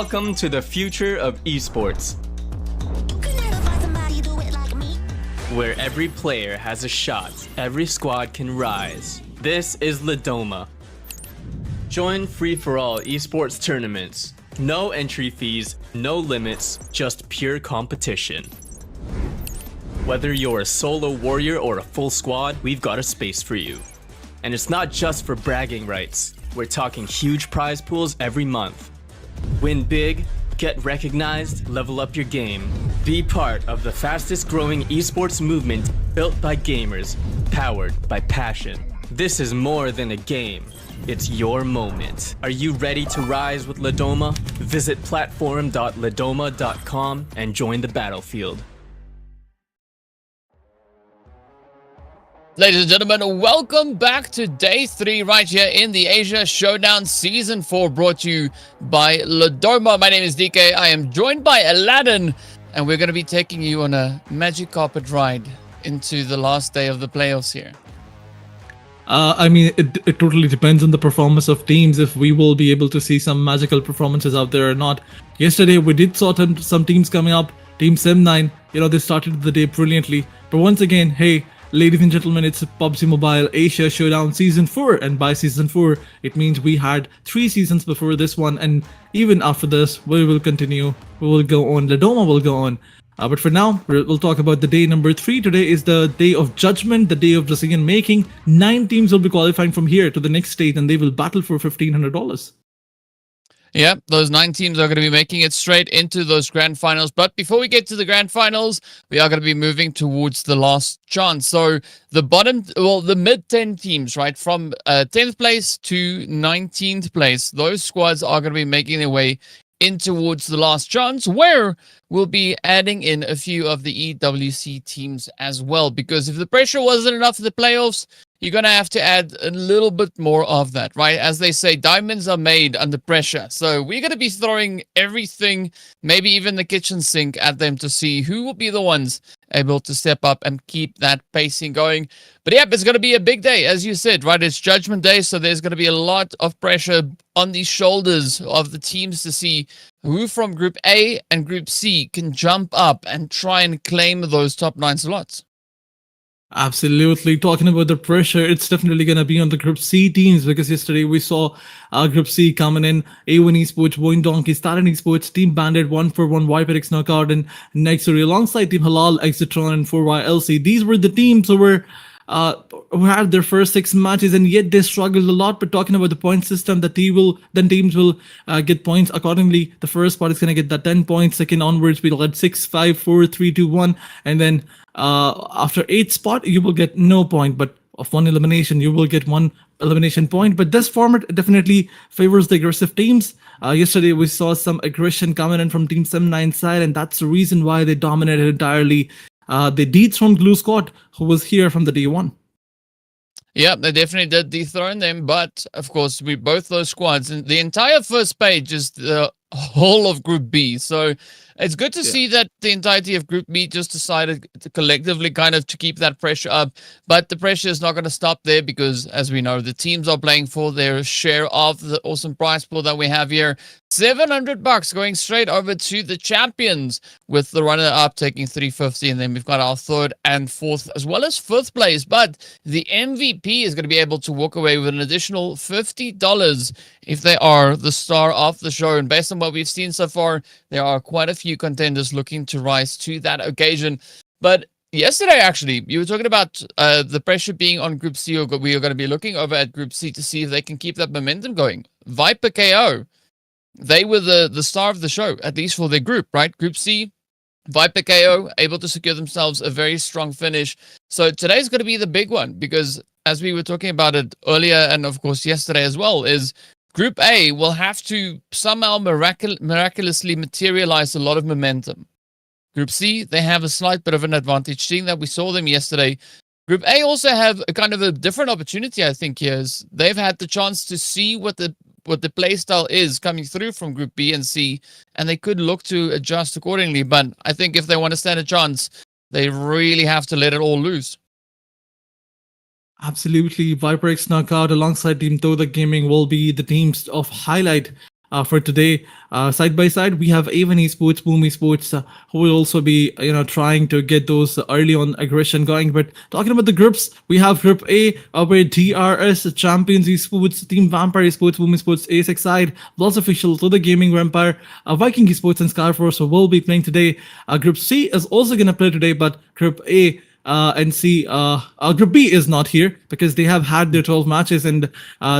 Welcome to the future of esports, where every player has a shot, every squad can rise. This is Leoma. Join free-for-all esports tournaments. No entry fees, no limits, just pure competition. Whether you're a solo warrior or a full squad, we've got a space for you. And it's not just for bragging rights. We're talking huge prize pools every month. Win big, get recognized, level up your game. Be part of the fastest growing esports movement built by gamers, powered by passion. This is more than a game. It's your moment. Are you ready to rise with Leoma? Visit platform.ledoma.com and join the battlefield. Ladies and gentlemen, welcome back to day 3 right here in the Asia Showdown Season 4, brought to you by Leoma. My name is DK. I am joined by Aladdin, and we're going to be taking you on a magic carpet ride into the last day of the playoffs here. It totally depends on the performance of teams, if we will be able to see some magical performances out there or not. Yesterday, we did saw some teams coming up. Team Sim9, they started the day brilliantly. But once again, hey, ladies and gentlemen, it's PUBG Mobile Asia Showdown Season 4, and by Season 4, it means we had 3 seasons before this one, and even after this, we will continue. We will go on. Leoma will go on. But for now, we'll talk about the day number 3. Today is the day of judgment, the day of decision making. 9 teams will be qualifying from here to the next stage, and they will battle for $1,500. Yeah, those 9 teams are going to be making it straight into those grand finals. But before we get to the grand finals, we are going to be moving towards the last chance. So the mid 10 teams, right, from 10th place to 19th place, those squads are going to be making their way in towards the last chance, where we'll be adding in a few of the EWC teams as well. Because if the pressure wasn't enough for the playoffs, you're going to have to add a little bit more of that, right? As they say, diamonds are made under pressure. So we're going to be throwing everything, maybe even the kitchen sink, at them to see who will be the ones able to step up and keep that pacing going. But yeah, it's going to be a big day, as you said, right? It's Judgment Day, so there's going to be a lot of pressure on the shoulders of the teams to see who from Group A and Group C can jump up and try and claim those top 9 slots. Absolutely. Talking about the pressure, it's definitely going to be on the Group C teams, because yesterday we saw Group C coming in. A1 Esports, VOIN Donkeys, TALON Esports, Team Bandit, 141, VIPERxKO Knockout, and NEXORY, alongside Team HALAL, AXETRON, and 4YLC. These were the teams who had their first 6 matches, and yet they struggled a lot. But talking about the point system, teams will get points accordingly. The first spot is going to get that 10 points. Second onwards, we'll get 6, 5, 4, 3, 2, 1. And then after 8th spot, you will get no point. But of 1 elimination, you will get 1 elimination point. But this format definitely favors the aggressive teams. Yesterday, we saw some aggression coming in from Team Sim9 side, and that's the reason why they dominated entirely. They dethroned Blue Squad, who was here from the day 1. Yeah, they definitely did dethrone them, but of course, both those squads, and the entire first page is the whole of Group B. So it's good to see that the entirety of Group B just decided to collectively kind of to keep that pressure up. But the pressure is not going to stop there, because, as we know, the teams are playing for their share of the awesome prize pool that we have here. $700 going straight over to the champions, with the runner-up taking $350, and then we've got our 3rd and 4th as well as 5th place. But the MVP is going to be able to walk away with an additional $50 if they are the star of the show. And based on what we've seen so far, there are quite a few contenders looking to rise to that occasion. But yesterday, actually, you were talking about the pressure being on Group C. We are going to be looking over at Group C to see if they can keep that momentum going. VIPERxKO, they were the star of the show, at least for their group, right? Group C, VIPERxKO able to secure themselves a very strong finish. So today's going to be the big one, because as we were talking about it earlier, and of course yesterday as well, is Group A will have to somehow miraculously materialize a lot of momentum. Group C, they have a slight bit of an advantage, seeing that we saw them yesterday. Group A also have a kind of a different opportunity, I think, here. Is they've had the chance to see what the playstyle is coming through from Group B and C, and they could look to adjust accordingly. But I think if they want to stand a chance, they really have to let it all loose. Absolutely. VIPERxKO Knockout alongside Team TODAK Gaming will be the teams of highlight for today. Side by side, we have Avon Esports, Boom Esports, who will also be trying to get those early on aggression going. But talking about the groups, we have Group A, where DRS, Champions Esports, Team Vampire Esports, Boom Esports, ASXide, BLUZZ Official, TODAK Gaming Vampire, Viking Esports, and Skyforce will be playing today. Group C is also going to play today, but Group A and C, Group B is not here because they have had their 12 matches and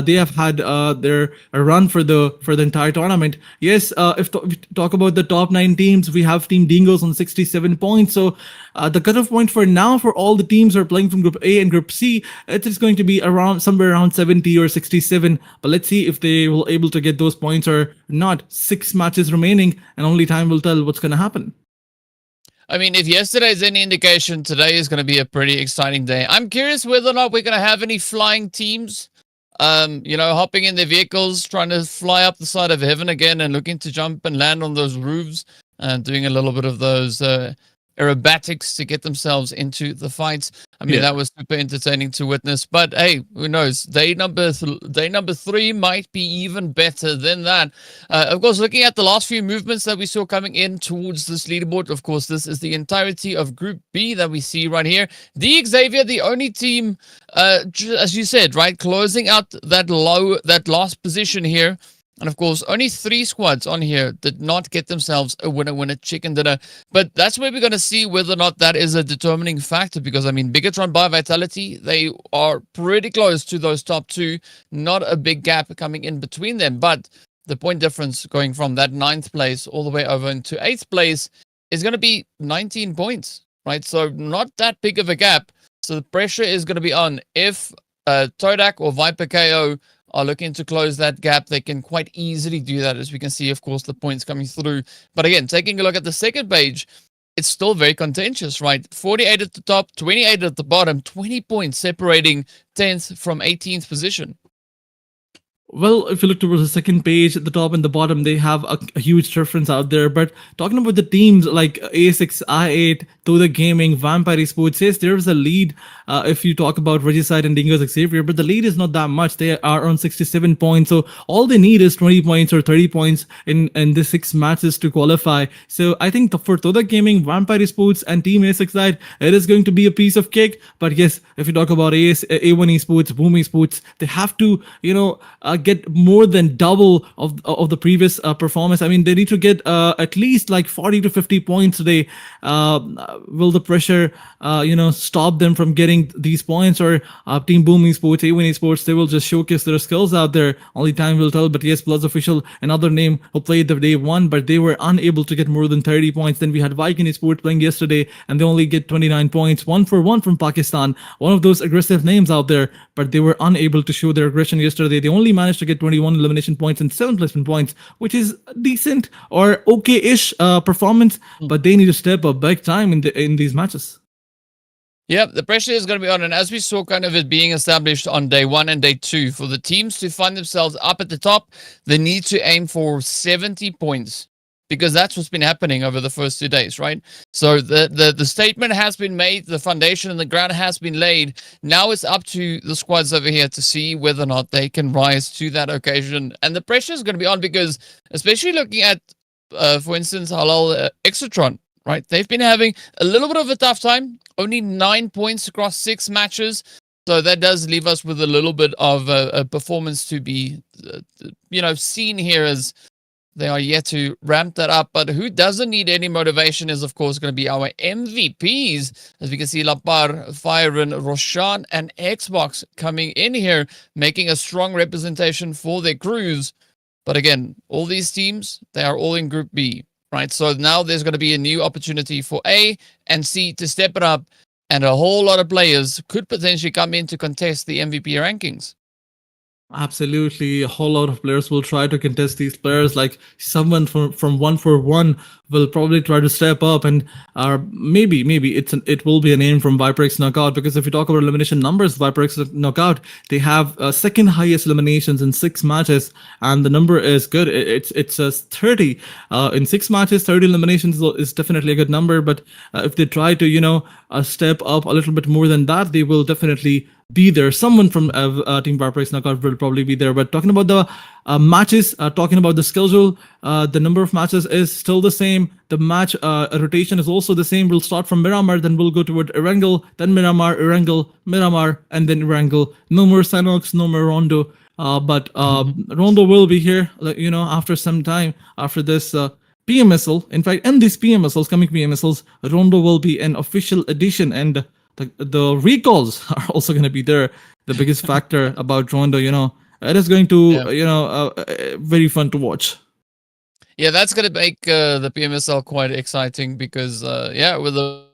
they have had their run for the entire tournament. Yes, if we talk about the top 9 teams, we have Team Dingos on 67 points. So the cutoff point for now for all the teams who are playing from Group A and Group C, it is going to be around somewhere around 70 or 67. But let's see if they will able to get those points or not. 6 matches remaining, and only time will tell what's going to happen. I mean, if yesterday is any indication, today is going to be a pretty exciting day. I'm curious whether or not we're going to have any flying teams, hopping in their vehicles, trying to fly up the side of heaven again and looking to jump and land on those roofs and doing a little bit of those aerobatics to get themselves into the fights. I mean, that was super entertaining to witness. But hey, who knows? Day number 3 might be even better than that. Of course, looking at the last few movements that we saw coming in towards this leaderboard, of course, this is the entirety of Group B that we see right here. The XAVIER, the only team, as you said, right, closing out that last position here. And of course, only 3 squads on here did not get themselves a winner chicken dinner. But that's where we're going to see whether or not that is a determining factor. Because, I mean, BIGETRON by Vitality, they are pretty close to those top 2. Not a big gap coming in between them. But the point difference going from that 9th place all the way over into 8th place is going to be 19 points, right? So not that big of a gap. So the pressure is going to be on. If Toadak or VIPERxKO are looking to close that gap, they can quite easily do that, as we can see, of course, the points coming through. But again, taking a look at the second page, it's still very contentious, right? 48 at the top, 28 at the bottom, 20 points separating 10th from 18th position. Well, if you look towards the second page, at the top and the bottom, they have a huge difference out there. But talking about the teams like A6, I8, TODAK Gaming, Vampire Esports, yes, there's a lead if you talk about Regicide and Dingo's XAVIER, but the lead is not that much. They are on 67 points. So all they need is 20 points or 30 points in the 6 matches to qualify. So I think for TODAK Gaming, Vampire Esports, and Team A6, it is going to be a piece of cake. But yes, if you talk about A1 Esports, Boom Esports, they have to, get more than double of the previous performance. I mean, they need to get at least like 40 to 50 points today. Will the pressure, stop them from getting these points, or Team Boom Esports, A1 Esports, they will just showcase their skills out there? Only time will tell. But yes, BLUZZ Official, another name who played the day 1, but they were unable to get more than 30 points. Then we had Viking Esports playing yesterday, and they only get 29 points, 1 for 1 from Pakistan. One of those aggressive names out there, but they were unable to show their aggression yesterday. They only managed to get 21 elimination points and 7 placement points, which is decent or okay-ish performance, but they need to step up big time in these matches. Yeah, the pressure is going to be on. And as we saw kind of it being established on day 1 and day 2, for the teams to find themselves up at the top, they need to aim for 70 points. Because that's what's been happening over the first 2 days, right? So the statement has been made, the foundation and the ground has been laid. Now it's up to the squads over here to see whether or not they can rise to that occasion. And the pressure is going to be on because, especially looking at, for instance, HALAL AXETRON, right? They've been having a little bit of a tough time. Only 9 points across 6 matches. So that does leave us with a little bit of a performance to be, seen here as they are yet to ramp that up. But who doesn't need any motivation is, of course, going to be our MVPs. As we can see, Lapar, Firen, Roshan, and Xbox coming in here, making a strong representation for their crews. But again, all these teams, they are all in Group B, right? So now there's going to be a new opportunity for A and C to step it up. And a whole lot of players could potentially come in to contest the MVP rankings. Absolutely, a whole lot of players will try to contest these players. Like someone from 141 will probably try to step up, and maybe it will be a name from VIPERxKO Knockout. Because if you talk about elimination numbers, VIPERxKO Knockout, they have second highest eliminations in 6 matches, and the number is good. It's 30 in 6 matches. 30 eliminations is definitely a good number. But if they try to step up a little bit more than that, they will definitely be there. Someone from Team VIPERxKO Knockout will probably be there. But talking about the matches, talking about the schedule, the number of matches is still the same. The match rotation is also the same. We'll start from Miramar, then we'll go toward Erangel, then Miramar, Erangel, Miramar, and then Erangel. No more Sanox, no more Rondo. But Rondo will be here, after some time, after this PMSL. In fact, in these PMSLs, coming PMSLs, Rondo will be an official addition, and the recalls are also going to be there. The biggest factor about Rondo, it is going to, very fun to watch. Yeah, that's going to make the PMSL quite exciting because, with the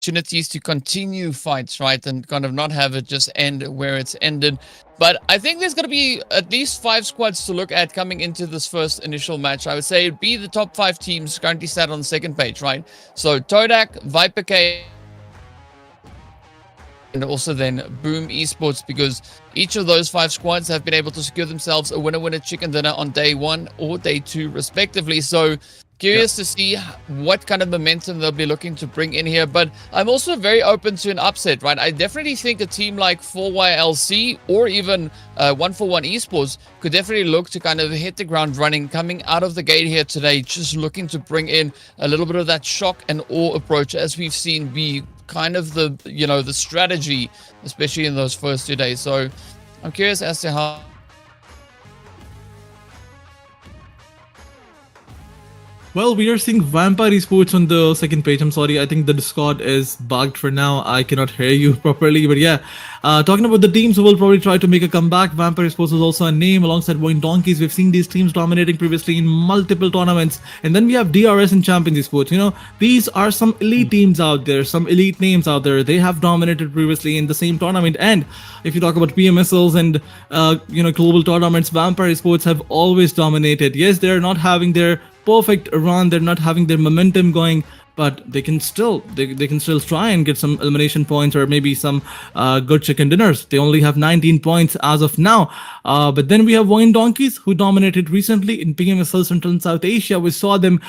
opportunities to continue fights, right, and kind of not have it just end where it's ended. But I think there's going to be at least 5 squads to look at coming into this first initial match. I would say it'd be the top 5 teams currently sat on the second page, right? So TODAK, VIPERxKO, and also then Boom Esports, because each of those 5 squads have been able to secure themselves a winner-winner chicken dinner on day 1 or day 2 respectively. So curious to see what kind of momentum they'll be looking to bring in here. But I'm also very open to an upset, right? I definitely think a team like 4YLC or even 141 Esports could definitely look to kind of hit the ground running coming out of the gate here today, just looking to bring in a little bit of that shock and awe approach, as we've seen be kind of the, the strategy, especially in those first 2 days. So I'm curious as to how. Well, we are seeing Vampire Esports on the second page. I'm sorry, I think the Discord is bugged for now. I cannot hear you properly. But yeah, talking about the teams who will probably try to make a comeback, Vampire Esports is also a name alongside VOIN Donkeys. We've seen these teams dominating previously in multiple tournaments. And then we have DRS and Champions Esports. These are some elite teams out there, some elite names out there. They have dominated previously in the same tournament. And if you talk about PMSLs and, global tournaments, Vampire Esports have always dominated. Yes, they're not having their perfect run, they're not having their momentum going, but they can still try and get some elimination points or maybe some good chicken dinners. They only have 19 points as of now, but then we have VOIN Donkeys, who dominated recently in PMSL Central and South Asia. We saw them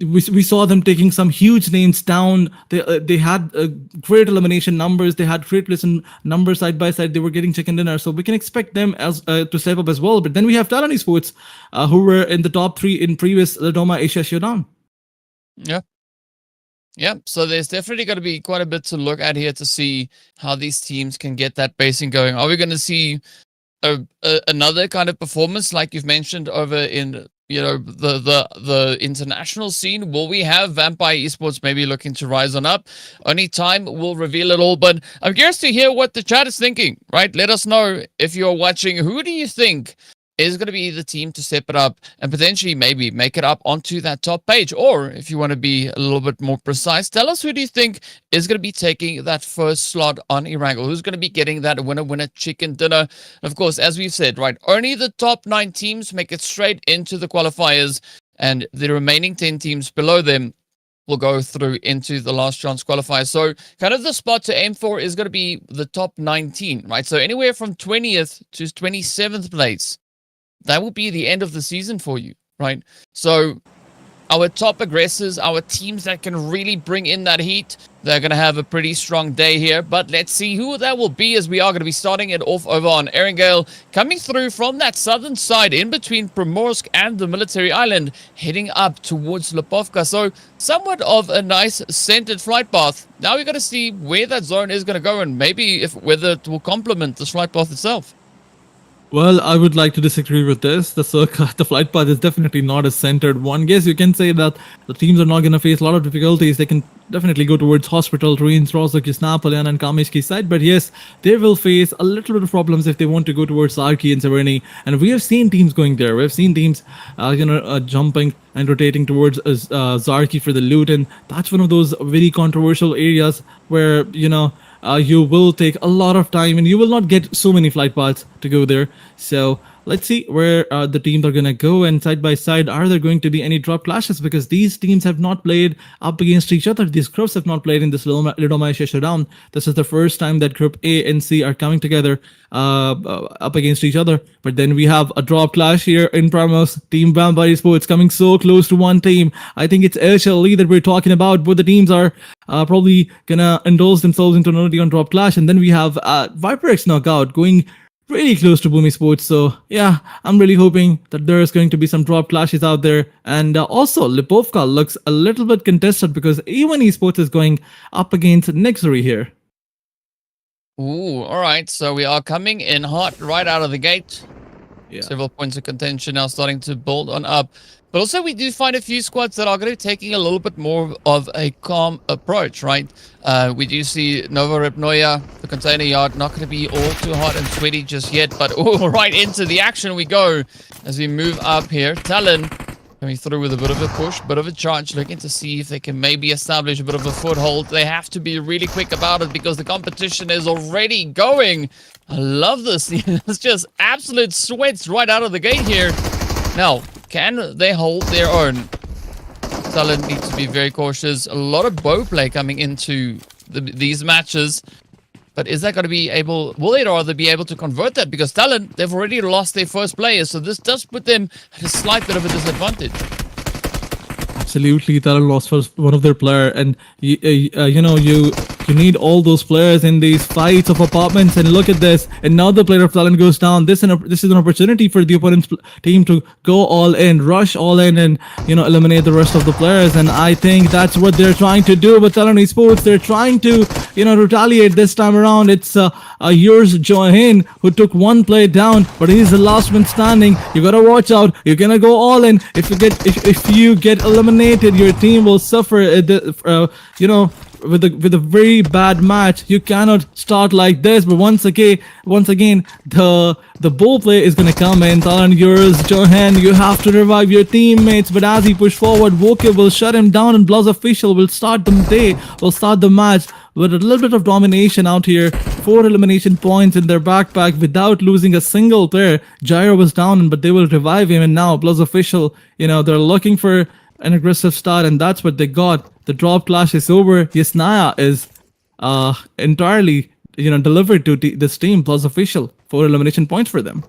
we saw them taking some huge names down. They had great elimination numbers. They had great listen numbers side by side. They were getting chicken dinner, so we can expect them as to step up as well. But then we have TALON Esports, who were in the top 3 in previous Leoma Asia Showdown. Yeah, so there's definitely going to be quite a bit to look at here to see how these teams can get that basing going. Are we going to see another kind of performance like you've mentioned over in the international scene? Will we have Vampire Esports maybe looking to rise on up? Only time will reveal it all, but I'm curious to hear what the chat is thinking, right? Let us know if you're watching. Who do you think is going to be the team to step it up and potentially maybe make it up onto that top page? Or if you want to be a little bit more precise, tell us who do you think is going to be taking that first slot on Erangel? Who's going to be getting that winner-winner chicken dinner? And of course, as we've said, right, only the top 9 teams make it straight into the qualifiers, and the remaining 10 teams below them will go through into the last chance qualifiers. So kind of the spot to aim for is going to be the top 19, right? So anywhere from 20th to 27th place, that will be the end of the season for you, right? So our top aggressors, our teams that can really bring in that heat, they're going to have a pretty strong day here. But let's see who that will be, as we are going to be starting it off over on Erangel, coming through from that southern side in between Primorsk and the military island, heading up towards Lipovka. So somewhat of a nice centered flight path. Now we're going to see where that zone is going to go and maybe whether it will complement the flight path itself. Well, I would like to disagree with this. The flight path is definitely not a centered one. Yes, you can say that the teams are not going to face a lot of difficulties. They can definitely go towards Hospital, Ruins, Rozhok, Napoleon, and Kamishki side. But yes, they will face a little bit of problems if they want to go towards Zarki and Severny. And we have seen teams going there. We've seen teams, jumping and rotating towards Zarki for the loot. And that's one of those very controversial areas where, you will take a lot of time and you will not get so many flight paths to go there. So let's see where the teams are going to go, and side by side, are there going to be any drop clashes? Because these teams have not played up against each other. These groups have not played in this Leoma Showdown. This is the first time that Group A and C are coming together up against each other. But then we have a drop clash here in Pramos. Team Vampire Esports coming so close to one team. I think it's HLE that we're talking about. Both the teams are probably gonna indulge themselves into another on drop clash. And then we have VIPERxKO knockout going really close to Boom Esports. So yeah, I'm really hoping that there is going to be some drop clashes out there. And also Lipovka looks a little bit contested because VOIN Esports is going up against NEXORY here. Ooh, all right. So we are coming in hot right out of the gate. Yeah. Several points of contention now starting to build on up. But also we do find a few squads that are going to be taking a little bit more of a calm approach, right? We do see Nova Repnoya, the container yard, not going to be all too hot and sweaty just yet. But right into the action we go as we move up here. TALON coming through with a bit of a push, bit of a charge, looking to see if they can maybe establish a bit of a foothold. They have to be really quick about it because the competition is already going. I love this. It's just absolute sweats right out of the gate here. Now, can they hold their own? TALON needs to be very cautious. A lot of bow play coming into these matches. But is that going to be able... Will they rather be able to convert that? Because TALON, they've already lost their first player. So this does put them at a slight bit of a disadvantage. Absolutely, TALON lost first one of their player, and you need all those players in these fights of apartments. And look at this, and now the player of TALON goes down. This is an opportunity for the opponent's team to go all in, rush all in, and eliminate the rest of the players. And I think that's what they're trying to do with TALON Esports. They're trying to retaliate this time around. It's yours Johan who took one play down, but he's the last one standing. You gotta watch out. You're gonna go all in. If you get eliminated, your team will suffer. With a very bad match. You cannot start like this. But once again, the ball play is gonna come in. TALON, yours Johan, you have to revive your teammates. But as he push forward, VOIN will shut him down, and BLUZZ official will start the match with a little bit of domination out here. 4 elimination points in their backpack without losing a single player. Gyro was down, but they will revive him. And now BLUZZ official, they're looking for an aggressive start, and that's what they got. The drop clash is over. Yasnaya is entirely delivered to this team. BLUZZ official, 4 elimination points for them.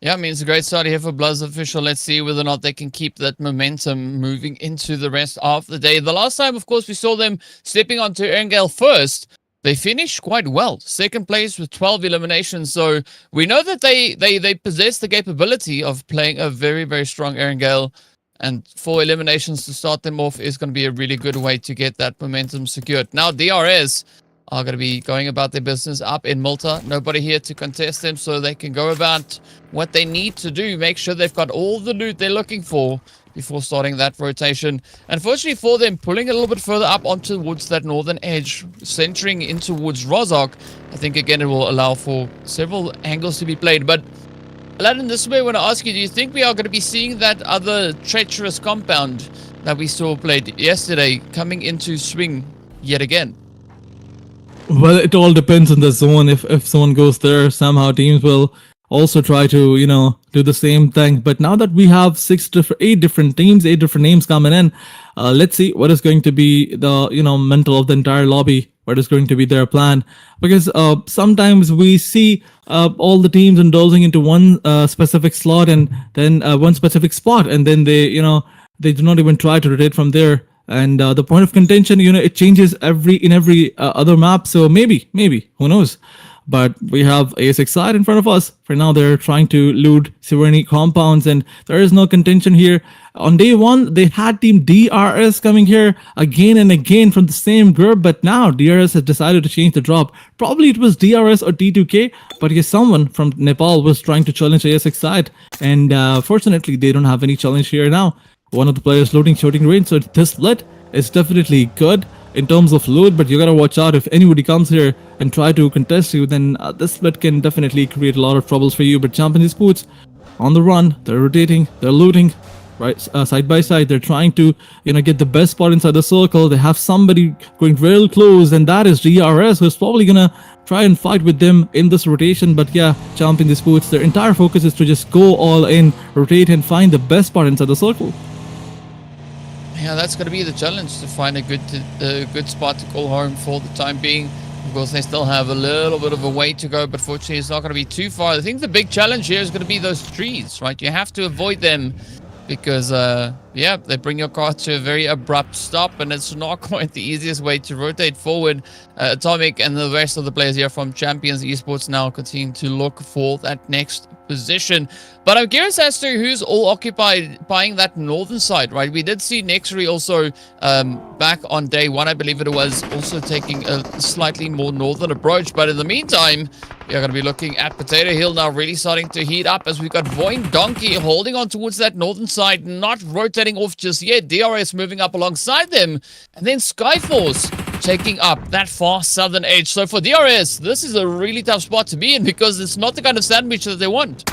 Yeah, I mean, it's a great start here for BLUZZ official. Let's see whether or not they can keep that momentum moving into the rest of the day. The last time, of course, we saw them stepping onto Erngale first. They finished quite well. Second place with 12 eliminations. So we know that they possess the capability of playing a very, very strong Erngale. And 4 eliminations to start them off is going to be a really good way to get that momentum secured. Now, DRS are going to be going about their business up in Malta. Nobody here to contest them, so they can go about what they need to do. Make sure they've got all the loot they're looking for before starting that rotation. Unfortunately for them, pulling a little bit further up onto towards that northern edge, centering in towards Rozhok, I think, again, it will allow for several angles to be played. But Aladdin, this way I want to ask you, do you think we are going to be seeing that other treacherous compound that we saw played yesterday coming into swing yet again? Well, it all depends on the zone. If someone goes there, somehow teams will also try to, do the same thing. But now that we have 8 different teams, 8 different names coming in, let's see what is going to be the, mental of the entire lobby. What is going to be their plan? Because sometimes we see all the teams indulging into one specific slot and then one specific spot, and then they do not even try to rotate from there. And the point of contention, it changes in every other map. So maybe, who knows? But we have ASXI in front of us. For now, they're trying to loot Severny compounds, and there is no contention here. On day 1, they had team DRS coming here again and again from the same group, but now DRS has decided to change the drop. Probably it was DRS or T2K, but yes, someone from Nepal was trying to challenge ASXI, and fortunately, they don't have any challenge here now. One of the players looting shooting range, so this split is definitely good in terms of loot, but you gotta watch out. If anybody comes here and try to contest you, then this split can definitely create a lot of troubles for you. But Champion Esports on the run, they're rotating, they're looting, right, side by side. They're trying to, get the best spot inside the circle. They have somebody going real close, and that is DRS, who's probably gonna try and fight with them in this rotation. But yeah, Champion Esports, their entire focus is to just go all in, rotate, and find the best spot inside the circle. Yeah, that's going to be the challenge, to find a good spot to call home for the time being. Of course, they still have a little bit of a way to go, but fortunately, it's not going to be too far. I think the big challenge here is going to be those trees, right? You have to avoid them because, yeah, they bring your car to a very abrupt stop, and it's not quite the easiest way to rotate forward. Atomic and the rest of the players here from Champions Esports now continue to look for that next position. But I'm curious as to who's all occupying that northern side, right? We did see NEXORY also back on day one, I believe it was, also taking a slightly more northern approach. But in the meantime, we are going to be looking at Potato Hill now really starting to heat up as we've got VOIN Donkey holding on towards that northern side, not rotating off just yet. DRS moving up alongside them, and then Skyforce taking up that far southern edge. So for DRS, this is a really tough spot to be in because it's not the kind of sandwich that they want.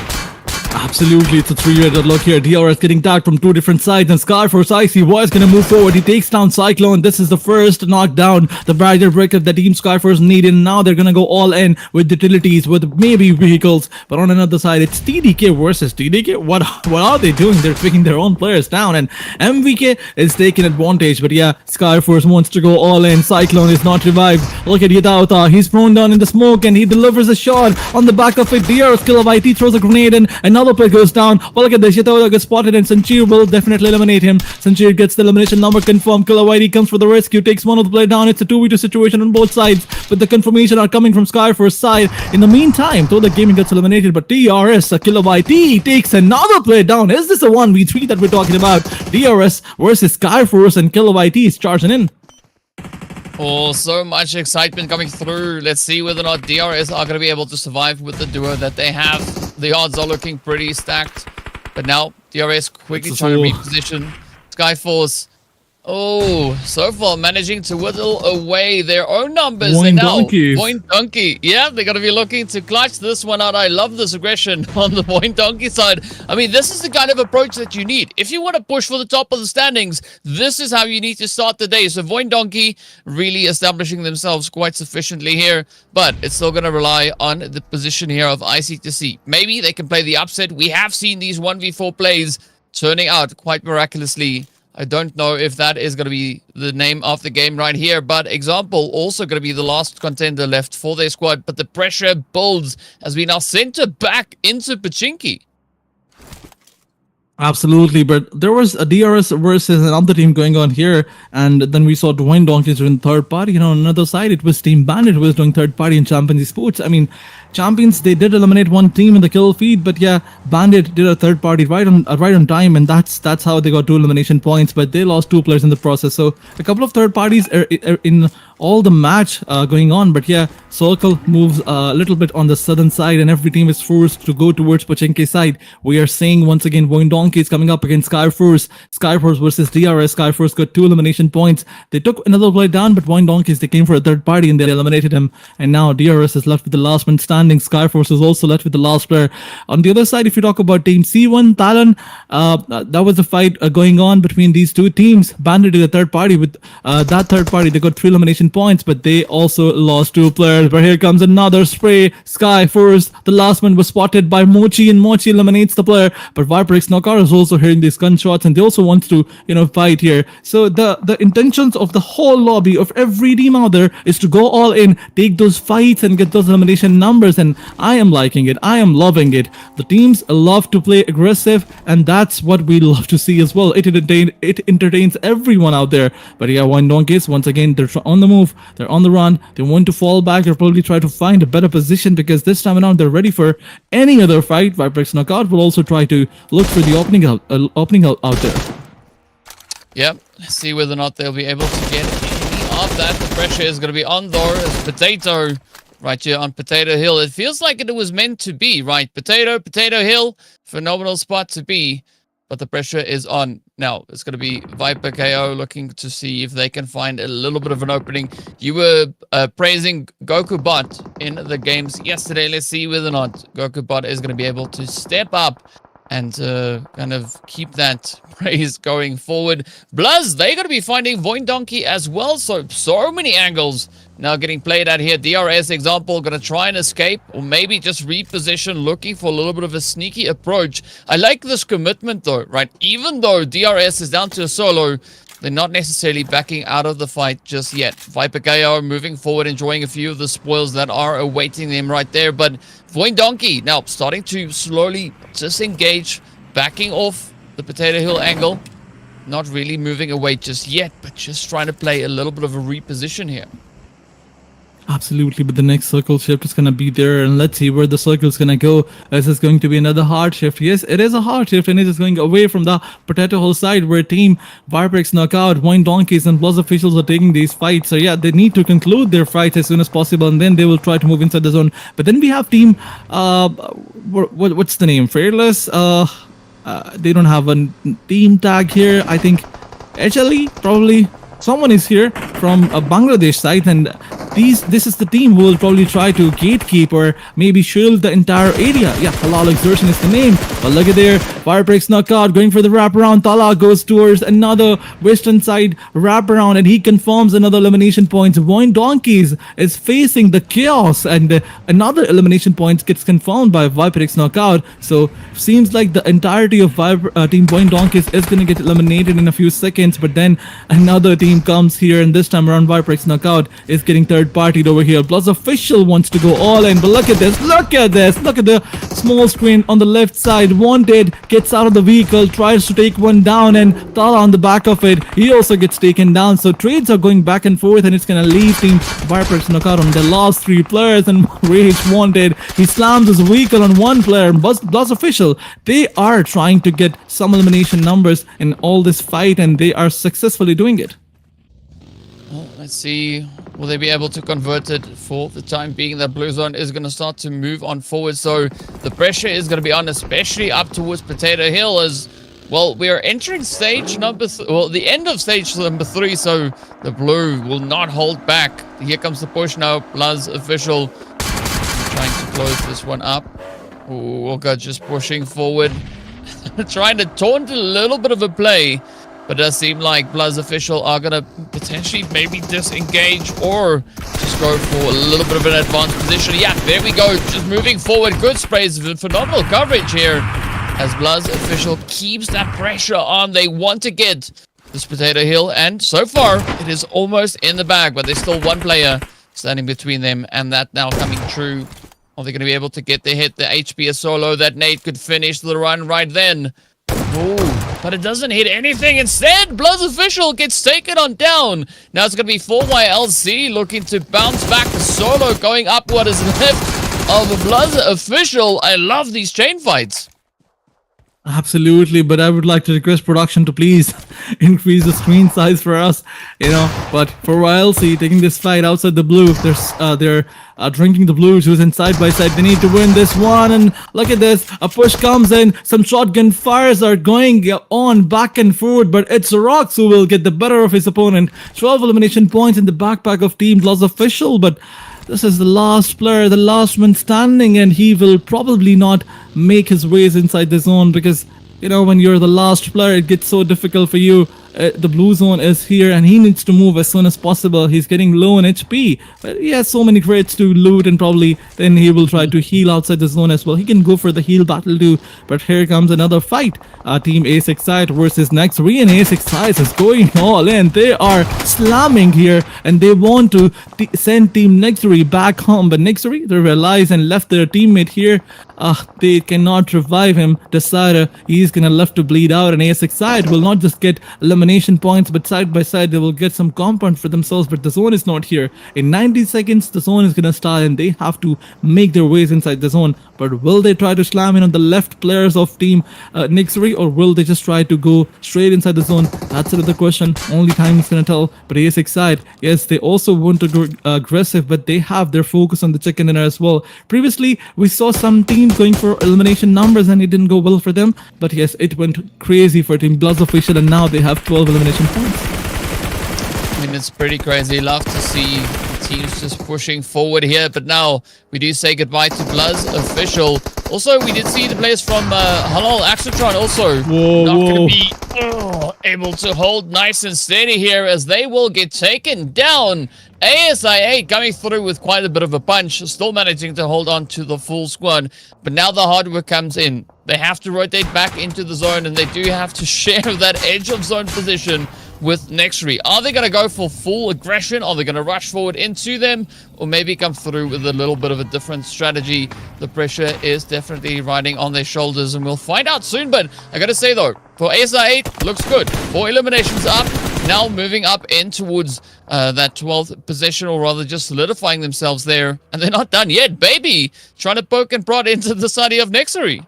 Absolutely, it's a three-way deadlock here. DRS getting tagged from two different sides, and Skyforce Icy was going to move forward. He takes down Cyclone. This is the first knockdown, the barrier breaker that Team Skyforce needed. Now they're going to go all in with utilities, with maybe vehicles. But on another side, it's TDK versus TDK. What are they doing? They're picking their own players down, and MVK is taking advantage. But yeah, Skyforce wants to go all in. Cyclone is not revived. Look at Yadauta. He's thrown down in the smoke, and he delivers a shot on the back of it. DRS Kilobyte throws a grenade, and another player goes down. Well, look at this. Yadauta gets spotted, and Sancheer will definitely eliminate him. Sancheer gets the elimination number confirmed. Kilobyte comes for the rescue, takes one of the player down. It's a 2v2 situation on both sides, but the confirmation are coming from Skyforce side. In the meantime, TODAK Gaming gets eliminated, but DRS Kilobyte takes another player down. Is this a 1v3 that we're talking about? DRS versus Skyforce, and Kilobyte is charging in. Oh, so much excitement coming through. Let's see whether or not DRS are going to be able to survive with the duo that they have. The odds are looking pretty stacked. But now, DRS quickly trying to reposition. Skyforce, oh, so far managing to whittle away their own numbers. VOIN And now, Donkey. VOIN Donkey. Yeah, they're going to be looking to clutch this one out. I love this aggression on the VOIN Donkey side. I mean, this is the kind of approach that you need. If you want to push for the top of the standings, this is how you need to start the day. So VOIN Donkey really establishing themselves quite sufficiently here, but it's still going to rely on the position here of Icy to see. Maybe they can play the upset. We have seen these 1v4 plays turning out quite miraculously. I don't know if that is going to be the name of the game right here, but example also going to be the last contender left for their squad. But the pressure builds as we now center back into Pachinki. Absolutely, but there was a DRS versus another team going on here, and then we saw VOIN Donkeys doing third party. On another side, it was Team Bandit who was doing third party in Champions Esports. I mean, Champions, they did eliminate one team in the kill feed, but yeah, Bandit did a third party right on time, and that's how they got 2 elimination points. But they lost 2 players in the process. So a couple of third parties are in all the match going on. But yeah, Circle moves a little bit on the southern side, and every team is forced to go towards Pachinki side. We are seeing once again VOIN Donkeys coming up against Skyforce. Skyforce versus DRS. Skyforce got 2 elimination points. They took another player down, but VOIN Donkeys, they came for a third party and they eliminated him. And now DRS is left with the last man standing. Skyforce is also left with the last player. On the other side, if you talk about Team C1, Talon, that was a fight going on between these two teams. Bandit did a third party. With that third party, they got 3 elimination points, but they also lost 2 players. But here comes another spray. Skyforce, the last one was spotted by Mochi, and Mochi eliminates the player. But VIPERxKO is also hearing these gunshots, and they also want to, fight here. So the intentions of the whole lobby of every team out there is to go all in, take those fights, and get those elimination numbers. And I am liking it. I am loving it. The teams love to play aggressive, and that's what we love to see as well. It entertains everyone out there. But yeah, VOIN Donkeys, once again, they're on the move. They're on the run. They want to fall back. They'll probably try to find a better position, because this time around they're ready for any other fight. VIPERxKO will also try to look for the opening out there. Yep, let's see whether or not they'll be able to get any of that. The pressure is going to be on though, as Potato right here on Potato Hill. It feels like it was meant to be, right? Potato Hill, phenomenal spot to be, but the pressure is on. Now, it's going to be VIPERxKO looking to see if they can find a little bit of an opening. You were praising GokuBot in the games yesterday. Let's see whether or not GokuBot is going to be able to step up and kind of keep that praise going forward. BLUZZ, they're going to be finding VOIN Donkey as well. So many angles now getting played out here. DRS, example, going to try and escape or maybe just reposition, looking for a little bit of a sneaky approach. I like this commitment though, right? Even though DRS is down to a solo, they're not necessarily backing out of the fight just yet. VIPERxKO moving forward, enjoying a few of the spoils that are awaiting them right there. But VOIN Donkey now starting to slowly disengage, backing off the Potato Hill angle. Not really moving away just yet, but just trying to play a little bit of a reposition here. Absolutely, but the next circle shift is going to be there, and let's see where the circle is going to go. This is going to be another hard shift. Yes, it is a hard shift, and it is going away from the Potato Hole side where team VIPERxKO Knockout, VOIN Donkeys, and BLUZZ officials are taking these fights. So yeah, they need to conclude their fights as soon as possible, and then they will try to move inside the zone. But then we have team, what's the name? Fearless. They don't have a team tag here. I think HLE probably. Someone is here from a Bangladesh side, and this is the team who will probably try to gatekeep or maybe shield the entire area. Yeah, HALAL Exertion is the name. But look at there, VIPERxKO Knockout going for the wraparound. TALON goes towards another western side wraparound, and he confirms another elimination point. VOIN Donkeys is facing the chaos, and another elimination point gets confirmed by VIPERxKO Knockout. So seems like the entirety of team VOIN Donkeys is going to get eliminated in a few seconds, but then another team comes here, and this time around VIPERxKO Knockout is getting third-partied over here. BLUZZ official wants to go all in, but look at this, look at the small screen on the left side. Wanted gets out of the vehicle, tries to take one down, and Tala on the back of it, he also gets taken down. So trades are going back and forth, and it's gonna leave team VIPERxKO Knockout on the last three players. And Rage Wanted, he slams his vehicle on one player. BLUZZ official, they are trying to get some elimination numbers in all this fight, and they are successfully doing it. Well, let's see, will they be able to convert it for the time being? That blue zone is going to start to move on forward, so the pressure is going to be on, especially up towards Potato Hill, as well. We are entering stage number the end of stage number 3, so the blue will not hold back. Here comes the push now. BLUZZ official trying to close this one up. Walker just pushing forward, trying to taunt a little bit of a play. But it does seem like BLUZZ official are going to potentially maybe disengage or just go for a little bit of an advanced position. Yeah, there we go. Just moving forward. Good sprays. Phenomenal coverage here as BLUZZ official keeps that pressure on. They want to get this Potato Hill, and so far it is almost in the bag, but there's still one player standing between them, and that now coming true. Are they going to be able to get the hit? The HP is so low that Nate could finish the run right then. Ooh, but it doesn't hit anything. Instead, BLUZZ official gets taken on down. Now it's going to be 4YLC looking to bounce back. The solo going up what is left of BLUZZ official. I love these chain fights. Absolutely, but I would like to request production to please increase the screen size for us, but for YLC taking this fight outside the blue, they're drinking the blue juice, and side by side they need to win this one. And look at this, a push comes in, some shotgun fires are going on back and forth, but it's Rox who will get the better of his opponent. 12 elimination points in the backpack of team BLUZZ official, but this is the last player, the last man standing, and he will probably not make his ways inside the zone because, when you're the last player, it gets so difficult for you. The blue zone is here, and he needs to move as soon as possible. He's getting low on HP, but he has so many crates to loot, and probably then he will try to heal outside the zone as well. He can go for the heal battle too, but here comes another fight. Team AXETRON versus NEXORY, and AXETRON is going all in. They are slamming here, and they want to send Team NEXORY back home, but NEXORY, they realize and left their teammate here. They cannot revive him. Decider, he's gonna left to bleed out, and AXETRON will not just get elimination points, but side by side they will get some compound for themselves. But the zone is not here. In 90 seconds the zone is gonna start, and they have to make their ways inside the zone. But will they try to slam in on the left players of team NEXORY, or will they just try to go straight inside the zone? That's another question. Only time is gonna tell. But AXETRON, yes, they also want to go aggressive, but they have their focus on the chicken dinner as well. Previously we saw some teams going for elimination numbers, and it didn't go well for them, but yes, it went crazy for team BLUZZ official, and now they have 12 elimination points. I mean, it's pretty crazy. Love to see teams just pushing forward here. But now we do say goodbye to BLUZZ official. Also, we did see the players from HALAL AXETRON also not going to be able to hold nice and steady here as they will get taken down. ASIA coming through with quite a bit of a punch, still managing to hold on to the full squad. But now the hard work comes in. They have to rotate back into the zone, and they do have to share that edge of zone position with NEXORY. Are they going to go for full aggression? Are they going to rush forward into them? Or maybe come through with a little bit of a different strategy? The pressure is definitely riding on their shoulders, and we'll find out soon. But I got to say, though, for ASI8, looks good. 4 eliminations up. Now moving up in towards that 12th position, or rather just solidifying themselves there. And they're not done yet. Baby trying to poke and prod into the side of NEXORY.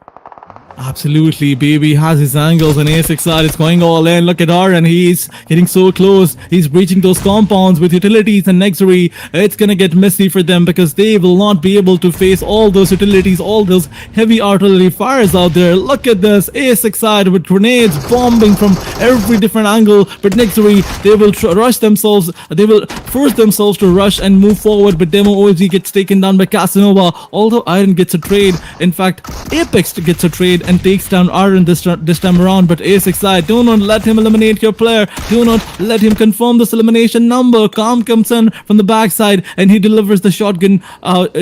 Absolutely, Baby has his angles, and ASIA is going all in. Look at and he's getting so close. He's breaching those compounds with utilities and NEXORY. It's gonna get messy for them because they will not be able to face all those utilities, all those heavy artillery fires out there. Look at this, ASIA with grenades bombing from every different angle. But NEXORY, they will rush themselves. They will force themselves to rush and move forward. But Demo OG gets taken down by Casanova. Although Iron gets a trade, in fact, Apex gets a trade and takes down Iron this time around. But ASIA, do not let him eliminate your player. Do not let him confirm this elimination number. Calm comes in from the backside, and he delivers the shotgun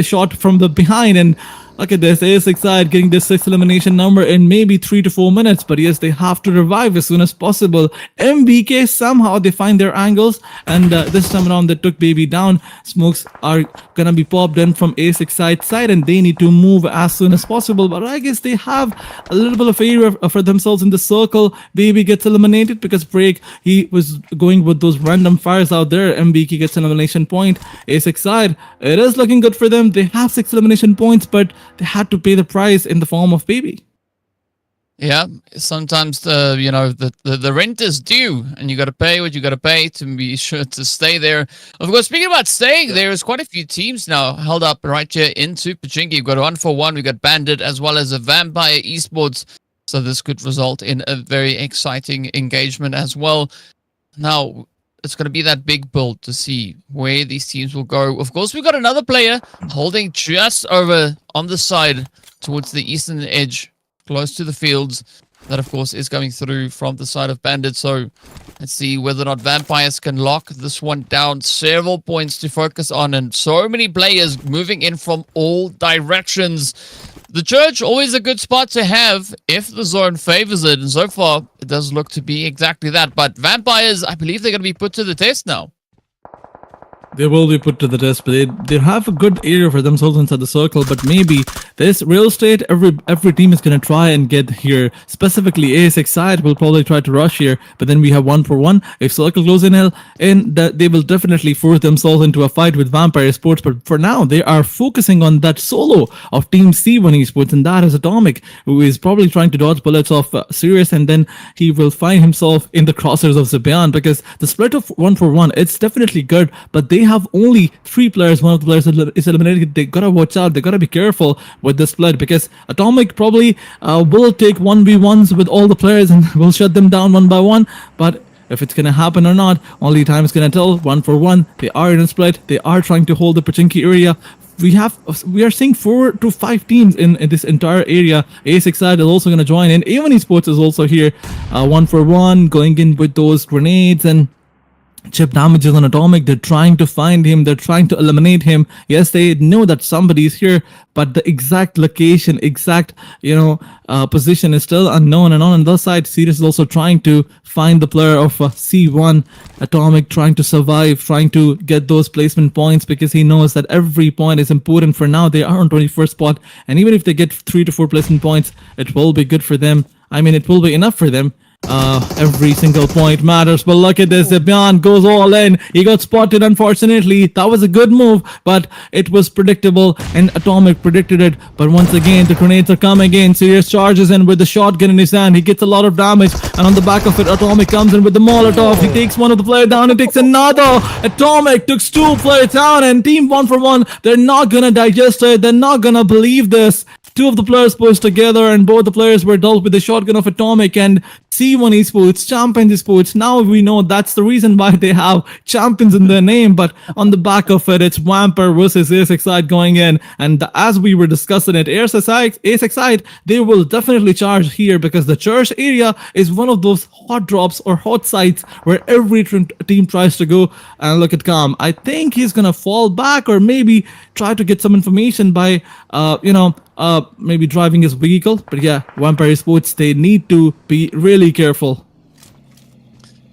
shot from the behind. And look at this, ASIA getting this 6th elimination number in maybe 3 to 4 minutes. But yes, they have to revive as soon as possible. MBK, somehow they find their angles, and this time around they took Baby down. Smokes are gonna be popped in from ASIA side, and they need to move as soon as possible. But I guess they have a little bit of area for themselves in the circle. Baby gets eliminated because Break, he was going with those random fires out there. MBK gets an elimination point. ASIA, it is looking good for them. They have 6 elimination points, but they had to pay the price in the form of Baby. Yeah, sometimes the rent is due, and you got to pay what you got to pay to be sure to stay there. Of course, speaking about staying, there is quite a few teams now held up right here into Pochinki. We've got 141, we've got Bandit, as well as a Vampire Esports. So this could result in a very exciting engagement as well. Now, it's going to be that big build to see where these teams will go. Of course, we've got another player holding just over on the side towards the eastern edge, close to the fields. That, of course, is going through from the side of Bandit. So let's see whether or not Vampires can lock this one down. Several points to focus on, and so many players moving in from all directions. The church, always a good spot to have if the zone favors it. And so far, it does look to be exactly that. But Vampires, I believe they're going to be put to the test now. They will be put to the test, but they have a good area for themselves inside the circle. But maybe this real estate, every team is going to try and get here. Specifically, ASIA will probably try to rush here. But then we have 141. If circle goes in, they will definitely force themselves into a fight with Vampire Esports. But for now, they are focusing on that solo of Team C1 Esports, and that is Atomic, who is probably trying to dodge bullets of Sirius, and then he will find himself in the crosshairs of Zabian, because the split of 141, it's definitely good, but they have only 3 players. One of the players is eliminated. They gotta watch out. They gotta be careful with this split, because Atomic probably will take 1v1s with all the players and will shut them down one by one. But if it's gonna happen or not, only time is gonna tell. 141, they are in a split. They are trying to hold the Pochinki area. We are seeing 4 to 5 teams in this entire area. ASIA is also gonna join in. A1 Esports is also here. 141 going in with those grenades and chip damages on Atomic. They're trying to find him. They're trying to eliminate him. Yes, they know that somebody is here, but the exact location, position is still unknown. And on the other side, Sirius is also trying to find the player of C1. Atomic trying to survive, trying to get those placement points, because he knows that every point is important. For now, they are on 21st spot, and even if they get 3 to 4 placement points, it will be good for them. I mean, it will be enough for them. Every single point matters. But look at this, Zabian goes all in. He got spotted, unfortunately. That was a good move, but it was predictable, and Atomic predicted it. But once again, the grenades are coming in. Sirius charges in with the shotgun in his hand. He gets a lot of damage, and on the back of it, Atomic comes in with the Molotov. He takes one of the players down and takes another. Atomic took 2 players down, and Team 141, they're not gonna digest it. They're not gonna believe this. 2 of the players pushed together, and both the players were dealt with the shotgun of Atomic, and C1 Esports, Champions Esports. Now we know that's the reason why they have champions in their name. But on the back of it, it's Vampire versus ASXide going in. And as we were discussing it, ASXide, they will definitely charge here because the church area is one of those hot drops or hot sites where every team tries to go. And look at Calm. I think he's going to fall back or maybe try to get some information by, maybe driving his vehicle. But yeah, Vampire Sports, they need to be really careful.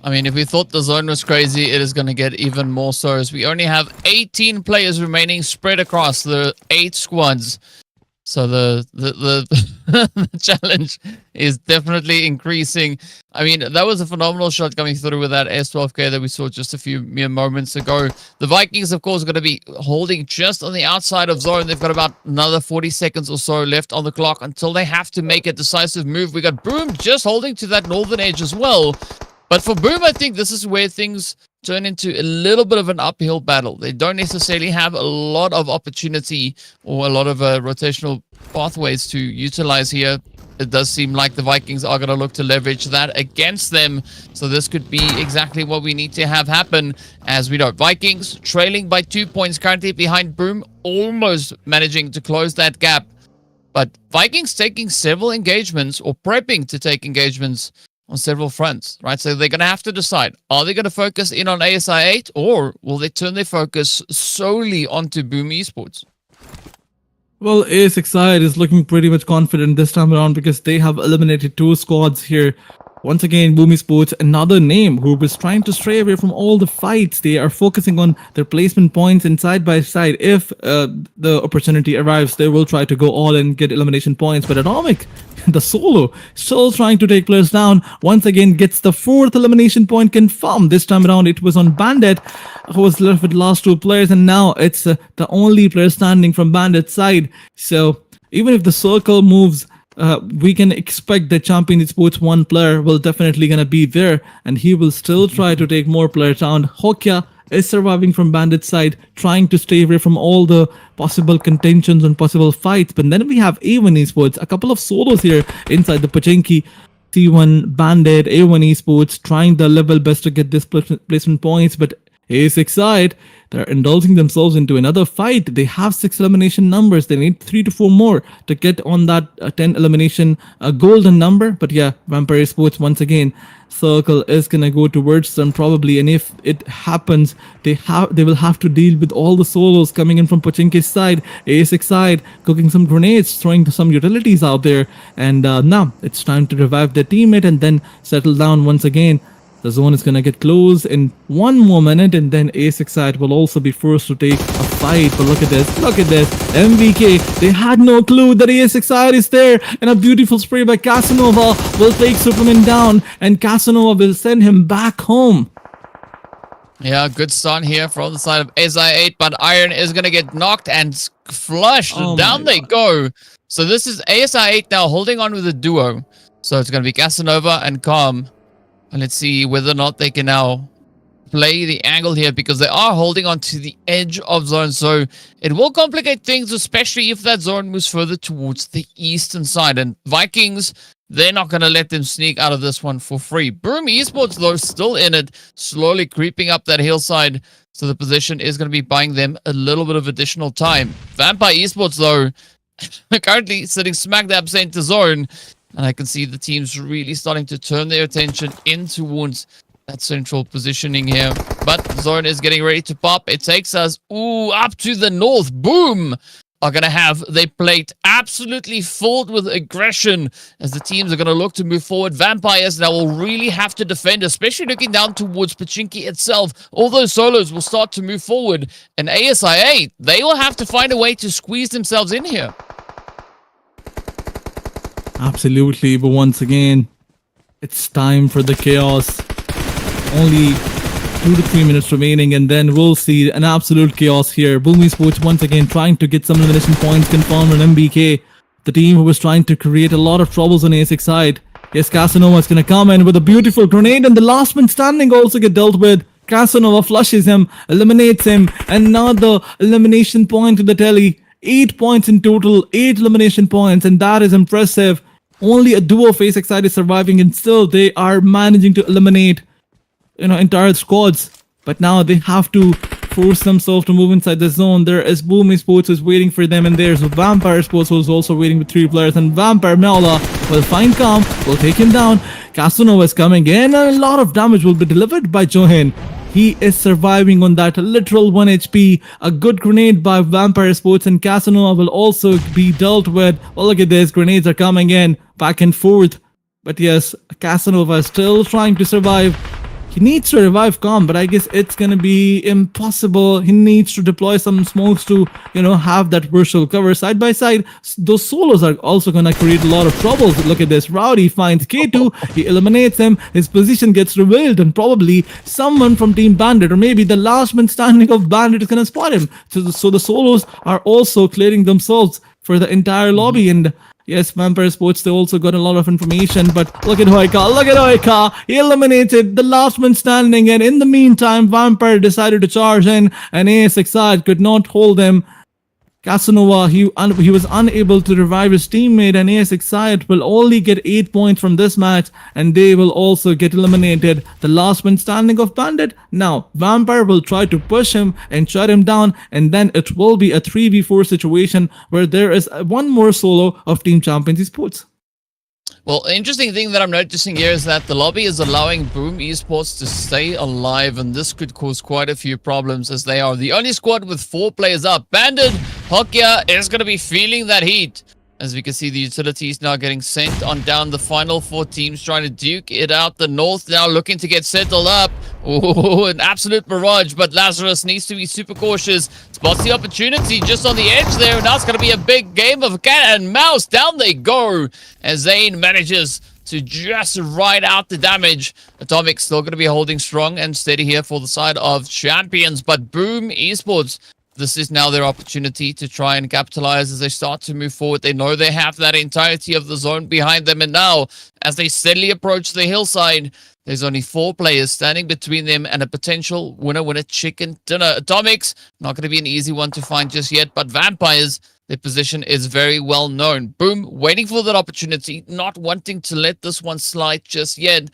I mean, if we thought the zone was crazy, it is going to get even more so, as we only have 18 players remaining spread across the 8 squads. So the the challenge is definitely increasing. I mean, that was a phenomenal shot coming through with that S12K that we saw just a few mere moments ago. The Vikings, of course, are going to be holding just on the outside of zone. They've got about another 40 seconds or so left on the clock until they have to make a decisive move. We got Boom just holding to that northern edge as well. But for Boom, I think this is where things turn into a little bit of an uphill battle. They don't necessarily have a lot of opportunity or a lot of rotational pathways to utilize here. It does seem like the Vikings are going to look to leverage that against them. So this could be exactly what we need to have happen. As we know, Vikings trailing by 2 points currently behind Boom, almost managing to close that gap. But Vikings taking several engagements or prepping to take engagements on several fronts, right? So they're going to have to decide, are they going to focus in on ASI8 or will they turn their focus solely onto Boom Esports? Well, ASXide is looking pretty much confident this time around because they have eliminated 2 squads here. Once again, Boom Esports, another name who was trying to stray away from all the fights. They are focusing on their placement points and side by side. If the opportunity arrives, they will try to go all and get elimination points. But Atomic, the solo, still trying to take players down. Once again, gets the 4th elimination point confirmed. This time around, it was on Bandit, who was left with the last 2 players. And now it's the only player standing from Bandit's side. So even if the circle moves, we can expect that Champion Esports 1 player will definitely gonna be there, and he will still try to take more players down. Hokya is surviving from Bandit's side, trying to stay away from all the possible contentions and possible fights. But then we have A1 Esports, a couple of solos here inside the Pachinki. C1 Bandit, A1 Esports trying their level best to get this placement points, but ASXide, they're indulging themselves into another fight. They have 6 elimination numbers. They need 3 to 4 more to get on that 10 elimination golden number. But yeah, Vampire Sports once again, circle is gonna go towards them probably. And if it happens, they will have to deal with all the solos coming in from Pachinki's side. ASXide cooking some grenades, throwing some utilities out there. And now it's time to revive their teammate and then settle down once again. The zone is gonna get closed in 1 more minute, and then ASXide will also be forced to take a fight. But look at this, MVK, they had no clue that ASXide is there, and a beautiful spray by Casanova will take Superman down, and Casanova will send him back home. Yeah, good start here from the side of SI8, but Iron is going to get knocked and flushed. Down they go. So this is ASI8 now holding on with a duo. So it's going to be Casanova and Calm. And let's see whether or not they can now play the angle here, because they are holding on to the edge of zone. So it will complicate things, especially if that zone moves further towards the eastern side. And Vikings, they're not going to let them sneak out of this one for free. Boom Esports, though, still in it, slowly creeping up that hillside. So the position is going to be buying them a little bit of additional time. Vampire Esports, though, currently sitting smack dab center zone. And I can see the teams really starting to turn their attention in towards that central positioning here. But zone is getting ready to pop. It takes us, up to the north. Boom! Are going to have their plate absolutely filled with aggression as the teams are going to look to move forward. Vampires now will really have to defend, especially looking down towards Pachinki itself. All those solos will start to move forward. And ASI8, they will have to find a way to squeeze themselves in here. Absolutely, but once again, it's time for the chaos. Only 2 to 3 minutes remaining, and then we'll see an absolute chaos here. Boom Esports once again trying to get some elimination points confirmed on MBK, the team who was trying to create a lot of troubles on ASX side. Yes, Casanova is going to come in with a beautiful grenade, and the last man standing also get dealt with. Casanova flushes him, eliminates him, and now the elimination point to the telly. 8 points in total, 8 elimination points, and that is impressive. Only a duo face XAVIER is surviving, and still they are managing to eliminate entire squads. But now they have to force themselves to move inside the zone. There is Boom Esports who's waiting for them, and there's VIPERxKO who's also waiting with 3 players, and Vampire Meola will find Calm, will take him down. Casanova is coming in, and a lot of damage will be delivered by Johin. He is surviving on that literal 1 HP. A good grenade by VIPERxKO, and Casanova will also be dealt with. Well, look at this. Grenades are coming in back and forth. But yes, Casanova is still trying to survive. He needs to revive Calm, but I guess it's gonna be impossible. He needs to deploy some smokes to, have that virtual cover side by side. Those solos are also gonna create a lot of troubles. Look at this. Rowdy finds K2. He eliminates him. His position gets revealed, and probably someone from Team Bandit, or maybe the last man standing of Bandit, is gonna spot him. So the solos are also clearing themselves for the entire lobby, and yes, VIPERxKO, they also got a lot of information, but look at Hoika. He eliminated the last man standing, and in the meantime, Vampire decided to charge in, and ASXR could not hold him. Casanova, he was unable to revive his teammate, and ASXR will only get 8 points from this match, and they will also get eliminated. The last man standing of Bandit. Now, Vampire will try to push him and shut him down, and then it will be a 3v4 situation where there is one more solo of Team Champions Esports. Well, the interesting thing that I'm noticing here is that the lobby is allowing Boom Esports to stay alive, and this could cause quite a few problems as they are the only squad with 4 players up. Bandit Hokia is going to be feeling that heat. As we can see, the utilities now getting sent on down. The final 4 teams trying to duke it out. The North now looking to get settled up. Oh, an absolute barrage, but Lazarus needs to be super cautious. Spots the opportunity just on the edge there. Now it's going to be a big game of cat and mouse. Down they go as Zane manages to just ride out the damage. Atomic still going to be holding strong and steady here for the side of Champions, but Boom Esports, this is now their opportunity to try and capitalize as they start to move forward. They know they have that entirety of the zone behind them. And now, as they steadily approach the hillside, there's only 4 players standing between them and a potential winner chicken dinner. Atomics, not going to be an easy one to find just yet, but Vampires, their position is very well known. Boom, waiting for that opportunity, not wanting to let this one slide just yet.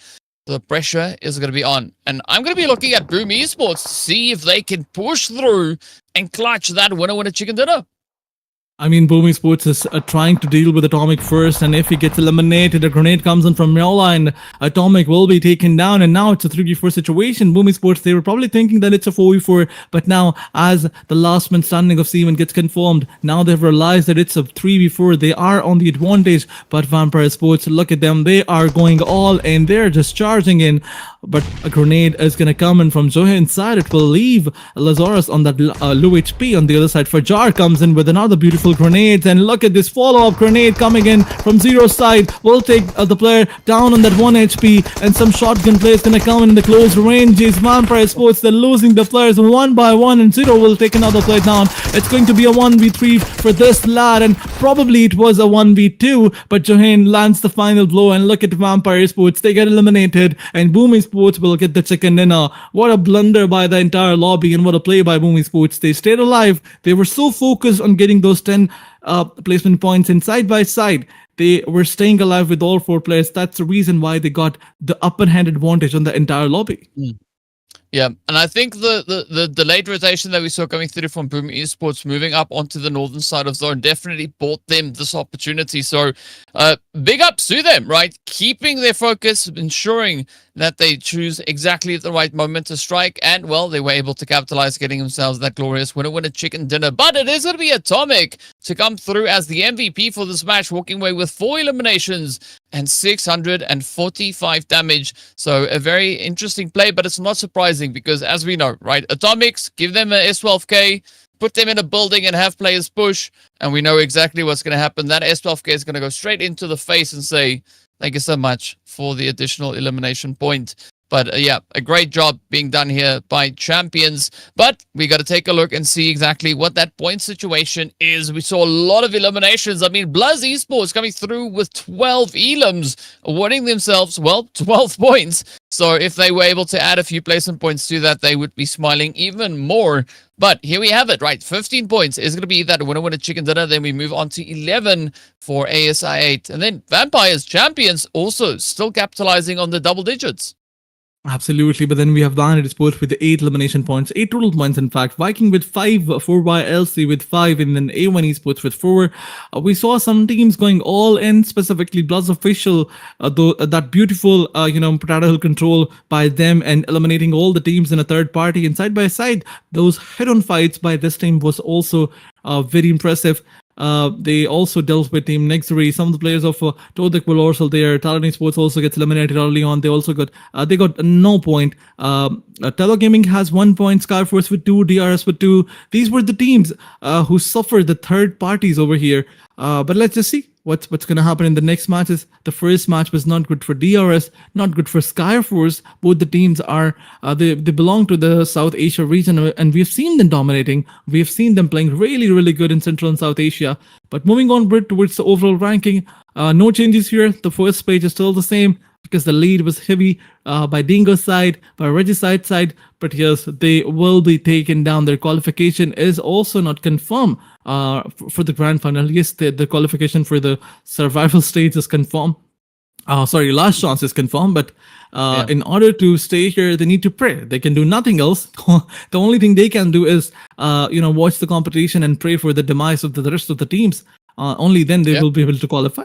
The pressure is going to be on. And I'm going to be looking at Boom Esports to see if they can push through and clutch that winner chicken dinner. I mean, Boom Esports is trying to deal with Atomic first, and if he gets eliminated, a grenade comes in from Meola, and Atomic will be taken down, and now it's a 3v4 situation. Boom Esports, they were probably thinking that it's a 4v4, but now, as the last man standing of Seaman gets confirmed, now they've realized that it's a 3v4. They are on the advantage, but VIPERxKO, look at them. They are going all in. They're just charging in, but a grenade is going to come in from Zohe inside. It will leave Lazarus on that low HP. On the other side, Fajar comes in with another beautiful grenades, and look at this follow-up grenade coming in from Zero's side. Will take the player down on that 1 HP, and some shotgun play is gonna come in the close ranges. VIPERxKO, they're losing the players 1 by 1, and Zero will take another player down. It's going to be a 1v3 for this lad, and probably it was a 1v2, but Johan lands the final blow, and look at VIPERxKO, they get eliminated, and Boom Esports will get the chicken dinner. What a blunder by the entire lobby, and what a play by Boom Esports. They stayed alive. They were so focused on getting those 10 placement points, and side by side they were staying alive with all 4 players. That's the reason why they got the upper hand advantage on the entire lobby. Yeah, and I think the delayed rotation that we saw coming through from Boom Esports moving up onto the northern side of zone definitely bought them this opportunity. So big ups to them, right? Keeping their focus, ensuring that they choose exactly at the right moment to strike, and well, they were able to capitalize, getting themselves that glorious winner chicken dinner. But it is going to be Atomic to come through as the MVP for this match, walking away with 4 eliminations and 645 damage. So a very interesting play, but it's not surprising because, as we know, right, Atomics, give them a S12K, put them in a building and have players push, and we know exactly what's going to happen. That S12K is going to go straight into the face and say, thank you so much for the additional elimination point. But yeah, a great job being done here by Champions. But we got to take a look and see exactly what that point situation is. We saw a lot of eliminations. I mean, BLUZZ Esports coming through with 12 elims, awarding themselves, well, 12 points. So if they were able to add a few placement points to that, they would be smiling even more. But here we have it, right? 15 points is going to be that winner chicken dinner. Then we move on to 11 for ASI8. And then Vampires Champions also still capitalizing on the double digits. Absolutely, but then we have Bandit Sports with the 8 elimination points, 8 total points in fact. Viking with 5, 4YLC with 5, and then A1 Esports with 4. We saw some teams going all in, specifically BLUZZ Official, that beautiful, potato hill control by them and eliminating all the teams in a third party. And side by side, those head-on fights by this team was also very impressive. They also dealt with Team NEXORY. Some of the players of TODAK were also there. TALON Esports also gets eliminated early on. They also got no point. Telo Gaming has 1 point. Skyforce with 2. DRS with 2. These were the teams who suffered the third parties over here. But let's just see what's going to happen in the next matches. The first match was not good for DRS, not good for Skyforce. Both the teams are they belong to the South Asia region, and we've seen them dominating. We've seen them playing really, really good in Central and South Asia. But moving on towards the overall ranking, no changes here. The first page is still the same because the lead was heavy by Dingo's side, by Regicide's side. But yes, they will be taken down. Their qualification is also not confirmed for the grand final. Yes, the qualification for the survival stage is confirmed. Last chance is confirmed. But in order to stay here, they need to pray. They can do nothing else. The only thing they can do is, watch the competition and pray for the demise of the rest of the teams. Only then they will be able to qualify.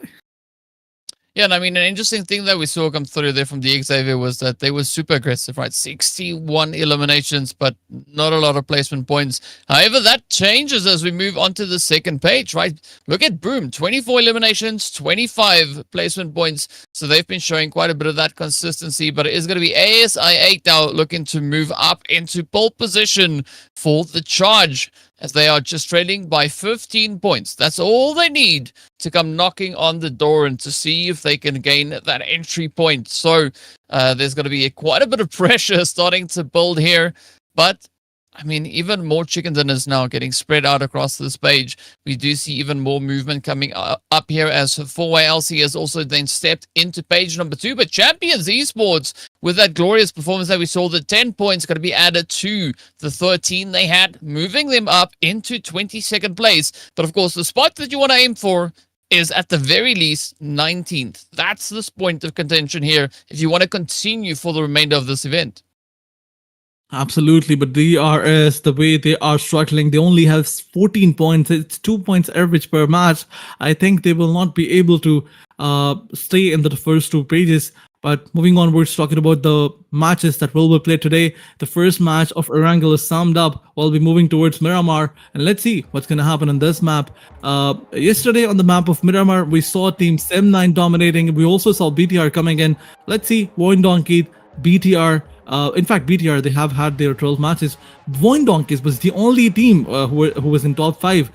Yeah, and I mean, an interesting thing that we saw come through there from the XAVIER was that they were super aggressive, right? 61 eliminations, but not a lot of placement points. However, that changes as we move on to the second page, right? Look at Boom, 24 eliminations, 25 placement points. So they've been showing quite a bit of that consistency, but it is going to be ASI8 now looking to move up into pole position for the charge, as they are just trailing by 15 points. That's all they need to come knocking on the door and to see if they can gain that entry point. So there's going to be quite a bit of pressure starting to build here. But I mean, even more chicken dinners now getting spread out across this page. We do see even more movement coming up here as 4YLC has also then stepped into page number 2. But Champions Esports, with that glorious performance that we saw, the 10 points going to be added to the 13 they had, moving them up into 22nd place. But of course, the spot that you want to aim for is at the very least 19th. That's the point of contention here if you want to continue for the remainder of this event. Absolutely, but DRS, the way they are struggling, they only have 14 points. It's 2 points average per match. I think they will not be able to stay in the first 2 pages. But moving onwards, talking about the matches that will be played today. The first match of Erangel is summed up. We'll be moving towards Miramar, and let's see what's going to happen on this map. Yesterday on the map of Miramar, we saw Team Sem9 dominating. We also saw BTR coming in. Let's see, VOIN Donkey, BTR. In fact, BTR, they have had their 12 matches. VOIN Donkeys was the only team who was in top 5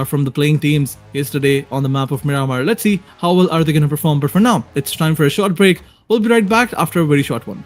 from the playing teams yesterday on the map of Miramar. Let's see how well are they going to perform. But for now, it's time for a short break. We'll be right back after a very short one.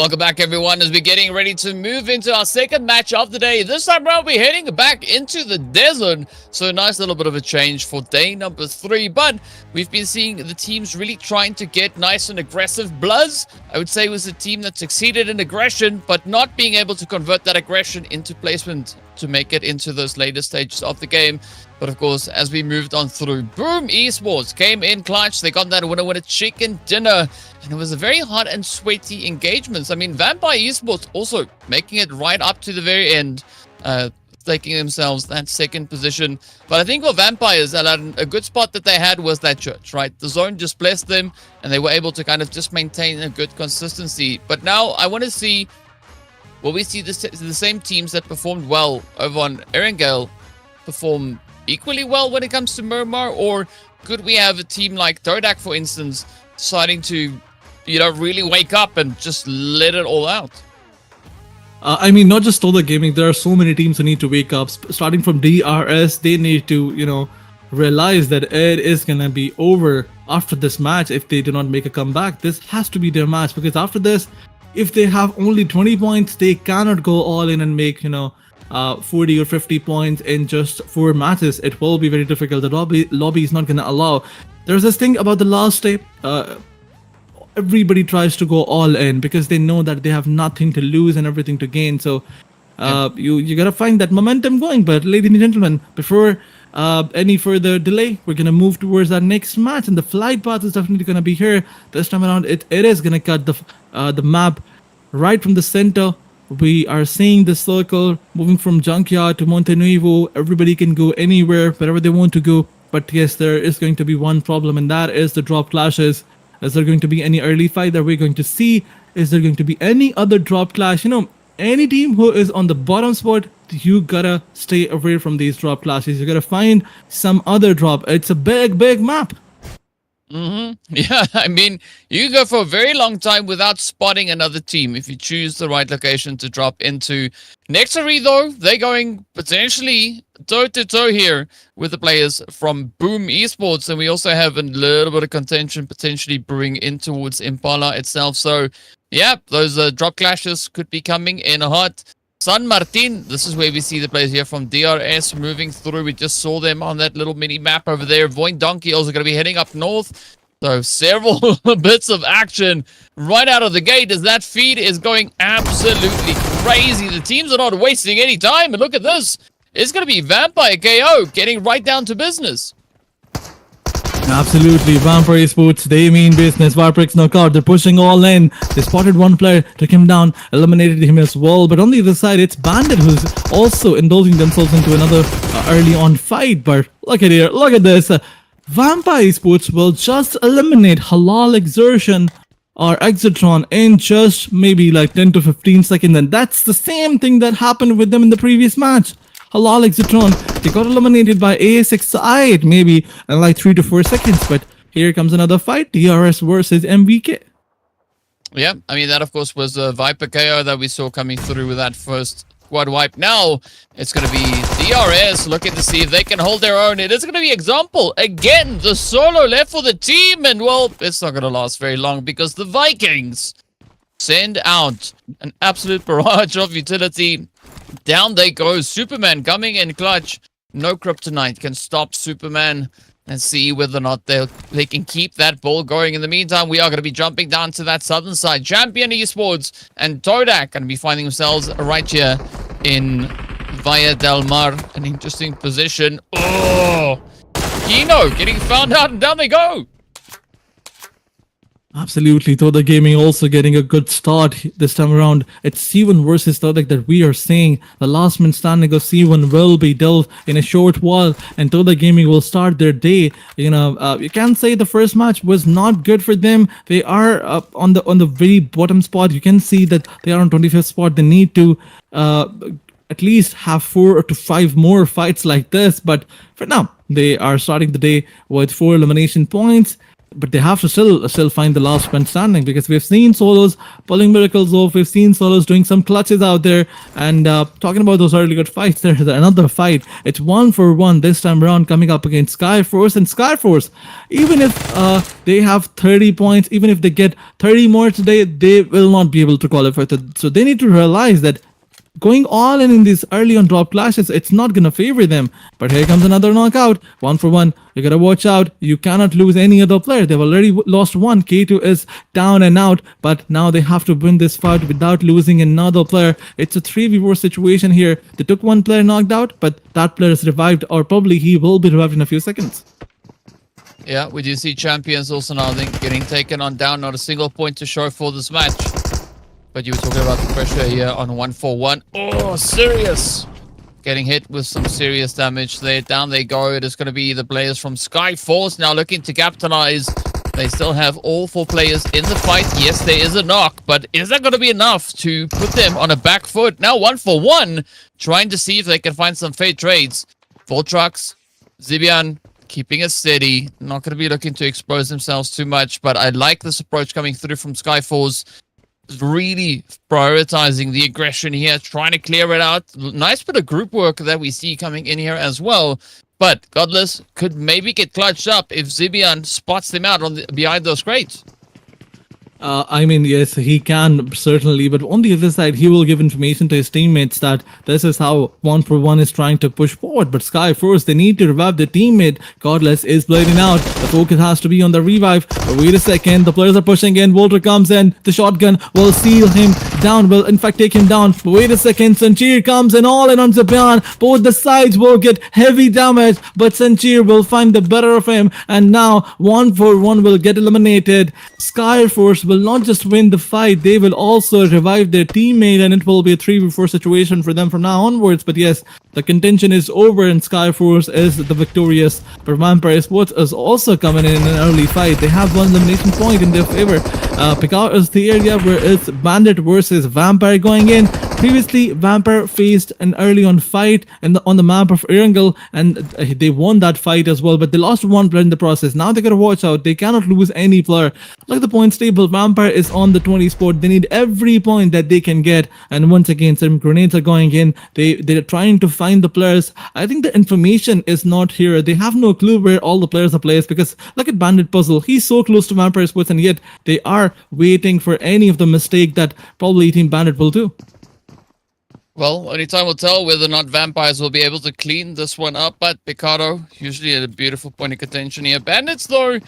Welcome back, everyone, as we're getting ready to move into our second match of the day. This time around, we're heading back into the desert. So a nice little bit of a change for day number 3. But we've been seeing the teams really trying to get nice and aggressive. BLUZZ, I would say, was a team that succeeded in aggression, but not being able to convert that aggression into placement to make it into those later stages of the game. But of course, as we moved on through, Boom Esports came in clutch. They got that winner with a chicken dinner. And it was a very hot and sweaty engagements. I mean, Vampire Esports also making it right up to the very end, taking themselves that second position. But I think for Vampires, a good spot that they had was that church, right? The zone just blessed them, and they were able to kind of just maintain a good consistency. But now I want to see, will we see the same teams that performed well over on Erangel perform equally well when it comes to Miramar, or could we have a team like Toadak, for instance, deciding to, you know, really wake up and just let it all out? I mean, not just TODAK Gaming, there are so many teams who need to wake up. Starting from DRS, they need to, you know, realize that it is going to be over after this match if they do not make a comeback. This has to be their match, because after this, if they have only 20 points, they cannot go all in and make, you know, 40 or 50 points in just 4 matches. It will be very difficult. The lobby is not going to allow. There's this thing about the last day. Everybody tries to go all in because they know that they have nothing to lose and everything to gain. So you gotta find that momentum going. But ladies and gentlemen, before any further delay, we're gonna move towards our next match, and the flight path is definitely gonna be here this time around. It is gonna cut the map right from the center. We are seeing the circle moving from Junkyard to Montenuevo. Everybody can go anywhere, wherever they want to go. But yes, there is going to be one problem, and that is the drop clashes. Is there going to be any early fight that we're going to see? Is there going to be any other drop clash? You know, any team who is on the bottom spot, you gotta stay away from these drop clashes. You gotta find some other drop. It's a big map. Yeah, I mean, you can go for a very long time without spotting another team if you choose the right location to drop into. NEXORY, though, they're going potentially toe-to-toe here with the players from Boom Esports, and we also have a little bit of contention potentially brewing in towards Impala itself. So, yeah, those drop clashes could be coming in hot. San Martin, this is where we see the players here from DRS moving through. We just saw them on that little mini map over there. VOIN Donkey also going to be heading up north. So several bits of action right out of the gate as that feed is going absolutely crazy. The teams are not wasting any time. And look at this. It's going to be VIPERxKO getting right down to business. Absolutely, Vampire Esports, they mean business. VIPERxKO knockout, they're pushing all in. They spotted one player, took him down, eliminated him as well. But on the other side, it's Bandit who's also indulging themselves into another early on fight. But look at here, look at this. Vampire Esports will just eliminate Halal Exertion or AXETRON in just maybe like 10 to 15 seconds. And that's the same thing that happened with them in the previous match. Halal AXETRON, they got eliminated by ASXI maybe in like 3 to 4 seconds. But here comes another fight, DRS versus MVK. Yeah, I mean, that of course was VIPERxKO that we saw coming through with that first squad wipe. Now it's going to be DRS looking to see if they can hold their own. It is going to be Example again, the solo left for the team, and well, it's not going to last very long because the Vikings send out an absolute barrage of utility. Down they go. Superman coming in clutch. No kryptonite can stop Superman, and see whether or not they can keep that ball going. In the meantime, we are going to be jumping down to that southern side. Champion Esports and Toadak going to be finding themselves right here in Via Del Mar. An interesting position. Oh, Kino getting found out, and down they go. Absolutely, TODAK Gaming also getting a good start this time around. It's C1 versus TODAK that we are seeing. The last man standing of C1 will be dealt in a short while, and TODAK Gaming will start their day. You know, you can say the first match was not good for them. They are on the very bottom spot. You can see that they are on 25th spot. They need to at least have 4 to 5 more fights like this. But for now, they are starting the day with 4 elimination points. but they have to still find the last man standing, because we've seen solos pulling miracles off. We've seen solos doing some clutches out there. And talking about those early good fights, there's another fight. It's 1-for-1 this time around, coming up against Skyforce. And Skyforce, even if they have 30 points, even if they get 30 more today, they will not be able to qualify. So they need to realize that going all in these early on drop clashes, it's not going to favor them. But here comes another knockout. 1-for-1. You got to watch out. You cannot lose any other player. They've already lost one. K2 is down and out. But now they have to win this fight without losing another player. It's a 3v4 situation here. They took one player knocked out, but that player is revived, or probably he will be revived in a few seconds. Yeah, we do see champions also now getting taken on down. Not a single point to show for this match. But you were talking about the pressure here on 1-for-1. Oh, serious! Getting hit with some serious damage there. Down they go. It is going to be the players from Skyforce now looking to capitalize. They still have all 4 players in the fight. Yes, there is a knock, but is that going to be enough to put them on a back foot? Now 1-for-1, trying to see if they can find some fair trades. 4 trucks, Zibian keeping it steady. Not going to be looking to expose themselves too much, but I like this approach coming through from Skyforce. Really prioritizing the aggression here, trying to clear it out. Nice bit of group work that we see coming in here as well. But Godless could maybe get clutched up if Zibian spots them out behind those crates. I mean, yes, he can certainly, but on the other side, he will give information to his teammates that this is how 1-for-1 is trying to push forward. But Skyforce, they need to revive their teammate. Godless is bleeding out. The focus has to be on the revive. But wait a second, the players are pushing in. Volter comes in. The shotgun will seal him down, will in fact take him down. But wait a second, Sancheer comes in all in on Zibian. Both the sides will get heavy damage, but Sancheer will find the better of him. And now 1-for-1 will get eliminated. Skyforce will not just win the fight, they will also revive their teammate, and it will be a 3v4 situation for them from now onwards. But yes, the contention is over and Skyforce is the victorious. But VIPERxKO is also coming in an early fight. They have one elimination point in their favor. Pickout is the area where it's Bandit versus Vampire going in. Previously, Vampire faced an early on fight on the map of Erangel, and they won that fight as well, but they lost one player in the process. Now they gotta watch out. They cannot lose any player. Look at the points table. Vampire is on the 20 spot. They need every point that they can get. And once again, some grenades are going in. They're trying to find the players. I think the information is not here. They have no clue where all the players are placed, because look at Bandit Puzzle. He's so close to VIPERxKO, and yet they are waiting for any of the mistake that probably Team Bandit will do. Well, only time will tell whether or not Vampires will be able to clean this one up, but BIGETRON usually at a beautiful point of contention here. Bandits, though,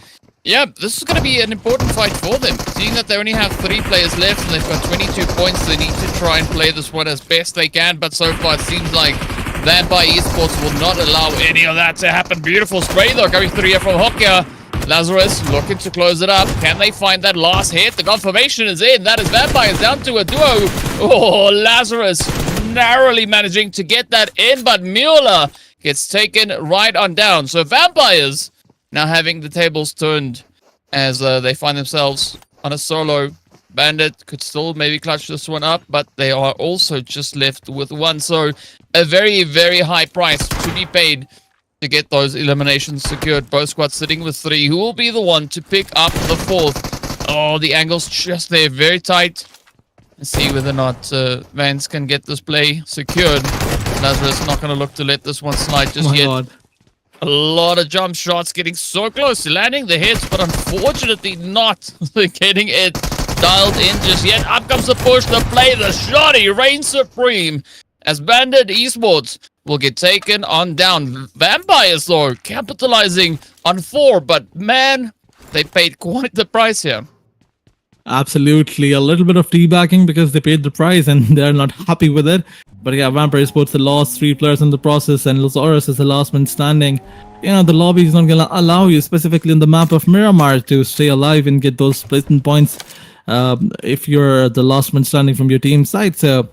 yeah, this is going to be an important fight for them. Seeing that they only have 3 players left and they've got 22 points, they need to try and play this one as best they can, but so far it seems like Vampire Esports will not allow any of that to happen. Beautiful spray, though, coming through here from Hokia. Lazarus looking to close it up. Can they find that last hit? The confirmation is in. That is Vampires down to a duo. Oh, Lazarus narrowly managing to get that in, but Mueller gets taken right on down. So Vampires now having the tables turned as they find themselves on a solo. Bandit could still maybe clutch this one up, but they are also just left with one. So a very, very high price to be paid to get those eliminations secured. Both squads sitting with 3. Who will be the one to pick up the 4th? Oh, the angle's just there, very tight. Let's see whether or not Vance can get this play secured. Lazarus not going to look to let this one slide just yet. God. A lot of jump shots, getting so close to landing the hits, but unfortunately not getting it dialed in just yet. Up comes the push, the play, the shot. He reigns supreme as Bandit Esports will get taken on down. Vampires, though, capitalizing on 4, but man, they paid quite the price here. Absolutely, a little bit of teabagging because they paid the price and they're not happy with it. But yeah, VIPERxKO lost 3 players in the process, and Lazarus is the last man standing. You know, the lobby is not gonna allow you, specifically on the map of Miramar, to stay alive and get those splitting points if you're the last man standing from your team side. So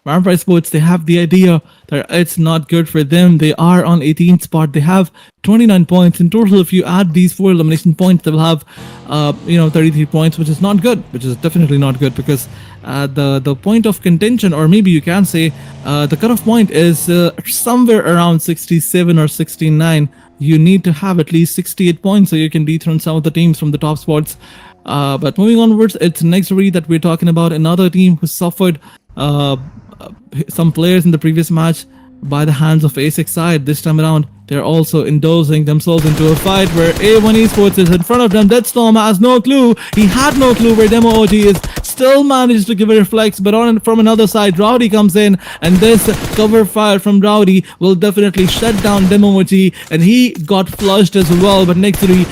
VIPERxKO, they have the idea that it's not good for them. They are on 18th spot. They have 29 points in total. If you add these 4 elimination points, they will have 33 points, which is not good, which is definitely not good, because the point of contention, or maybe you can say the cutoff point, is somewhere around 67 or 69, you need to have at least 68 points so you can dethrone some of the teams from the top spots. But moving onwards, it's NEXORY that we're talking about, another team who suffered some players in the previous match by the hands of A6 side. This time around, they're also endorsing themselves into a fight where A1 Esports is in front of them. Deathstorm has no clue. He had no clue where Demo OG is. Still managed to give a reflex, but from another side, Rowdy comes in, and this cover fire from Rowdy will definitely shut down Demo OG, and he got flushed as well. But NEXORY,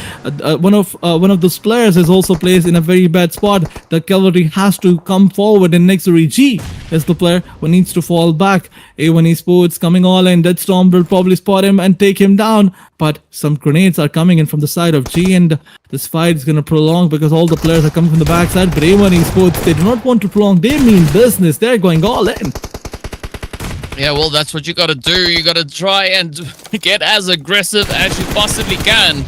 one of those players is also placed in a very bad spot. The cavalry has to come forward, and NEXORY G is the player who needs to fall back. A1 Esports coming all in. Deathstorm will probably spot him and take him down, but some grenades are coming in from the side of G, and this fight is going to prolong because all the players are coming from the backside. But A1 Esports, they do not want to prolong. They mean business. They're going all in. Yeah, well, that's what you got to do. You got to try and get as aggressive as you possibly can.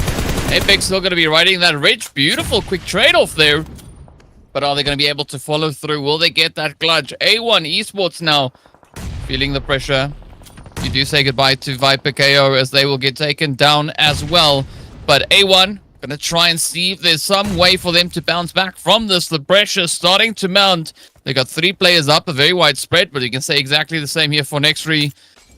Apex still going to be riding that ridge. Beautiful quick trade-off there. But are they going to be able to follow through? Will they get that clutch? A1 Esports now feeling the pressure. You do say goodbye to VIPERxKO as they will get taken down as well. But A1 going to try and see if there's some way for them to bounce back from this. The pressure starting to mount. They got 3 players up, a very wide spread, but you can say exactly the same here for NEXORY.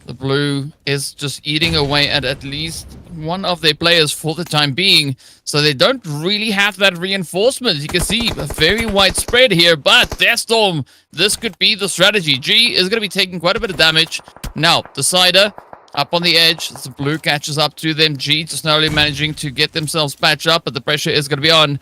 The blue is just eating away at least one of their players for the time being. So they don't really have that reinforcement. You can see a very wide spread here, but Deathstorm, this could be the strategy. G is going to be taking quite a bit of damage. Now, Decider up on the edge. The blue catches up to them. G just narrowly managing to get themselves patched up, but the pressure is going to be on.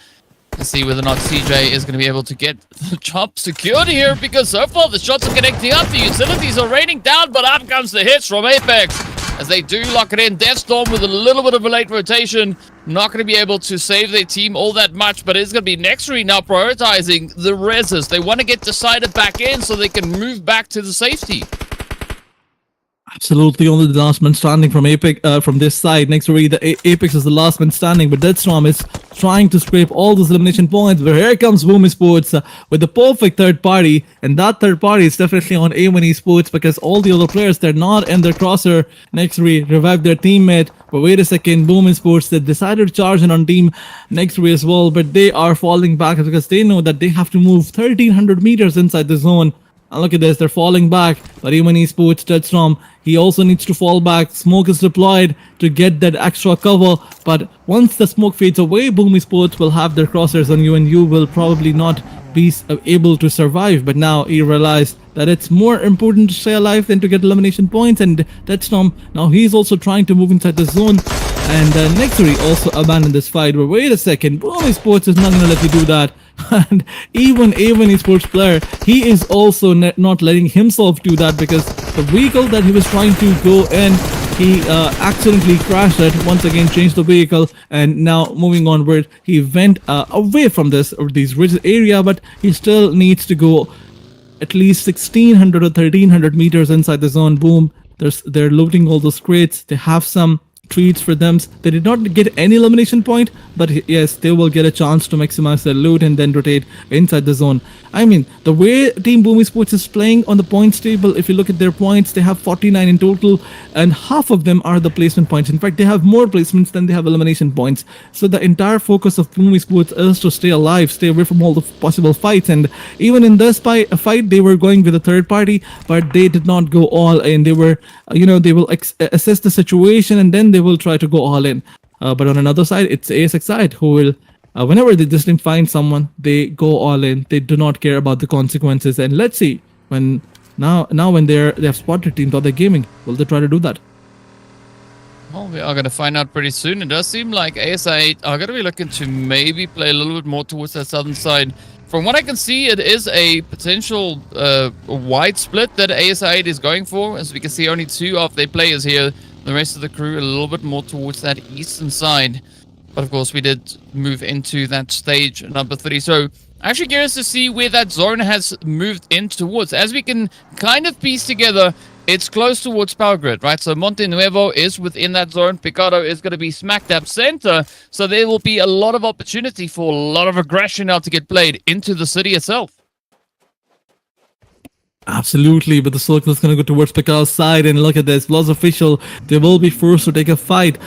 Let's see whether or not CJ is going to be able to get the job secured here, because so far the shots are connecting up. The utilities are raining down, but up comes the hits from Apex as they do lock it in. Deathstorm with a little bit of a late rotation. Not going to be able to save their team all that much, but it's going to be NEXORY now prioritizing the reses. They want to get Decider back in so they can move back to the safety. Absolutely, only the last man standing from Apex, from this side. NEXORY, the Apex is the last man standing, but Deathstorm is trying to scrape all those elimination points. But here comes VOIN Esports with the perfect third party, and that third party is definitely on A1 Esports because all the other players, they're not in their crosshair. NEXORY revived their teammate, but wait a second, VOIN Esports, they decided to charge in on team NEXORY as well, but they are falling back because they know that they have to move 1300 meters inside the zone. And look at this, they're falling back. But A1 Esports, Deathstorm, he also needs to fall back. Smoke is deployed to get that extra cover. But once the smoke fades away, VOIN Esports will have their crosshairs on you, and you will probably not be able to survive. But now he realized that it's more important to stay alive than to get elimination points. And Deathstorm, now he's also trying to move inside the zone. And NEXORY also abandoned this fight. But wait a second, VOIN Esports is not going to let you do that. And even A1 Esports player, he is also not letting himself do that, because the vehicle that he was trying to go in, he accidentally crashed it. Once again, changed the vehicle, and now moving onward, he went away from this rigid area, but he still needs to go at least 1600 or 1300 meters inside the zone. Boom, they're looting all those crates. They have some treats for them. They did not get any elimination point, but yes, they will get a chance to maximize their loot and then rotate inside the zone. I mean, the way Team VOIN Esports is playing on the points table, if you look at their points, they have 49 in total, and half of them are the placement points. In fact, they have more placements than they have elimination points. So the entire focus of VOIN Esports is to stay alive, stay away from all the possible fights. And even in this fight, they were going with a third party, but they did not go all in. They were, they will assess the situation, and then they will try to go all in. But on another side, it's ASX side who will, whenever they just find someone, they go all in. They do not care about the consequences. And let's see, when when they have spotted Team TODAK Gaming, will they try to do that? Well, we are going to find out pretty soon. It does seem like ASA8 are going to be looking to maybe play a little bit more towards that southern side. From what I can see, it is a potential wide split that ASA8 is going for. As we can see, only 2 of their players here. The rest of the crew a little bit more towards that eastern side. But of course, we did move into that stage number 3. So actually curious to see where that zone has moved in towards. As we can kind of piece together, it's close towards Power Grid, right? So Monte Nuevo is within that zone. Picado is going to be smack dab center. So there will be a lot of opportunity for a lot of aggression now to get played into the city itself. Absolutely, but the circle is going to go towards Pekao's side, and look at this. BLUZZ official, they will be forced to take a fight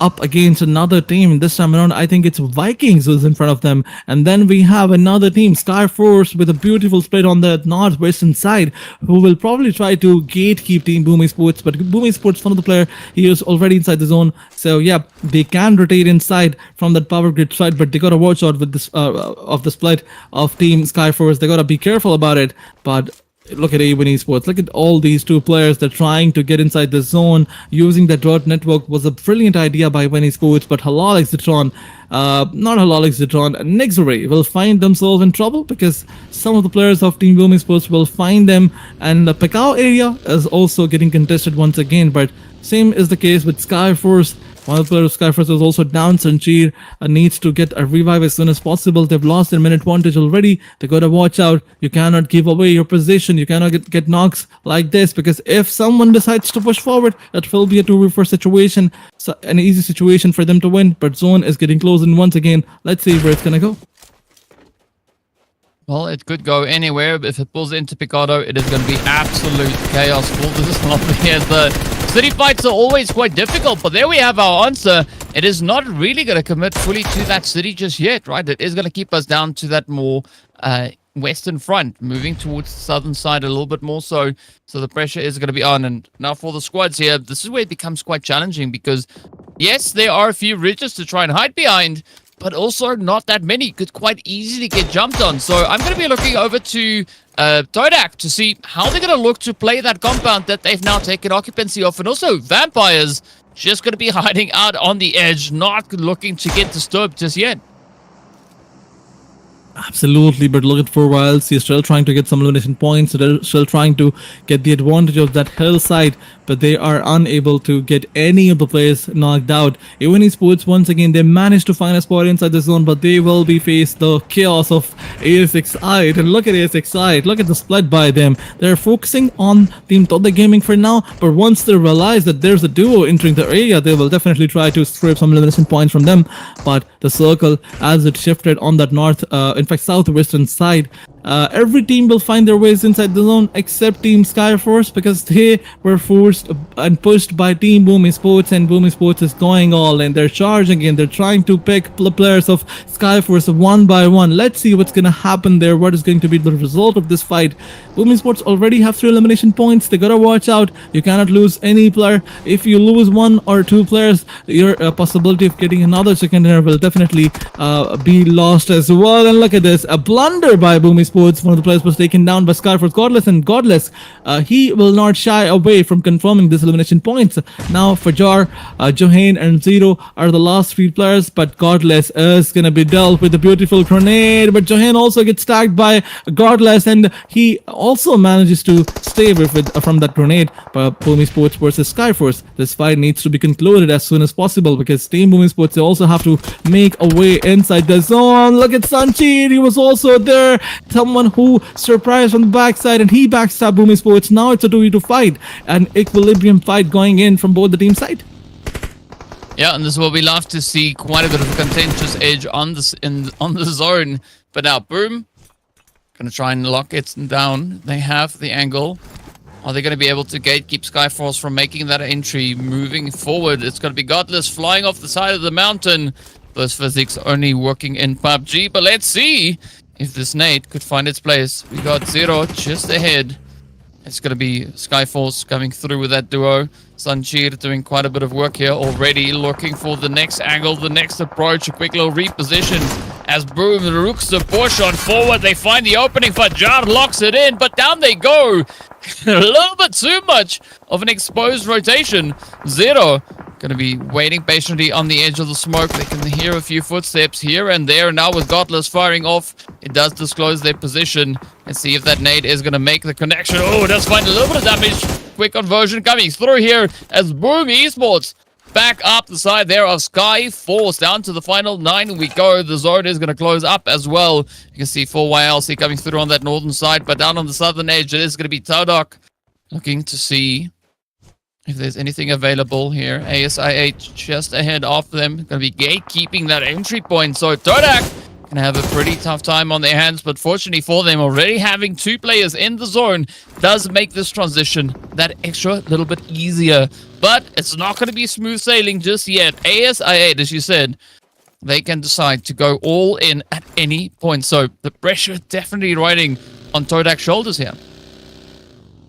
up against another team. This time around, I think it's Vikings who's in front of them. And then we have another team, Skyforce, with a beautiful split on the northwestern side, who will probably try to gatekeep Team Boom Esports. But Boom Esports, one of the player, he is already inside the zone. So yeah, they can rotate inside from that power grid side, but they gotta watch out with this of the split of Team Skyforce. They gotta be careful about it. But look at A1 Esports. Look at all these two players. They're trying to get inside the zone. Using the dot network was a brilliant idea by A1 Esports, but HALAL AXETRON, not HALAL AXETRON, NEXORY will find themselves in trouble because some of the players of Team Boom Esports will find them, and the Pekao area is also getting contested once again. But same is the case with Skyforce. One of the players of Skyforce is also down. Sancheer needs to get a revive as soon as possible. They've lost their minute advantage already. They gotta watch out. You cannot give away your position. You cannot get knocks like this, because if someone decides to push forward, that will be a 2v4 situation. So an easy situation for them to win. But zone is getting close in once again. Let's see where it's gonna go. Well, it could go anywhere. If it pulls into Picado, it is going to be absolute chaos for this lobby. As the city fights are always quite difficult, but there we have our answer. It is not really going to commit fully to that city just yet, right? It is going to keep us down to that more western front, moving towards the southern side a little bit more so. So the pressure is going to be on. And now for the squads here, this is where it becomes quite challenging because, yes, there are a few ridges to try and hide behind, but also not that many could quite easily get jumped on. So I'm going to be looking over to Toadak to see how they're going to look to play that compound that they've now taken occupancy of. And also Vampires just going to be hiding out on the edge, not looking to get disturbed just yet. Absolutely, but look at 4Wilds. He's still trying to get some elimination points. They're still trying to get the advantage of that hillside, but they are unable to get any of the players knocked out. A1 Esports, once again, they managed to find a spot inside the zone, but they will be faced the chaos of ASXI. And look at ASXI. Look at the split by them. They're focusing on Team TODAK Gaming for now, but once they realize that there's a duo entering the area, they will definitely try to scrape some elimination points from them. But the circle, as it shifted on that north, in fact southwestern side, every team will find their ways inside the zone except Team Skyforce, because they were forced and pushed by Team Boom Esports, and Boom Esports is going all in. They're charging in. They're trying to pick players of Skyforce one by one. Let's see what's gonna happen there. What is going to be the result of this fight? Boom Esports already have 3 elimination points. They gotta watch out. You cannot lose any player. If you lose 1 or 2 players, your possibility of getting another secondary will definitely be lost as well. And look at this, a blunder by Boom Esports. One of the players was taken down by Skyforce Godless, and Godless, he will not shy away from confirming this elimination points. Now Fajar, Johann and Zero are the last 3 players, but Godless is gonna be dealt with a beautiful grenade, but Johann also gets tagged by Godless, and he also manages to stay from that grenade. But Boom Esports versus Skyforce, this fight needs to be concluded as soon as possible, because Team Boom Esports, they also have to make a way inside the zone. Look at Sancheer, he was also there. Someone who surprised from the backside, and he backstabbed Boom Esports. Now it's a 2v2 fight, an equilibrium fight going in from both the team side. Yeah, and this is what we love to see, quite a bit of a contentious edge on this on the zone. But now Boom gonna try and lock it down. They have the angle. Are they going to be able to gatekeep Skyforce from making that entry? Moving forward, it's going to be Godless flying off the side of the mountain. Those physics only working in PUBG, but let's see if this nade could find its place. We got Zero just ahead. It's going to be Skyforce coming through with that duo. Sancheer doing quite a bit of work here already, looking for the next angle, the next approach. A quick little reposition as Boom rooks the push on forward. They find the opening. Fajar locks it in, but down they go. A little bit too much of an exposed rotation. Zero going to be waiting patiently on the edge of the smoke. They can hear a few footsteps here and there. Now with Godless firing off, it does disclose their position. Let's see if that nade is going to make the connection. Oh, it does find a little bit of damage. Quick conversion coming through here as Boom Esports back up the side there of Skyforce. Down to the final 9 we go. The zone is going to close up as well. You can see 4YLC coming through on that northern side, but down on the southern edge, it is going to be Toadak looking to see if there's anything available here. ASIH just ahead of them. Going to be gatekeeping that entry point. So Toadak gonna have a pretty tough time on their hands, but fortunately for them, already having 2 players in the zone does make this transition that extra little bit easier. But it's not gonna be smooth sailing just yet. ASI8, as you said, they can decide to go all in at any point. So the pressure definitely riding on Todak's shoulders here.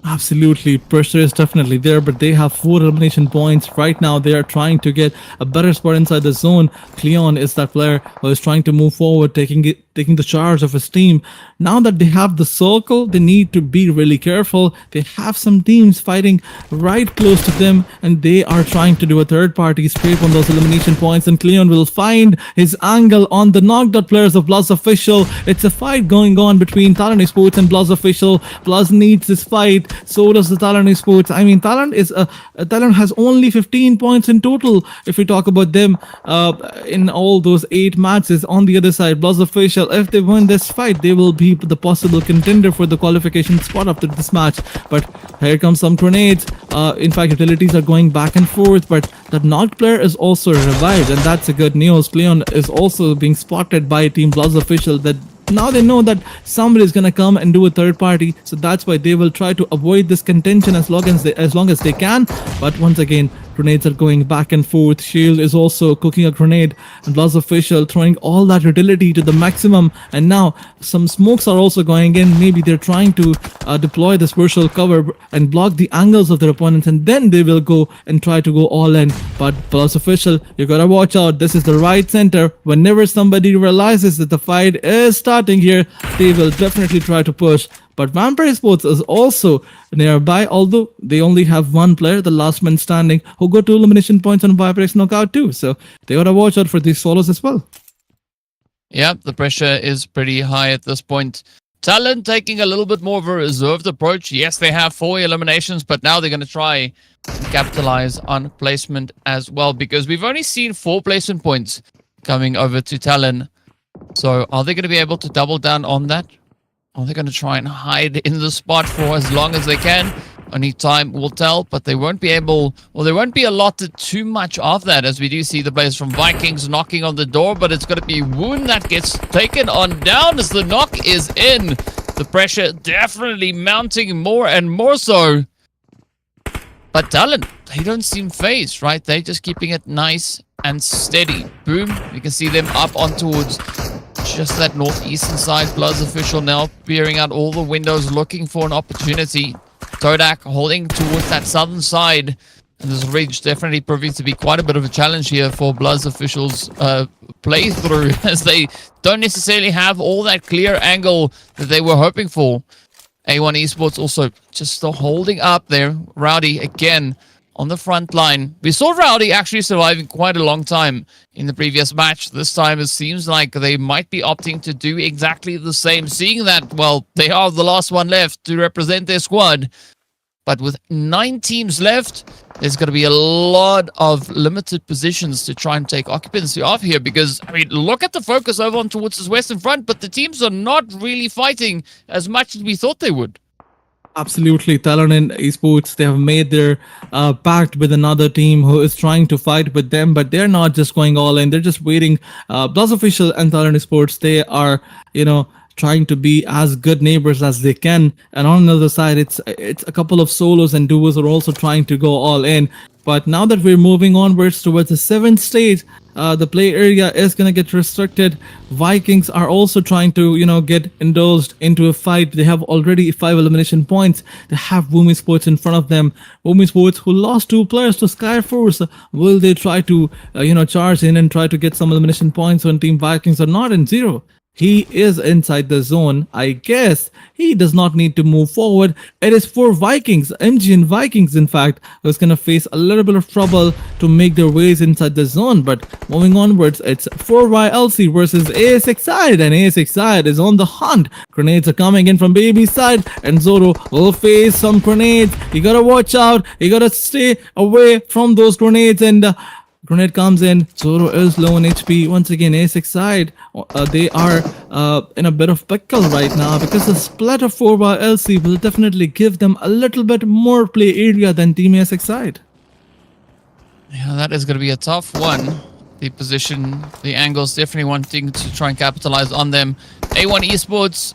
Absolutely, pressure is definitely there, but they have 4 elimination points right now. They are trying to get a better spot inside the zone. Cleon is that player who is trying to move forward, taking the charge of his team. Now that they have the circle, they need to be really careful. They have some teams fighting right close to them, and they are trying to do a third-party scrape on those elimination points. And Cleon will find his angle on the knocked out players of BLUZZ Official. It's a fight going on between TALON Esports and BLUZZ Official. BLUZZ needs this fight. So does the TALON Esports. I mean, TALON has only 15 points in total. If we talk about them in all those 8 matches, on the other side, BLUZZ Official, if they win this fight, they will be the possible contender for the qualification spot after this match. But here comes some grenades. In fact, utilities are going back and forth, but that knocked player is also revived, and that's a good news. Cleon is also being spotted by Team BLUZZ Official. That now they know that somebody is gonna come and do a third party, so that's why they will try to avoid this contention as long as they can. But once again, grenades are going back and forth. Shield is also cooking a grenade, and BLUZZ Official throwing all that utility to the maximum. And now some smokes are also going in. Maybe they're trying to deploy this virtual cover and block the angles of their opponents, and then they will go and try to go all in. But BLUZZ Official, you gotta watch out. This is the right center. Whenever somebody realizes that the fight is starting here, they will definitely try to push. But VIPERxKO is also nearby, although they only have 1 player, the last man standing, who got 2 elimination points on VIPERx knockout too. So they gotta watch out for these solos as well. Yeah, the pressure is pretty high at this point. Talon taking a little bit more of a reserved approach. Yes, they have 4 eliminations, but now they're going to try and capitalize on placement as well, because we've only seen 4 placement points coming over to Talon. So are they going to be able to double down on that? Are they going to try and hide in the spot for as long as they can? Only time will tell, but they won't be able, or they won't be allotted too much of that, as we do see the players from Vikings knocking on the door, but it's going to be VOIN that gets taken on down as the knock is in. The pressure definitely mounting more and more so. But Talon, they don't seem phased, right? They're just keeping it nice and steady. Boom, you can see them up on towards just that northeastern side. BLUZZ Official now peering out all the windows, looking for an opportunity. Toadak holding towards that southern side. And this ridge definitely proving to be quite a bit of a challenge here for BLUZZ Officials' playthrough, as they don't necessarily have all that clear angle that they were hoping for. A1 Esports also just still holding up there. Rowdy again on the front line. We saw Rowdy actually surviving quite a long time in the previous match. This time it seems like they might be opting to do exactly the same, seeing that, well, they are the last one left to represent their squad. But with 9 teams left, there's going to be a lot of limited positions to try and take occupancy of here, because, I mean, look at the focus over on towards this western front, but the teams are not really fighting as much as we thought they would. Absolutely. Talon and Esports, they have made their pact with another team who is trying to fight with them, but they're not just going all in. They're just waiting. BLUZZ Official and Talon Esports, they are, trying to be as good neighbors as they can. And on the other side, it's a couple of solos and duos are also trying to go all in. But now that we're moving onwards towards the 7th stage, the play area is going to get restricted. Vikings are also trying to, get indulged into a fight. They have already 5 elimination points. They have VOIN Sports in front of them. VOIN Sports, who lost 2 players to Skyforce. Will they try to, charge in and try to get some elimination points on Team Vikings or not? In 0. He is inside the zone. I guess he does not need to move forward. It is for Vikings, MGN Vikings, in fact, who's going to face a little bit of trouble to make their ways inside the zone. But moving onwards, it's 4YLC versus ASXide, and ASXide is on the hunt. Grenades are coming in from Baby's side, and Zoro will face some grenades. You gotta watch out. You gotta stay away from those grenades, and grenade comes in. Zoro is low on HP. Once again, ASXide, they are in a bit of pickle right now, because the split of 4YLC will definitely give them a little bit more play area than Team ASXide. Yeah, that is going to be a tough one. the position, the angles, definitely wanting to try and capitalize on them. A1 Esports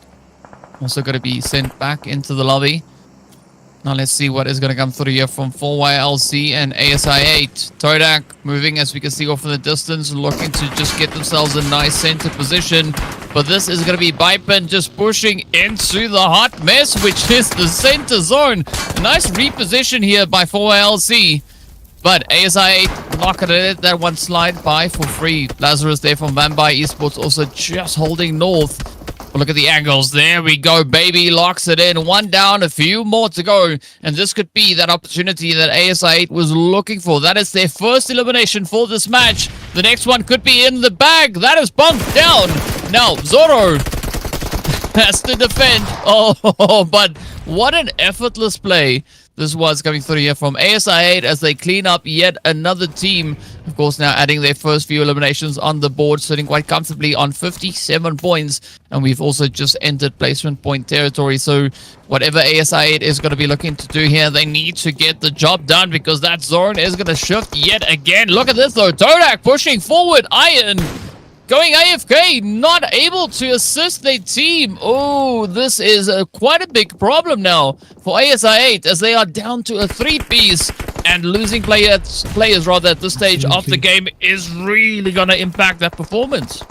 also going to be sent back into the lobby. Now let's see what is going to come through here from 4YLC and ASI8. Toadak moving, as we can see off in the distance, looking to just get themselves a nice center position. But this is going to be BIPEN just pushing into the hot mess, which is the center zone. A nice reposition here by 4YLC. But ASI8 not going to let that one slide by for free. Lazarus there from Vampire Esports also just holding north. Look at the angles. There we go, baby. Locks it in. One down, a few more to go. And this could be that opportunity that ASI8 was looking for. That is their first elimination for this match. The next one could be in the bag. That is bumped down. Now, Zoro has to defend. Oh, but what an effortless play this was coming through here from ASI8 as they clean up yet another team. Of course, now adding their first few eliminations on the board, sitting quite comfortably on 57 points. And we've also just entered placement point territory. So whatever ASI8 is going to be looking to do here, they need to get the job done because that zone is going to shift yet again. Look at this though. Toadak pushing forward. Iron going AFK, not able to assist their team. Oh, this is quite a big problem now for ASI8 as they are down to a 3-piece and losing players at this stage of the game is really going to impact that performance.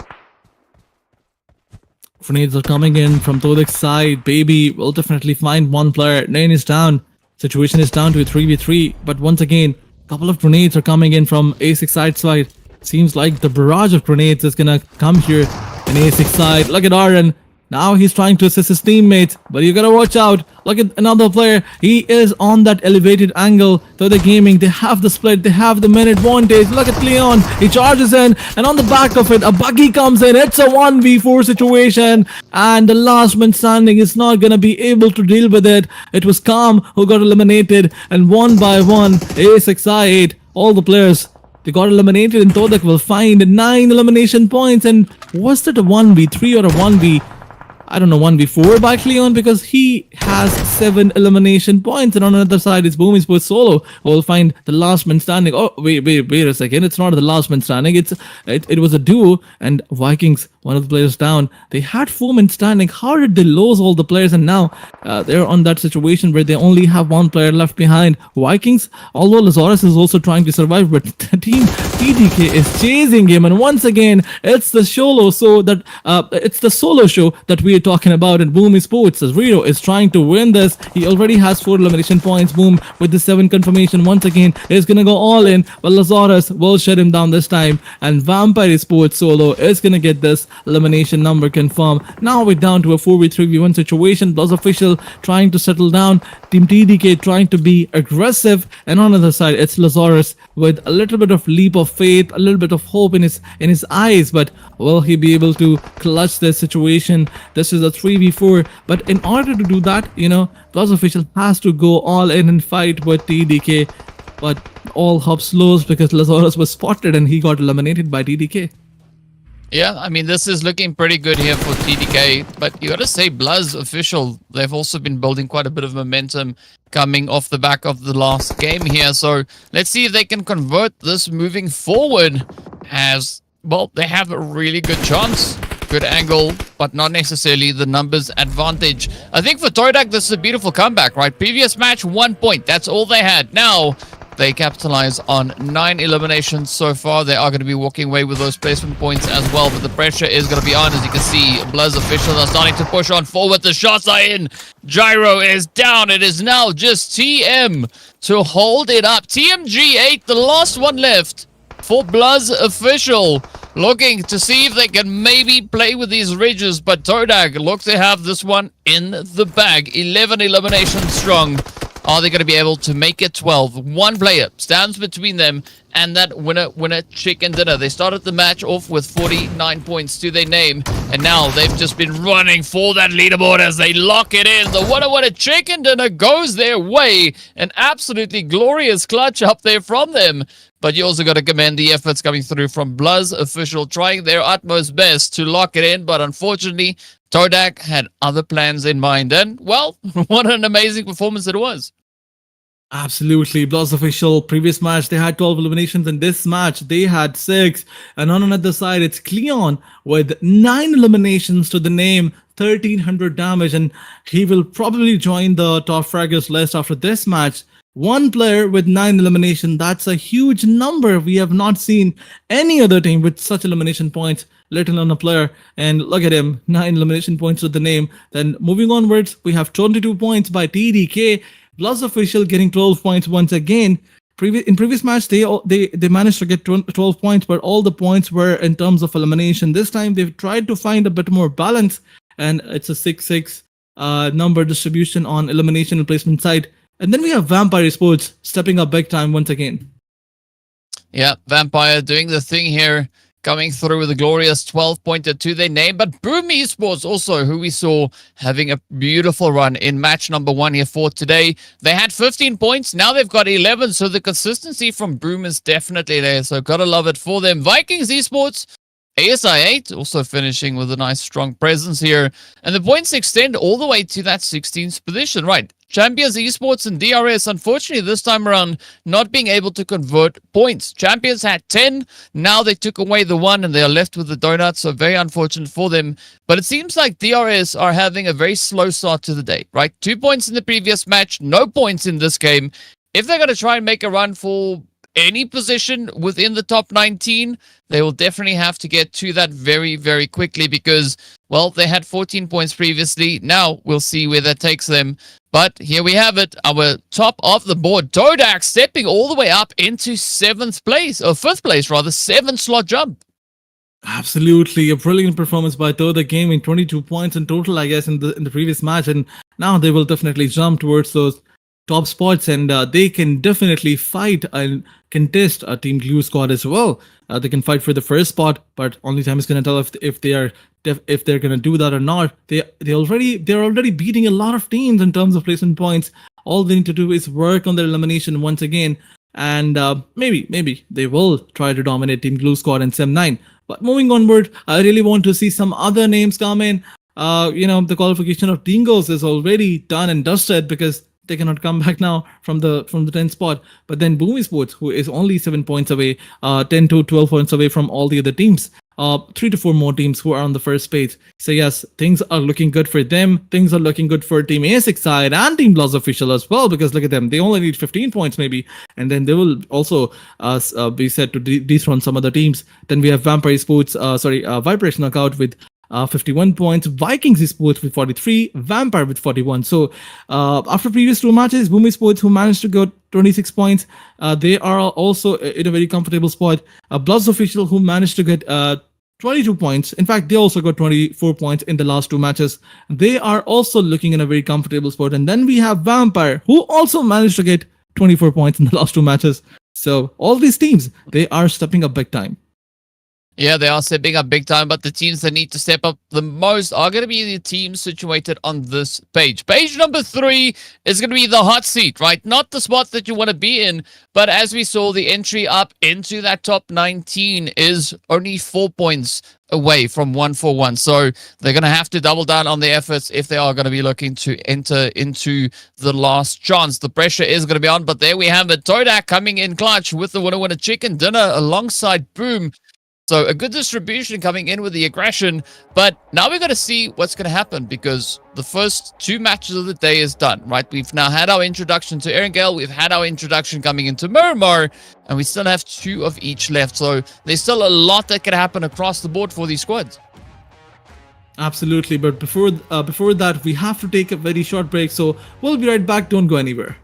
Grenades are coming in from Todak's side. Baby will definitely find one player. Nane is down. Situation is down to a 3v3. But once again, a couple of grenades are coming in from A6 side. Seems like the barrage of grenades is gonna come here in A6 side. Look at Aaron. Now he's trying to assist his teammates, but you gotta watch out. Look at another player. He is on that elevated angle. So the gaming, they have the split, they have the minute advantage. Look at Leon. He charges in, and on the back of it, a buggy comes in. It's a 1v4 situation, and the last man standing is not gonna be able to deal with it. It was Calm who got eliminated, and one by one, A6i8, all the players, they got eliminated, and Todak will find 9 elimination points. And was that a 1v3 or a 1v4 by Cleon, because he has 7 elimination points, and on another side is Boom Esports Solo who will find the last man standing. Oh, wait a second, it's not the last man standing, it was a duo, and Vikings, one of the players down. They had 4 men standing. How did they lose all the players, and now they're on that situation where they only have 1 player left behind. Vikings, although Lazarus is also trying to survive, but the team TDK is chasing him, and once again it's the solo show that we are talking about. And Boom Esports, as Rito is trying to win this. He already has 4 elimination points. Boom with the 7 confirmation once again is gonna go all in, but Lazarus will shut him down this time, and Vampire Esports Solo is gonna get this elimination number confirmed. Now we're down to a 4v3v1 situation. BLUZZ official trying to settle down, Team TDK trying to be aggressive, and on the other side it's Lazarus with a little bit of leap of faith, a little bit of hope in his eyes. But will he be able to clutch this situation? This is a 3v4, but in order to do that, BLUZZ official has to go all in and fight with TDK. But all hopes lost because Lazarus was spotted and he got eliminated by TDK. Yeah, I mean, this is looking pretty good here for TDK, but you gotta say BLUZZ official, they've also been building quite a bit of momentum coming off the back of the last game here. So let's see if they can convert this moving forward, as, well, they have a really good chance. Good angle, but not necessarily the numbers advantage. I think for Toadak, this is a beautiful comeback, right? Previous match, 1 point. That's all they had. Now, they capitalize on 9 eliminations so far. They are going to be walking away with those placement points as well, but the pressure is going to be on. As you can see, BLUZZ officials are starting to push on forward. The shots are in. Gyro is down. It is now just TM to hold it up. TMG8, the last one left for BLUZZ official. Looking to see if they can maybe play with these ridges, but Toadak look to have this one in the bag. 11 eliminations strong. Are they going to be able to make it 12? One player stands between them and that winner chicken dinner. They started the match off with 49 points to their name, and now they've just been running for that leaderboard as they lock it in. The winner chicken dinner goes their way. An absolutely glorious clutch up there from them. But you also got to commend the efforts coming through from BLUZZ official, trying their utmost best to lock it in, but unfortunately, Toadak had other plans in mind. And, well, what an amazing performance it was. Absolutely. BLUZZ official. Previous match, they had 12 eliminations. In this match, they had 6. And on another side, it's Cleon with 9 eliminations to the name, 1300 damage. And he will probably join the top fraggers list after this match. One player with 9 elimination. That's a huge number. We have not seen any other team with such elimination points, let alone a player. And look at him, 9 elimination points to the name. Then moving onwards, we have 22 points by TDK. BLUZZ official getting 12 points once again. In previous match, they managed to get 12 points, but all the points were in terms of elimination. This time, they've tried to find a bit more balance, and it's a 6-6 number distribution on elimination and placement side. And then we have Vampire Esports stepping up big time once again. Yeah, Vampire doing the thing here, coming through with a glorious 12 pointer to their name. But Boom Esports also, who we saw having a beautiful run in match number 1 here for today. They had 15 points. Now they've got 11. So the consistency from Boom is definitely there. So gotta love it for them. Vikings Esports, ASI8 also finishing with a nice strong presence here. And the points extend all the way to that 16th position. Right. Champions Esports and DRS, unfortunately, this time around, not being able to convert points. Champions had 10. Now they took away the 1 and they are left with the donut. So very unfortunate for them. But it seems like DRS are having a very slow start to the day, right? 2 points in the previous match, no points in this game. If they're going to try and make a run for any position within the top 19, they will definitely have to get to that very, very quickly because, well, they had 14 points previously. Now we'll see where that takes them. But here we have it, our top of the board, Toadak stepping all the way up into 7th place, or 5th place rather, 7-slot jump. Absolutely, a brilliant performance by Toadak, gaming 22 points in total, I guess, in the previous match, and now they will definitely jump towards those top spots, and they can definitely fight and contest a Team Glue squad as well. They can fight for the first spot, but only time is going to tell if they're going to do that or not. They're already beating a lot of teams in terms of placement points. All they need to do is work on their elimination once again, and maybe they will try to dominate Team Glue squad in Sem 9. But moving onward, I really want to see some other names come in. The qualification of Dingos is already done and dusted because they cannot come back now from the 10th spot. But then Boom Esports, who is only 7 points away, 10 to 12 points away from all the other teams. 3 to 4 more teams who are on the first page. So yes, things are looking good for them. Things are looking good for Team A6 side and Team BLUZZ official as well, because look at them. They only need 15 points maybe, and then they will also be set to dethrone some other teams. Then we have Vampire Esports, VIPERxKO with 51 points, Vikings Esports with 43, Vampire with 41. So after previous 2 matches, Boom Esports, who managed to go 26 points, they are also in a very comfortable spot. BLUZZ official, who managed to get 22 points. In fact, they also got 24 points in the last 2 matches. They are also looking in a very comfortable spot. And then we have Vampire, who also managed to get 24 points in the last 2 matches. So all these teams, they are stepping up big time. Yeah, they are stepping up big time, but the teams that need to step up the most are going to be the teams situated on this page. Page number 3 is going to be the hot seat, right? Not the spot that you want to be in, but as we saw, the entry up into that top 19 is only 4 points away from 141. So they're going to have to double down on their efforts if they are going to be looking to enter into the last chance. The pressure is going to be on, but there we have it. Toadak coming in clutch with the winner chicken dinner alongside Boom. So a good distribution coming in with the aggression, but now we've got to see what's going to happen because the first 2 matches of the day is done, right? We've now had our introduction to Erangel, we've had our introduction coming into Miramar, and we still have 2 of each left. So there's still a lot that can happen across the board for these squads. Absolutely, but before that, we have to take a very short break. So we'll be right back. Don't go anywhere.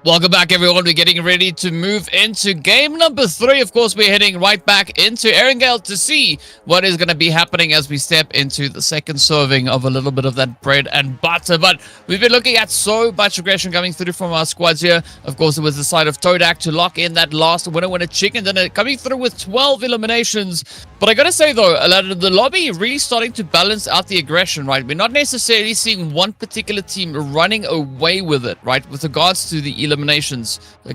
Welcome back, everyone. We're getting ready to move into game number 3. Of course, we're heading right back into Erangel to see what is going to be happening as we step into the second serving of a little bit of that bread and butter. But we've been looking at so much aggression coming through from our squads here. Of course, it was the side of Toadak to lock in that last winner chicken dinner, coming through with 12 eliminations. But I gotta say, though, the lobby really starting to balance out the aggression, right? We're not necessarily seeing one particular team running away with it, right? With regards to the eliminations.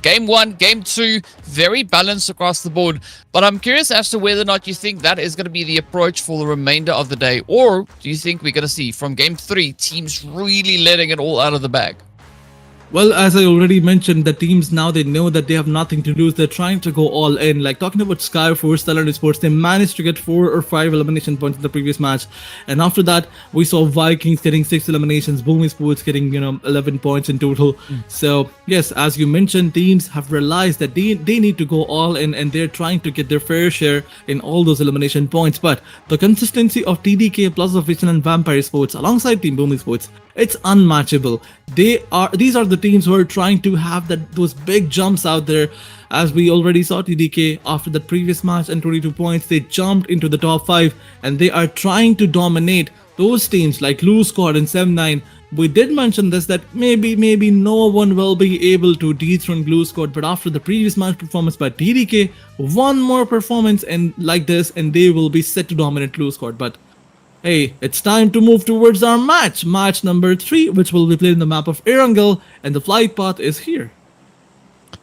Game 1, Game 2, very balanced across the board. But I'm curious as to whether or not you think that is going to be the approach for the remainder of the day. Or do you think we're going to see from Game 3 teams really letting it all out of the bag? Well, as I already mentioned, the teams now, they know that they have nothing to lose. They're trying to go all in. Like talking about Skyforce, TALON Esports, they managed to get 4 or 5 elimination points in the previous match. And after that, we saw Vikings getting 6 eliminations, Boom Esports getting, 11 points in total. So, yes, as you mentioned, teams have realized that they need to go all in, and they're trying to get their fair share in all those elimination points. But the consistency of TDK, plus of VIKINGS and VIPERxKO alongside Team Boom Esports, it's unmatchable. These are the teams who are trying to have those big jumps out there. As we already saw, TDK after the previous match and 22 points, they jumped into the top 5, and they are trying to dominate those teams like Blue Squad and 7-9. We did mention this, that maybe no one will be able to dethrone Blue Squad, but after the previous match performance by TDK, one more performance and like this, and they will be set to dominate Blue Squad. But hey, it's time to move towards our match number 3, which will be played in the map of Erangel, and the flight path is here.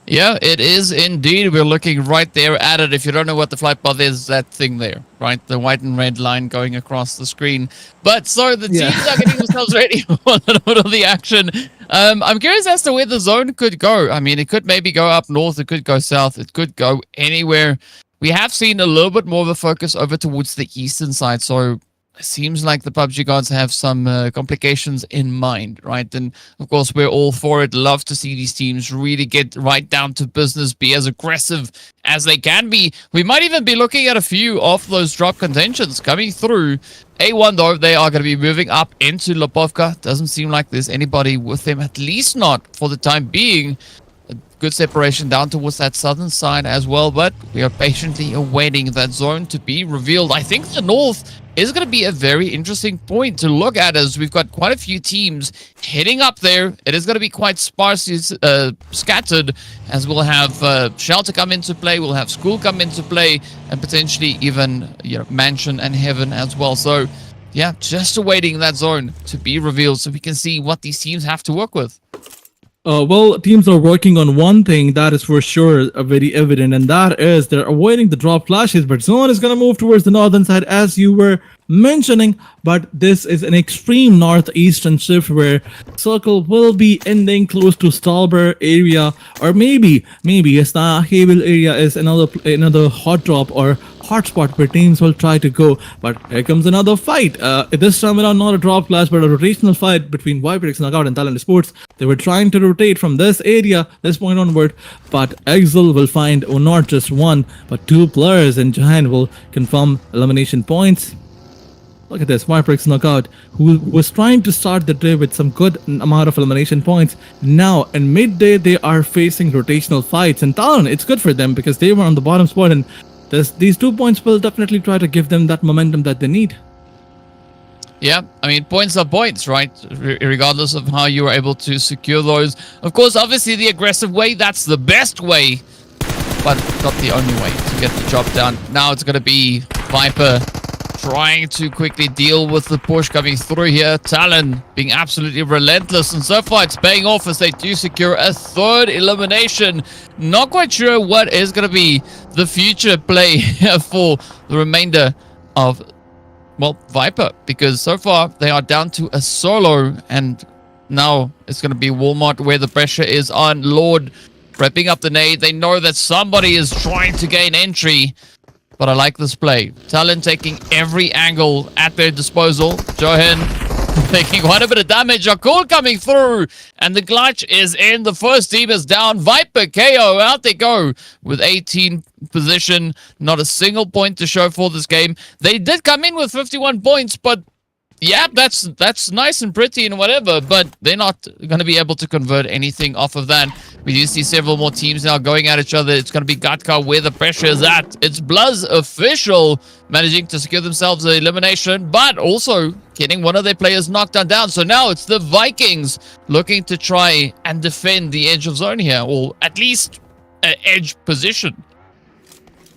Yeah, it is indeed. We're looking right there at it. If you don't know what the flight path is, that thing there, right? The white and red line going across the screen. But so the teams are getting themselves ready for a little bit of the action. I'm curious as to where the zone could go. I mean, it could maybe go up north, it could go south, it could go anywhere. We have seen a little bit more of a focus over towards the eastern side, so it seems like the PUBG gods have some complications in mind, right? And of course, we're all for it. Love to see these teams really get right down to business, be as aggressive as they can be. We might even be looking at a few of those drop contentions coming through. A1, though, they are going to be moving up into Lepovka. Doesn't seem like there's anybody with them, at least not for the time being. Good separation down towards that southern side as well, but we are patiently awaiting that zone to be revealed. I think the north is going to be a very interesting point to look at, as we've got quite a few teams heading up there. It is going to be quite sparsely scattered, as we'll have Shelter come into play, we'll have School come into play, and potentially even Mansion and Heaven as well. So yeah, just awaiting that zone to be revealed so we can see what these teams have to work with. Well, teams are working on one thing that is for sure very evident, and that is they're avoiding the drop flashes. But zone is going to move towards the northern side, as you were mentioning. But this is an extreme northeastern shift where circle will be ending close to Stalber area, or maybe Havel area is another hot drop or hotspot where teams will try to go. But here comes another fight. This time around, not a drop clash, but a rotational fight between VIPERxKO and TALON Esports. They were trying to rotate from this area, this point onward, but Exil will find not just one, but 2 players, and Jahan will confirm elimination points. Look at this, VIPERxKO, who was trying to start the day with some good amount of elimination points. Now, in midday, they are facing rotational fights, and TALON, it's good for them because they were on the bottom spot, and these 2 points will definitely try to give them that momentum that they need. Yeah, I mean, points are points, right? Regardless of how you are able to secure those. Of course, obviously, the aggressive way, that's the best way, but not the only way to get the job done. Now it's going to be Viper trying to quickly deal with the push coming through here. TALON being absolutely relentless, and so far it's paying off as they do secure a 3rd elimination. Not quite sure what is going to be the future play for the remainder of, well, Viper, because so far they are down to a solo, and now it's going to be Walmart where the pressure is on. Lord prepping up the nade. They know that somebody is trying to gain entry, but I like this play. TALON taking every angle at their disposal. Johan taking quite a bit of damage. Akul coming through, and the clutch is in. The first team is down. VIPERxKO, out they go with 18 position. Not a single point to show for this game. They did come in with 51 points, but Yeah, that's nice and pretty and whatever, but they're not going to be able to convert anything off of that. We do see several more teams now going at each other. It's going to be Gatka where the pressure is at. It's BLUZZ official managing to secure themselves an elimination, but also getting one of their players knocked down. So now it's the Vikings looking to try and defend the edge of zone here, or at least an edge position.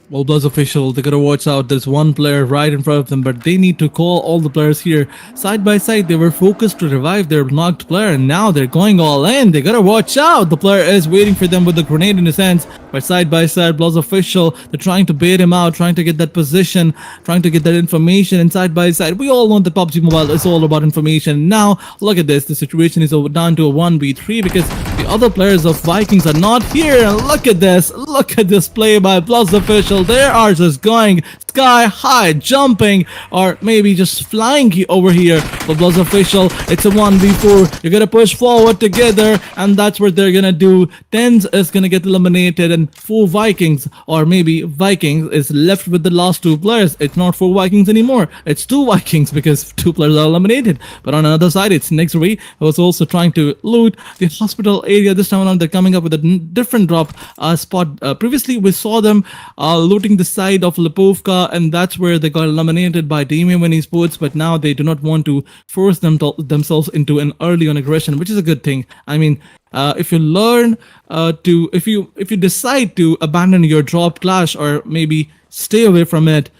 Well, BLUZZ official, they gotta watch out. There's one player right in front of them, but they need to call all the players here. Side by side, they were focused to revive their knocked player, and now they're going all in. They gotta watch out. The player is waiting for them with the grenade in his hands. But side by side, BLUZZ official, they're trying to bait him out, trying to get that position, trying to get that information. And side by side, we all know that PUBG Mobile is all about information. Now, look at this. The situation is over down to a 1v3 because the other players of Vikings are not here. And look at this. Look at this play by BLUZZ official. They are just going sky high, jumping, or maybe just flying over here. For BLUZZ official, it's a 1v4. You're gonna push forward together, and that's what they're gonna do. Tens is gonna get eliminated, and 4 Vikings, or maybe Vikings, is left with the last 2 players. It's not 4 Vikings anymore. It's 2 Vikings because 2 players are eliminated. But on another side, it's NEXORY, who was also trying to loot the hospital area. This time around, they're coming up with a different drop spot. Previously, we saw them looting the side of Lipovka, and that's where they got eliminated by VOIN Esports. But now they do not want to force themselves into an early on aggression, which is a good thing. I mean, if you learn if you decide to abandon your drop clash, or maybe stay away from it,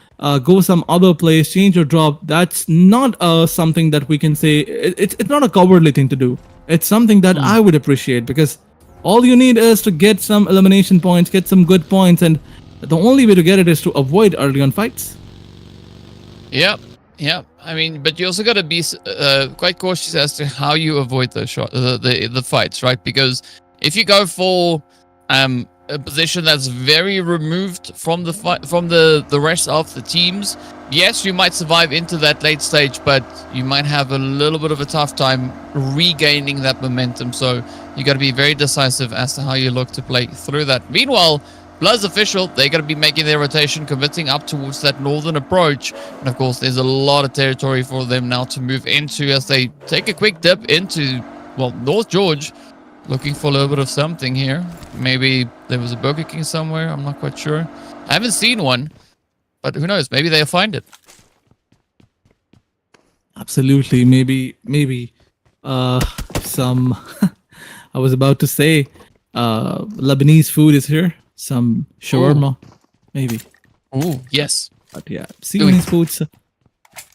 go some other place, change your drop, that's not something that we can say. It's not a cowardly thing to do. It's something that I would appreciate, because all you need is to get some elimination points, get some good points, and the only way to get it is to avoid early on fights. Yep. I mean, but you also got to be quite cautious as to how you avoid the fights, right? Because if you go for a position that's very removed from the fight, from the rest of the teams, yes, you might survive into that late stage, but you might have a little bit of a tough time regaining that momentum. So you got to be very decisive as to how you look to play through that. Meanwhile, BLUZZ official, they're going to be making their rotation, committing up towards that northern approach. And of course, there's a lot of territory for them now to move into as they take a quick dip into, well, North George, looking for a little bit of something here. Maybe there was a Burger King somewhere. I'm not quite sure. I haven't seen one, but who knows? Maybe they'll find it. Absolutely. Maybe some, I was about to say, Lebanese food is here. Some shawarma, maybe. Oh, yes. But yeah, Lebanese foods,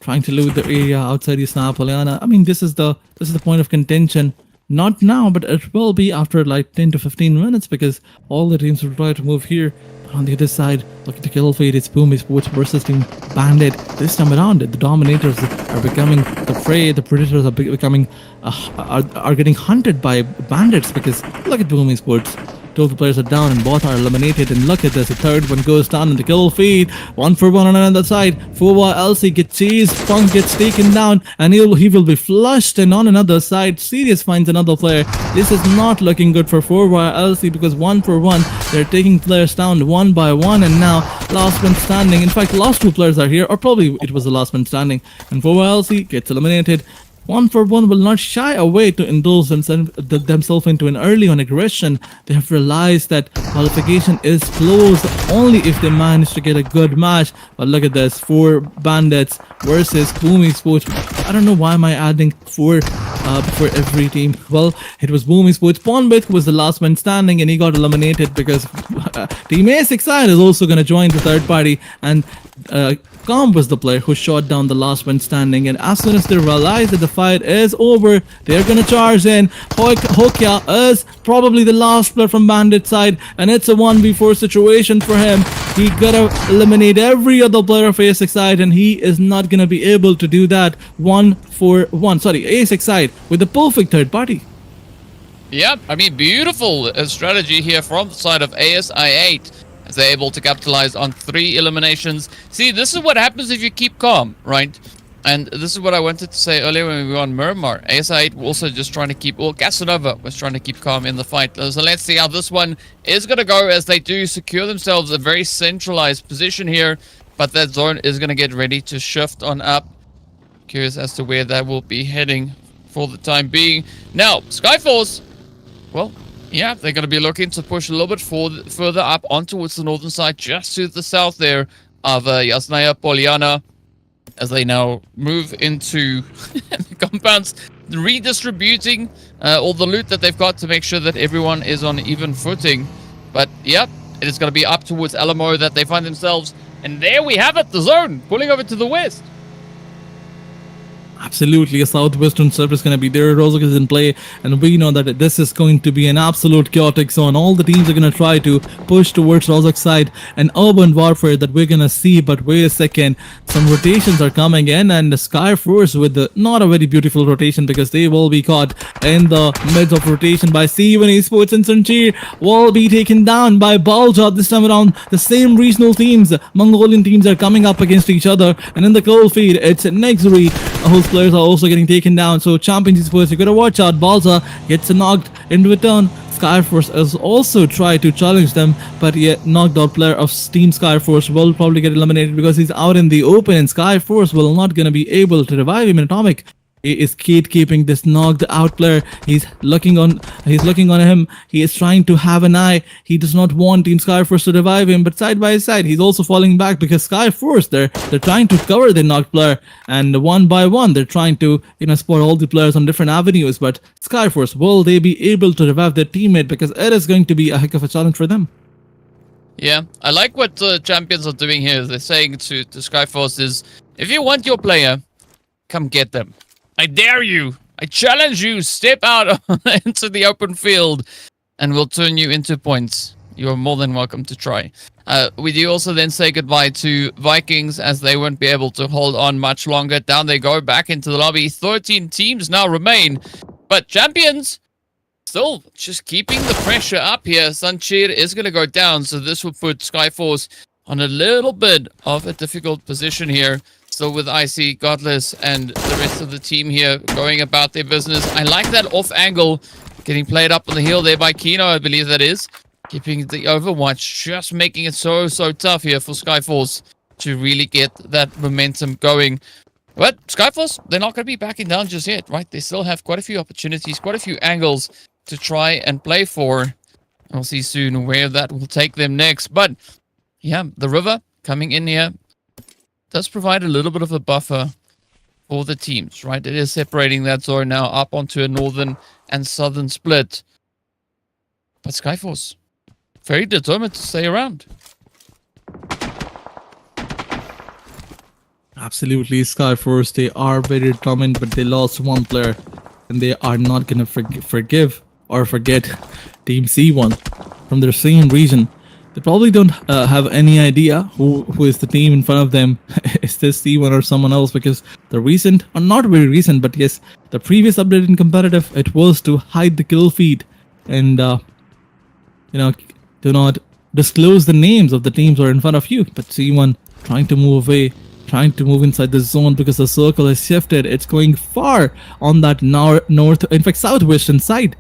trying to loot the area outside Yasna Polyana. I mean, this is the point of contention. Not now, but it will be after like 10 to 15 minutes, because all the teams will try to move here. On the other side, look at the kill feed. It's BOOM Esports versus Team Bandit. This time around, the dominators are becoming the prey. The predators are becoming are getting hunted by bandits, because look at BOOM Esports. 2 of the players are down and both are eliminated, and look at this, the third one goes down in the kill feed. 1-for-1 on another side. 4LC gets chased, Funk gets taken down, and he will be flushed. And on another side, Sirius finds another player. This is not looking good for 4LC, because 1-for-1, they're taking players down one by one, and now last one standing. In fact, the last 2 players are here, or probably it was the last one standing, and 4LC gets eliminated. 1-for-1 will not shy away to indulge themselves into an early on aggression. They have realized that qualification is close only if they manage to get a good match. But look at this, 4 bandits versus BOOM Esports. I don't know why am I adding 4 for every team. Well, it was BOOM Esports. Ponbit was the last man standing, and he got eliminated because Team A6i is also going to join the third party, and Calm was the player who shot down the last one standing. And as soon as they realize that the fight is over, they're gonna charge in. Hokya is probably the last player from Bandit side, and it's a 1v4 situation for him. He gotta eliminate every other player of A6 side, and he is not gonna be able to do that. 1-for-1, sorry, A6 side with the perfect third party. Yep, I mean, beautiful strategy here from the side of ASI8. As they're able to capitalize on 3 eliminations. See, this is what happens if you keep calm, right? And this is what I wanted to say earlier when we were on Miramar. ASI8 also just trying to keep, well, Casanova was trying to keep calm in the fight. So let's see how this one is going to go, as they do secure themselves a very centralized position here. But that zone is going to get ready to shift on up. Curious as to where that will be heading for the time being. Now, Skyforce, well, yeah, they're going to be looking to push a little bit further up on towards the northern side, just to the south there of Yasnaya Poliana, as they now move into the compounds, redistributing all the loot that they've got to make sure that everyone is on even footing. But, yep, it is going to be up towards Alamo that they find themselves. And there we have it, the zone, pulling over to the west. Absolutely, a southwestern server is going to be there. Rozok is in play, and we know that this is going to be an absolute chaotic zone. All the teams are going to try to push towards Rozok's side, an urban warfare that we're going to see. But wait a second, some rotations are coming in, and the Skyforce with not a very beautiful rotation, because they will be caught in the midst of rotation by C1 Esports, and Sanchir will be taken down by BLUZZ. This time around, the same regional teams, Mongolian teams, are coming up against each other, and in the cold feed, it's NEXORY whose players are also getting taken down. So Champions Esports, you gotta watch out. BLUZZ gets knocked in return. Skyforce has also tried to challenge them, but yet knocked out player of Team Skyforce will probably get eliminated because he's out in the open, and Skyforce will not gonna be able to revive him in Atomic. He is keeping this knocked out player. He's looking on him. He is trying to have an eye. He does not want Team Skyforce to revive him, but side by side, he's also falling back because Skyforce, they're trying to cover the knocked player, and one by one, they're trying to spot all the players on different avenues. But Skyforce, will they be able to revive their teammate? Because it is going to be a heck of a challenge for them. Yeah, I like what Champions are doing here. They're saying to Skyforce is, if you want your player, come get them. I dare you. I challenge you. Step out into the open field and we'll turn you into points. You're more than welcome to try. We do also then say goodbye to Vikings, as they won't be able to hold on much longer. Down they go back into the lobby. 13 teams now remain. But Champions still just keeping the pressure up here. Sanchir is going to go down, so this will put Skyforce on a little bit of a difficult position here. Still with Icy, Godless, and the rest of the team here going about their business. I like that off angle getting played up on the hill there by Kino, I believe that is. Keeping the Overwatch, just making it so tough here for Skyforce to really get that momentum going. But Skyforce, they're not going to be backing down just yet, right? They still have quite a few opportunities, quite a few angles to try and play for. We'll see soon where that will take them next. But yeah, the river coming in here does provide a little bit of a buffer for the teams, right? It is separating that zone now up onto a northern and southern split. But Skyforce, very determined to stay around. Absolutely, Skyforce, they are very determined, but they lost one player, and they are not going to forgive or forget Team C1 from their same region. They probably don't have any idea who is the team in front of them. Is this C1 or someone else? Because the recent, or not very recent, but yes, the previous update in competitive, it was to hide the kill feed and do not disclose the names of the teams who are in front of you. But C1 trying to move away, trying to move inside the zone because the circle has shifted. It's going far on that north, in fact southwestern side,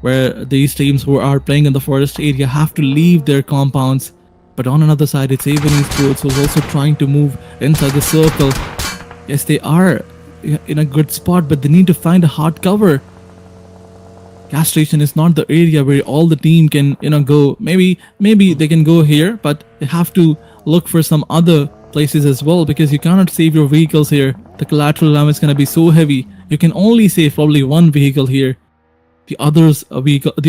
where these teams who are playing in the forest area have to leave their compounds. But on another side, it's even Esports who's also trying to move inside the circle. Yes, they are in a good spot, but they need to find a hard cover. Gas station is not the area where all the team can go. Maybe they can go here, but they have to look for some other places as well, because you cannot save your vehicles here. The collateral damage is going to be so heavy. You can only save probably one vehicle here. The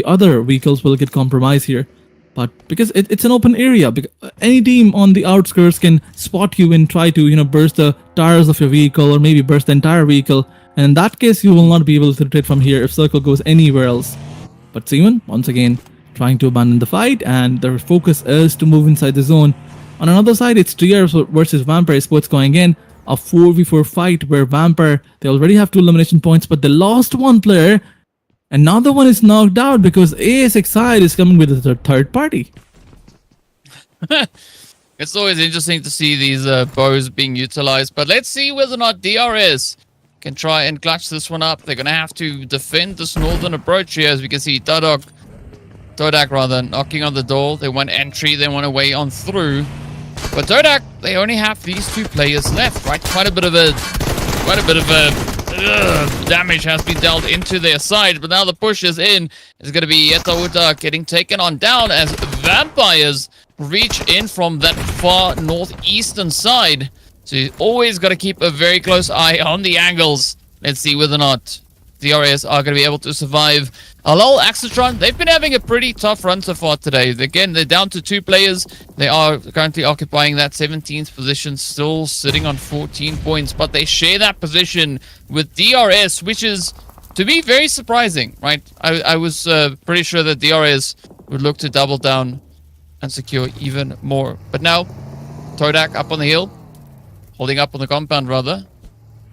other vehicles will get compromised here. But because it's an open area, any team on the outskirts can spot you and try to burst the tires of your vehicle, or maybe burst the entire vehicle. And in that case, you will not be able to rotate from here if circle goes anywhere else. But Simon, once again, trying to abandon the fight, and their focus is to move inside the zone. On another side, it's TR versus VIPERxKO going in. A 4v4 fight where Vampire, they already have 2 elimination points, but they lost one player. Another one is knocked out because ASXI is coming with a third party. It's always interesting to see these bows being utilized, but let's see whether or not DRS can try and clutch this one up. They're going to have to defend this northern approach here, as we can see Toadak knocking on the door. They want entry, they want a way on through. But Toadak, they only have these 2 players left, right? Quite a bit of a Quite a bit of damage has been dealt into their side, but now the push is in. It's going to be TODAK getting taken on down as vampires reach in from that far northeastern side. So you always got to keep a very close eye on the angles. Let's see whether or not DRS are going to be able to survive. HALAL, AXETRON, they've been having a pretty tough run so far today. Again, they're down to 2 players. They are currently occupying that 17th position, still sitting on 14 points. But they share that position with DRS, which is, to me, very surprising, right? I was pretty sure that DRS would look to double down and secure even more. But now, Toadak up on the hill, holding up on the compound, rather.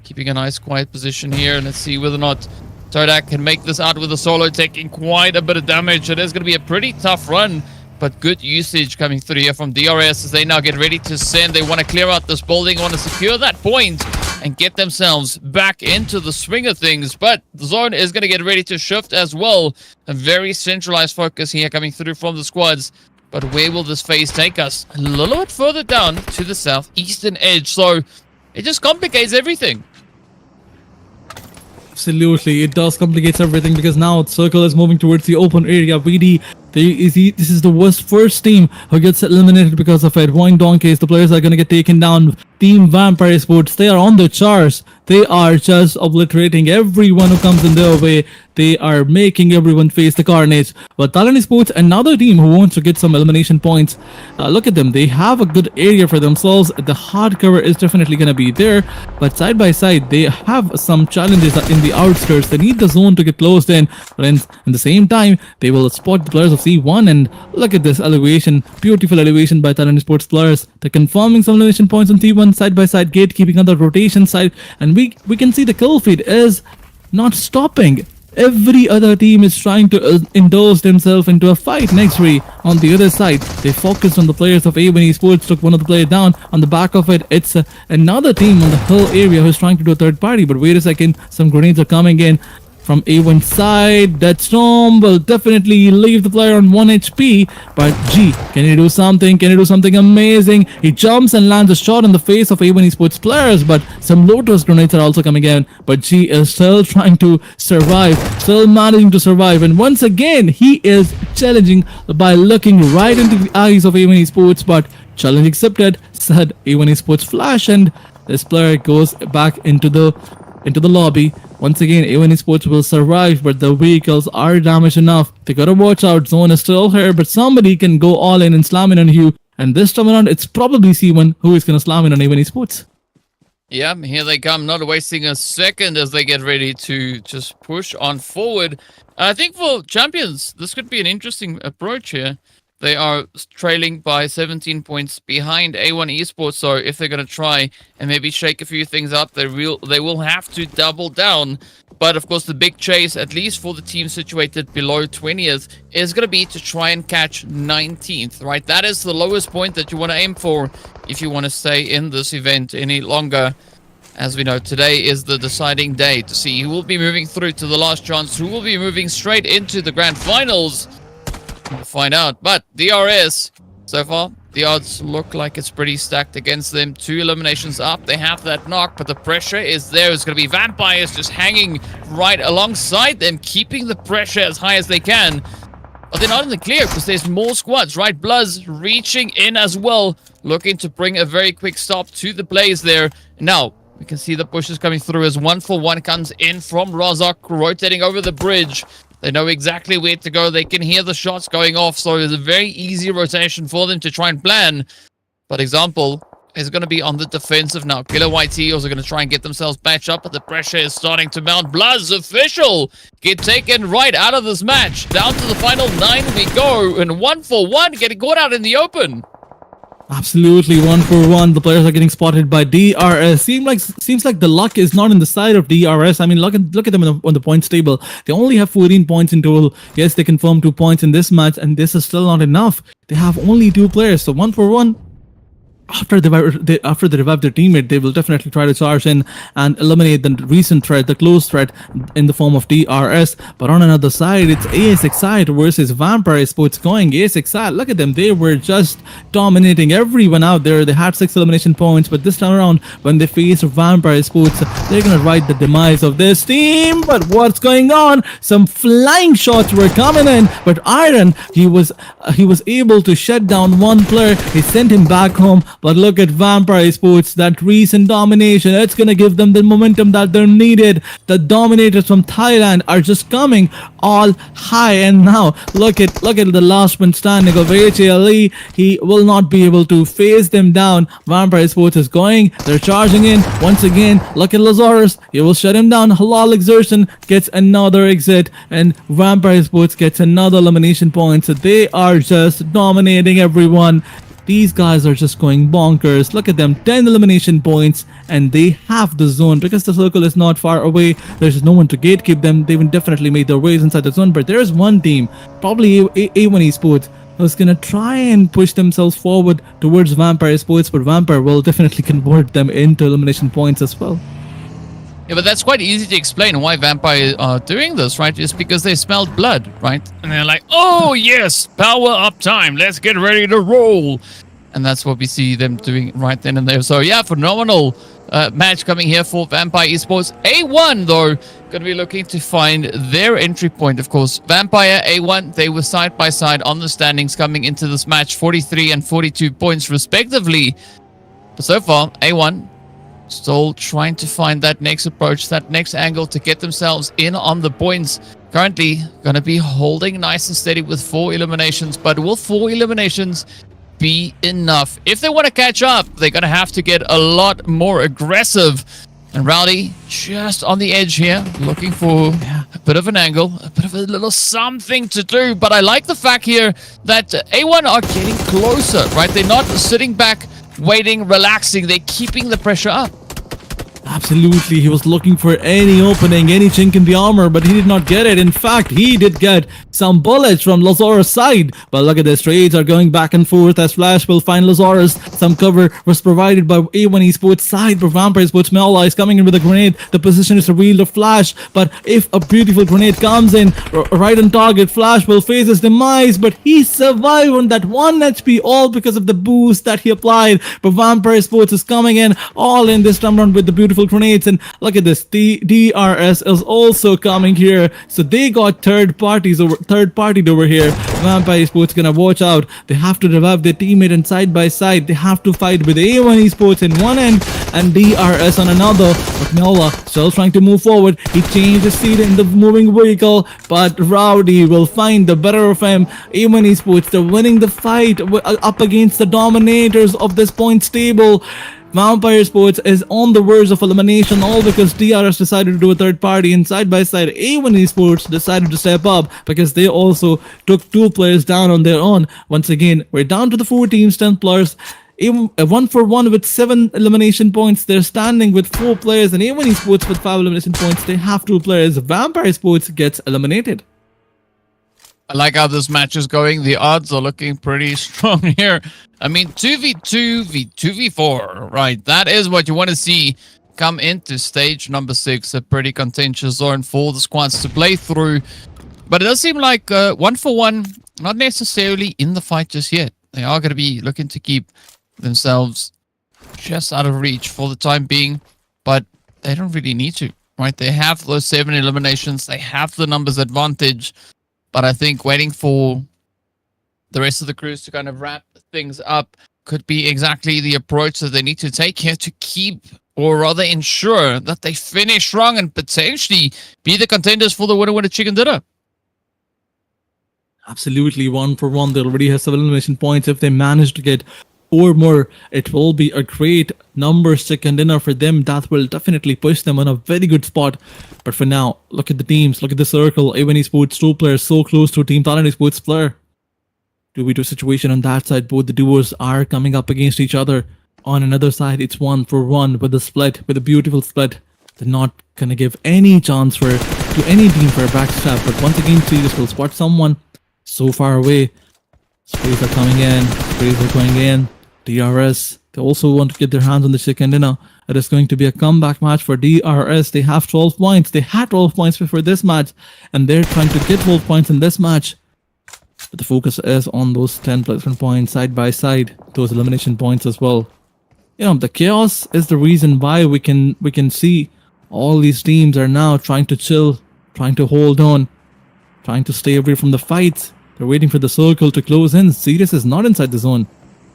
Keeping a nice quiet position here. Let's see whether or not Toadak can make this out with a solo, taking quite a bit of damage. It is going to be a pretty tough run, but good usage coming through here from DRS as they now get ready to send. They want to clear out this building, want to secure that point and get themselves back into the swing of things. But the zone is going to get ready to shift as well. A very centralized focus here coming through from the squads. But where will this phase take us? A little bit further down to the southeastern edge. So it just complicates everything. Absolutely, it does complicate everything because now Circle is moving towards the open area. VD, this is the worst first team who gets eliminated because of it. VOIN Donkeys, the players are going to get taken down. Team Vampire Sports, they are on the charts. They are just obliterating everyone who comes in their way. They are making everyone face the carnage. But TALON Sports, another team who wants to get some elimination points. Look at them. They have a good area for themselves. The hard cover is definitely going to be there. But side by side, they have some challenges in the outskirts. They need the zone to get closed in. But in the same time, they will spot the players of C1. And look at this elevation. Beautiful elevation by TALON Sports players. They're confirming some elimination points on C1 side by side, gatekeeping on the rotation side. And we can see the kill feed is not stopping. Every other team is trying to indulge themselves into a fight. NEXORY on the other side, they focused on the players of A1 Esports, took one of the players down. On the back of it, it's another team on the hill area who's trying to do a third party. But wait a second, some grenades are coming in from A1 side. That storm will definitely leave the player on 1 HP. But G, can he do something? Can he do something amazing? He jumps and lands a shot in the face of A1 Esports players, but some Lotus grenades are also coming in. But G is still trying to survive, still managing to survive. And once again, he is challenging by looking right into the eyes of A1 Esports. But challenge accepted, said A1 Esports flash, and this player goes back into the lobby. Once again, A1 Esports will survive, but the vehicles are damaged enough. They gotta watch out. Zone is still here, but somebody can go all in and slam in on you. And this time around, it's probably C1 who is gonna slam in on A1 Esports. Yeah, here they come, not wasting a second as they get ready to just push on forward. I think for Champions, this could be an interesting approach here. They are trailing by 17 points behind A1 Esports, so if they're going to try and maybe shake a few things up, they will have to double down. But of course, the big chase, at least for the team situated below 20th, is going to be to try and catch 19th, right? That is the lowest point that you want to aim for if you want to stay in this event any longer. As we know, today is the deciding day to see who will be moving through to the last chance, who will be moving straight into the grand finals. We'll find out. But DRS, so far, the odds look like it's pretty stacked against them. 2 eliminations up. They have that knock, but the pressure is there. It's going to be vampires just hanging right alongside them, keeping the pressure as high as they can. But they're not in the clear because there's more squads, right? BLUZZ reaching in as well, looking to bring a very quick stop to the plays there. Now, we can see the pushes coming through as 1-for-1 comes in from Rozok, rotating over the bridge. They know exactly where to go. They can hear the shots going off, so it's a very easy rotation for them to try and plan. But example is going to be on the defensive now. Killer YT also going to try and get themselves back up, but the pressure is starting to mount. BLUZZ official get taken right out of this match. Down to the final 9 we go, and 1-for-1 getting caught out in the open. Absolutely, 1-for-1. The players are getting spotted by DRS. Seems like the luck is not in the side of DRS. I mean, look at them on the points table. They only have 14 points in total. Yes, they confirmed 2 points in this match, and this is still not enough. They have only 2 players, so 1-for-1. after after they revive their teammate, they will definitely try to charge in and eliminate the recent threat, the close threat in the form of DRS. But on another side, it's ASXI versus Vampire Esports going. ASXI, look at them, they were just dominating everyone out there. They had 6 elimination points, but this time around, when they face Vampire Esports, they're gonna write the demise of this team. But what's going on? Some flying shots were coming in, but Iron, he was able to shut down one player. He sent him back home. But look at Vampire Sports, that recent domination, it's gonna give them the momentum that they're needed. The dominators from Thailand are just coming all high, and now look at the last one standing of HALE. He will not be able to face them down. Vampire Sports is going, they're charging in once again. Look at Lazarus, he will shut him down. Halal Exertion gets another exit, and Vampire Sports gets another elimination point. So they are just dominating everyone. These guys are just going bonkers. Look at them, 10 elimination points, and they have the zone because the circle is not far away. There's no one to gatekeep them. They will definitely make their ways inside the zone. But there is one team, probably A1 Esports, who's gonna try and push themselves forward towards Vampire Esports, but Vampire will definitely convert them into elimination points as well. Yeah, but that's quite easy to explain why Vampire are doing this, right? It's because they smelled blood, right? And they're like, oh yes, power up time, let's get ready to roll. And that's what we see them doing right then and there. So yeah, phenomenal match coming here for Vampire Esports. A1 though, going to be looking to find their entry point. Of course, Vampire, A1, they were side by side on the standings coming into this match, 43 and 42 points respectively. But so far, A1 still trying to find that next approach, that next angle to get themselves in on the points. Currently going to be holding nice and steady with 4 eliminations, but will 4 eliminations be enough? If they want to catch up, they're going to have to get a lot more aggressive. And Rowdy just on the edge here, looking for a bit of an angle, a bit of a little something to do. But I like the fact here that A1 are getting closer, right? They're not sitting back, waiting, relaxing. They're keeping the pressure up. Absolutely, he was looking for any opening, any chink in the armor, but he did not get it. In fact, he did get some bullets from Lazarus' side. But look at this, trades are going back and forth as Flash will find Lazarus. Some cover was provided by A1 Esports side, but Vampire Esports Mela is coming in with a grenade. The position is revealed to Flash, but if a beautiful grenade comes in right on target, Flash will face his demise, but he survived on that 1 HP, all because of the boost that he applied. But Vampire Esports is coming in all in this time round with the beautiful grenades, and look at this, the DRS is also coming here, so they got third partied over here. Vampire Esports gonna watch out. They have to revive their teammate, and side by side they have to fight with A1 Esports in one end and DRS on another. But Nola still trying to move forward. He changed his seat in the moving vehicle, but Rowdy will find the better of him. A1 Esports, they're winning the fight up against the dominators of this points table. Vampire Sports is on the verge of elimination, all because DRS decided to do a third party, and side by side A1 Esports decided to step up because they also took 2 players down on their own. Once again, we're down to the 4 teams, 10 players. 1-for-1 with 7 elimination points. They're standing with 4 players, and A1 Esports with 5 elimination points. They have 2 players. Vampire Sports gets eliminated. I like how this match is going. The odds are looking pretty strong here. I mean, 2v2, v2v4, right? That is what you want to see come into stage number 6. A pretty contentious zone for the squads to play through. But it does seem like 1-for-1, not necessarily in the fight just yet. They are going to be looking to keep themselves just out of reach for the time being. But they don't really need to, right? They have those 7 eliminations. They have the numbers advantage. But I think waiting for the rest of the crews to kind of wrap things up could be exactly the approach that they need to take here to keep, or rather ensure, that they finish strong and potentially be the contenders for the winner chicken dinner. Absolutely, 1-for-1. They already have 7 elimination points. If they manage to get 4 more, it will be a great numbers chicken dinner for them. That will definitely push them on a very good spot. But for now, look at the teams, look at the circle. A1 Esports 2 players so close to Team TALON Esports player. 2v2 situation on that side. Both the duos are coming up against each other. On another side, it's 1-for-1 with a split, with a beautiful split. They're not gonna give any chance to any team for a backstab. But once again, Sirius will spot someone so far away. Sprays are coming in, sprays are going in. DRS They also want to get their hands on the chicken dinner. It is going to be a comeback match for DRS. They have 12 points. They had 12 points before this match, and they're trying to get 12 points in this match. But the focus is on those 10 placement points side by side, those elimination points as well. The chaos is the reason why we can see all these teams are now trying to chill, trying to hold on, trying to stay away from the fights. They're waiting for the circle to close in. Sirius is not inside the zone.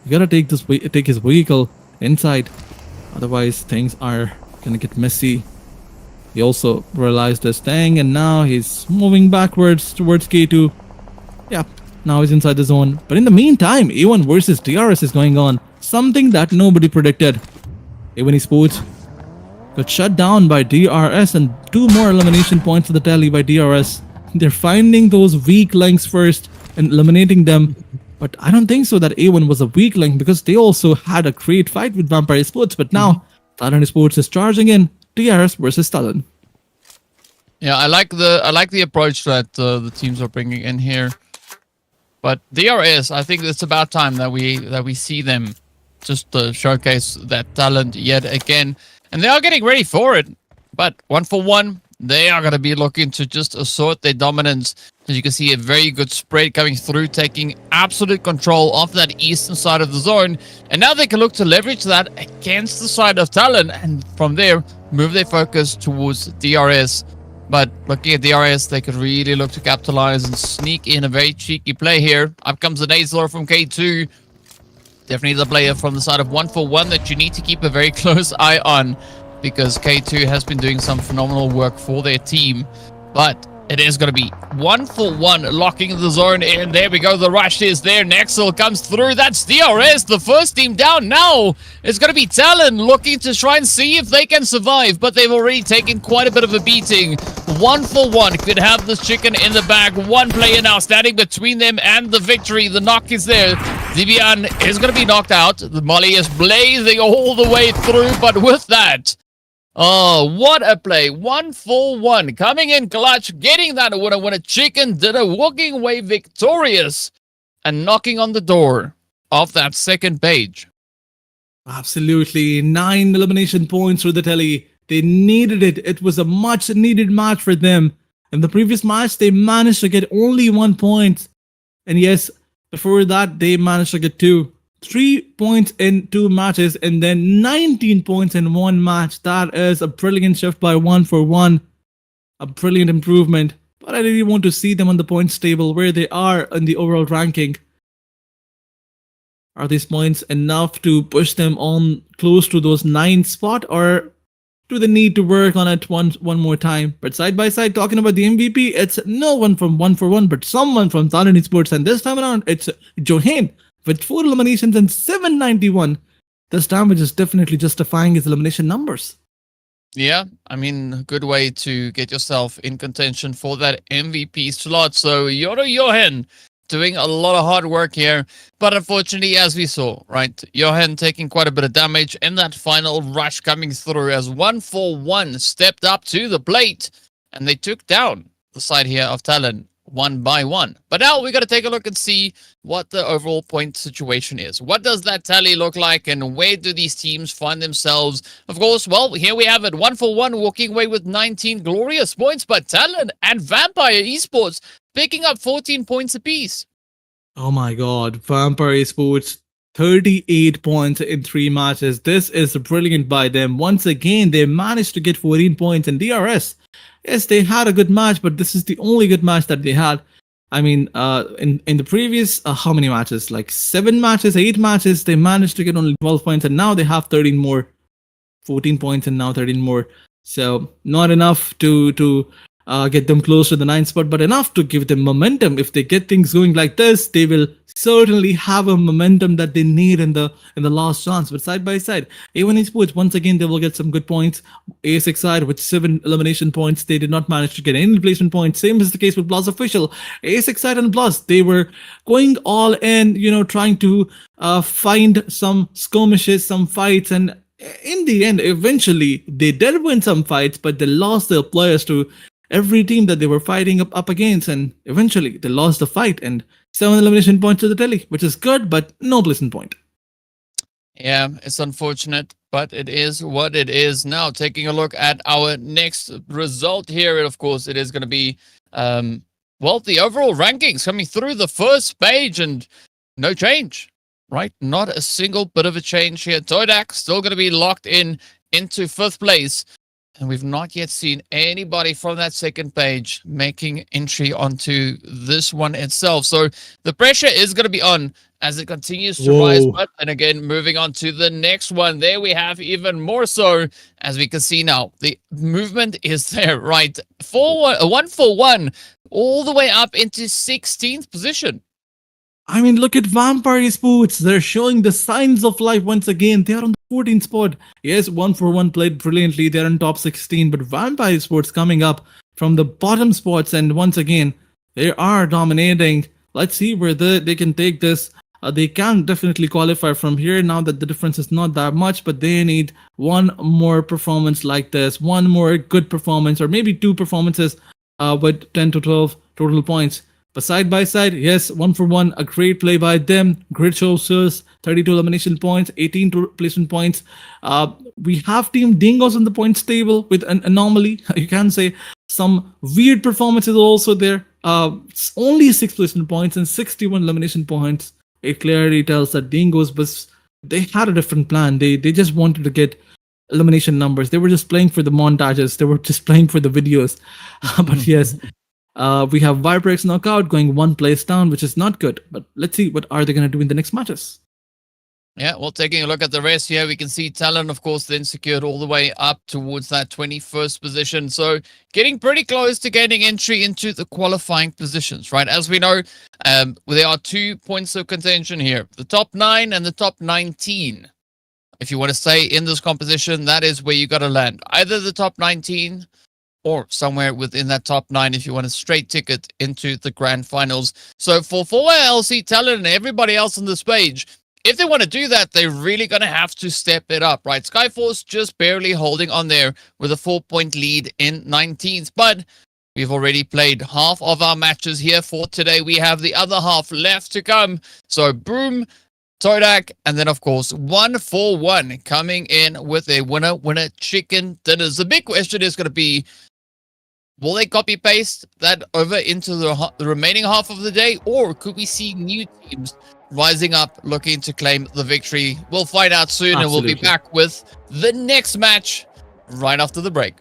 You gotta take his vehicle inside, otherwise things are gonna get messy. He also realized this thing, and now he's moving backwards towards K2. Yep, now he's inside the zone. But in the meantime, A1 versus DRS is going on. Something that nobody predicted. A1 Esports got shut down by DRS, and 2 more elimination points for the tally by DRS. They're finding those weak links first and eliminating them. But I don't think so that A1 was a weak link, because they also had a great fight with Vampire Esports. But now, TALON Esports is charging in. DRS versus TALON. Yeah, I like the approach that the teams are bringing in here. But DRS, I think it's about time that we see them just showcase that talent yet again. And they are getting ready for it. But 1-for-1, they are going to be looking to just assert their dominance. As you can see, a very good spread coming through, taking absolute control of that eastern side of the zone. And now they can look to leverage that against the side of TALON, and from there, move their focus towards DRS. But looking at DRS, they could really look to capitalize and sneak in a very cheeky play here. Up comes the Nasor from K2. Definitely the player from the side of 1-for-1 that you need to keep a very close eye on, because K2 has been doing some phenomenal work for their team. But it is going to be 1-for-1 locking the zone in. There we go. The rush is there. Nexel comes through. That's DRS. The first team down now. It's going to be TALON looking to try and see if they can survive, but they've already taken quite a bit of a beating. 1-for-1 could have this chicken in the bag. One player now standing between them and the victory. The knock is there. Zibian is going to be knocked out. The molly is blazing all the way through, but with that, oh, what a play. 1-for-1. Coming in clutch, getting that winner when a chicken dinner, walking away victorious and knocking on the door of that second page. Absolutely. 9 elimination points for the tally. They needed it. It was a much needed match for them. In the previous match, they managed to get only 1 point. And yes, before that, they managed to get 2. 3 points in 2 matches, and then 19 points in 1 match. That is a brilliant shift by 1-for-1. A brilliant improvement. But I really want to see them on the points table, where they are in the overall ranking. Are these points enough to push them on close to those 9 spot, or do they need to work on it one more time? But side by side, talking about the MVP, it's no one from 1-for-1, but someone from TALON Esports, and this time around, it's Johan with 4 eliminations and 791. This damage is definitely justifying his elimination numbers. Yeah, I mean, a good way to get yourself in contention for that MVP slot. So, Johan doing a lot of hard work here. But unfortunately, as we saw, right, Johan taking quite a bit of damage in that final rush coming through, as 1-for-1 stepped up to the plate. And they took down the side here of TALON 1 by 1. But now we got to take a look and see what the overall point situation is. What does that tally look like, and where do these teams find themselves? Of course, well, here we have it. 1-for-1 walking away with 19 glorious points, but TALON and Vampire Esports picking up 14 points apiece. Oh my god, Vampire Esports 38 points in 3 matches. This is brilliant by them. Once again, they managed to get 14 points, in DRS, yes, they had a good match, but this is the only good match that they had. I mean, in the previous, how many matches? Like 7 matches, 8 matches, they managed to get only 12 points, and now they have 13 more. 14 points and now 13 more. So, not enough to get them close to the 9th spot, but enough to give them momentum. If they get things going like this, they will certainly have a momentum that they need in the last chance. But side by side, A1 Esports, once again, they will get some good points. ASXI with 7 elimination points, they did not manage to get any replacement points. Same is the case with BLUZZ Official. ASXI and BLUZZ, they were going all in, trying to find some skirmishes, some fights, and in the end, eventually, they did win some fights, but they lost their players to every team that they were fighting up against, and eventually they lost the fight, and 7 elimination points to the tally, which is good, but no placement point. Yeah, it's unfortunate, but it is what it is. Now, taking a look at our next result here, and of course, it is going to be, well, the overall rankings coming through the first page, and no change, right? Not a single bit of a change here. Toadak still going to be locked in into 5th place, and we've not yet seen anybody from that second page making entry onto this one itself. So the pressure is going to be on as it continues to rise. But and again, moving on to the next one, there we have even more so, as we can see now, the movement is there, right? 1-for-1, all the way up into 16th position. I mean, look at Vampire Esports. They're showing the signs of life once again. They are on the 14th spot. Yes, 1-for-1 played brilliantly. They're in top 16. But Vampire Esports coming up from the bottom spots. And once again, they are dominating. Let's see where they can take this. They can definitely qualify from here now that the difference is not that much. But they need one more performance like this. One more good performance. Or maybe 2 performances with 10 to 12 total points. But side by side, yes, 1-for-1, a great play by them. Great shows, 32 elimination points, 18 placement points. We have Team Dingoes in the points table with an anomaly. You can say some weird performances also there. Only 6 placement points and 61 elimination points. It clearly tells that Dingoes, they had a different plan. They just wanted to get elimination numbers. They were just playing for the montages. They were just playing for the videos. But yes. We have VIPERxKO knockout going 1 place down, which is not good. But let's see what are they going to do in the next matches. Yeah, well, taking a look at the rest here, we can see TALON, of course, then secured all the way up towards that 21st position. So getting pretty close to gaining entry into the qualifying positions, right? As we know, there are 2 points of contention here. The top 9 and the top 19. If you want to stay in this competition, that is where you got to land. Either the top 19 or somewhere within that top 9 if you want a straight ticket into the grand finals. So for 4LC, TALON, and everybody else on this page, if they want to do that, they're really going to have to step it up, right? Skyforce just barely holding on there with a 4-point lead in 19th. But we've already played half of our matches here for today. We have the other half left to come. So boom, Toadak, and then, of course, 1-for-1 coming in with a winner chicken dinners. The big question is going to be, will they copy paste that over into the remaining half of the day, or could we see new teams rising up looking to claim the victory? We'll find out soon. Absolutely. And we'll be back with the next match right after the break.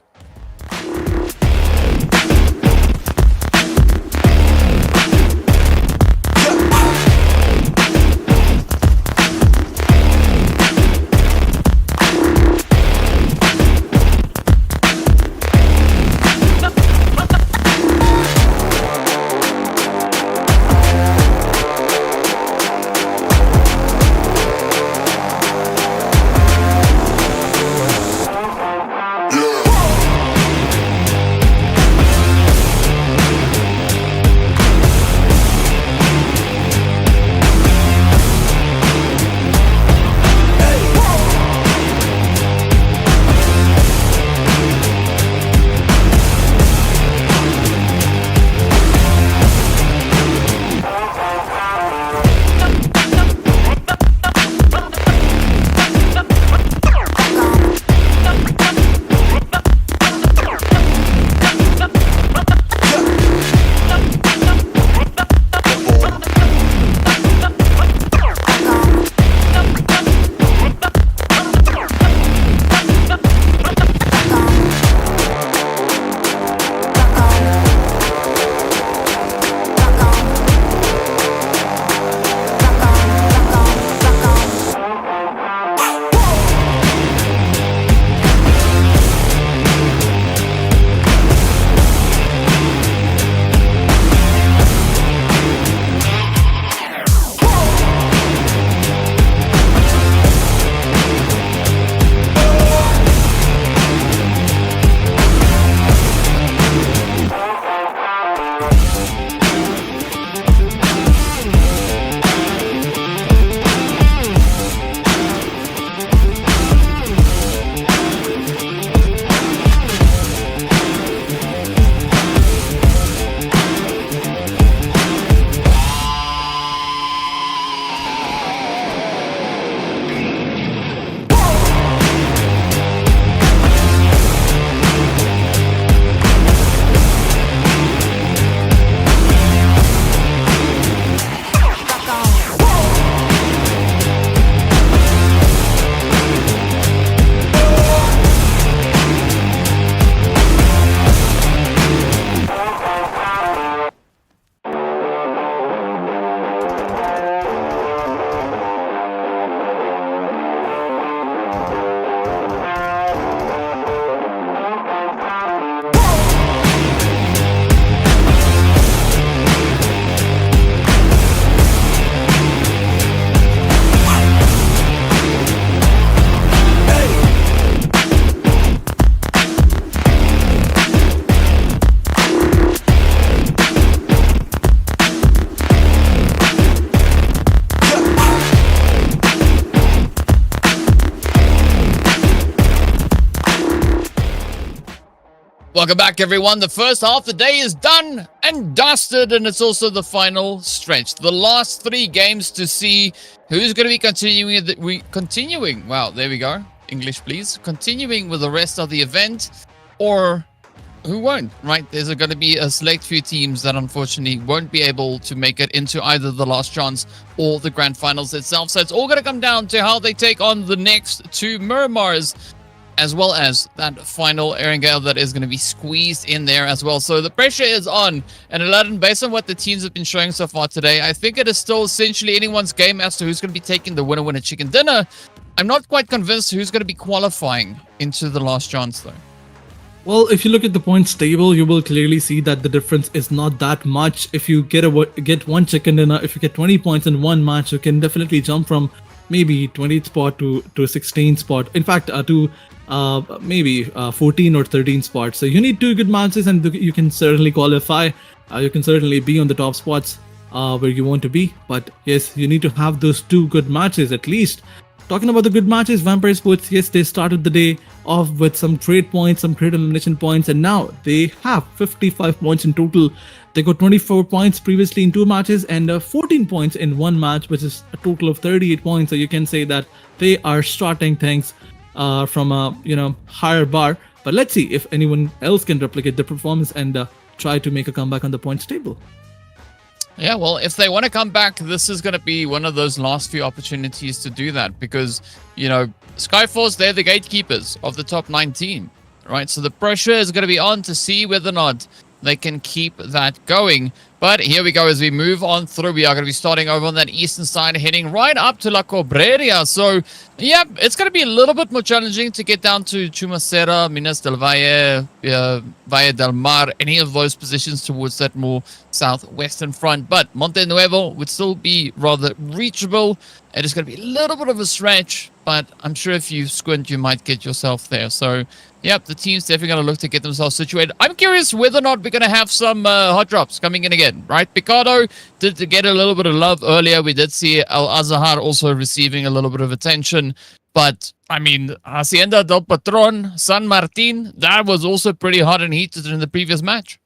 Welcome back, everyone. The first half of the day is done and dusted, and it's also the final stretch. The last 3 games to see who's going to be continuing. Wow, there we go. English, please. Continuing with the rest of the event, or who won't, right? There's going to be a select few teams that unfortunately won't be able to make it into either the last chance or the grand finals itself. So it's all going to come down to how they take on the next 2 Miramars, as well as that final Erangel that is going to be squeezed in there as well. So the pressure is on. And Aladdin, based on what the teams have been showing so far today, I think it is still essentially anyone's game as to who's going to be taking the winner chicken dinner. I'm not quite convinced who's going to be qualifying into the last chance, though. Well, if you look at the points table, you will clearly see that the difference is not that much. If you get one chicken dinner, if you get 20 points in one match, you can definitely jump from maybe 20th spot to 16th spot. In fact, to maybe 14 or 13 spots. So you need 2 good matches and you can certainly qualify. You can certainly be on the top spots where you want to be. But yes, you need to have those 2 good matches at least. Talking about the good matches, VIPERxKO, yes, they started the day off with some trade points, some trade elimination points, and now they have 55 points in total. They got 24 points previously in 2 matches and 14 points in 1 match, which is a total of 38 points. So you can say that they are starting things from a higher bar. But let's see if anyone else can replicate the performance and try to make a comeback on the points table. Yeah, well, if they want to come back, this is going to be one of those last few opportunities to do that because, Skyforce, they're the gatekeepers of the top 19, right? So the pressure is going to be on to see whether or not they can keep that going. But here we go as we move on through. We are going to be starting over on that eastern side, heading right up to La Cobreria. So, yeah, it's going to be a little bit more challenging to get down to Chumacera, Minas del Valle, Valle del Mar, any of those positions towards that more southwestern front. But Monte Nuevo would still be rather reachable. It is going to be a little bit of a stretch, but I'm sure if you squint, you might get yourself there. So, yep, the team's definitely going to look to get themselves situated. I'm curious whether or not we're going to have some hot drops coming in again, right? Picardo did get a little bit of love earlier. We did see Al Azahar also receiving a little bit of attention. But, I mean, Hacienda del Patron, San Martin, that was also pretty hot and heated in the previous match.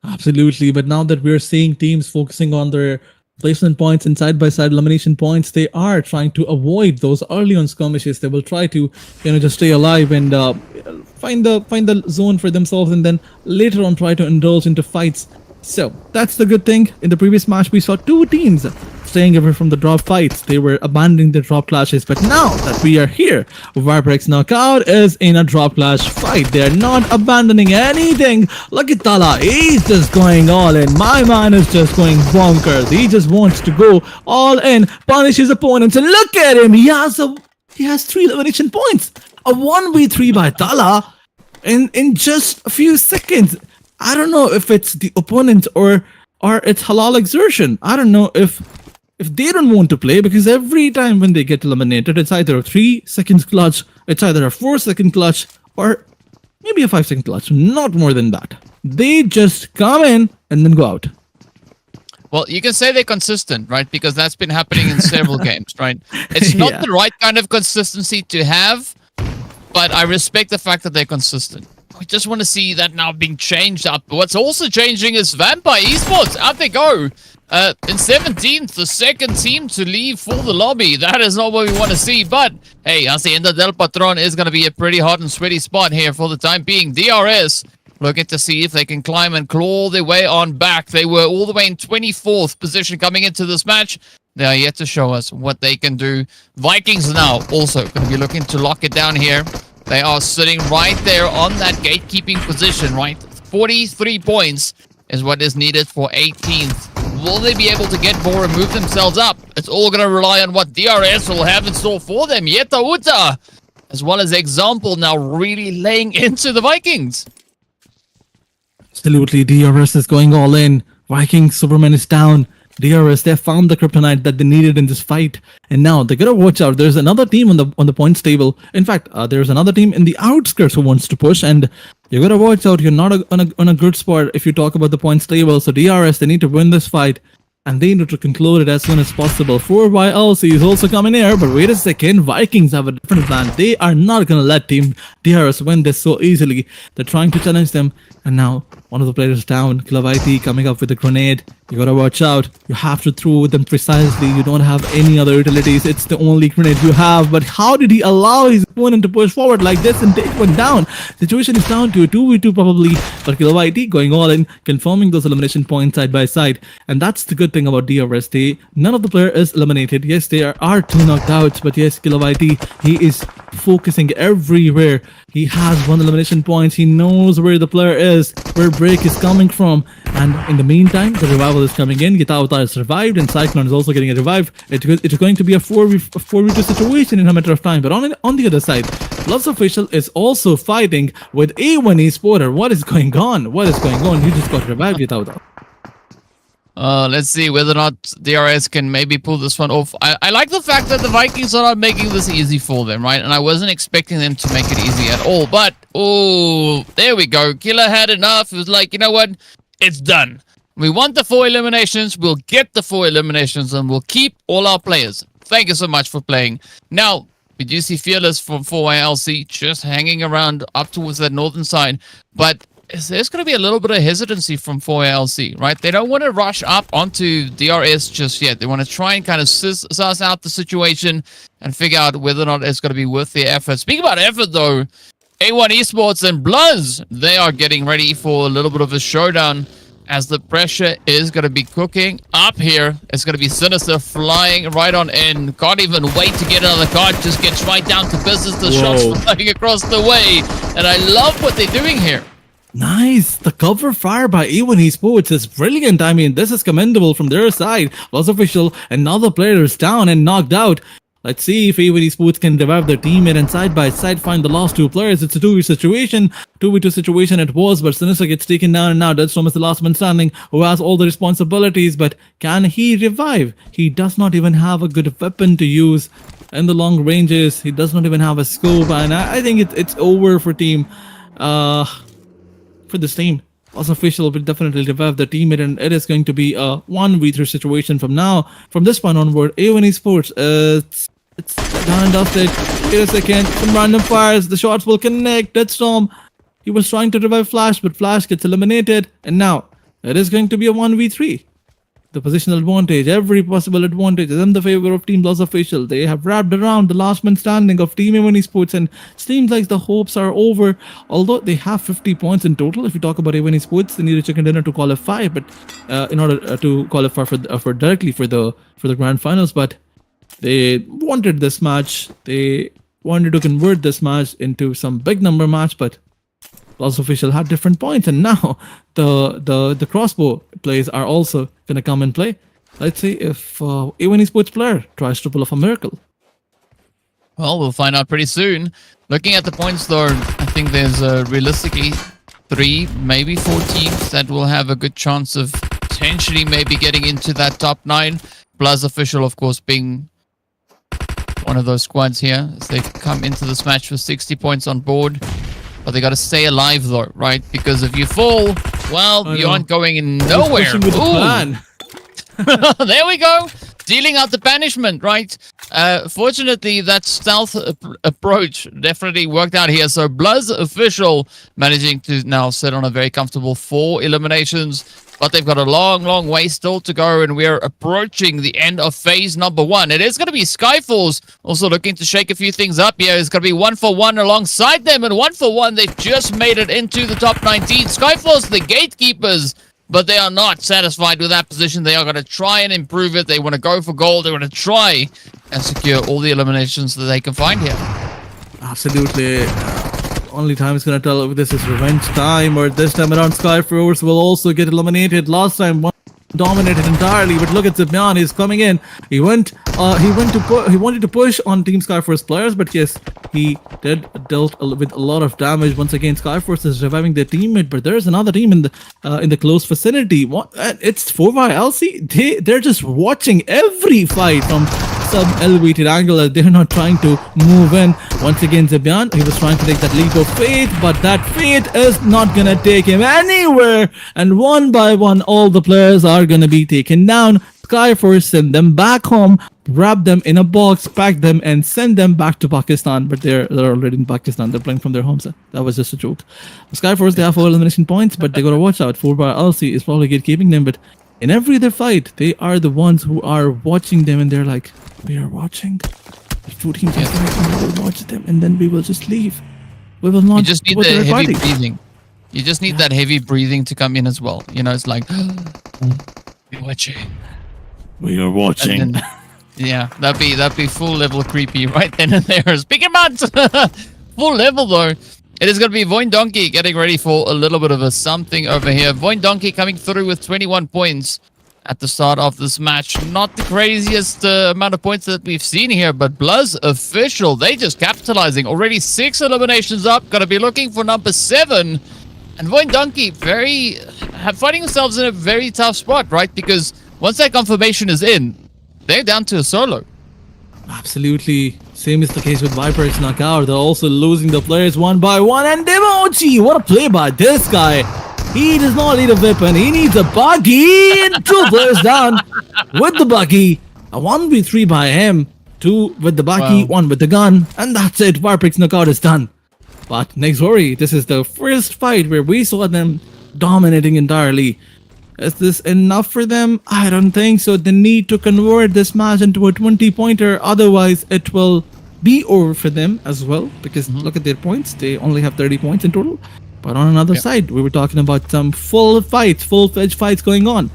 Absolutely, but now that we're seeing teams focusing on their placement points and side-by-side elimination points, they are trying to avoid those early on skirmishes. They will try to, just stay alive and find the zone for themselves, and then later on try to indulge into fights. So that's the good thing. In the previous match, we saw 2 teams staying away from the drop fights. They were abandoning the drop clashes, but now that we are here, VIPERxKO Knockout is in a drop clash fight. They are not abandoning anything. Look at Tala, he's just going all in. My man is just going bonkers. He just wants to go all in, punish his opponents, and look at him. He has 3 elimination points. A 1v3 by Tala in just a few seconds. I don't know if it's the opponent or it's halal exertion. I don't know if they don't want to play, because every time when they get eliminated, it's either a 3 seconds clutch, it's either a 4 second clutch, or maybe a 5 second clutch. Not more than that. They just come in and then go out. Well, you can say they're consistent, right? Because that's been happening in several games, right? It's not the right kind of consistency to have, but I respect the fact that they're consistent. We just want to see that now being changed up. What's also changing is Vampire Esports. Out they go. In 17th, the second team to leave for the lobby. That is not what we want to see. But, hey, Hacienda del Patron is going to be a pretty hot and sweaty spot here for the time being. DRS looking to see if they can climb and claw their way on back. They were all the way in 24th position coming into this match. They are yet to show us what they can do. Vikings now also going to be looking to lock it down here. They are sitting right there on that gatekeeping position, right? 43 points is what is needed for 18th. Will they be able to get more and move themselves up? It's all going to rely on what DRS will have in store for them. Yeta Uta, as well as Example, now really laying into the Vikings. Absolutely, DRS is going all in. Vikings, Superman is down. DRS, they found the kryptonite that they needed in this fight, and now they gotta watch out. There's another team on the points table. In fact, there's another team in the outskirts who wants to push, and you gotta watch out. You're not on a good spot if you talk about the points table. So DRS, they need to win this fight. and they need to conclude it as soon as possible. 4YLC is also coming here, but wait a second, Vikings have a different plan. They are not gonna let Team DRS win this so easily. They're trying to challenge them, and now one of the players down. Clavite coming up with a grenade. You gotta watch out. You have to throw them precisely. You don't have any other utilities. It's the only grenade you have. But how did he allow his opponent to push forward like this and take one down? Situation is down to a 2v2 probably. But Clavite going all in, confirming those elimination points side by side. And that's the good thing about DRS. None of the player is eliminated. Yes, there are 2 knocked outs. But yes, Clavite, he is focusing everywhere. He has 1 elimination point. He knows where the player is, where break is coming from. And in the meantime, the revival is coming in. Gitauta is revived, and Cyclone is also getting a revive. It's going to be a 4v2 situation in a matter of time. But on the other side, BLUZZ official is also fighting with A1 Esporter. What is going on? What is going on? He just got revived, Gitauta. Let's see whether or not DRS can maybe pull this one off. I like the fact that the Vikings are not making this easy for them, right? And I wasn't expecting them to make it easy at all. But, oh, there we go. Killer had enough. It was like, you know what? It's done. We want the 4 eliminations. We'll get the 4 eliminations, and we'll keep all our players. Thank you so much for playing. Now, we do see Fearless from 4YLC just hanging around up towards that northern side. But there's going to be a little bit of hesitancy from 4LC, right? They don't want to rush up onto DRS just yet. They want to try and kind of suss out the situation and figure out whether or not it's going to be worth their effort. Speaking about effort, though, A1 Esports and BLUZZ, they are getting ready for a little bit of a showdown as the pressure is going to be cooking up here. It's going to be Sinister flying right on in. Can't even wait to get another card. Just gets right down to business. The shots flying across the way. And I love what they're doing here. Nice. The cover fire by A1 Esports is brilliant. I mean, this is commendable from their side. BLUZZ official, another player is down and knocked out. Let's see if A1 Esports can revive their teammate and side by side find the last 2 players. It's a 2v2 situation. 2v2 situation it was, but Sinister gets taken down, and now Deadstorm is the last man standing who has all the responsibilities. But can he revive? He does not even have a good weapon to use in the long ranges. He does not even have a scope, and I think it's over for team. For this team. BLUZZ official will definitely revive the teammate, and it is going to be a 1v3 situation from this point onward. A1 Esports, it's done and dusted. Wait a second, some random fires, the shots will connect. Deadstorm, he was trying to revive Flash, but Flash gets eliminated, and now it is going to be a 1v3. The positional advantage, every possible advantage is in the favor of Team BLUZZ official. They have wrapped around the last man standing of Team A1 Esports, and seems like the hopes are over. Although they have 50 points in total. If you talk about A1 Esports, they need a chicken dinner to qualify, but in order to qualify for directly for the grand finals. But they wanted this match. They wanted to convert this match into some big number match, but BLUZZ official had different points, and now the crossbow plays are also gonna come and play. Let's see if A1 Esports player tries to pull off a miracle. Well, we'll find out pretty soon. Looking at the points, though, I think there's realistically 3, maybe 4 teams that will have a good chance of potentially maybe getting into that top 9. BLUZZ official, of course, being one of those squads here as they come into this match with 60 points on board. But they got to stay alive, though, right? Because if you fall, well, you aren't going in nowhere. There we go. Dealing out the banishment, right? Fortunately, that stealth approach definitely worked out here. So BLUZZ official managing to now sit on a very comfortable 4 eliminations. But they've got a long way still to go, and we're approaching the end of phase number 1. It is going to be Skyfalls also looking to shake a few things up here. It's going to be 1-for-1 alongside them, and 1-for-1, they've just made it into the top 19. Skyfalls, the gatekeepers, but they are not satisfied with that position. They are going to try and improve it. They want to go for gold. They want to try and secure all the eliminations that they can find here. Absolutely. Only time is going to tell if this is revenge time, or this time around Skyforce will also get eliminated. Last time one dominated entirely, but look at Zibyan, he's coming in. He wanted to push on Team Skyforce players, but yes, he dealt with a lot of damage. Once again, Skyforce is reviving their teammate, but there's another team in the close vicinity. It's 4YLC. They're just watching every fight from sub-elevated angle. They're not trying to move in. Once again, Zibyan, he was trying to take that leap of faith, but that faith is not gonna take him anywhere. And one by one, all the players are gonna be taken down. Skyforce send them back home, wrap them in a box, pack them, and send them back to Pakistan. But they're already in Pakistan. They're playing from their homes. That was just a joke. Skyforce, they have 4 elimination points, but they gotta watch out. 4 by LC is probably gatekeeping them. But in every other fight, they are the ones who are watching them, and they're like, we are watching. The 2 teams are fighting, we will watch them, and then we will just leave. We will not. You just need the heavy breathing. You just need that heavy breathing to come in as well. You know, it's like, we're watching. We are watching. Then, yeah, that'd be full level creepy right then and there. Speaking about full level though, it is going to be VOIN Donkey getting ready for a little bit of a something over here. VOIN Donkey coming through with 21 points at the start of this match. Not the craziest amount of points that we've seen here, but BLUZZ official, they just capitalizing. Already 6 eliminations up. Going to be looking for number 7. And VOIN Donkey finding themselves in a very tough spot, right? Because once that confirmation is in, they're down to a solo. Absolutely. Same is the case with VIPERxKO. They're also losing the players one by one. And Demochi, what a play by this guy. He does not need a weapon. He needs a buggy. And 2 players down with the buggy. A 1v3 by him. 2 with the buggy, 1 with the gun. And that's it. VIPERxKO is done. But NEXORY, this is the first fight where we saw them dominating entirely. Is this enough for them? I don't think so. They need to convert this match into a 20-pointer. Otherwise, it will be over for them as well. Because look at their points. They only have 30 points in total. But on another side, we were talking about some full-fledged fights going on.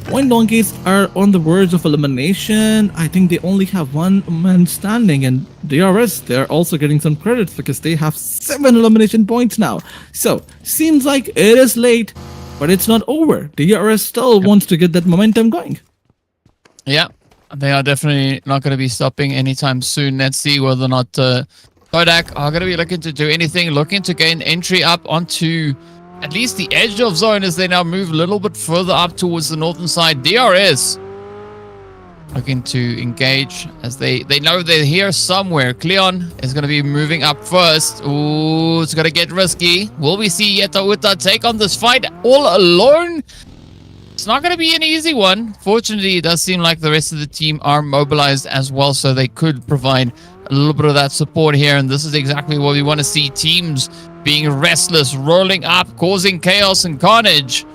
VOIN Donkeys are on the verge of elimination. I think they only have 1 man standing, and DRS, they're also getting some credits because they have 7 elimination points now. So, seems like it is late, but it's not over. DRS still wants to get that momentum going. Yeah, they are definitely not going to be stopping anytime soon. Let's see whether or not Toadak are going to be looking to do anything, looking to gain entry up onto at least the edge of zone as they now move a little bit further up towards the northern side. DRS looking to engage as they know they're here somewhere. Cleon is going to be moving up first. Ooh, it's going to get risky. Will we see TODAK take on this fight all alone? It's not going to be an easy one. Fortunately, it does seem like the rest of the team are mobilized as well, so they could provide a little bit of that support here. And this is exactly what we want to see. Teams being restless, rolling up, causing chaos and carnage.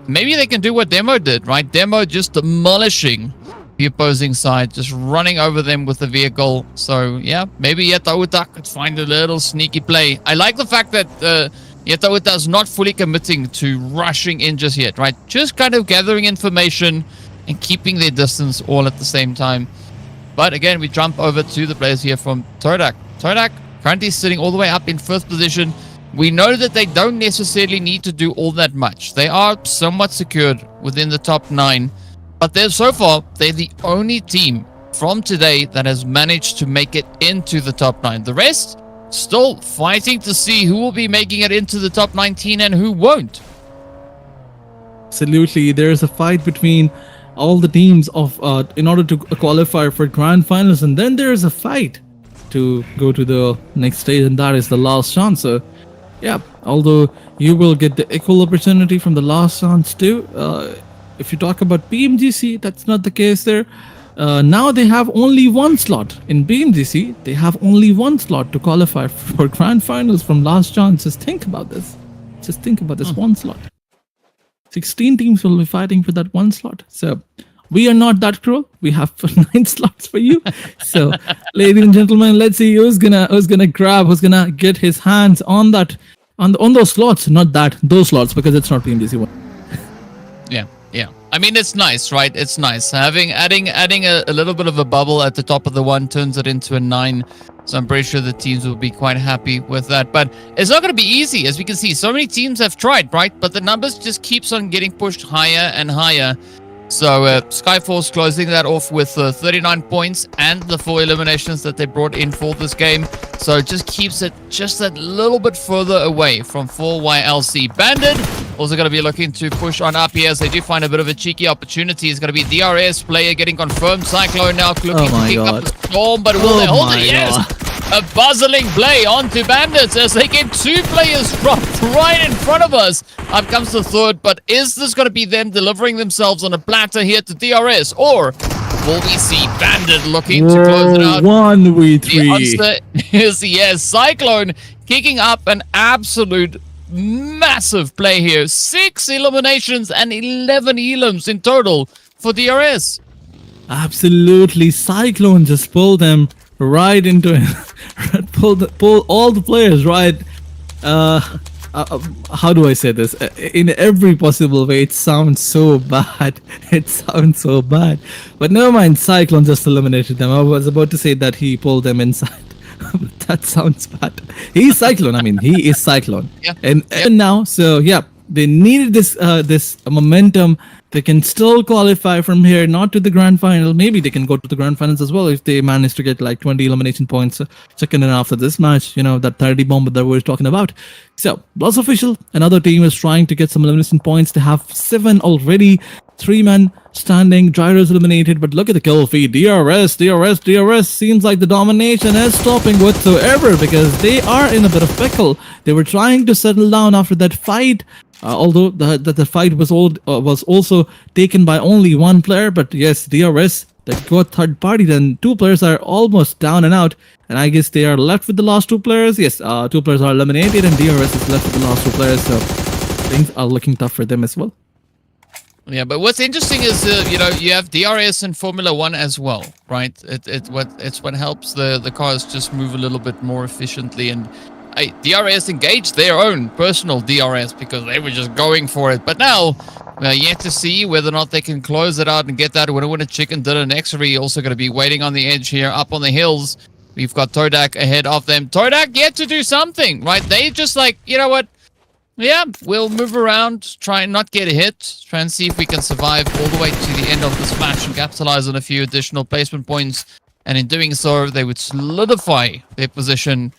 Maybe they can do what Demo did, right? Demo just demolishing the opposing side, just running over them with the vehicle. So, yeah, maybe TODAK could find a little sneaky play. I like the fact that TODAK is not fully committing to rushing in just yet, right? Just kind of gathering information and keeping their distance all at the same time. But again, we jump over to the players here from Toadak. Toadak currently sitting all the way up in 5th position. We know that they don't necessarily need to do all that much. They are somewhat secured within the top 9. But so far, they're the only team from today that has managed to make it into the top 9. The rest, still fighting to see who will be making it into the top 19 and who won't. Absolutely. There's a fight between all the teams of in order to qualify for grand finals, and then there's a fight to go to the next stage, and that is the last chance. So yeah, although you will get the equal opportunity from the last chance too, if you talk about BMGC, that's not the case there. Now they have only 1 slot in BMGC. They have only 1 slot to qualify for grand finals from last chance. Just think about this. Just think about this 1 slot. 16 teams will be fighting for that 1 slot. So we are not that cruel. We have 9 slots for you. So, ladies and gentlemen, let's see who's gonna get his hands on that, on those slots. Not those slots, because it's not PMGC 1. Yeah. I mean, it's nice, right? It's nice adding a little bit of a bubble at the top of the 1 turns it into a 9. So I'm pretty sure the teams will be quite happy with that. But it's not going to be easy. As we can see, so many teams have tried, right? But the numbers just keeps on getting pushed higher and higher. So Skyforce closing that off with 39 points and the 4 eliminations that they brought in for this game. So it just keeps it just that little bit further away from 4YLC. Bandit also going to be looking to push on up here as they do find a bit of a cheeky opportunity. It's going to be DRS player getting confirmed. Cyclone now looking to pick up the storm, but will they hold it? Yes! a puzzling play onto Bandits as they get 2 players dropped right in front of us. Up comes the third, but is this going to be them delivering themselves on a platter here to DRS, or will we see Bandit looking to close it out? 1v3. The answer is yes. Cyclone kicking up an absolute massive play here. 6 eliminations and 11 elims in total for DRS. Absolutely, Cyclone just pulled them right into it. pull all the players right. How do I say this? In every possible way, it sounds so bad. It sounds so bad. But never mind, Cyclone just eliminated them. I was about to say that he pulled them inside. That sounds bad. He's Cyclone. I mean, he is Cyclone. Yeah. And now, so yeah, they needed this momentum. They can still qualify from here, not to the grand final. Maybe they can go to the grand finals as well if they manage to get like 20 elimination points second and after this match. You know, that 30 bomb that we were talking about. So, BLUZZ official, another team is trying to get some elimination points. They have 7 already. 3-man standing, Gyro's eliminated, but look at the kill feed. DRS seems like the domination is stopping whatsoever because they are in a bit of pickle. They were trying to settle down after that fight, although the fight was also taken by only 1 player. But yes, DRS, that got third party, then 2 players are almost down and out. And I guess they are left with the last 2 players. Yes, 2 players are eliminated and DRS is left with the last 2 players. So things are looking tough for them as well. Yeah, but what's interesting is, you know, you have DRS in Formula 1 as well, right? It's what helps the cars just move a little bit more efficiently. And DRS engaged their own personal DRS because they were just going for it. But now, yet to see whether or not they can close it out and get that winner chicken dinner. NEXORY also going to be waiting on the edge here, up on the hills. We've got Toadak ahead of them. Toadak yet to do something, right? They just like, you know what? Yeah, we'll move around, try and not get hit, try and see if we can survive all the way to the end of this match and capitalize on a few additional placement points. And in doing so, they would solidify their position.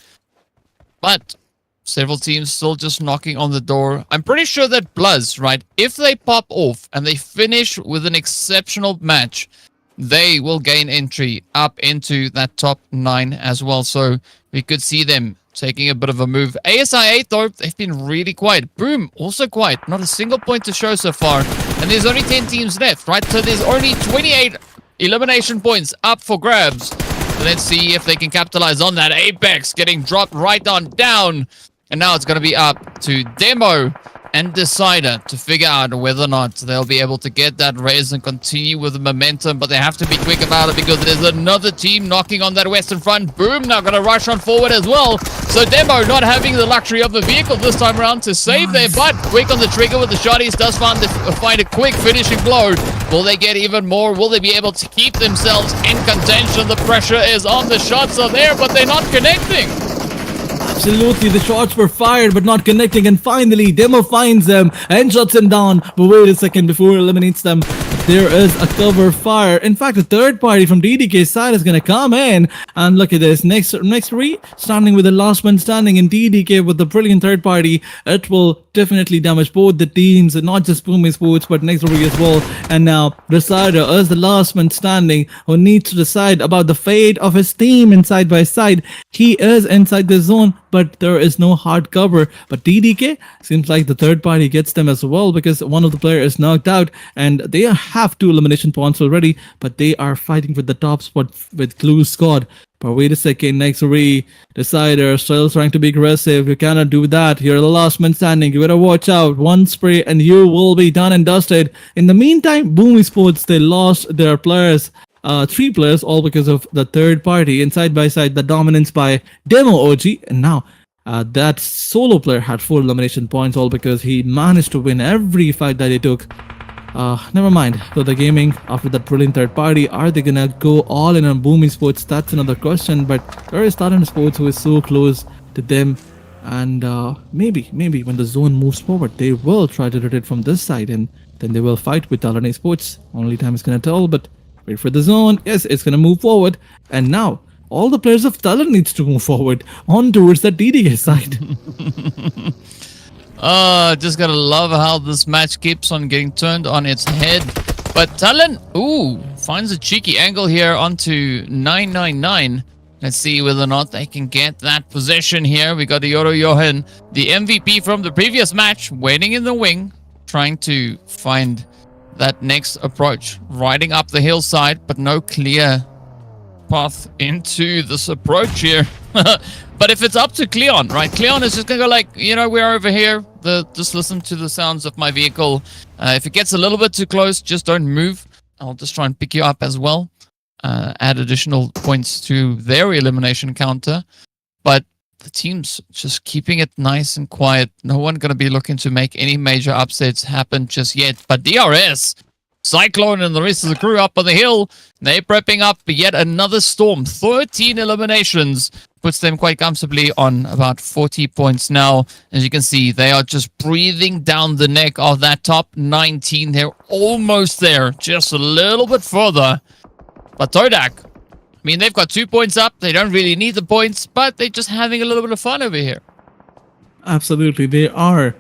But several teams still just knocking on the door. I'm pretty sure that BLUZZ, right, if they pop off and they finish with an exceptional match, they will gain entry up into that top 9 as well. So we could see them taking a bit of a move. ASI8, though, they've been really quiet. Boom, also quiet. Not a single point to show so far. And there's only 10 teams left, right? So there's only 28 elimination points up for grabs. So let's see if they can capitalize on that. Apex getting dropped right on down. And now it's going to be up to Demo and Decider to figure out whether or not they'll be able to get that raise and continue with the momentum, but they have to be quick about it because there's another team knocking on that western front. Boom, now going to rush on forward as well. So Demo not having the luxury of a vehicle this time around to save their butt. Quick on the trigger with the shotties, does find a quick finishing blow. Will they get even more? Will they be able to keep themselves in contention? The pressure is on, the shots are there, but they're not connecting. Absolutely, the shots were fired but not connecting, and finally Demo finds them and shuts them down. But wait a second, before he eliminates them, there is a cover fire. In fact, a third party from DDK's side is going to come in, and look at this. NEXORY standing with the last man standing, and DDK with the brilliant third party. It will definitely damage both the teams, and not just PUBG Sports but NEXORY as well. And now Decider is the last man standing who needs to decide about the fate of his team in side by side. He is inside the zone, but there is no hard cover. But DDK seems like the third party gets them as well because one of the players is knocked out, and they have 2 elimination points already, but they are fighting for the top spot with Clue Squad. But wait a second, NEXORY, Decider still trying to be aggressive. You cannot do that. You're the last man standing. You better watch out. One spray and you will be done and dusted. In the meantime, BOOM Esports, they lost their players. 3 players, all because of the third party. And side by side, the dominance by Demo OG. And now, that solo player had 4 elimination points, all because he managed to win every fight that he took. Never mind. So the gaming, after that brilliant third party, are they gonna go all in on BOOM Esports? That's another question. But there is TALON Sports who is so close to them. And maybe when the zone moves forward, they will try to rotate from this side, and then they will fight with TALON Sports. Only time is gonna tell, but wait for the zone. Yes, it's gonna move forward. And now all the players of TALON needs to move forward on towards the DDK side. Just gotta love how this match keeps on getting turned on its head. But TALON, finds a cheeky angle here onto 999. Let's see whether or not they can get that possession here. We got Yoro Johan, the MVP from the previous match, waiting in the wing, trying to find that next approach. Riding up the hillside, but no clear path into this approach here. But if it's up to Cleon, right? Cleon is just going to go like, you know, we're over here. Just listen to the sounds of my vehicle. If it gets a little bit too close, just don't move. I'll just try and pick you up as well. Add additional points to their elimination counter. But the team's just keeping it nice and quiet. No one going to be looking to make any major upsets happen just yet. But DRS, Cyclone and the rest of the crew up on the hill, they're prepping up for yet another storm. 13 eliminations puts them quite comfortably on about 40 points now. As you can see, they are just breathing down the neck of that top 19. They're almost there, just a little bit further. But Todak, I mean, they've got 2 points up. They don't really need the points, but they're just having a little bit of fun over here. Absolutely, they are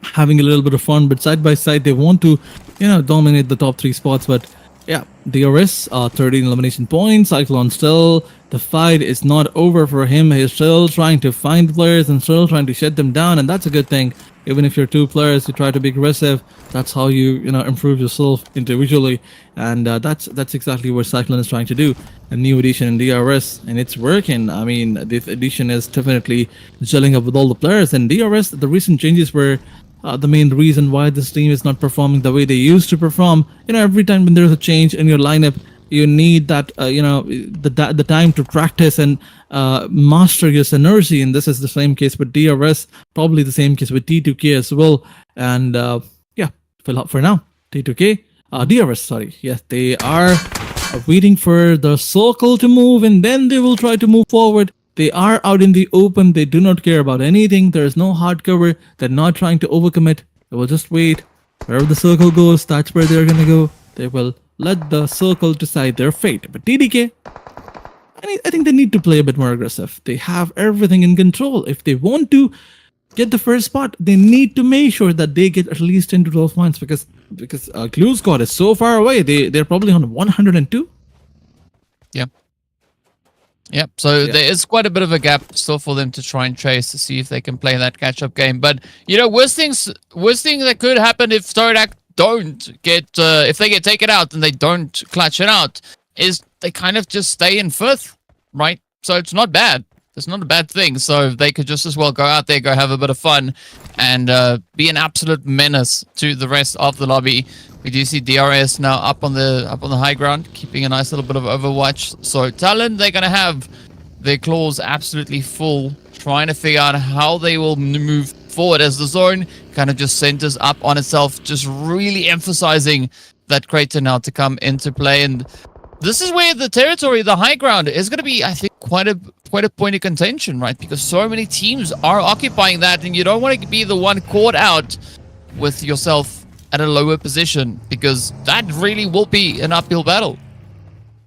having a little bit of fun, but side by side, they want to, you know, dominate the top 3 spots. But yeah, DRS, 13 elimination points. Cyclone still, the fight is not over for him. He's still trying to find players and still trying to shut them down, and that's a good thing. Even if you're 2 players, you try to be aggressive. That's how you improve yourself individually, and that's exactly what Cyclone is trying to do. A new edition in DRS, and it's working. I mean, this edition is definitely gelling up with all the players. And DRS, the recent changes were the main reason why this team is not performing the way they used to perform. You know, every time when there's a change in your lineup, you need that the time to practice and master your synergy, and this is the same case with DRS, probably the same case with T2K as well. And yeah, for now, T2K, DRS, sorry, yes, they are waiting for the circle to move, and then they will try to move forward. They are out in the open. They do not care about anything. There is no hard cover. They're not trying to overcommit. They will just wait. Wherever the circle goes, that's where they're gonna go. They will let the circle decide their fate. But TDK, I think they need to play a bit more aggressive. They have everything in control. If they want to get the first spot, they need to make sure that they get at least 10 to 12 points, because Glue Squad is so far away. They're probably on 102. Yep, so there is quite a bit of a gap still for them to try and chase to see if they can play that catch-up game. But, you know, worst thing that could happen if Toadak don't get, if they get taken out and they don't clutch it out, is they kind of just stay in 5th, right? So it's not bad. It's not a bad thing. So they could just as well go out there, go have a bit of fun, and be an absolute menace to the rest of the lobby. We do see DRS now up on the high ground, keeping a nice little bit of overwatch. So Talon, they're gonna have their claws absolutely full, trying to figure out how they will move forward as the zone kind of just centers up on itself, just really emphasizing that crater now to come into play. And this is where the territory, the high ground, is going to be, I think, quite a point of contention, right? Because so many teams are occupying that, and you don't want to be the one caught out with yourself at a lower position, because that really will be an uphill battle.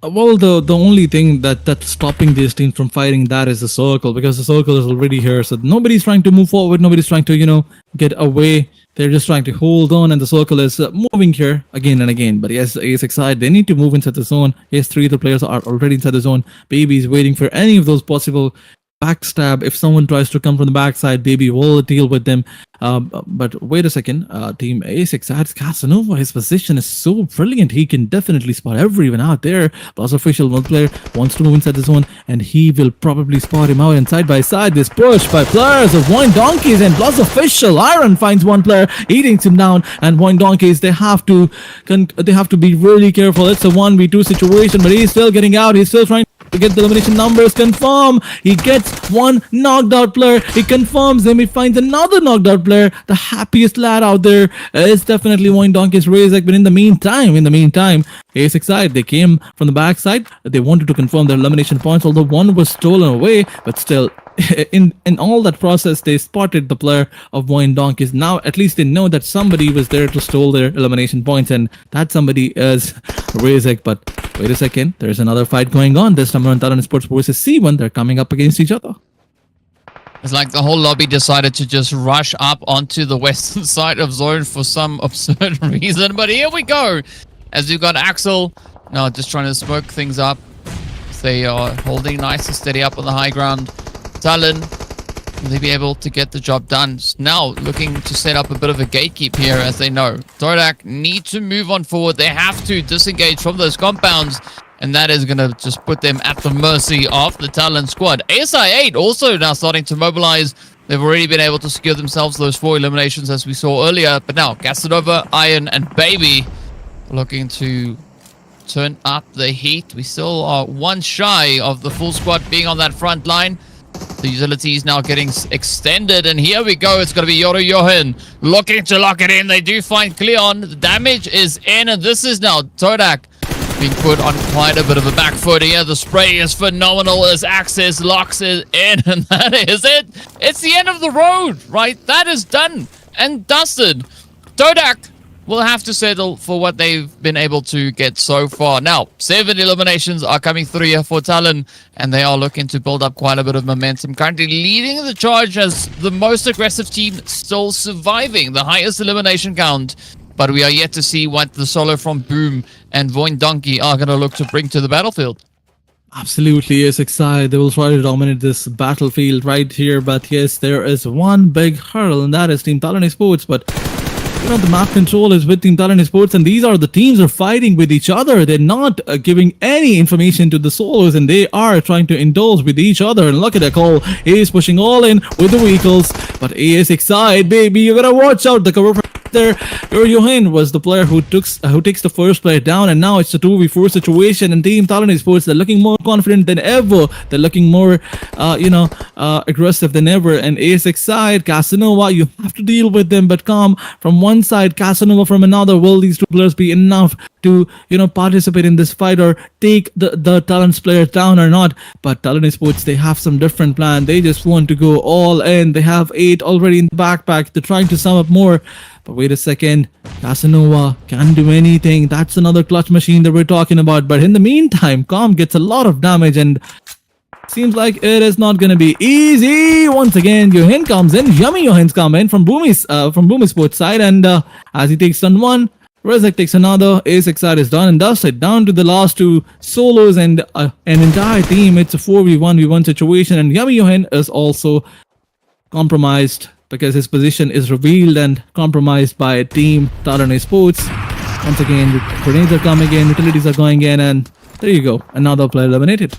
Well, the only thing that's stopping these teams from fighting that is the circle, because the circle is already here. So nobody's trying to move forward. Nobody's trying to, get away. They're just trying to hold on, and the circle is moving here again and again. But yes, AXEXide, they need to move inside the zone. Yes, 3 other players are already inside the zone. Baby is waiting for any of those possible backstab. If someone tries to come from the backside, Baby will deal with them. But wait a second, Team AXEXIDE's Casanova, his position is so brilliant. He can definitely spot everyone out there. BLUZZ official, one player wants to move inside the zone, and he will probably spot him out. And side by side, this push by players of VOIN Donkeys, and BLUZZ official Iron finds one player, eating him down. And VOIN Donkeys, they have to be really careful. It's a 1v2 situation, but he's still getting out. He's still trying to get the elimination numbers confirm. He gets one knocked out player. He confirms him. He finds another knocked out player. The happiest lad out there is definitely VOIN Donkeys Razek. But in the meantime, AXEXIDE, they came from the backside. They wanted to confirm their elimination points, although one was stolen away. But still, in all that process, they spotted the player of VOIN Donkeys. Now at least they know that somebody was there to steal their elimination points, and that somebody is Razek. But wait a second, there's another fight going on. This time on TALON Esports versus C1. They're coming up against each other. It's like the whole lobby decided to just rush up onto the western side of zone for some absurd reason. But here we go, as we've got Axel now just trying to smoke things up. both. They are holding nice and steady up on the high ground. Talon, will they be able to get the job done? Now looking to set up a bit of a gatekeep here, as they know TODAK need to move on forward. They have to disengage from those compounds, and that is going to just put them at the mercy of the Talon squad. ASI8 also now starting to mobilize. They've already been able to secure themselves those 4 eliminations as we saw earlier, but now Casanova, Iron, and Baby looking to turn up the heat. We still are one shy of the full squad being on that front line. The utility is now getting extended, and here we go. It's going to be Yoru Johan looking to lock it in. They do find Cleon. The damage is in, and this is now Toadak being put on quite a bit of a back foot here. The spray is phenomenal as Access locks it in, and that is it. It's the end of the road, right? That is done and dusted. Toadak will have to settle for what they've been able to get so far. Now, 7 eliminations are coming through here for Talon, and they are looking to build up quite a bit of momentum. Currently leading the charge as the most aggressive team, still surviving the highest elimination count. But we are yet to see what the solo from Boom and VOIN Donkey are going to look to bring to the battlefield. Absolutely, yes, excited. They will try to dominate this battlefield right here. But yes, there is one big hurdle, and that is Team Talon Esports. But you know, the map control is with Team Talon Esports, and these are the teams are fighting with each other. They're not giving any information to the solos, and they are trying to indulge with each other. And look at that call. A is pushing all in with the vehicles, but A is excited, baby. You gotta watch out. The cover there. Johan was the player who takes the first player down, and now it's a 2v4 situation. And Team Talon Esports, they're looking more confident than ever. They're looking more, aggressive than ever. And ASX side, Casanova, you have to deal with them, but calm from one side, Casanova from another. Will these two players be enough to participate in this fight or take the Talon's players down or not? But Talon Esports, they have some different plan. They just want to go all in. They have 8 already in the backpack. They're trying to sum up more. But wait a second, Casanova can't do anything. That's another clutch machine that we're talking about. But in the meantime, Calm gets a lot of damage, and seems like it is not going to be easy. Once again, Johan comes in. Yummy Johans come in from Boom Sports side, and as he takes down one, Rezek takes another. ASX side is done and dusted. Down to the last 2 solos and an entire team. It's a 4v1v1 situation, and Yummy Johan is also compromised because his position is revealed and compromised by Team Talon Esports. Once again, grenades are coming in, utilities are going in, and there you go, another player eliminated.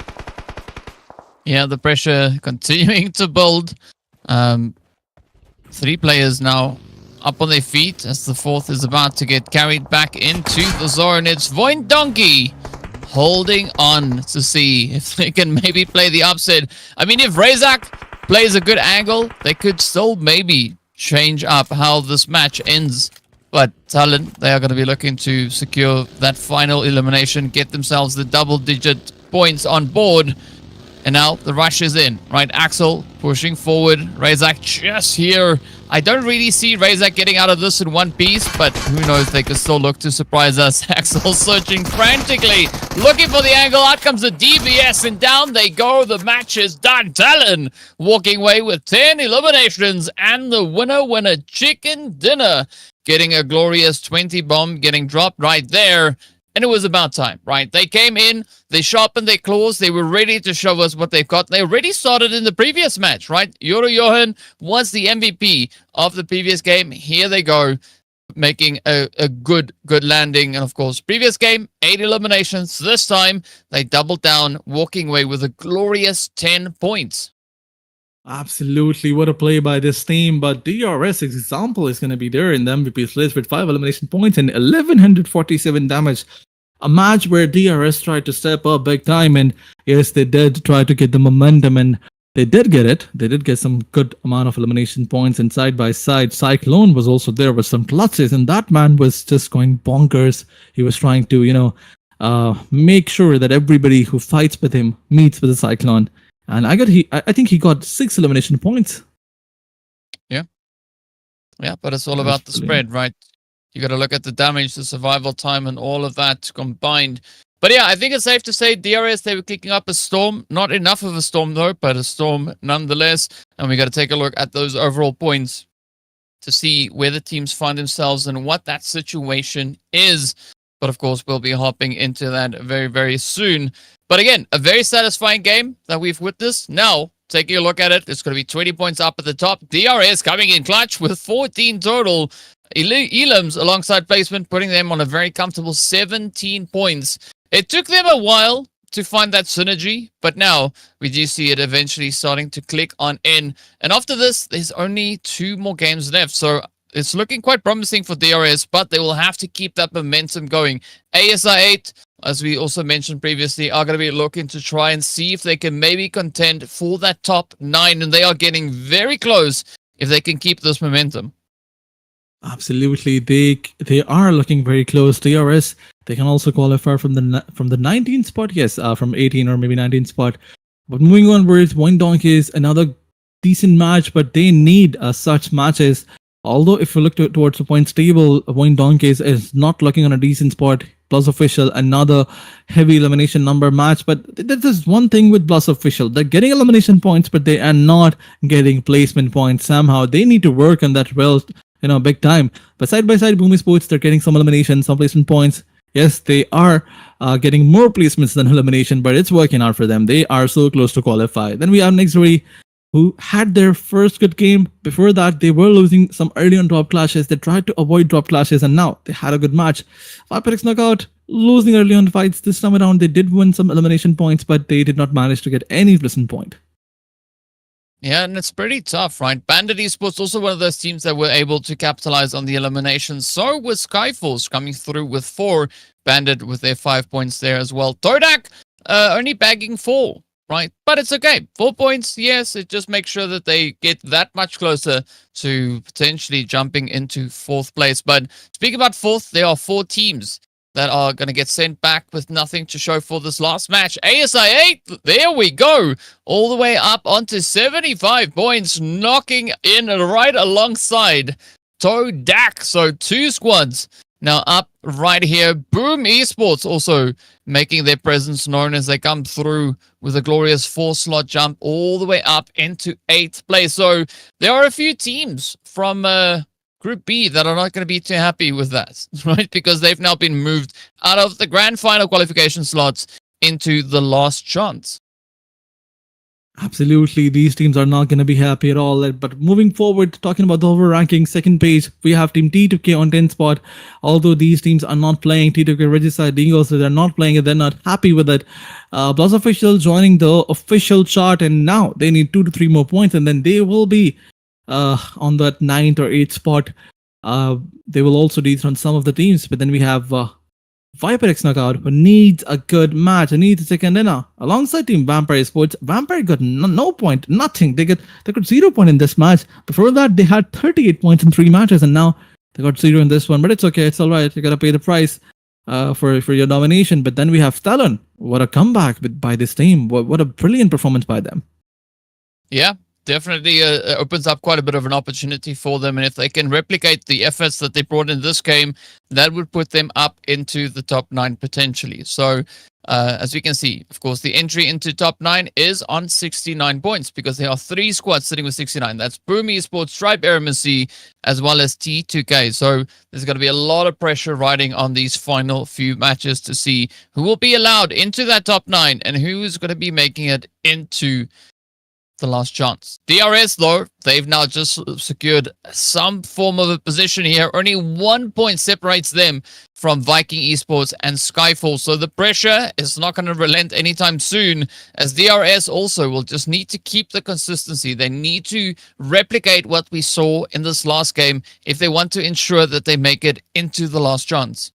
Yeah, the pressure continuing to build. 3 players now up on their feet as the 4th is about to get carried back into the zone. It's VOIN Donkey holding on to see if they can maybe play the upset. I mean, if Razak plays a good angle, they could still maybe change up how this match ends. But Talon, they are going to be looking to secure that final elimination, get themselves the double-digit points on board. And now the rush is in, right? Axel pushing forward. Razak just here. I don't really see Razak getting out of this in one piece, but who knows, they could still look to surprise us. Axel searching frantically, looking for the angle. Out comes the DBS, and down they go. The match is done. Talon walking away with 10 eliminations, and the winner chicken dinner. Getting a glorious 20 bomb, getting dropped right there. And it was about time, right? They came in, they sharpened their claws, they were ready to show us what they've got. They already started in the previous match, right? Yoru Johan was the MVP of the previous game. Here they go, making a good landing. And of course, previous game, 8 eliminations. This time, they doubled down, walking away with a glorious 10 points. Absolutely, what a play by this team. But DRS example is going to be there in the MVP list with 5 elimination points and 1147 damage. A match where DRS tried to step up big time, and yes, they did try to get the momentum, and they did get it. They did get some good amount of elimination points, and side by side, Cyclone was also there with some clutches, and that man was just going bonkers. He was trying to, make sure that everybody who fights with him meets with the Cyclone. And I think he got 6 elimination points. Yeah, but it's all about the spread, right? You got to look at the damage, the survival time, and all of that combined. But yeah, I think it's safe to say DRS, they were kicking up a storm. Not enough of a storm, though, but a storm nonetheless. And we got to take a look at those overall points to see where the teams find themselves and what that situation is. But of course, we'll be hopping into that very, very soon. But again, a very satisfying game that we've witnessed. Now, taking a look at it, it's going to be 20 points up at the top. DRS coming in clutch with 14 total. Elims alongside placement, putting them on a very comfortable 17 points. It took them a while to find that synergy, but now we do see it eventually starting to click on in. And after this, there's only 2 more games left. So it's looking quite promising for DRS, but they will have to keep that momentum going. ASI8, as we also mentioned previously, are going to be looking to try and see if they can maybe contend for that top 9, and they are getting very close if they can keep this momentum. Absolutely, they are looking very close. DRS, they can also qualify from the 19th spot, yes, from 18 or maybe 19th spot. But moving onwards, VOIN Donkeys, another decent match, but they need such matches. Although if you look towards the points table, VOIN Donkeys is not looking on a decent spot. BLUZZ Official, another heavy elimination number match. But there's just one thing with BLUZZ Official. They're getting elimination points, but they are not getting placement points somehow. They need to work on that well, big time. But side by side, BOOM Esports, they're getting some elimination, some placement points. Yes, they are getting more placements than elimination, but it's working out for them. They are so close to qualify. Then we have NEXORY, who had their first good game. Before that, they were losing some early on drop clashes. They tried to avoid drop clashes, and now they had a good match. VIPERxKO knockout, losing early on fights. This time around, they did win some elimination points, but they did not manage to get any placement point. Yeah, and it's pretty tough, right? Bandit Esports also one of those teams that were able to capitalize on the eliminations. So was Skyforce coming through with 4. Bandit with their 5 points there as well. Toadak only bagging 4. Right, but it's okay. 4 points, yes. It just makes sure that they get that much closer to potentially jumping into 4th place. But speaking about 4th, there are 4 teams that are going to get sent back with nothing to show for this last match. ASI8, there we go. All the way up onto 75 points, knocking in right alongside TODAK. So 2 squads now up right here. BOOM Esports also making their presence known as they come through with a glorious 4-slot jump all the way up into 8th place. So there are a few teams from Group B that are not going to be too happy with that, right? Because they've now been moved out of the grand final qualification slots into the last chance. Absolutely, these teams are not going to be happy at all. But moving forward, talking about the overall ranking, second page, we have Team T2K on 10th spot. Although these teams are not playing, T2K Regicide, Dingo, so they're not playing it, they're not happy with it. BLUZZ Official joining the official chart, and now they need 2 to 3 more points, and then they will be on that 9th or 8th spot. They will also dethrone some of the teams, but then we have VIPERxKO knockout, who needs a good match and needs a second dinner alongside Team Vampire Esports. Vampire got no point, nothing. They got 0 point in this match. Before that, they had 38 points in 3 matches, and now they got 0 in this one. But it's okay, it's all right. You gotta pay the price for your domination. But then we have TALON. What a comeback by this team! What a brilliant performance by them. Yeah. Definitely opens up quite a bit of an opportunity for them. And if they can replicate the efforts that they brought in this game, that would put them up into the top 9 potentially. So as we can see, of course, the entry into top 9 is on 69 points because there are 3 squads sitting with 69. That's BOOM Esports, AEROMACY, as well as T2K. So there's going to be a lot of pressure riding on these final few matches to see who will be allowed into that top 9 and who is going to be making it into the last chance. DRS, though, they've now just secured some form of a position here. Only 1 point separates them from Viking Esports and Skyfall. So the pressure is not going to relent anytime soon, as DRS also will just need to keep the consistency. They need to replicate what we saw in this last game if they want to ensure that they make it into the last chance.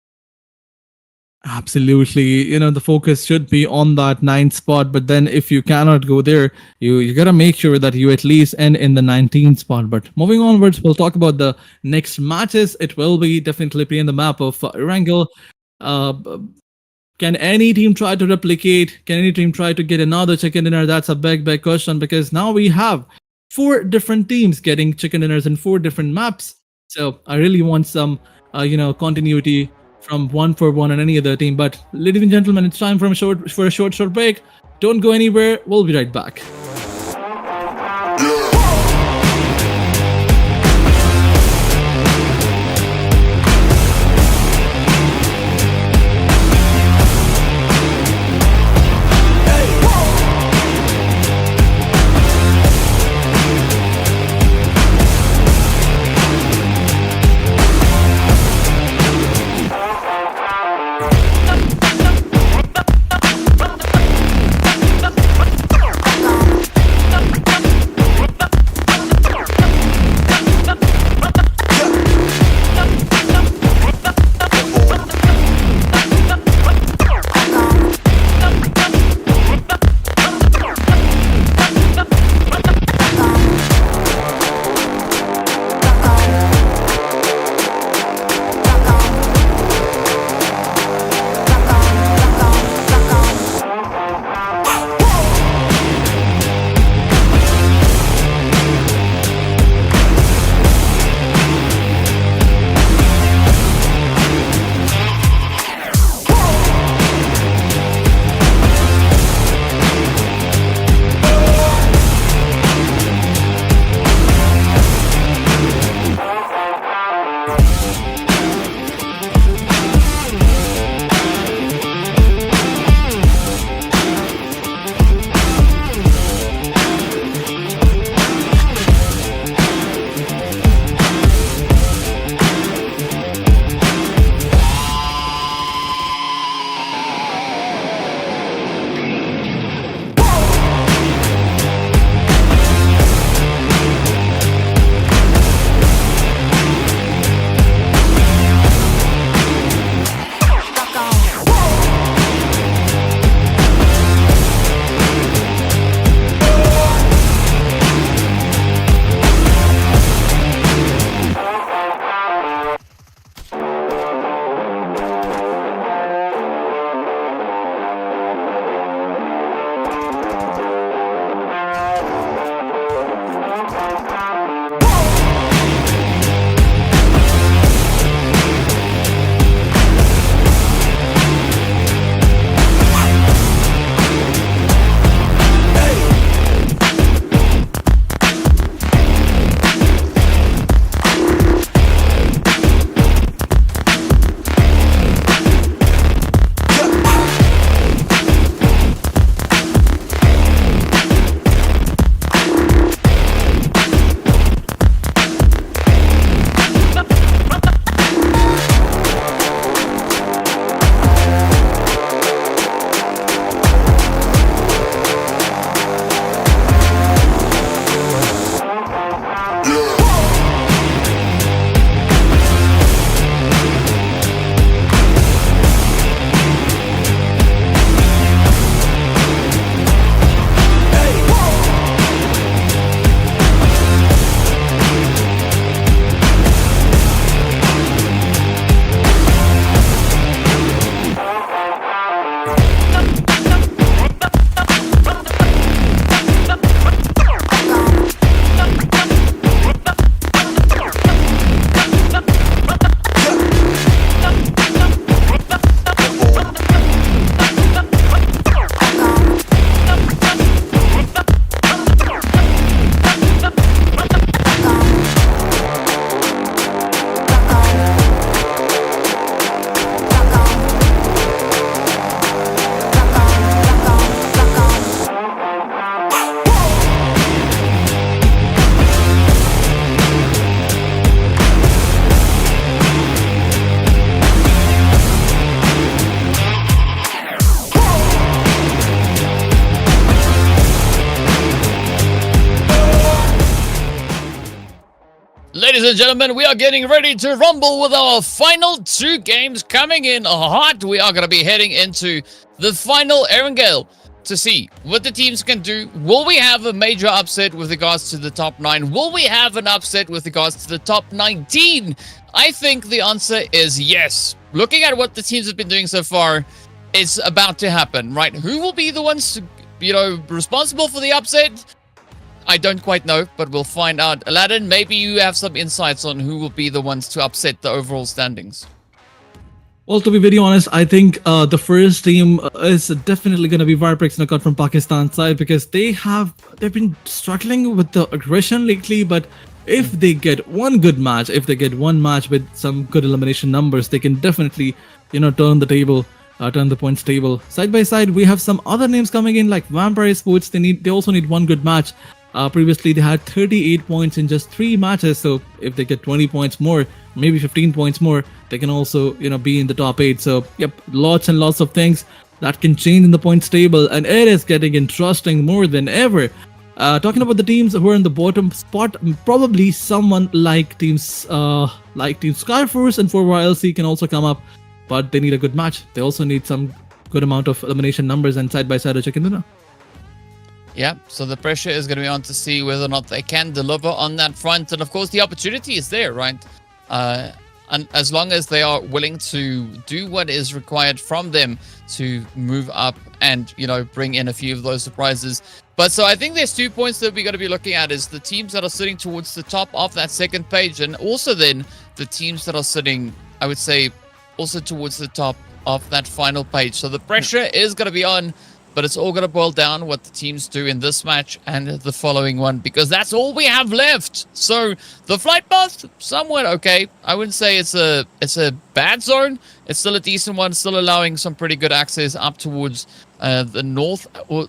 Absolutely. The focus should be on that 9th spot, but then if you cannot go there, you gotta make sure that you at least end in the 19th spot. But moving onwards, we'll talk about the next matches. It will be definitely playing the map of Erangel. Can any team try to replicate? Can any team try to get another chicken dinner? That's a big question, because now we have 4 different teams getting chicken dinners in 4 different maps. So I really want some continuity from 1-for-1 on any other team. But ladies and gentlemen, it's time for a short break. Don't go anywhere. We'll be right back. Ladies and gentlemen, we are getting ready to rumble with our final 2 games coming in hot. We are going to be heading into the final Erangel to see what the teams can do. Will we have a major upset with regards to the top 9? Will we have an upset with regards to the top 19? I think the answer is yes. Looking at what the teams have been doing so far, it's about to happen, right? Who will be the ones, responsible for the upset? I don't quite know, but we'll find out. Aladdin, maybe you have some insights on who will be the ones to upset the overall standings. Well, to be very honest, I think the first team is definitely going to be VIPERxKO from Pakistan side, because they've been struggling with the aggression lately. But if they get one good match, if they get one match with some good elimination numbers, they can definitely turn the table, turn the points table. Side by side, we have some other names coming in like Vampire Esports. They also need one good match. Previously, they had 38 points in just 3 matches. So if they get 20 points more, maybe 15 points more, they can also, be in the top 8. So, yep, lots and lots of things that can change in the points table. And it is getting interesting more than ever. Talking about the teams who are in the bottom spot, probably someone like Team Skyforce and 4YLC can also come up. But they need a good match. They also need some good amount of elimination numbers, and side by side a chicken dinner. Yeah, so the pressure is going to be on to see whether or not they can deliver on that front. And of course, the opportunity is there, right? And as long as they are willing to do what is required from them to move up and, bring in a few of those surprises. But so I think there's 2 points that we're going to be looking at is the teams that are sitting towards the top of that second page, and also then the teams that are sitting, I would say, also towards the top of that final page. So the pressure is going to be on. But it's all going to boil down what the teams do in this match and the following one, because that's all we have left. So the flight path, somewhat okay. I wouldn't say it's a bad zone. It's still a decent one, still allowing some pretty good access up towards the north, or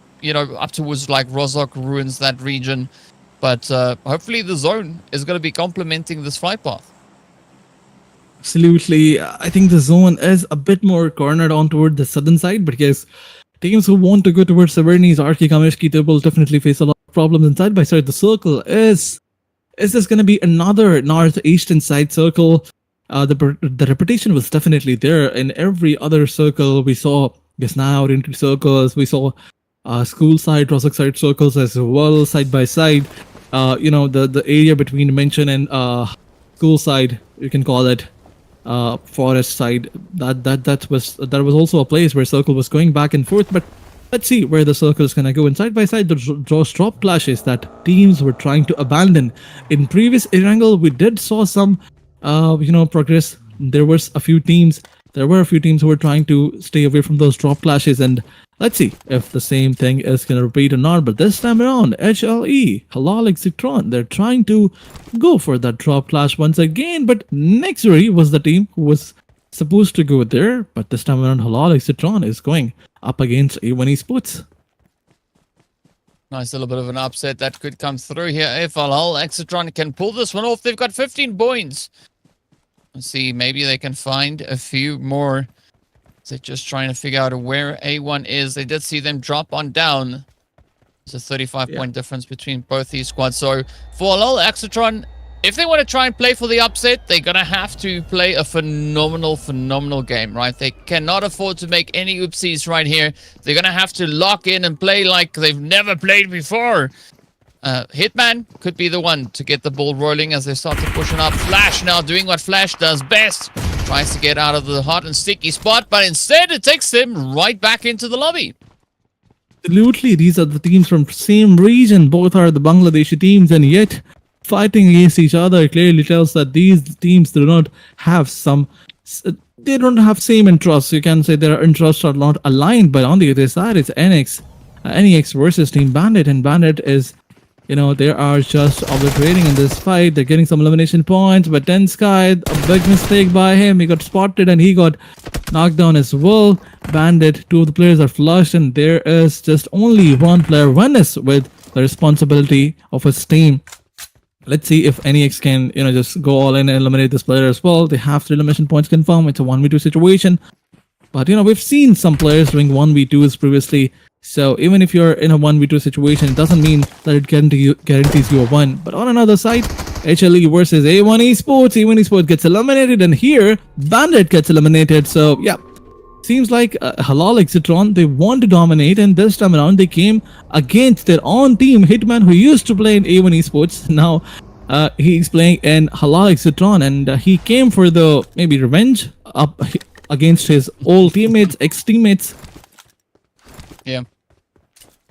up towards like Rozhok Ruins, that region. But hopefully the zone is going to be complementing this flight path. Absolutely. I think the zone is a bit more cornered on toward the southern side, because teams who want to go towards Severny's, Arki, Kameshki, they will definitely face a lot of problems. And side by side, the circle is this going to be another northeastern side circle? The reputation was definitely there in every other circle. We saw Gesnau into circles. We saw school side, Rozhok side circles as well, side by side. The area between Mention and school side, you can call it. Forest side, that was also a place where circle was going back and forth. But let's see where the circle is gonna go. And side by side, those drop clashes that teams were trying to abandon in previous Erangel, we did saw some progress. There were a few teams who were trying to stay away from those drop clashes, and let's see if the same thing is gonna repeat or not. But this time around, HLE, HALAL, AXETRON, they're trying to go for that drop clash once again. But NEXORY was the team who was supposed to go there, but this time around, HALAL, AXETRON is going up against A1 Esports. Nice little bit of an upset that could come through here. If HALAL, AXETRON can pull this one off, they've got 15 points. Let's see, maybe they can find a few more. They're just trying to figure out where A1 is. They did see them drop on down. There's a 35-point difference between both these squads. So for HALAL, AXETRON, if they want to try and play for the upset, they're going to have to play a phenomenal game, right? They cannot afford to make any oopsies right here. They're going to have to lock in and play like they've never played before. Hitman could be the one to get the ball rolling as they start to push up. Flash now doing what Flash does best. Tries to get out of the hot and sticky spot, but instead it takes them right back into the lobby. Absolutely, these are the teams from same region. Both are the Bangladeshi teams, and yet fighting against each other clearly tells that these teams do not have same interests. You can say their interests are not aligned, but on the other side, it's NEX versus Team Bandit, and Bandit is, they are just obliterating in this fight. They're getting some elimination points, but then Sky, a big mistake by him. He got spotted and he got knocked down as well. Bandit, 2 of the players are flushed, and there is just only one player, Venice, with the responsibility of his team. Let's see if NEX can, just go all in and eliminate this player as well. They have 3 elimination points confirmed. It's a 1v2 situation. But, we've seen some players doing 1v2s previously. So even if you're in a 1v2 situation, it doesn't mean that it guarantees you a win. But on another side, HLE versus A1 Esports. A1 Esports gets eliminated, and here Bandit gets eliminated. So yeah, seems like Halal AXETRON, they want to dominate, and this time around they came against their own team, Hitman, who used to play in A1 Esports. Now he's playing in Halal AXETRON, and he came for the maybe revenge up against his old teammates, ex-teammates. Yeah.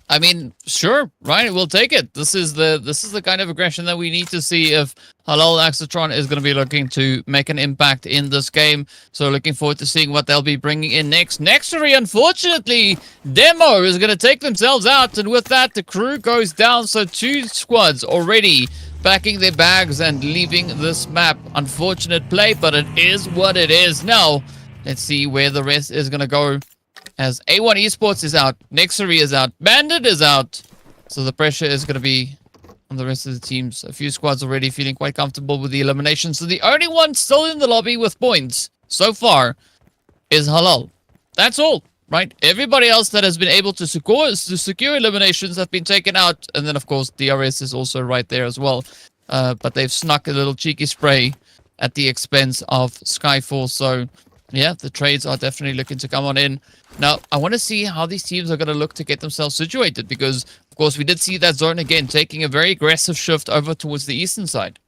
I mean, sure, right? We'll take it. This is the kind of aggression that we need to see if Halal AXETRON is going to be looking to make an impact in this game. So looking forward to seeing what they'll be bringing in next. NEXORY, unfortunately, Demo is going to take themselves out, and with that, the crew goes down. So 2 squads already packing their bags and leaving this map. Unfortunate play, but it is what it is. Now, let's see where the rest is going to go. As A1 Esports is out, NEXORY is out, Bandit is out. So the pressure is going to be on the rest of the teams. A few squads already feeling quite comfortable with the elimination. So the only one still in the lobby with points so far is Halal. That's all, right? Everybody else that has been able to secure eliminations have been taken out. And then, of course, DRS is also right there as well. But they've snuck a little cheeky spray at the expense of Skyfall. So yeah, the trades are definitely looking to come on in. Now, I want to see how these teams are going to look to get themselves situated, because, of course, we did see that zone again taking a very aggressive shift over towards the eastern side.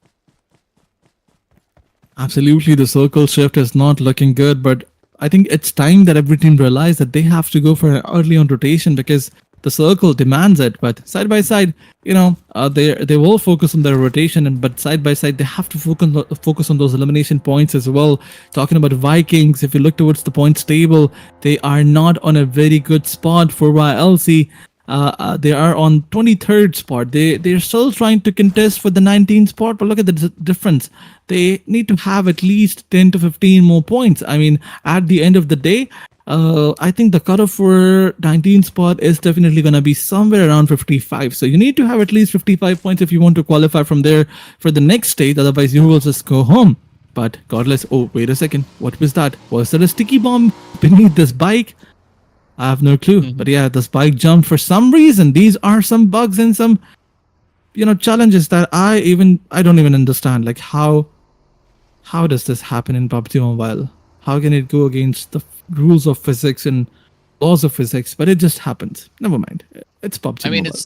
Absolutely, the circle shift is not looking good, but I think it's time that every team realize that they have to go for an early on rotation, because the circle demands it. But side by side, they will focus on their rotation, but side by side they have to focus on those elimination points as well. Talking about Vikings, if you look towards the points table, they are not on a very good spot for YLC. They are on 23rd spot. They're still trying to contest for the 19th spot, but look at the difference. They need to have at least 10 to 15 more points. I mean, at the end of the day, I think the cutoff for 19th spot is definitely going to be somewhere around 55. So you need to have at least 55 points if you want to qualify from there for the next stage. Otherwise, you will just go home. But godless. Oh, wait a second. What was that? Was there a sticky bomb beneath this bike? I have no clue. But yeah, this bike jumped for some reason. These are some bugs and some, challenges that I don't even understand. Like how does this happen in PUBG Mobile? How can it go against the rules of physics and laws of physics? But it just happens. Never mind. It's PUBG. I mean, Mobile.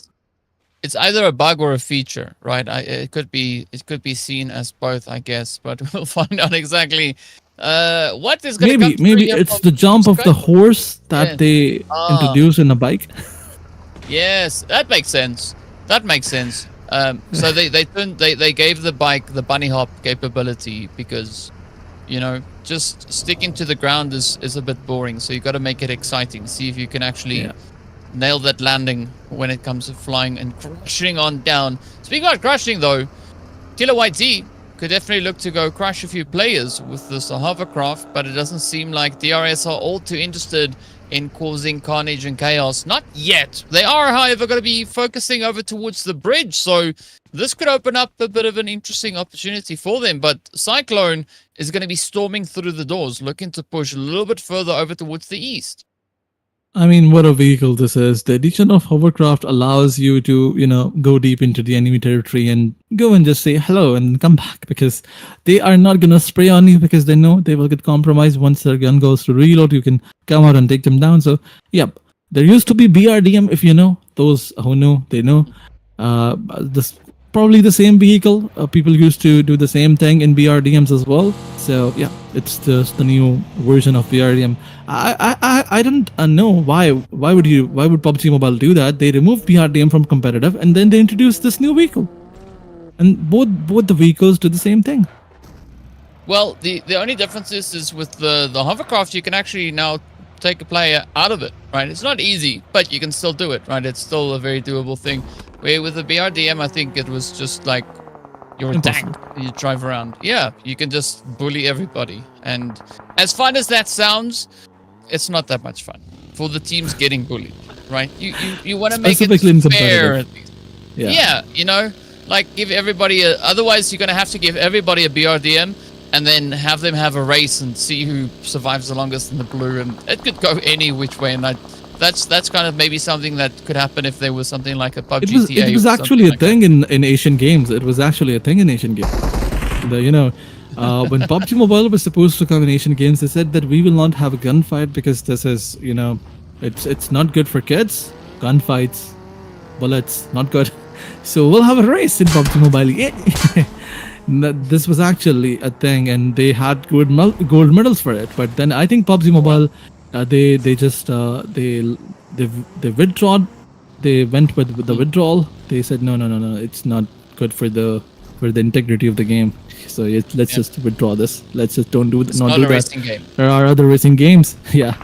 it's either a bug or a feature, right? It could be seen as both, I guess. But we'll find out exactly what is going to come. Maybe it's the jump of the horse that they introduced in a bike. Yes, that makes sense. That makes sense. So they gave the bike the bunny hop capability because, just sticking to the ground is a bit boring. So you got to make it exciting. See if you can actually nail that landing when it comes to flying and crashing on down. Speaking about crashing, though, Killer YT could definitely look to go crush a few players with this hovercraft, but it doesn't seem like DRS are all too interested in causing carnage and chaos. Not yet. They are, however, going to be focusing over towards the bridge, so this could open up a bit of an interesting opportunity for them. But Cyclone is going to be storming through the doors, looking to push a little bit further over towards the east. I mean, what a vehicle this is. The addition of hovercraft allows you to, go deep into the enemy territory and go and just say hello and come back, because they are not going to spray on you because they know they will get compromised. Once their gun goes to reload, you can come out and take them down. So, yep. There used to be BRDM, if you know. Those who know, they know. This probably the same vehicle. People used to do the same thing in BRDMs as well. So yeah, it's just the new version of BRDM. I don't know why would PUBG Mobile do that? They removed BRDM from competitive and then they introduced this new vehicle, and both the vehicles do the same thing. Well, the only difference is with the hovercraft, you can actually now take a player out of it, right? It's not easy, but you can still do it, right? It's still a very doable thing. Where with the BRDM, I think it was just like you're a tank. You drive around. Yeah, you can just bully everybody. And as fun as that sounds, it's not that much fun for the teams getting bullied, right? You want to make it fair at least. Yeah, like give everybody otherwise you're going to have to give everybody a BRDM and then have them have a race and see who survives the longest in the blue, and it could go any which way, and that's kind of maybe something that could happen if there was something like a PUBG TA. It was or actually a something like thing in Asian games. It was actually a thing in Asian games. When PUBG Mobile was supposed to come in Asian games, they said that we will not have a gunfight because this is, it's not good for kids. Gunfights, bullets, not good. So we'll have a race in PUBG Mobile. Yeah. This was actually a thing, and they had gold medals for it. But then I think PUBG Mobile, they withdrawn. They went with the withdrawal. They said no, it's not good for the integrity of the game. So let's just withdraw this. Let's just don't do it's not not do a that. racing game. There are other racing games. Yeah.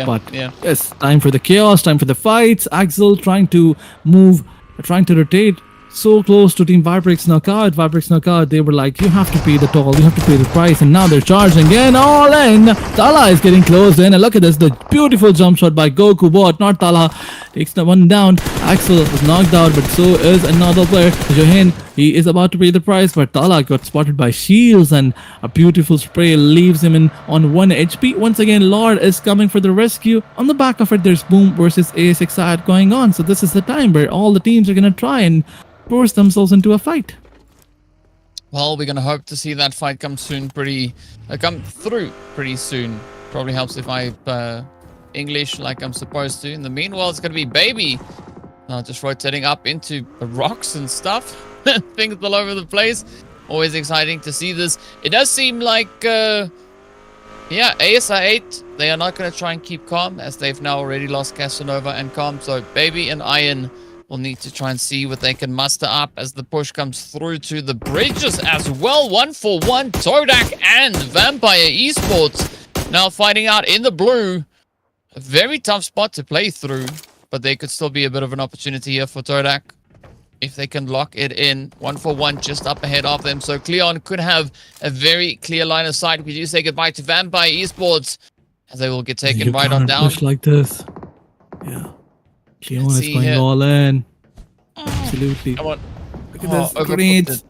But yeah. yes, time for the chaos, time for the fights. Axel trying to move, trying to rotate so close to Team VIPERxKO. They were like, you have to pay the toll, you have to pay the price, and now they're charging in all in. Tala is getting close in, and look at this, the beautiful jump shot by Goku Bot, not Tala, takes the one down. Axel was knocked out, but so is another player, Johin. He is about to pay the price, but Tala got spotted by shields, and a beautiful spray leaves him on 1 HP. Once again, Lord is coming for the rescue. On the back of it, there's Boom versus ASXI going on. So this is the time where all the teams are going to try and force themselves into a fight. Well, we're gonna hope to see that fight come through pretty soon. Probably helps if I English like I'm supposed to. In the meanwhile, it's gonna be Baby just rotating up into the rocks and stuff. Things all over the place. Always exciting to see this. It does seem like ASI8, they are not gonna try and keep calm, as they've now already lost Casanova and Calm. So Baby and Iron will need to try and see what they can muster up as the push comes through to the bridges as well. 1-for-1, Toadak and Vampire Esports now fighting out in the blue. A very tough spot to play through, but there could still be a bit of an opportunity here for Toadak if they can lock it in. 1-for-1 just up ahead of them, so Cleon could have a very clear line of sight. We do say goodbye to Vampire Esports as they will get taken right on down. Push like this. Yeah. Leon is going all in. Absolutely. Come on. Look at this. Grenades.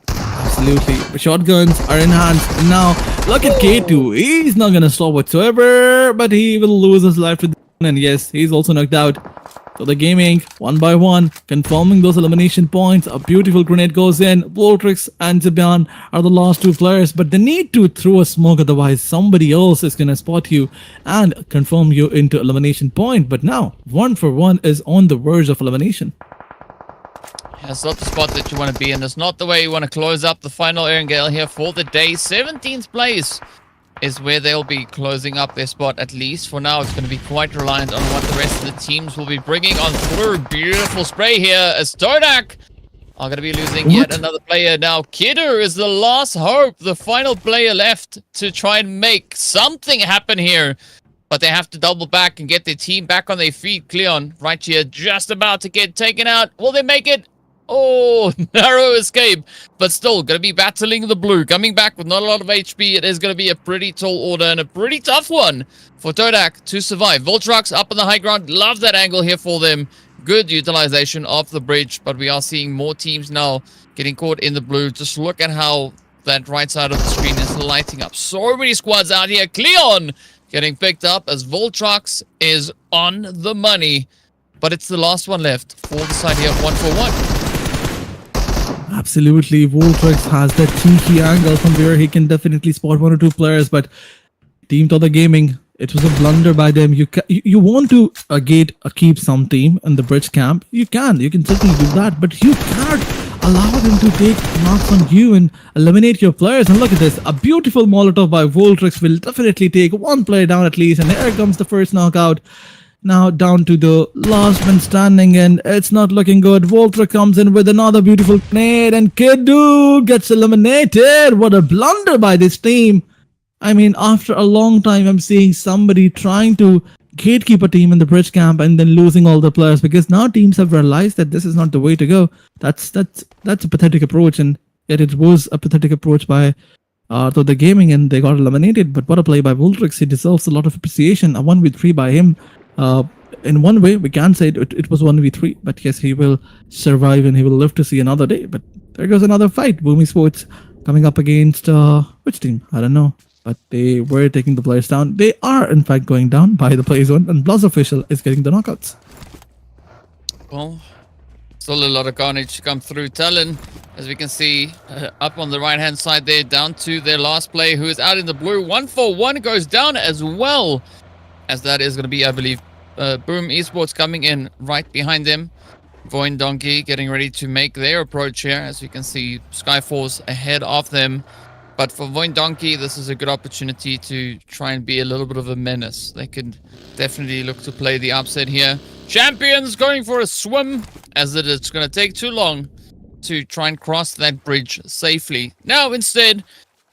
Absolutely. Shotguns are in hand. And now, look at K2. He's not going to stop whatsoever, but he will lose his life to the... And yes, he's also knocked out. So the gaming, one by one, confirming those elimination points. A beautiful grenade goes in. VOIN and Zibian are the last two players, but they need to throw a smoke, otherwise somebody else is going to spot you and confirm you into elimination point. But now, 1-for-1 is on the verge of elimination. Yeah, it's not the spot that you want to be in. It's not the way you want to close up the final Erangel here for the day. 17th place is where they'll be closing up their spot, at least for now. It's going to be quite reliant on what the rest of the teams will be bringing on through. Beautiful spray here as Toadak are going to be losing yet another player. Now Kidder is the last hope, the final player left to try and make something happen here, but they have to double back and get their team back on their feet. Cleon right here just about to get taken out. Will they make it? Oh, narrow escape, but still going to be battling the blue. Coming back with not a lot of HP. It is going to be a pretty tall order and a pretty tough one for Toadak to survive. Voltrox up on the high ground. Love that angle here for them. Good utilization of the bridge, but we are seeing more teams now getting caught in the blue. Just look at how that right side of the screen is lighting up. So many squads out here. Cleon getting picked up as Voltrox is on the money, but it's the last one left for the side here of 1-for-1. Absolutely, VOIN has that cheeky angle from where he can definitely spot 1 or 2 players, but Team TODAK Gaming, it was a blunder by them. You want to keep some team in the bridge camp. You can certainly do that, but you can't allow them to take knocks on you and eliminate your players. And look at this, a beautiful Molotov by VOIN will definitely take 1 player down at least, and here comes the first knockout. Now down to the last man standing, and it's not looking good. VOIN comes in with another beautiful grenade, and Kiddu gets eliminated. What a blunder by this team. I mean, after a long time, I'm seeing somebody trying to gatekeep a team in the bridge camp and then losing all the players, because now teams have realized that this is not the way to go. That's a pathetic approach, and yet it was a pathetic approach by TODAK Gaming, and they got eliminated. But what a play by VOIN. He deserves a lot of appreciation. A 1v3 by him. In one way, we can say it was 1v3, but yes, he will survive and he will live to see another day. But there goes another fight. Boom Esports coming up against which team? I don't know. but they were taking the players down. They are in fact going down by the play zone, and BLUZZ official is getting the knockouts. Well, still a lot of carnage to come through. TALON, as we can see, up on the right-hand side there, down to their last player who is out in the blue. 141 goes down as well, as that is going to be, I believe, Boom Esports coming in right behind them. VOIN Donkey getting ready to make their approach here. As we can see, Skyforce ahead of them. But for VOIN Donkey, this is a good opportunity to try and be a little bit of a menace. They could definitely look to play the upset here. Champions going for a swim, as it's going to take too long to try and cross that bridge safely. Now, instead,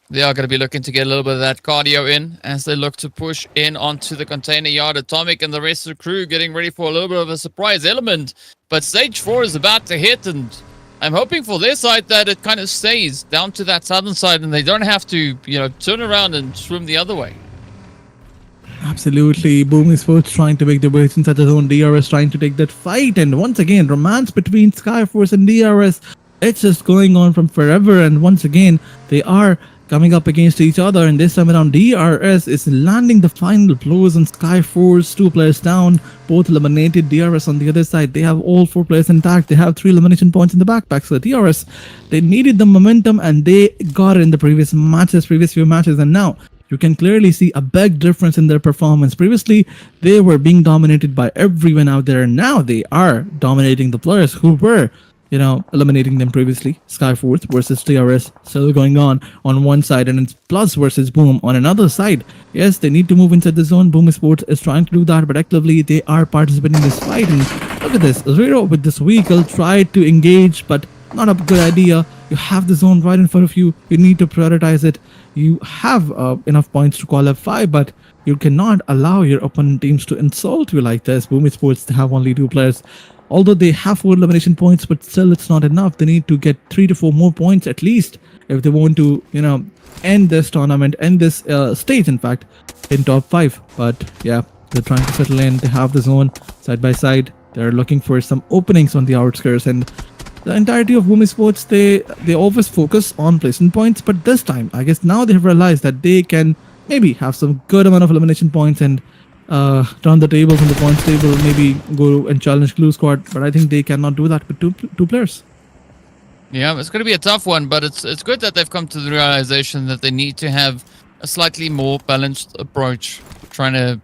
they are going to be looking to get a little bit of that cardio in as they look to push in onto the container yard. Atomic and the rest of the crew getting ready for a little bit of a surprise element. But stage 4 is about to hit, and I'm hoping for their side that it kind of stays down to that southern side and they don't have to, turn around and swim the other way. Absolutely. Boom Esports trying to make their way inside the zone. DRS trying to take that fight. And once again, romance between Skyforce and DRS. It's just going on from forever. And once again, they are coming up against each other. And this time around, DRS is landing the final blows on Skyforce. 2 players down, both eliminated. DRS on the other side, they have all 4 players intact. They have 3 elimination points in the backpack. So DRS, they needed the momentum and they got it in the previous few matches. And now you can clearly see a big difference in their performance. Previously, they were being dominated by everyone out there. Now they are dominating the players who were, eliminating them previously. Skyforce versus DRS still going on one side, and it's BLUZZ versus Boom on another side. Yes, they need to move inside the zone. Boom Esports is trying to do that, but actively they are participating in this fight. And look at this. Zero with this vehicle tried to engage, but not a good idea. You have the zone right in front of you. You need to prioritize it. You have enough points to qualify, but you cannot allow your opponent teams to insult you like this. Boom Esports, they have only 2 players. Although they have 4 elimination points, but still it's not enough. They need to get 3 to 4 more points at least if they want to, end this tournament, end this stage, in fact, in top 5. But yeah, they're trying to settle in. They have the zone side by side. They're looking for some openings on the outskirts, and the entirety of Boom Esports, they always focus on placement points, but this time, I guess now they have realized that they can maybe have some good amount of elimination points and turn the tables on the points table, maybe go and challenge Glue Squad, but I think they cannot do that with two players. Yeah, it's going to be a tough one, but it's good that they've come to the realization that they need to have a slightly more balanced approach, trying to,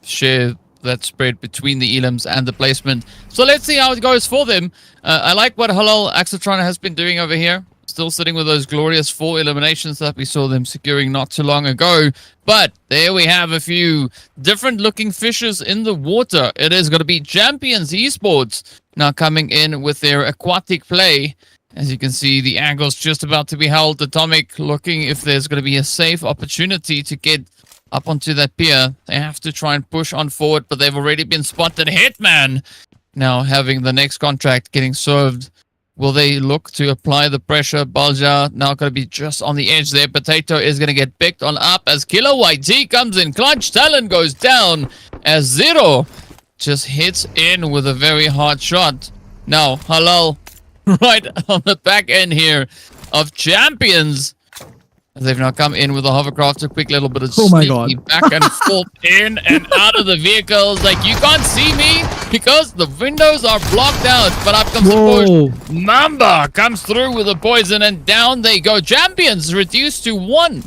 share that spread between the elims and the placement. So let's see how it goes for them. I like what HALAL AXETRON has been doing over here. Still sitting with those glorious 4 eliminations that we saw them securing not too long ago. But there we have a few different looking fishes in the water. It is going to be Champions Esports now coming in with their aquatic play. As you can see, the angle's just about to be held. Atomic looking if there's going to be a safe opportunity to get up onto that pier. They have to try and push on forward, but they've already been spotted. Hitman now having the next contract getting served. Will they look to apply the pressure? Balja now going to be just on the edge there. Potato is going to get picked on up as Killer YT comes in clutch. TALON goes down as Zero just hits in with a very hard shot. Now, HALAL right on the back end here of Champions. They've now come in with a hovercraft, a quick little bit of sneaky back and forth in and out of the vehicles. Like, you can't see me because the windows are blocked out. But up comes the push. Mamba comes through with a poison and down they go. Champions reduced to 1.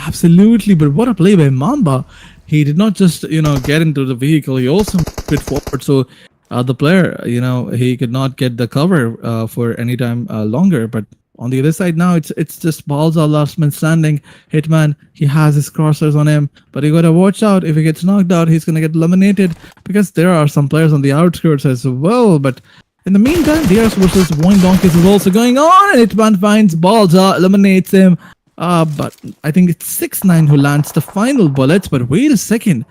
Absolutely, but what a play by Mamba. He did not just, get into the vehicle. He also moved forward. So the player, he could not get the cover for any time longer. But on the other side now, it's just Balza last man standing. Hitman, he has his crossers on him, but you gotta watch out. If he gets knocked out, he's gonna get eliminated because there are some players on the outskirts as well. But in the meantime, DRS versus VOIN Donkeys is also going on, and Hitman finds Balza, eliminates him. But I think it's 6-9 who lands the final bullets. But wait a second.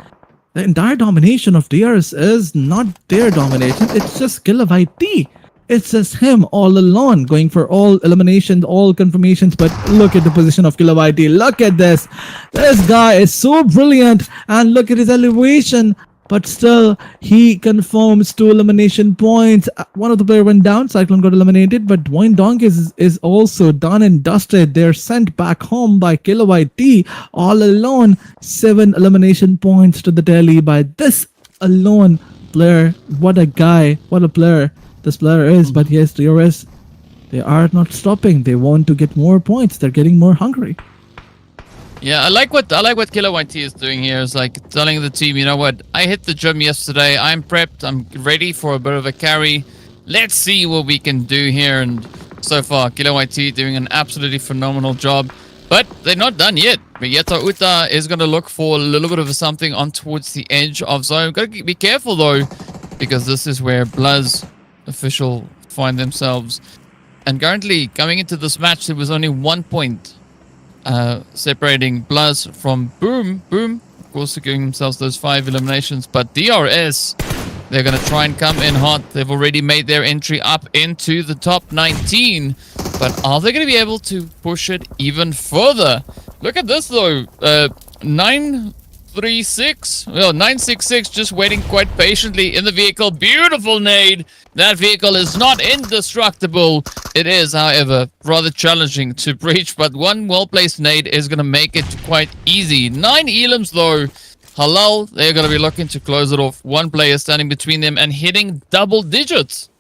The entire domination of DRS is not their domination. It's just Killer YT. It's just him all alone, going for all eliminations, all confirmations. But look at the position of Killer YT. Look at this. This guy is so brilliant. And look at his elevation. but still he confirms 2 elimination points. One of the player went down, Cyclone got eliminated, but VOIN Donkeys is also done and dusted. They're sent back home by Kilobyte T all alone. 7 elimination points to the tally by this alone player. What a guy, what a player this player is. But yes, DRS, they are not stopping. They want to get more points. They're getting more hungry. Yeah, I like what Kilobyte T is doing here. Is like telling the team, you know what? I hit the gym yesterday. I'm prepped. I'm ready for a bit of a carry. Let's see what we can do here. And so far, Kilobyte T doing an absolutely phenomenal job. But they're not done yet. Vegeta Uta is going to look for a little bit of something on towards the edge of zone. Got to be careful though, because this is where BLUZZ official find themselves. And currently, coming into this match, there was only 1 point separating BLUZZ from Boom. Boom, of course, securing themselves those 5 eliminations. But DRS, they're going to try and come in hot. They've already made their entry up into the top 19. But are they going to be able to push it even further? Look at this, though. 966 just waiting quite patiently in the vehicle. Beautiful nade. That vehicle is not indestructible. It is, however, rather challenging to breach, but one well-placed nade is going to make it quite easy. 9 elims, though. Halal, they're going to be looking to close it off. One player standing between them and hitting double digits.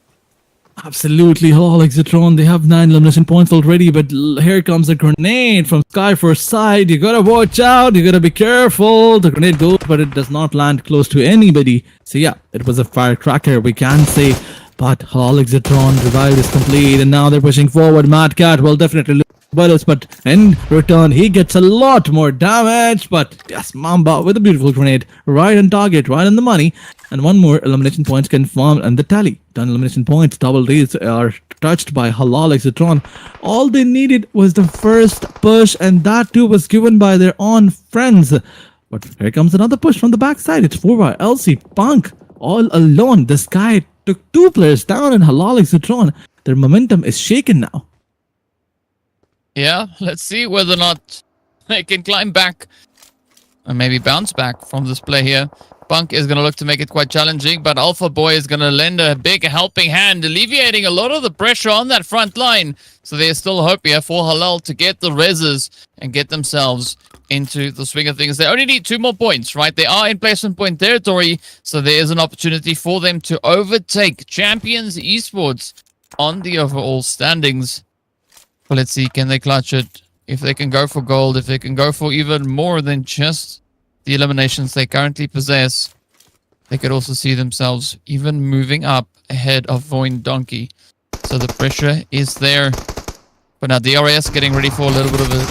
Absolutely, HALAL AXETRON. They have 9 elimination points already, but here comes a grenade from Sky First side. You gotta watch out. You gotta be careful. The grenade goes, but it does not land close to anybody. So yeah, it was a firecracker, we can say. But HALAL AXETRON revive is complete, and now they're pushing forward. Mad Cat will definitely lose bullets, but in return, he gets a lot more damage. But yes, Mamba with a beautiful grenade, right on target, right on the money. And 1 more elimination points confirmed, and the tally. 10 elimination points, double Ds are touched by HALAL AXETRON. All they needed was the first push, and that too was given by their own friends. But here comes another push from the backside. It's 4 by LC Punk all alone. This guy took 2 players down, and HALAL AXETRON, their momentum is shaken now. Yeah, let's see whether or not they can climb back and maybe bounce back from this play here. Punk is going to look to make it quite challenging, but Alpha Boy is going to lend a big helping hand, alleviating a lot of the pressure on that front line. So there's still hope here for HALAL to get the reses and get themselves into the swing of things. They only need 2 more points, right? They are in placement point territory, so there is an opportunity for them to overtake Champions Esports on the overall standings. But let's see, can they clutch it? If they can go for gold, if they can go for even more than just the eliminations they currently possess, they could also see themselves even moving up ahead of VOIN Donkey. So the pressure is there. But now DRS getting ready for a little bit of a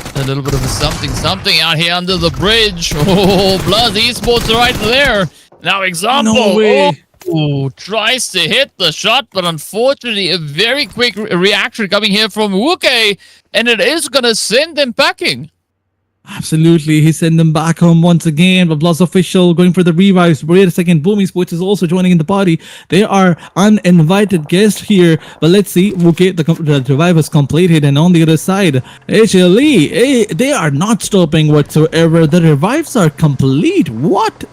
something out here under the bridge. Oh, BLUZZ Esports right there. Now example. No way. Oh, tries to hit the shot, but unfortunately a very quick reaction coming here from Wuke, and it is going to send them packing. Absolutely, he sent them back home once again. But BLUZZ official going for the revives. Wait a second, Boom Esports is also joining in the party. They are uninvited guests here. But let's see, okay, the revive is completed, and on the other side, HLE, they are not stopping whatsoever. The revives are complete. What?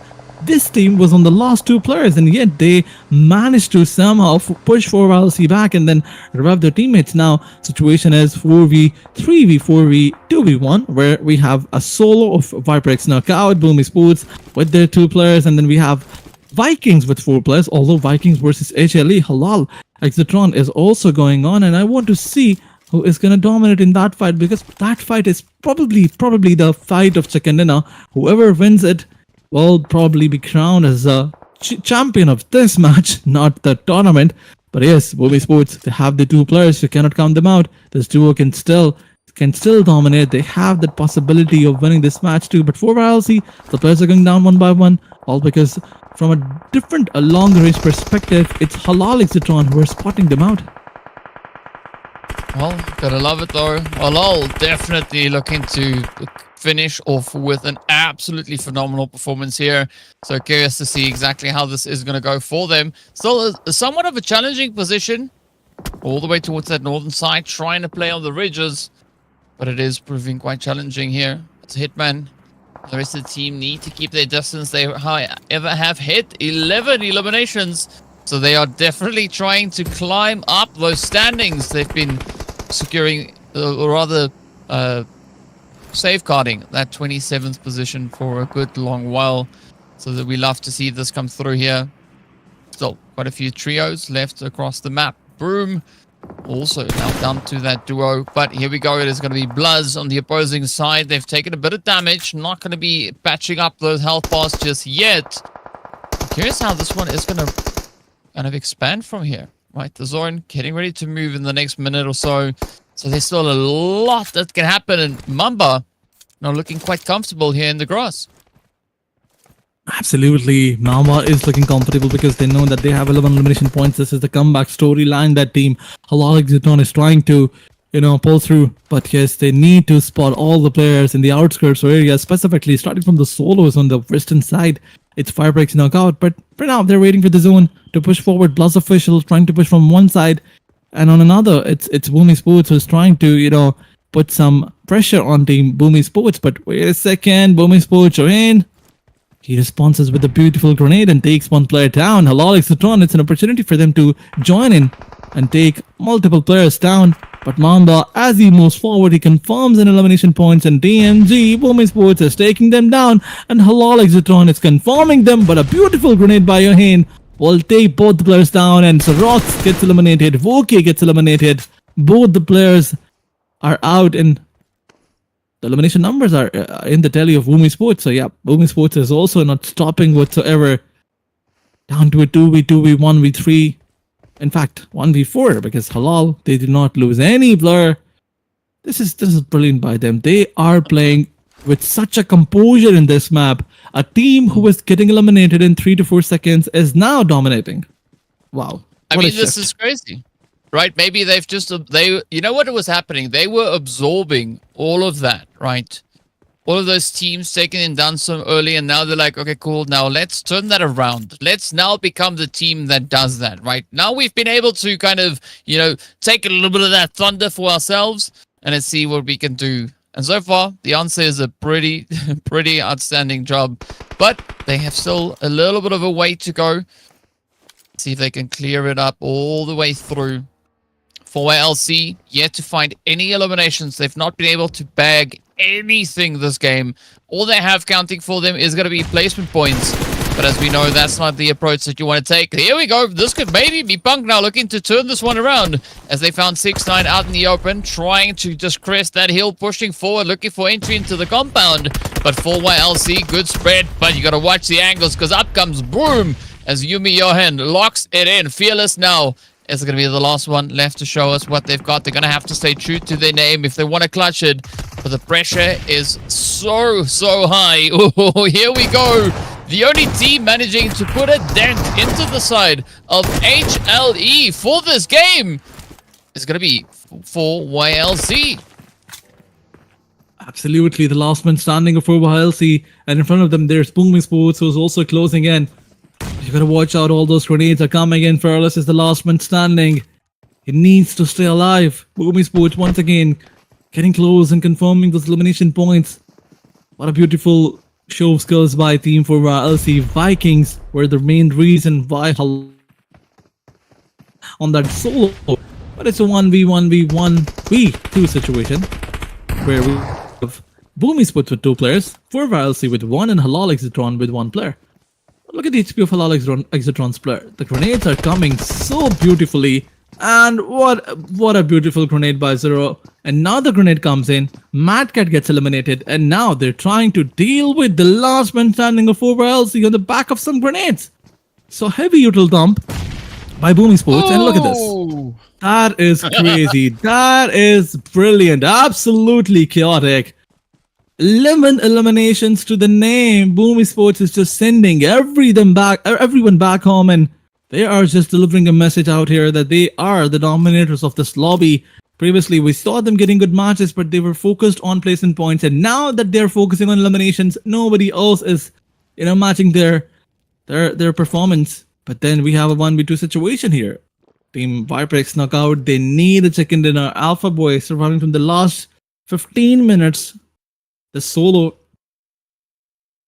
This team was on the last 2 players, and yet they managed to somehow push 4LC back and then revive their teammates. Now, situation is 4v3v, 4v, 2v1, where we have a solo of VIPERxKO knockout, Boom Esports with their 2 players, and then we have Vikings with 4 players, although Vikings versus HLE, HALAL AXETRON is also going on, and I want to see who is going to dominate in that fight, because that fight is probably the fight of chicken dinner. Whoever wins it will probably be crowned as a champion of this match, not the tournament. But yes, Boom Esports, they have the 2 players. You cannot count them out. This duo can still dominate. They have the possibility of winning this match too. But for RLC, the players are going down 1 by 1, all because from a long range perspective, it's HALAL AXETRON who are spotting them out. Well, gotta love it though. HALAL definitely looking to finish off with an absolutely phenomenal performance here. So curious to see exactly how this is going to go for them. Still somewhat of a challenging position all the way towards that northern side, trying to play on the ridges, but it is proving quite challenging here. It's Hitman The rest of the team need to keep their distance. They, however, have hit 11 eliminations. So they are definitely trying to climb up those standings. They've been securing, or rather, safeguarding that 27th position for a good long while. So that we love to see this come through here. Still quite a few trios left across the map. Broom also now down to that duo, but here we go. It is going to be BLUZZ on the opposing side. They've taken a bit of damage, not going to be patching up those health bars just yet. I'm curious how this one is going to kind of expand from here, right? The zone getting ready to move in the next minute or so, so there's still a lot that can happen, and Mamba now looking quite comfortable here in the grass. Absolutely. Mamba is looking comfortable because they know that they have 11 elimination points. This is the comeback storyline that team HALAL AXETRON is trying to, pull through. But yes, they need to spot all the players in the outskirts or areas, specifically starting from the solos on the western side. It's VIPERxKO knockout, but right now they're waiting for the zone to push forward. BLUZZ official trying to push from one side, and on another, it's BOOMieSports who's trying to, put some pressure on team BOOMieSports. But wait a second, BOOMieSports are in. He responds with a beautiful grenade and takes one player down. HALAL AXETRON, it's an opportunity for them to join in and take multiple players down. But Mamba, as he moves forward, he confirms an elimination points, and DMG, BOOMieSports, is taking them down, and HALAL AXETRON is confirming them, but a beautiful grenade by Yohain will take both the players down, and Rox gets eliminated, Voke gets eliminated. Both the players are out, and the elimination numbers are in the tally of BOOMieSports. So yeah, BOOMieSports is also not stopping whatsoever. Down to a 2v2, 1v3. In fact, 1v4, because HALAL, they did not lose any blur. This is brilliant by them. They are playing with such a composure in this map. A team who was getting eliminated in 3 to 4 seconds is now dominating. Wow. I mean, this is crazy. Right? Maybe they've just, you know what was happening? They were absorbing all of that, right? All of those teams taking them down so early, and now they're like, okay, cool, now let's turn that around. Let's now become the team that does that, right? Now we've been able to kind of, take a little bit of that thunder for ourselves, and let's see what we can do. And so far, the answer is a pretty outstanding job. But they have still a little bit of a way to go. See if they can clear it up all the way through. For LC, yet to find any eliminations. They've not been able to bag anything this game. All they have counting for them is going to be placement points. But as we know, that's not the approach that you want to take. Here we go. This could maybe be Punk now looking to turn this one around, as they found 6ix9ine out in the open, trying to just crest that hill, pushing forward, looking for entry into the compound. But 4YLC, good spread, but you got to watch the angles, because up comes Broom as Yumi Yohain locks it in. Fearless now is going to be the last one left to show us what they've got. They're going to have to stay true to their name if they want to clutch it. But the pressure is so high. Oh, here we go. The only team managing to put a dent into the side of HLE for this game is going to be 4YLC. Absolutely, the last man standing of 4YLC, and in front of them there's BOOMieSports, who's also closing in. You gotta watch out, all those grenades are coming in. Fearless is the last man standing. He needs to stay alive. BOOMieSports once again getting close and confirming those elimination points. What a beautiful show of skills by Team 4YLC. Vikings were the main reason why on that solo. But it's a 1v1v1v2 situation where we have BOOMieSports with 2 players, 4YLC with 1, and HALAL AXETRON with 1 player. Look at the HP of HALAL AXETRON's player. The grenades are coming so beautifully. And what a beautiful grenade by Zero. And now the grenade comes in. Madcat gets eliminated. And now they're trying to deal with the last man standing of 4YLC on the back of some grenades. So heavy util dump by BOOMieSports. And look at this. That is crazy. That is brilliant. Absolutely chaotic. 11 eliminations to the name. BOOMieSports is just sending everyone back home, and they are just delivering a message out here that they are the dominators of this lobby. Previously, we saw them getting good matches, but they were focused on placement points, and now that they're focusing on eliminations, nobody else is, matching their performance. But then we have a 1v2 situation here. Team VIPERxKO knockout. They need a chicken dinner. Alpha Boy surviving from the last 15 minutes. The solo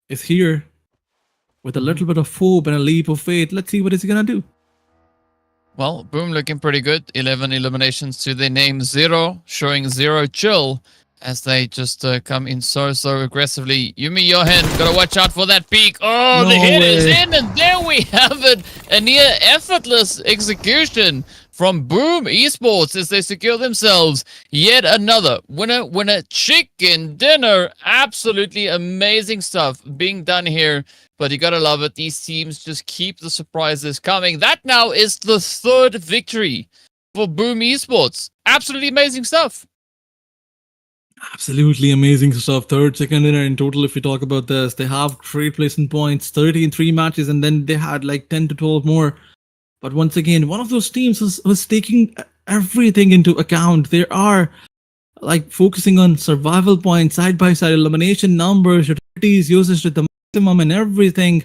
is here with a little bit of hope and a leap of faith. Let's see what he's gonna do. Well, Boom looking pretty good. 11 eliminations to their name. 0 showing 0 chill as they just come in so aggressively. Yumi Johan, gotta watch out for that peak. Oh, No the hit is way. in, and there we have it. A near effortless execution from Boom Esports as they secure themselves yet another winner chicken dinner. Absolutely amazing stuff being done here. But you gotta love it. These teams just keep the surprises coming. That now is the 3rd victory for Boom Esports. Absolutely amazing stuff. Absolutely amazing stuff. Third, second winner in total. If we talk about this, they have great placement points, 30 in 3 matches, and then they had like 10 to 12 more. But once again, one of those teams was taking everything into account. They are like focusing on survival points, side by side elimination numbers, utilities, usage to the maximum, and everything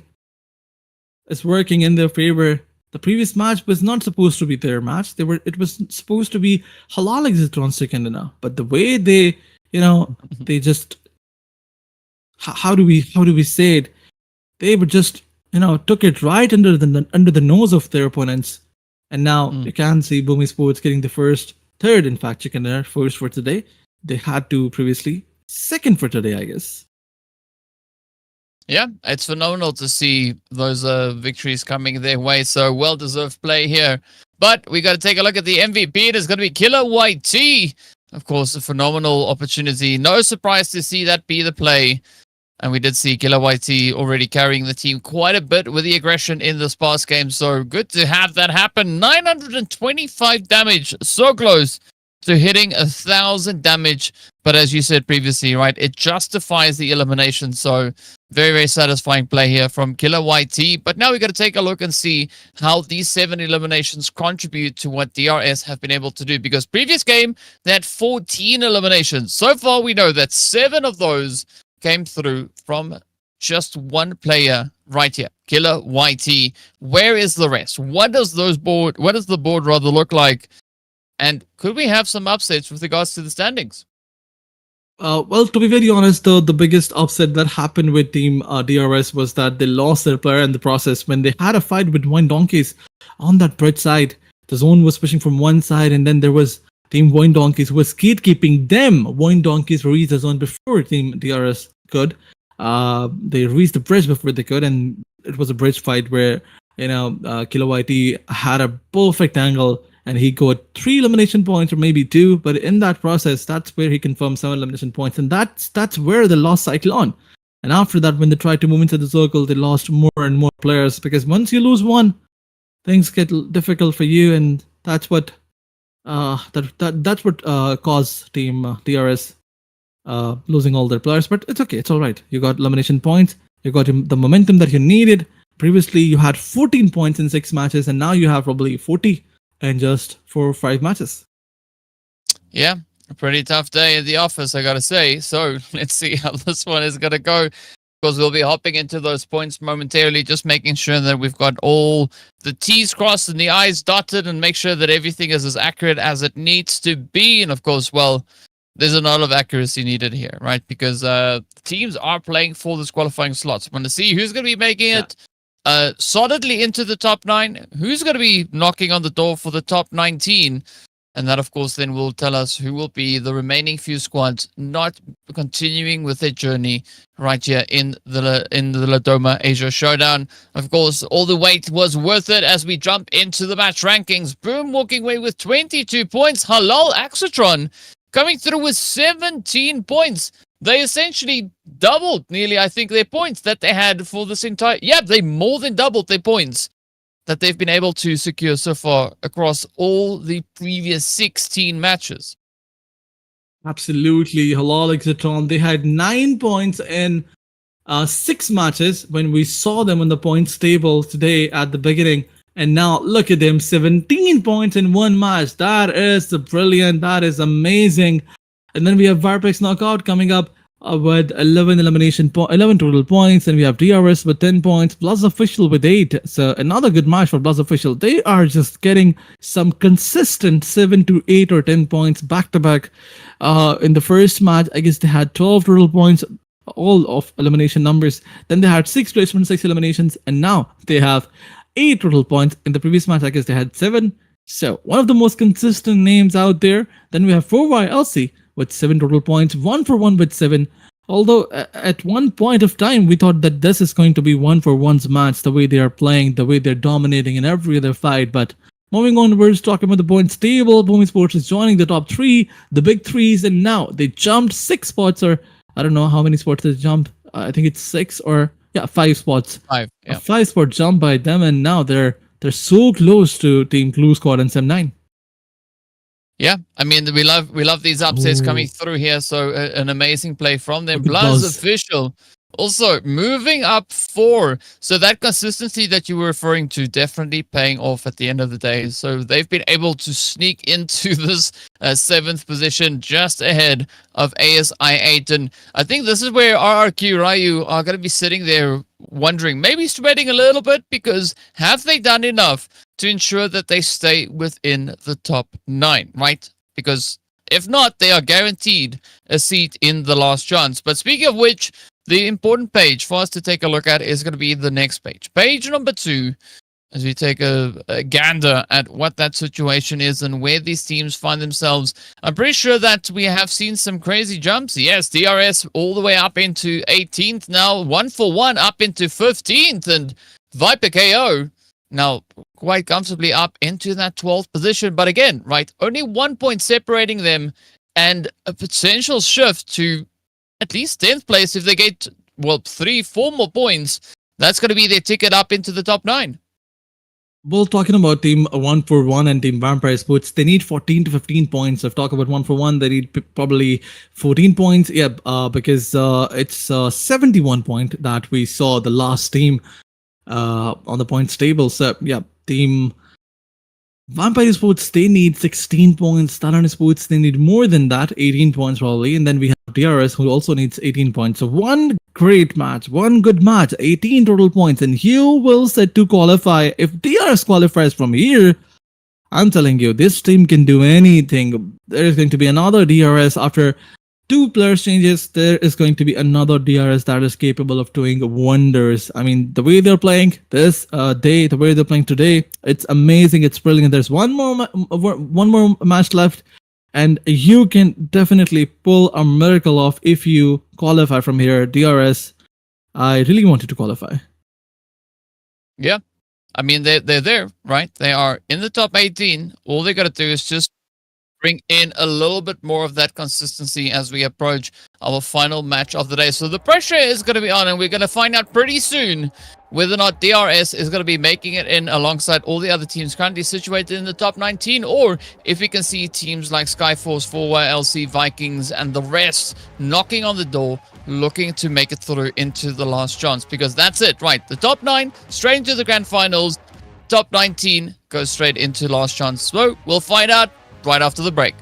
is working in their favor. The previous match was not supposed to be their match. It was supposed to be HALAL AXETRON second winner. But the way they, they just how do we say it? They were just took it right under the nose of their opponents. And now you can see Boom Esports getting the third, in fact, chicken dinner, first for today. They had to previously, second for today, I guess. Yeah, it's phenomenal to see those victories coming their way. So well-deserved play here. But we got to take a look at the MVP. It is going to be Killer YT. Of course, a phenomenal opportunity. No surprise to see that be the play. And we did see Killer YT already carrying the team quite a bit with the aggression in this past game. So good to have that happen. 925 damage. So close to hitting 1,000 damage. But as you said previously, right, it justifies the elimination. So very satisfying play here from Killer YT. But now we got to take a look and see how these 7 eliminations contribute to what DRS have been able to do. Because previous game, they had 14 eliminations. So far, we know that 7 of those came through from just one player right here, Killer YT. Where is the rest? What does the board rather look like? And could we have some upsets with regards to the standings? Well, to be very honest, though, the biggest upset that happened with Team DRS was that they lost their player in the process when they had a fight with VOIN Donkeys on that bridge side. The zone was pushing from one side, and then there was Team VOIN Donkeys who was gatekeeping them. VOIN Donkeys reached the zone before Team DRS could. They reached the bridge before they could, and it was a bridge fight where Killer YT had a perfect angle. And he got 3 elimination points, or maybe 2. But in that process, that's where he confirmed 7 elimination points. And that's where they lost Cyclone. And after that, when they tried to move into the circle, they lost more and more players. Because once you lose one, things get difficult for you. And that's what caused Team DRS losing all their players. But it's okay. It's all right. You got elimination points. You got the momentum that you needed. Previously, you had 14 points in 6 matches. And now you have probably 40. And just 4 or 5 matches. Yeah, a pretty tough day at the office, I gotta say. So let's see how this one is gonna go. Because we'll be hopping into those points momentarily, just making sure that we've got all the T's crossed and the I's dotted, and make sure that everything is as accurate as it needs to be. And of course, well, there's a lot of accuracy needed here, right? Because teams are playing for this qualifying slots. I want to see who's gonna be making it solidly into the top 9, who's going to be knocking on the door for the top 19, and that of course then will tell us who will be the remaining few squads not continuing with their journey right here in the Leoma Asia Showdown. Of course, all the wait was worth it as we jump into the match rankings. Boom walking away with 22 points. HALAL AXETRON coming through with 17 points. They essentially doubled nearly, I think, their points that they had for this entire... Yeah, they more than doubled their points that they've been able to secure so far across all the previous 16 matches. Absolutely. HALAL AXETRON, they had 9 points in 6 matches when we saw them on the points table today at the beginning. And now look at them, 17 points in 1 match. That is brilliant. That is amazing. And then we have VIPERxKO Knockout coming up with 11 total points. And we have DRS with 10 points, BLUZZ Official with 8. So another good match for BLUZZ Official. They are just getting some consistent 7 to 8 or 10 points back to back. In the first match, I guess they had 12 total points. all of elimination numbers. Then they had 6 placements, 6 eliminations, and now they have 8 total points. In the previous match, I guess they had 7. So one of the most consistent names out there. Then we have VIPERxKO with 7 total points, 1-for-1 with 7. Although at one point of time we thought that this is going to be 1-for-1's match, the way they are playing, the way they're dominating in every other fight. But moving onwards, talking about the points table, BOIN Sports is joining the top 3, the big 3s, and now they jumped 6 spots, or I don't know how many spots they jumped. I think it's 6 or 5 spots. 5. A 5-spot jump by them, and now they're so close to Team Blue Squad and Sem9. Yeah, I mean, we love these upsets coming through here. So an amazing play from them. BLUZZ official also moving up 4. So that consistency that you were referring to definitely paying off at the end of the day. So they've been able to sneak into this 7th position just ahead of ASI8. And I think this is where RRQ Ryu are going to be sitting there wondering, maybe sweating a little bit, because have they done enough to ensure that they stay within the top 9, right? Because if not, they are guaranteed a seat in the last chance. But speaking of which, the important page for us to take a look at is going to be the next page. Page number 2, as we take a gander at what that situation is and where these teams find themselves. I'm pretty sure that we have seen some crazy jumps. Yes, DRS all the way up into 18th now, 1-for-1 up into 15th, and VIPERxKO now quite comfortably up into that 12th position. But again, right, only 1 point separating them, and a potential shift to at least 10th place if they get, 3-4 more points. That's going to be their ticket up into the top 9. Well, talking about Team 1-for-1 and Team VIPERxKO, they need 14 to 15 points. If talk about 1-for-1, they need probably 14 points. Yeah, because it's 71 point that we saw the last team on the points table. So yeah, Team VIPERxKO, they need 16 points. TALON Sports, they need more than that, 18 points probably. And then we have DRS, who also needs 18 points. So one great match, one good match, 18 total points, and you will set to qualify. If DRS qualifies from here, I'm telling you, this team can do anything. There is going to be another DRS after 2 players changes. There is going to be another DRS that is capable of doing wonders. I mean, the way they're playing this day, the way they're playing today, it's amazing. It's brilliant. There's one more match left, and you can definitely pull a miracle off if you qualify from here. DRS, I really wanted to qualify. Yeah, I mean, they're there, right? They are in the top 18. All they got to do is just bring in a little bit more of that consistency as we approach our final match of the day. So the pressure is going to be on, and we're going to find out pretty soon whether or not DRS is going to be making it in alongside all the other teams currently situated in the top 19, or if we can see teams like Skyforce, 4YLC, Vikings, and the rest knocking on the door, looking to make it through into the last chance. Because that's it, right? The top 9 straight into the grand finals. Top 19 goes straight into last chance. So we'll find out right after the break.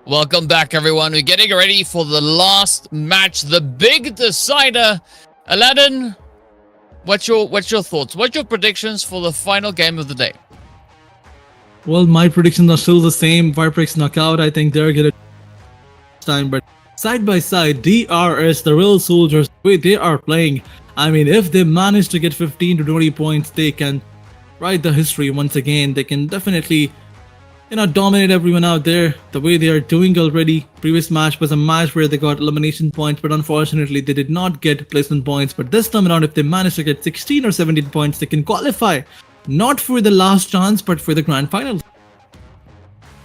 Welcome back, everyone. We're getting ready for the last match, the big decider. Aladdin, what's your thoughts? What's your predictions for the final game of the day? Well, my predictions are still the same. VIPERxKO knockout. I think they're gonna time, but side by side, DRS, the real soldiers, the way they are playing. I mean, if they manage to get 15 to 20 points, they can write the history once again. They can definitely, dominate everyone out there the way they are doing already. Previous match was a match where they got elimination points, but unfortunately they did not get placement points. But this time around, if they manage to get 16 or 17 points, they can qualify not for the last chance, but for the grand final.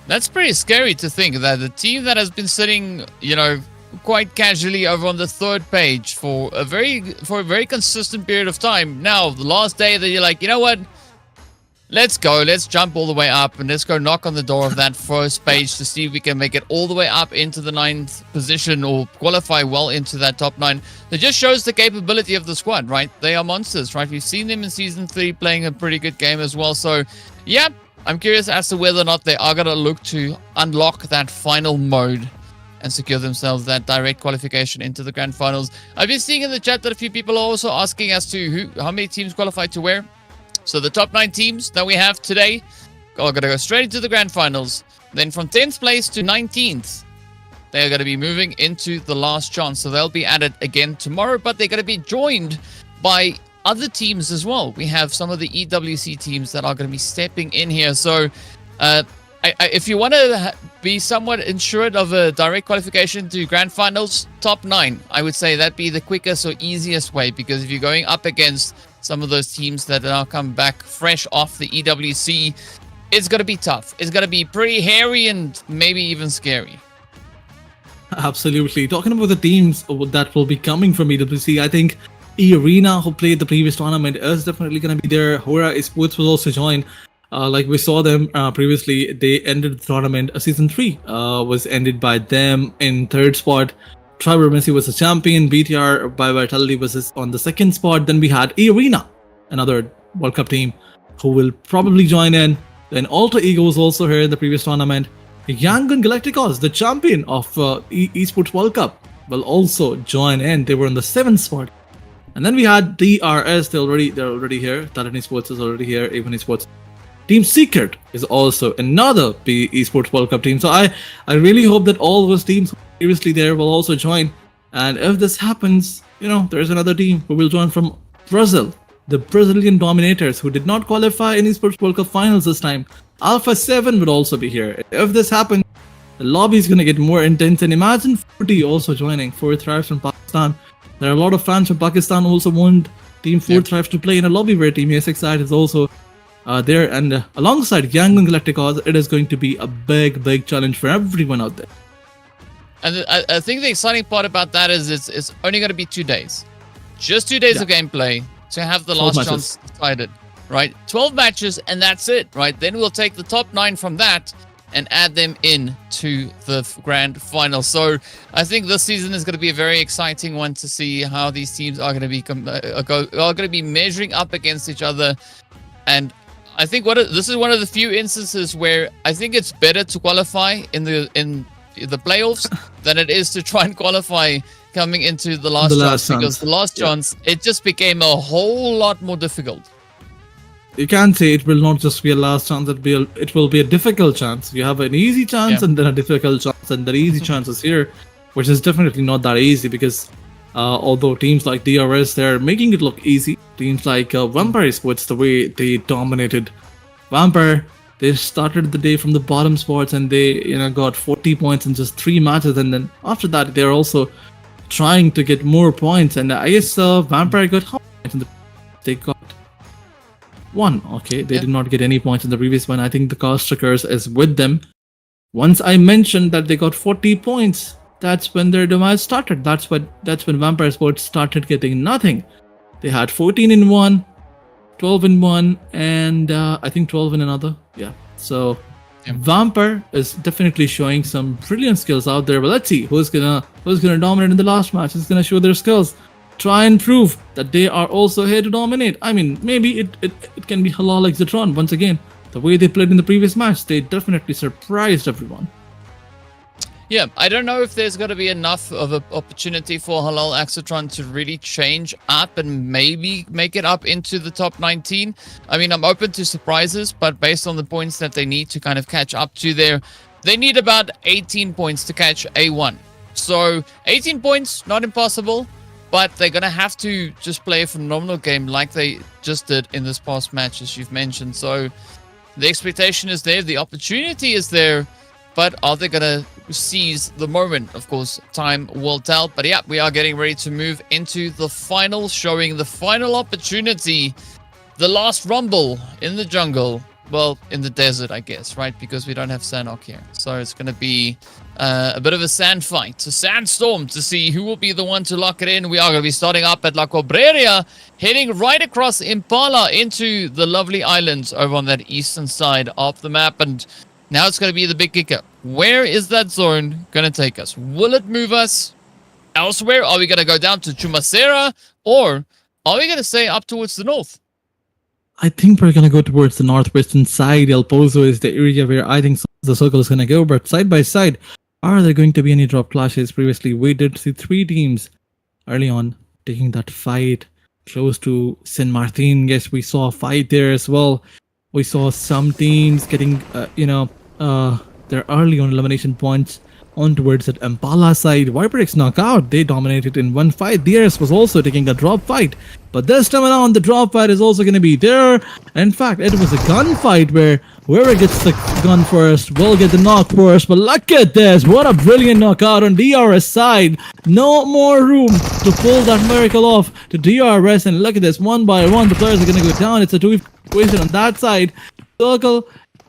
That's pretty scary to think that the team that has been sitting, quite casually over on the third page for a very consistent period of time. Now, the last day that you're like, you know what? Let's go. Let's jump all the way up and let's go knock on the door of that first page to see if we can make it all the way up into the 9th position or qualify well into that top 9. It just shows the capability of the squad, right? They are monsters, right? We've seen them in Season 3 playing a pretty good game as well. So, yeah, I'm curious as to whether or not they are going to look to unlock that final mode and secure themselves that direct qualification into the grand finals. I've been seeing in the chat that a few people are also asking as to how many teams qualified to where. So the top 9 teams that we have today are going to go straight into the grand finals. Then from 10th place to 19th, they are going to be moving into the last chance. So they'll be added again tomorrow, but they're going to be joined by other teams as well. We have some of the EWC teams that are going to be stepping in here. So if you want to be somewhat ensured of a direct qualification to grand finals, top 9, I would say that'd be the quickest or easiest way, because if you're going up against some of those teams that now come back fresh off the EWC, it's going to be tough. It's going to be pretty hairy and maybe even scary. Absolutely. Talking about the teams that will be coming from EWC, I think Arena, who played the previous tournament, is definitely going to be there. Hora Esports will also join. Like we saw them previously, they ended the tournament. Season 3 was ended by them in 3rd spot. Supremacy was the champion. BTR by Vitality was on the 2nd spot. Then we had Arena, another World Cup team, who will probably join in. Then Alter Ego was also here in the previous tournament. Yangon Galacticos, the champion of Esports World Cup, will also join in. They were on the 7th spot. And then we had DRS. They're already here. TALON Esports is already here. A1 Esports. Team Secret is also another Esports World Cup team. So I really hope that all those teams previously there will also join. And if this happens, there's another team who will join from Brazil. The Brazilian Dominators, who did not qualify in Esports World Cup finals this time. Alpha 7 would also be here. If this happens, the lobby is going to get more intense. And imagine 40 also joining. 4 Thrives from Pakistan. There are a lot of fans from Pakistan who also want Team 4 Thrives to play in a lobby where Team ASXI is also there, and alongside Yangon Galacticos, it is going to be a big challenge for everyone out there. And I think the exciting part about that is it's only going to be 2 days. Just 2 days of gameplay to have the last chance decided, right? 12 matches and that's it, right? Then we'll take the top 9 from that and add them in to the grand final. So I think this season is going to be a very exciting one to see how these teams are going to be measuring up against each other. And I think this is one of the few instances where I think it's better to qualify in the playoffs than it is to try and qualify coming into the last chance, because the last chance, it just became a whole lot more difficult. You can say it will not just be a last chance, it will be a difficult chance. You have an easy chance and then a difficult chance, and the easy chance is here, which is definitely not that easy, because although teams like DRS, they're making it look easy. Teams like Vampire Esports, the way they dominated Vampire, they started the day from the bottom spots and they got 40 points in just 3 matches, and then after that they're also trying to get more points. And I guess Vampire got how many points in they got 1. Okay, they did not get any points in the previous one. I think the Cost Trackers is with them. Once I mentioned that they got 40 points, that's when their demise started. That's when Vampire Sports started getting nothing. They had 14 in one, 12 in one, and I think 12 in another. Yeah. So Vampire is definitely showing some brilliant skills out there. But let's see who's gonna dominate in the last match. Who's gonna show their skills, try and prove that they are also here to dominate. I mean, maybe it can be HALAL AXETRON once again. The way they played in the previous match, they definitely surprised everyone. Yeah, I don't know if there's going to be enough of an opportunity for Halal AXETRON to really change up and maybe make it up into the top 19. I mean, I'm open to surprises, but based on the points that they need to kind of catch up to there, they need about 18 points to catch A1. So 18 points, not impossible, but they're going to have to just play a phenomenal game like they just did in this past match, as you've mentioned. So the expectation is there, the opportunity is there, but are they going to seize the moment? Of course, time will tell. But yeah, we are getting ready to move into the final, showing the final opportunity, the last rumble in the jungle. Well, in the desert, I guess, right? Because we don't have Sanok here. So it's going to be a bit of a sand fight, a sandstorm to see who will be the one to lock it in. We are going to be starting up at La Cobreria, heading right across Impala into the lovely islands over on that eastern side of the map. And now it's going to be the big kicker. Where is that zone going to take us? Will it move us elsewhere? Are we going to go down to Chumacera? Or are we going to stay up towards the north? I think we're going to go towards the northwestern side. El Pozo is the area where I think the circle is going to go. But side by side, are there going to be any drop clashes? Previously, we did see 3 teams early on taking that fight close to San Martin. Yes, we saw a fight there as well. We saw some teams getting, their early on elimination points on towards that Impala side. VIPERxKO knockout, they dominated in one fight. DRS was also taking a drop fight. But this time around, the drop fight is also going to be there. In fact, it was a gunfight where whoever gets the gun first will get the knock first. But look at this. What a brilliant knockout on DRS side. No more room to pull that miracle off to DRS. And look at this. One by one, the players are going to go down. It's a 2v equation on that side. Circle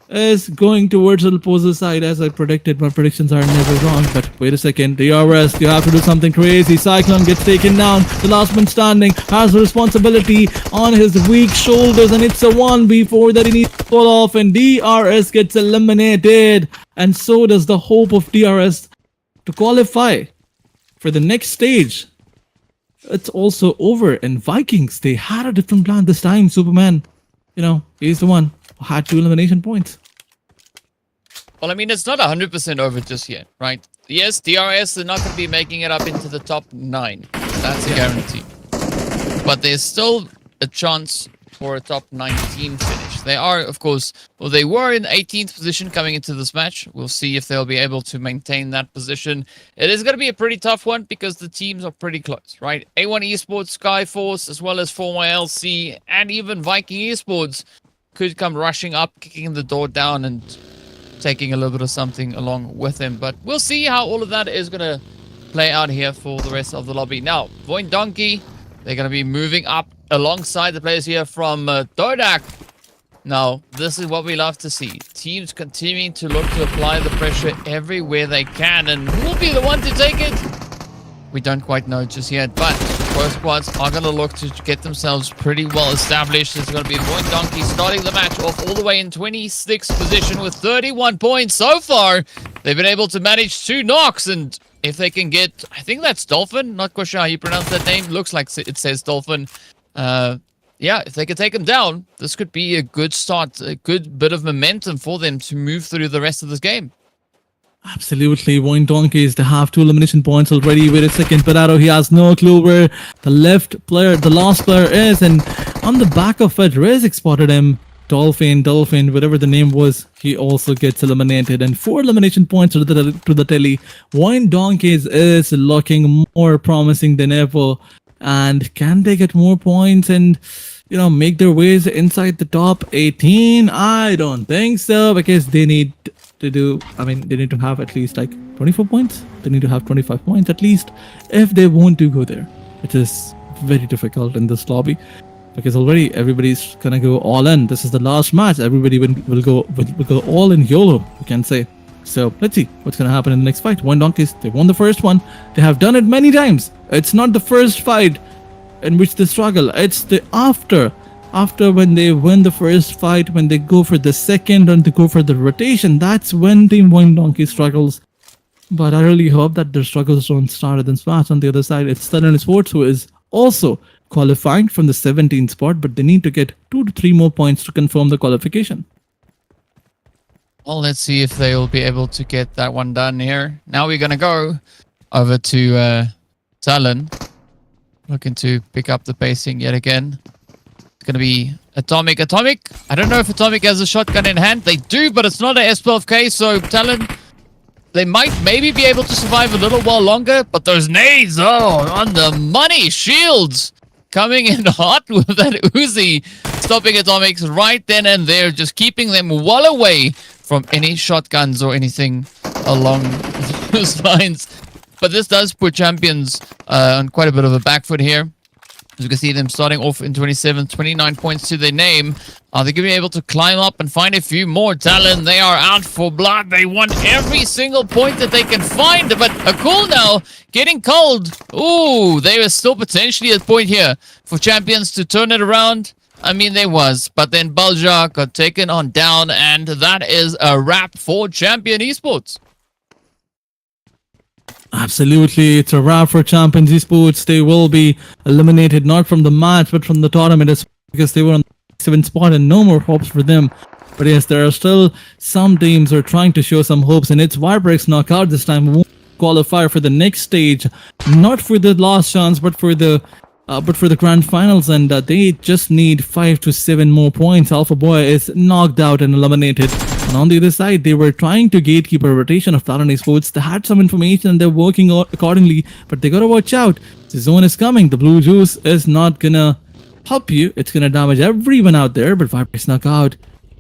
is going towards the opposite side as I predicted. My predictions are never wrong. But wait a second, DRS, you have to do something crazy. Cyclone gets taken down. The last man standing has the responsibility on his weak shoulders, and it's a 1v4 that he needs to pull off, and DRS gets eliminated. And so does the hope of DRS to qualify for the next stage. It's also over. And Vikings, they had a different plan this time. Superman, he's the one who had 2 elimination points. Well, I mean, it's not 100% over just yet, right? Yes, DRS are not going to be making it up into the top 9. That's a guarantee. But there's still a chance for a top 19 finish. They are, of course, well, they were in 18th position coming into this match. We'll see if they'll be able to maintain that position. It is going to be a pretty tough one because the teams are pretty close, right? A1 Esports, Skyforce, as well as 4YLC, and even Viking Esports could come rushing up, kicking the door down and taking a little bit of something along with him. But we'll see how all of that is going to play out here for the rest of the lobby. Now, VOIN Donkey, they're going to be moving up alongside the players here from Toadak. Now, this is what we love to see. Teams continuing to look to apply the pressure everywhere they can. And who will be the one to take it? We don't quite know just yet, but both squads are going to look to get themselves pretty well established. It's going to be VOIN Donkey starting the match off all the way in 26th position with 31 points. So far, they've been able to manage 2 knocks, and if they can get, I think that's Dolphin, not quite sure how you pronounce that name, looks like it says Dolphin. Yeah, if they can take him down, this could be a good start, a good bit of momentum for them to move through the rest of this game. Absolutely. VOIN Donkeys, they have 2 elimination points already. Wait a second, Pedaro, he has no clue where the last player is, and on the back of it, Rizik spotted him. Dolphin, whatever the name was, he also gets eliminated, and 4 elimination points to the telly. VOIN Donkeys is looking more promising than ever, and can they get more points and make their ways inside the top 18? I don't think so, because they need to have at least like 24 points. They need to have 25 points at least if they want to go there. It is very difficult in this lobby because already everybody's gonna go all in. This is the last match. Everybody will go all in YOLO, you can say. So let's see what's gonna happen in the next fight. VOIN Donkeys, they won the first one. They have done it many times. It's not the first fight in which they struggle. It's the after when they win the first fight, when they go for the second and they go for the rotation, that's when Team VOIN Donkey struggles. But I really hope that their struggles don't start at this match. On the other side, it's TALON Esports, who is also qualifying from the 17th spot, but they need to get 2 to 3 more points to confirm the qualification. Well, let's see if they will be able to get that one done here. Now we're going to go over to TALON. Looking to pick up the pacing yet again. It's going to be Atomic. Atomic, I don't know if Atomic has a shotgun in hand. They do, but it's not a S12K, so TALON, they might maybe be able to survive a little while longer, but those nades, oh, on the money. Shields coming in hot with that Uzi, stopping Atomics right then and there, just keeping them well away from any shotguns or anything along those lines. But this does put Champions on quite a bit of a back foot here. As you can see them starting off in 27th, 29 points to their name. Are they going to be able to climb up and find a few more talent? They are out for blood. They want every single point that they can find. But a cool now, getting cold. Ooh, they were still potentially at point here for Champions to turn it around. I mean, there was. But then BLUZZ got taken on down. And that is a wrap for Champion Esports. Absolutely, it's a wrap for Champions Esports. They will be eliminated not from the match but from the tournament as because they were on the 7th spot and no more hopes for them. But yes, there are still some teams who are trying to show some hopes, and it's VIPERxKO knockout this time who won't qualify for the next stage, not for the last chance but for the grand finals, and they just need 5 to 7 more points. Alpha Boy is knocked out and eliminated. And on the other side, they were trying to gatekeep a rotation of TALON Esports. They had some information and they're working accordingly, but they gotta watch out. The zone is coming. The blue juice is not gonna help you. It's gonna damage everyone out there, but VIPERxKO knockout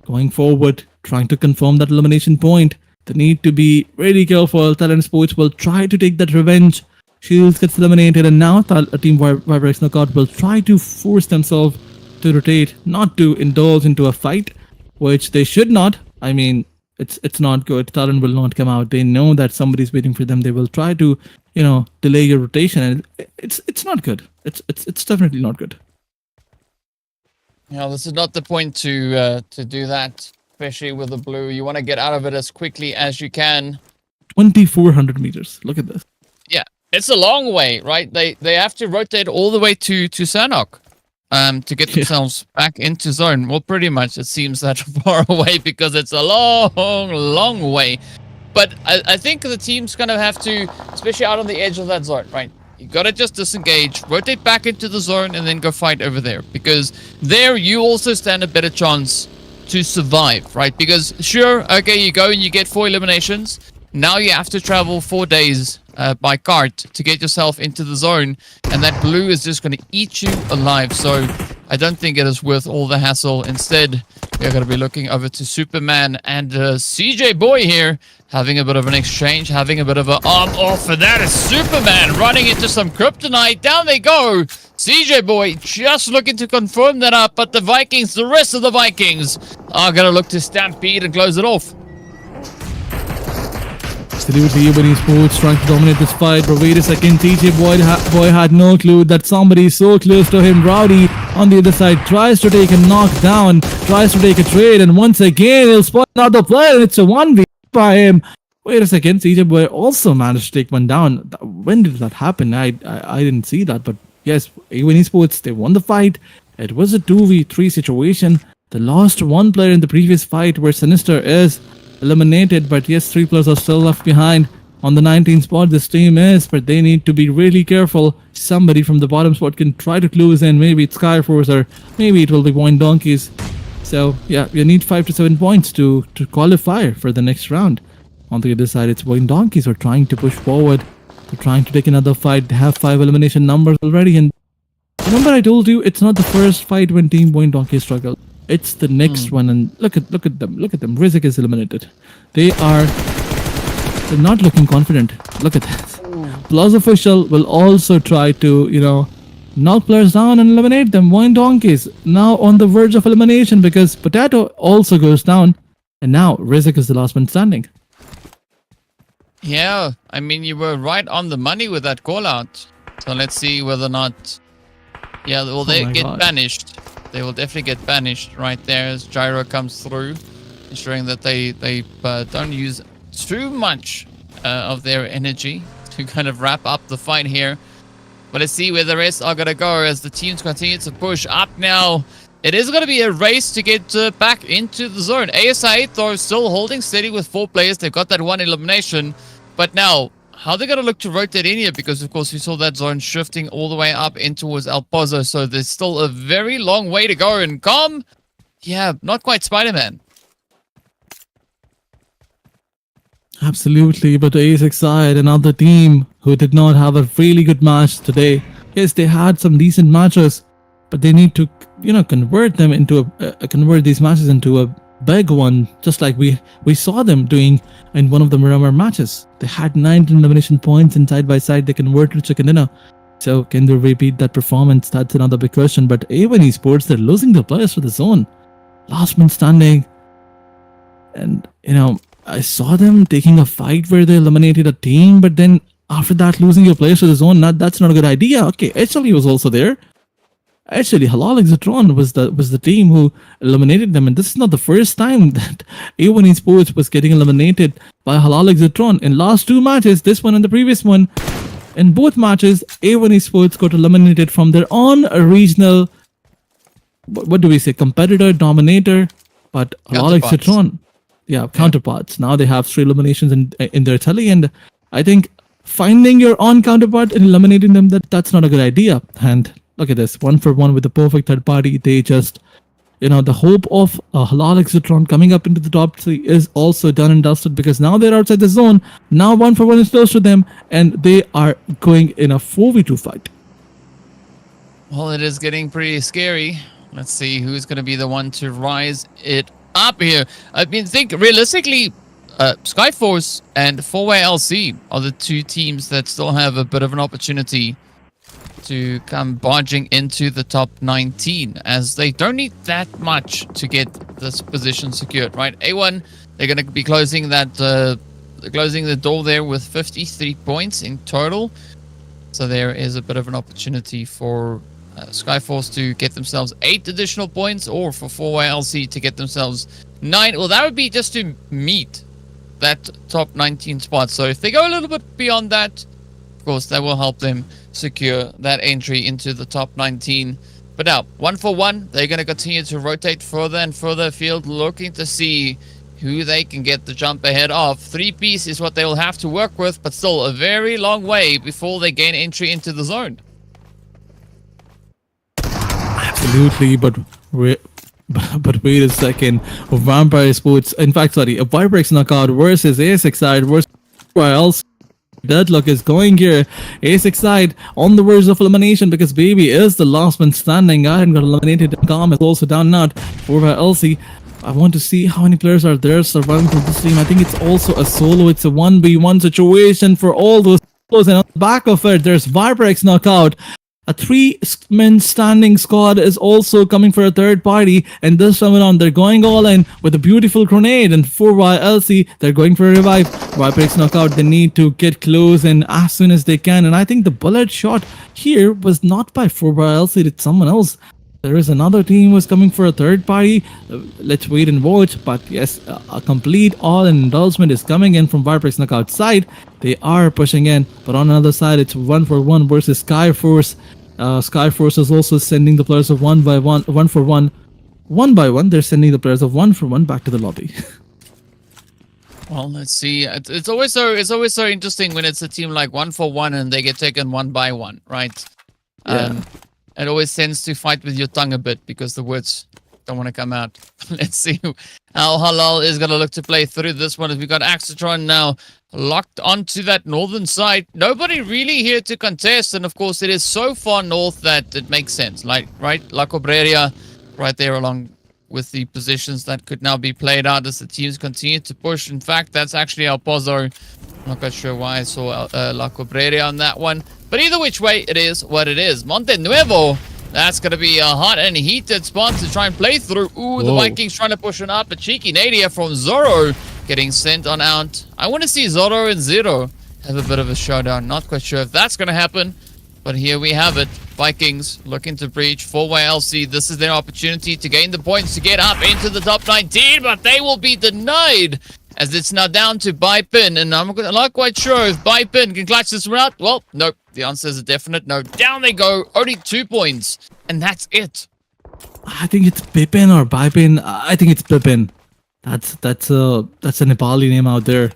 going forward, trying to confirm that elimination point. They need to be really careful. TALON Esports will try to take that revenge. Shields gets eliminated, and now Team VIPERxKO knockout will try to force themselves to rotate, not to indulge into a fight, which they should not. I mean, it's not good. TALON will not come out. They know that somebody's waiting for them. They will try to, delay your rotation, and it's not good. It's definitely not good. Yeah, this is not the point to do that, especially with the blue. You want to get out of it as quickly as you can. 2,400 meters. Look at this. Yeah, it's a long way, right? They have to rotate all the way to Sanok. To get themselves back into zone. Well, pretty much it seems that far away because it's a long way. But I think the team's going to have to, especially out on the edge of that zone, right? You got to just disengage, rotate back into the zone, and then go fight over there. Because there you also stand a better chance to survive, right? Because sure, okay, you go and you get 4 eliminations. Now you have to travel 4 days by cart to get yourself into the zone, and that blue is just going to eat you alive. So I don't think it is worth all the hassle. Instead, we're going to be looking over to Superman and CJ Boy here, having a bit of an exchange, having a bit of an arm off, and that is Superman running into some kryptonite. Down they go. CJ Boy just looking to confirm that up, but the Vikings, the rest of the Vikings, are going to look to stampede and close it off. Absolutely, UBN Esports trying to dominate this fight, but wait a second, TJ Boy had no clue that somebody so close to him, Rowdy, on the other side, tries to take a knockdown, tries to take a trade, and once again, he'll spot another player, and it's a 1v by him. Wait a second, TJ Boy also managed to take one down. When did that happen? I didn't see that, but yes, UBN Esports, they won the fight. It was a 2v3 situation. They lost one player in the previous fight where Sinister is eliminated, but yes, 3 players are still left behind on the 19th spot. This team is, but they need to be really careful. Somebody from the bottom spot can try to close in. Maybe it's Skyforce, or maybe it will be VOIN Donkeys. So yeah, you need 5 to 7 points to qualify for the next round. On the other side, it's VOIN Donkeys who are trying to push forward. They're trying to take another fight. They have 5 elimination numbers already, and remember I told you it's not the first fight when Team VOIN Donkeys struggle. It's the next one, and look at them. Rizek is eliminated. They're not looking confident. Look at that. BLUZZ official will also try to, knock players down and eliminate them. VOIN Donkeys now on the verge of elimination because Potato also goes down, and now Rizek is the last one standing. Yeah, I mean, you were right on the money with that call out. So let's see whether or not. Yeah, will they get banished? They will definitely get banished right there as Gyro comes through, ensuring that they don't use too much of their energy to kind of wrap up the fight here. But let's see where the rest are going to go as the teams continue to push up now. it is going to be a race to get back into the zone. ASI, though, still holding steady with 4 players. They've got that 1 elimination. But now, how they're going to look to rotate in here? Because, of course, we saw that zone shifting all the way up in towards El Pozo. So there's still a very long way to go. And Calm, yeah, not quite Spider-Man. Absolutely, but ASX side, another team who did not have a really good match today. Yes, they had some decent matches, but they need to, convert them into convert these matches into a big one, just like we saw them doing in one of the Miramar matches. They had 19 elimination points, and side by side they converted chicken dinner. So can they repeat that performance? That's another big question. But even Esports, they're losing their players for the zone. Last man standing, and I saw them taking a fight where they eliminated a team, but then after that losing your players to the zone, that's not a good idea. Okay, actually was also there. Actually, HALAL AXETRON was the team who eliminated them, and this is not the first time that A1 Esports was getting eliminated by HALAL AXETRON. In last 2 matches, this one and the previous one, in both matches, A1 Esports got eliminated from their own regional, what do we say, competitor, dominator, but HALAL AXETRON. Yeah, counterparts. Now they have 3 eliminations in their tally, and I think finding your own counterpart and eliminating them, that's not a good idea. And look at this, 1-for-1 with the perfect third party. They just, the hope of HALAL AXETRON coming up into the top 3 is also done and dusted, because now they're outside the zone. Now 1-for-1 is close to them, and they are going in a 4v2 fight. Well, it is getting pretty scary. Let's see who's going to be the one to rise it up here. I mean, think realistically, Skyforce and 4-Way LC are the 2 teams that still have a bit of an opportunity to come barging into the top 19, as they don't need that much to get this position secured, right? A1, they're going to be closing that closing the door there with 53 points in total. So there is a bit of an opportunity for Skyforce to get themselves 8 additional points, or for 4-Way LC to get themselves 9. Well, that would be just to meet that top 19 spot. So if they go a little bit beyond that, of course, that will help them secure that entry into the top 19. But now, 1-for-1, they're going to continue to rotate further and further afield, looking to see who they can get the jump ahead of. 3-piece is what they will have to work with, but still a very long way before they gain entry into the zone. Absolutely, but wait a second. Vampire Sports, in fact, sorry, a VIPERxKO versus ASX side versus else. Deadlock is going here. ASX side on the verge of elimination, because Baby is the last man standing. I got eliminated, and Calm is also down and out. 4-Way LC. I want to see how many players are there surviving for this team. I think it's also a solo. It's a 1v1 situation for all those solos, and on the back of it, there's VIPERxKO. A 3-man standing squad is also coming for a third party, and this time around they're going all in with a beautiful grenade, and 4-Way LC, they're going for a revive. VIPERxKO, they need to get close and as soon as they can, and I think the bullet shot here was not by 4-Way LC, it's someone else. There is another team who's coming for a third party. Let's wait and watch. But yes, a complete all-in endorsement is coming in from VIPERxKO side. They are pushing in, but on another side, it's 1-for-1 versus Skyforce. Skyforce is also sending the players of 1-by-1, 1-for-1, 1-by-1. They're sending the players of 1-for-1 back to the lobby. Well, let's see. It's always so interesting when it's a team like 1-for-1 and they get taken 1-by-1, right? Yeah. It always tends to fight with your tongue a bit because the words don't want to come out. Let's see how HALAL is going to look to play through this one. We've got AXETRON now locked onto that northern side. Nobody really here to contest. And of course, it is so far north that it makes sense. Like, right? La Cobreria right there along with the positions that could now be played out as the teams continue to push. In fact, that's actually El Pozo. I'm not quite sure why I saw La Cobreria on that one. But either which way, it is what it is. Monte Nuevo, that's going to be a hot and heated spot to try and play through. Ooh, the Vikings trying to push it up. A cheeky nade here from Zoro getting sent on out. I want to see Zoro and Zero have a bit of a showdown. Not quite sure if that's going to happen. But here we have it. Vikings looking to breach 4-Way LC. This is their opportunity to gain the points to get up into the top 19. But they will be denied, as it's now down to BIPEN, and I'm not quite sure if BIPEN can clutch this one out. Well, nope. The answer is a definite no. Down they go. Only 2 points. And that's it. I think it's Bipin or Bipin. I think it's Bipin. That's a Nepali name out there.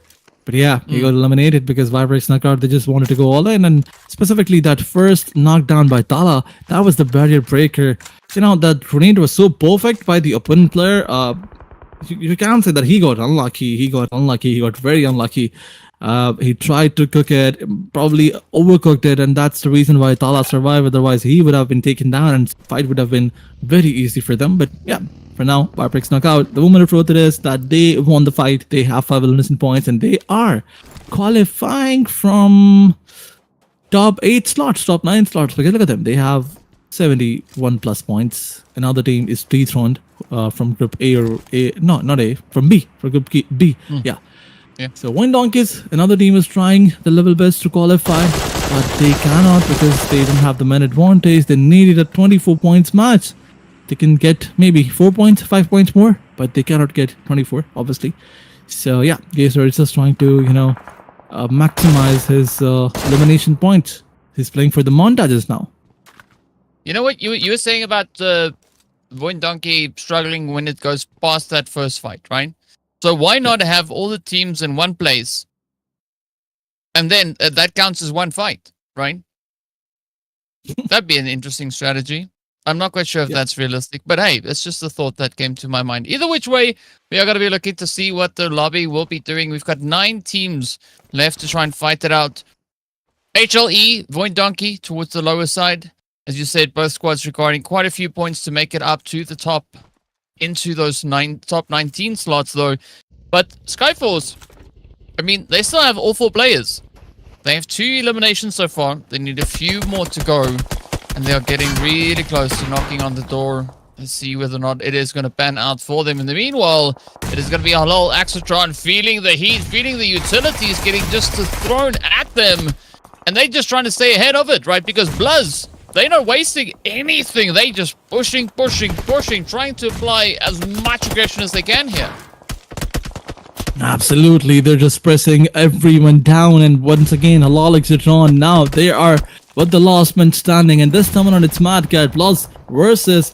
But yeah, he got eliminated because VIPERxKO, they just wanted to go all in, and specifically that first knockdown by Tala, that was the barrier breaker. You know, that grenade was so perfect by the opponent player. You can't say that he got unlucky. He got very unlucky. He tried to cook it, probably overcooked it, and that's the reason why Tala survived. Otherwise, he would have been taken down, and fight would have been very easy for them. But yeah, for now, VIPERxKO out. The moment of truth it is that they won the fight. They have 5 elimination points, and they are qualifying from top 8 slots, top 9 slots. Because look at them. They have 71 plus points. Another team is dethroned from group A or A. No, not A. From B. For group B. Yeah. Yeah. So VOIN Donkeys, another team is trying the level best to qualify, but they cannot because they don't have the man advantage. They needed a 24 points match. They can get maybe 4 points, 5 points more, but they cannot get 24, obviously. So yeah, NEXORY is just trying to, maximize his elimination points. He's playing for the montages now. You know what you were saying about VOIN Donkey struggling when it goes past that first fight, right? So why not have all the teams in one place, and then that counts as one fight, right? That'd be an interesting strategy. I'm not quite sure if that's realistic, but hey, it's just a thought that came to my mind. Either which way, we are going to be looking to see what the lobby will be doing. We've got 9 teams left to try and fight it out. HLE, VOIN Donkey towards the lower side. As you said, both squads requiring quite a few points to make it up to the top, into those top 19 slots though. But Skyforce, I mean, they still have all 4 players. They have 2 eliminations so far. They need a few more to go, and they are getting really close to knocking on the door. Let's see whether or not it is going to pan out for them. In the meanwhile, it is going to be HALAL, AXETRON feeling the heat, feeling the utilities getting just thrown at them, and they're just trying to stay ahead of it, right? Because BLUZZ, they're not wasting anything. They just pushing, trying to apply as much aggression as they can here. Absolutely, they're just pressing everyone down, and once again, HALAL AXETRON now they are with the last man standing, and this time on it's Mad Cat BLUZZ versus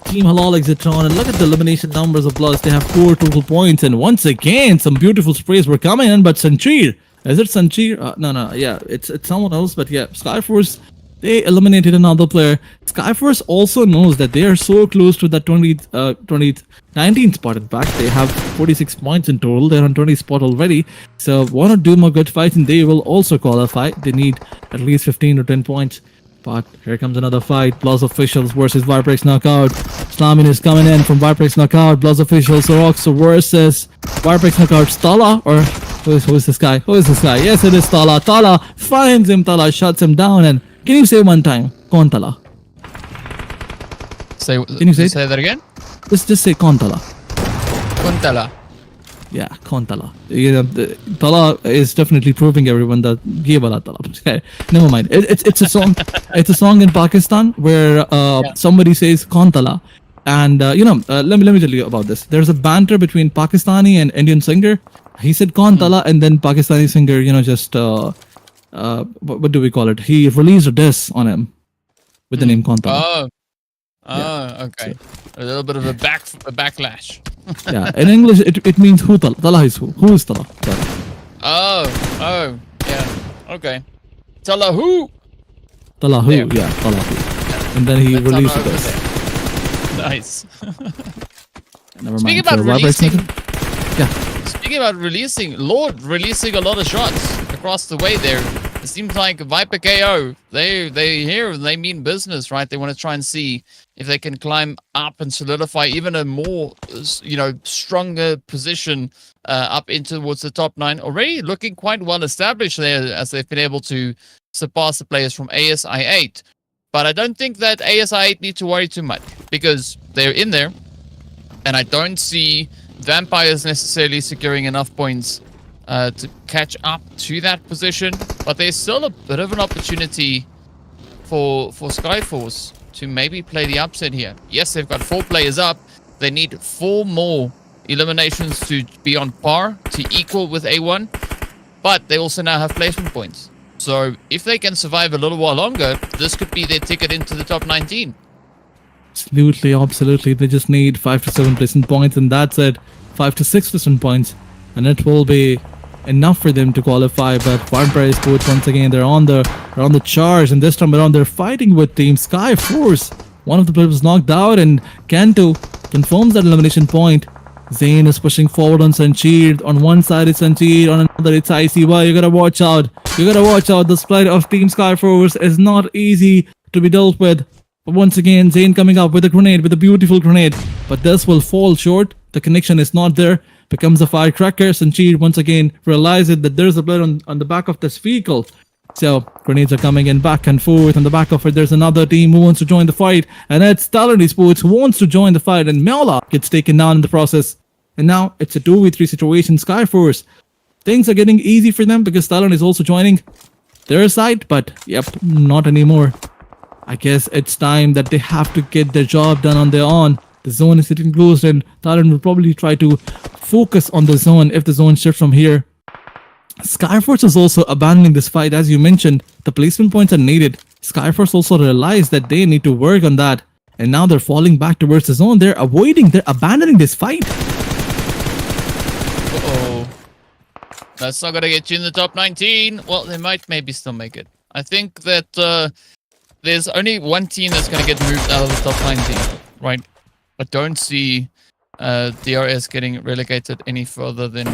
Team HALAL AXETRON. And look at the elimination numbers of BLUZZ. They have 4 total points, and once again, some beautiful sprays were coming in. But Sanchir, is it Sanchir? No, yeah, it's someone else. But yeah, Skyforce, they eliminated another player. Skyforce also knows that they are so close to that 19 spot. In fact, they have 46 points in total. They're on 20 spot already. So want to do more good fights, and they will also qualify. They need at least 15 or 10 points. But here comes another fight. BLUZZ officials versus VIPERxKO. Slamin is coming in from VIPERxKO. BLUZZ officials are also versus VIPERxKO. Tala, or who is this guy? Who is this guy? Yes, it is Tala. Tala finds him. Tala shuts him down. And can you say one time? Kontala. Can you say that again? Just say Kontala. Kontala. Yeah, Kontala. Tala is definitely proving everyone that Giebala Tala. Okay, never mind. It's a song. It's a song in Pakistan where somebody says Kontala, and let me tell you about this. There's a banter between Pakistani and Indian singer. He said Kontala, and then Pakistani singer, what do we call it? He released a diss on him with the name Kontala. Okay. A little bit of a backlash. Yeah, in English it means who Tala. Tala is who? Who is Tala? Oh, yeah. Okay. Tala who? Tala who? Yeah, Tala who. And then he released this. Nice. Never Speaking mind. about releasing, yeah. Speaking about releasing, Lord releasing a lot of shots across the way there. It seems like VIPERxKO, they here and they mean business, right? They want to try and see if they can climb up and solidify even a more, stronger position up into towards the top 9. Already looking quite well established there, as they've been able to surpass the players from ASI8. But I don't think that ASI8 need to worry too much, because they're in there, and I don't see Vampires necessarily securing enough points to catch up to that position. But there's still a bit of an opportunity for Skyforce to maybe play the upset here. Yes, they've got 4 players up. They need 4 more eliminations to be on par, to equal with A1. But they also now have placement points. So if they can survive a little while longer, this could be their ticket into the top 19. Absolutely, absolutely. They just need 5 to 7% points, and that's it. 5 to 6% points, and it will be enough for them to qualify. But VIPERxKO once again, they're on the charge, and this time around they're fighting with Team Skyforce. One of the players was knocked out, and Kanto confirms that elimination point. Zayn is pushing forward on Sancheer. On one side it's Sancheer, on another it's ICY. You gotta watch out. You gotta watch out. The split of Team Skyforce is not easy to be dealt with. But once again, Zayn coming up with a grenade, with a beautiful grenade. But this will fall short. The connection is not there. Becomes a firecracker. Sancheer once again realizes that there's a player on the back of this vehicle. So grenades are coming in back and forth. On the back of it, there's another team who wants to join the fight, and it's TALON Esports who wants to join the fight, and Meola gets taken down in the process. And now it's a 2v3 situation. Skyforce, things are getting easy for them because TALON is also joining their side, but yep, not anymore. I guess it's time that they have to get their job done on their own. The zone is sitting closed, and TALON will probably try to focus on the zone if the zone shifts from here. Skyforce is also abandoning this fight. As you mentioned, the placement points are needed. Skyforce also realized that they need to work on that, and now they're falling back towards the zone. They're abandoning this fight. Uh-oh. That's not gonna get you in the top 19. Well, they might maybe still make it. I think that there's only one team that's gonna get moved out of the top 19, right? I don't see DRS getting relegated any further than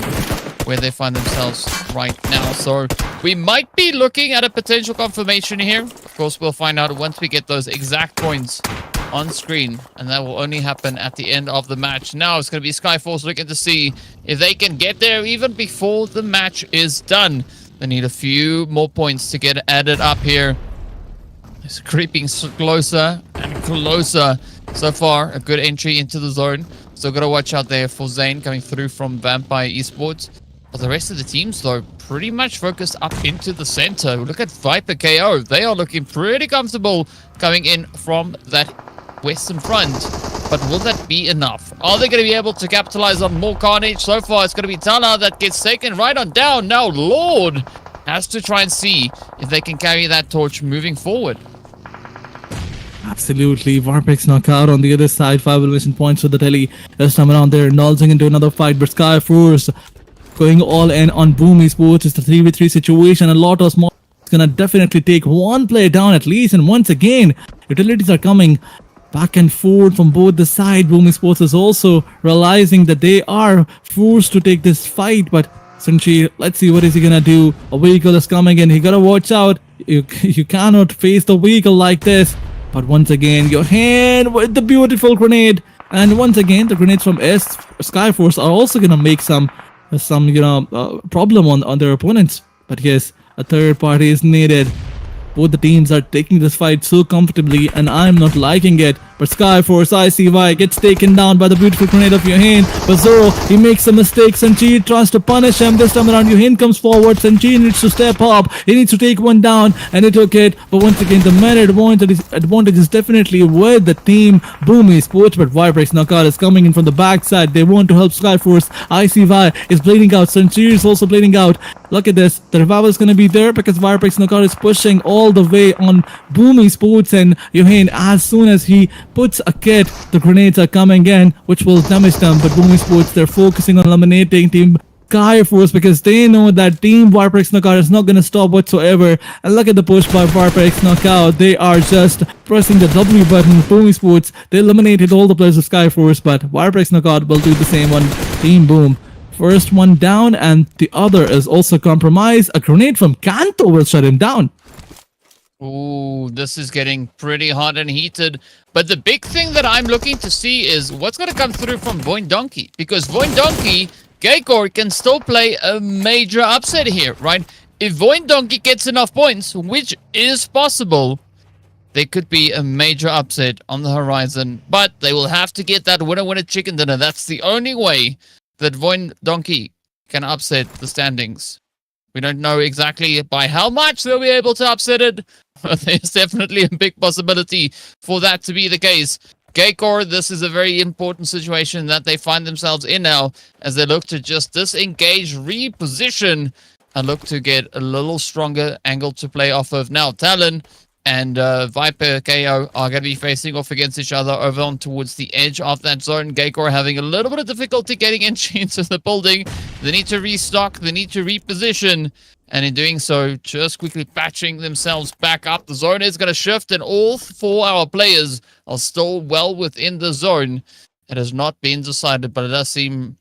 where they find themselves right now. So we might be looking at a potential confirmation here. Of course, we'll find out once we get those exact points on screen, and that will only happen at the end of the match. Now it's going to be Skyforce looking to see if they can get there even before the match is done. They need a few more points to get added up here. It's creeping closer and closer. So far, a good entry into the zone. Still got to watch out there for Zayn coming through from Vampire Esports. But the rest of the teams, though, pretty much focused up into the center. Look at VIPERxKO. They are looking pretty comfortable coming in from that western front. But will that be enough? Are they going to be able to capitalize on more carnage? So far, it's going to be Tala that gets taken right on down. Now, Lord has to try and see if they can carry that torch moving forward. Absolutely. VIPERxKO knockout on the other side. 5 elimination points for the Telly. This time around, they're indulging into another fight. But Skyforce going all in on Boom Esports. It's a 3v3 situation. A lot of small is gonna definitely take one player down at least. And once again, utilities are coming back and forth from both the side. Boom Esports is also realizing that they are forced to take this fight. But Sancheer, let's see what is he gonna do. A vehicle is coming in. He gotta watch out. You cannot face the vehicle like this. But once again, your hand with the beautiful grenade. And once again, the grenades from Skyforce are also gonna make some problem on their opponents. But yes, a third party is needed. Both the teams are taking this fight so comfortably, and I'm not liking it. But Skyforce ICY gets taken down by the beautiful grenade of Yohain. But Zoro, he makes a mistake. Sancheer tries to punish him. This time around, Yohain comes forward. Sancheer needs to step up. He needs to take one down, and he took it. But once again, the main advantage is definitely with the team Boom Esports. But VIPERxKO knockout is coming in from the backside. They want to help Skyforce. ICY is bleeding out. Sancheer is also bleeding out. Look at this. The revival is going to be there because VIPERxKO knockout is pushing all the way on Boom Esports, and Yohain, as soon as he puts a kit, the grenades are coming in, which will damage them. But Boom Esports, they're focusing on eliminating Team Skyforce because they know that Team VIPERxKO knockout is not going to stop whatsoever. And look at the push by VIPERxKO knockout. They are just pressing the W button. Boom Esports, they eliminated all the players of Skyforce, but VIPERxKO knockout will do the same on Team Boom. First one down, and the other is also compromised. A grenade from Kanto will shut him down. Ooh, this is getting pretty hot and heated. But the big thing that I'm looking to see is what's going to come through from VOIN Donkey. Because VOIN Donkey, Gaycore can still play a major upset here, right? If VOIN Donkey gets enough points, which is possible, there could be a major upset on the horizon. But they will have to get that winner-winner chicken dinner. That's the only way that VOIN Donkey can upset the standings. We don't know exactly by how much they'll be able to upset it, but there's definitely a big possibility for that to be the case. Gaycore, this is a very important situation that they find themselves in now as they look to just disengage, reposition, and look to get a little stronger angle to play off of. Now, Talon, and VIPERxKO are going to be facing off against each other over on towards the edge of that zone. GEICOR having a little bit of difficulty getting into the building. They need to restock, they need to reposition, and in doing so, just quickly patching themselves back up. The zone is going to shift, and all 4 our players are still well within the zone. It has not been decided, but it does seem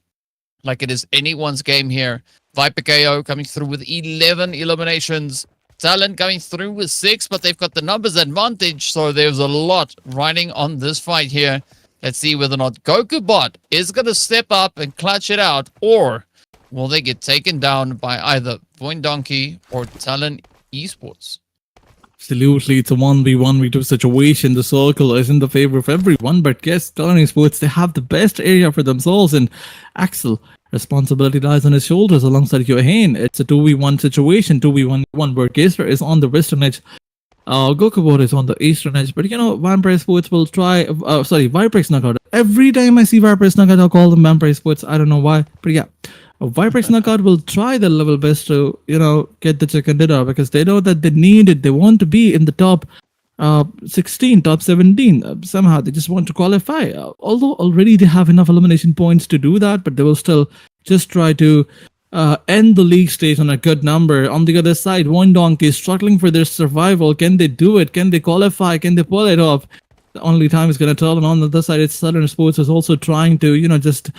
like it is anyone's game here. VIPERxKO coming through with 11 eliminations. TALON coming through with 6, but they've got the numbers advantage, so there's a lot riding on this fight here. Let's see whether or not GokuBot is going to step up and clutch it out, or will they get taken down by either VOIN Donkey or TALON Esports? Absolutely, it's a 1v1v2 situation. The circle is in the favor of everyone, but guess TALON Esports, they have the best area for themselves, and Axel, responsibility lies on his shoulders alongside Johan. It's a 2v1 situation, 2v1 where GAZER is on the western edge. GokuBot is on the eastern edge, but Vampire Sports will try. VIPERxKNOCKOUT. Every time I see VIPERxKNOCKOUT, I'll call them Vampire Sports. I don't know why, but yeah. VIPERxKNOCKOUT will try their level best to, get the chicken dinner because they know that they need it. They want to be in the top 16, top 17. Somehow they just want to qualify. Although already they have enough elimination points to do that, but they will still just try to end the league stage on a good number. On the other side, VOIN Donkey is struggling for their survival. Can they do it? Can they qualify? Can they pull it off? The only time is going to tell. And on the other side, it's TALON Sports is also trying to, just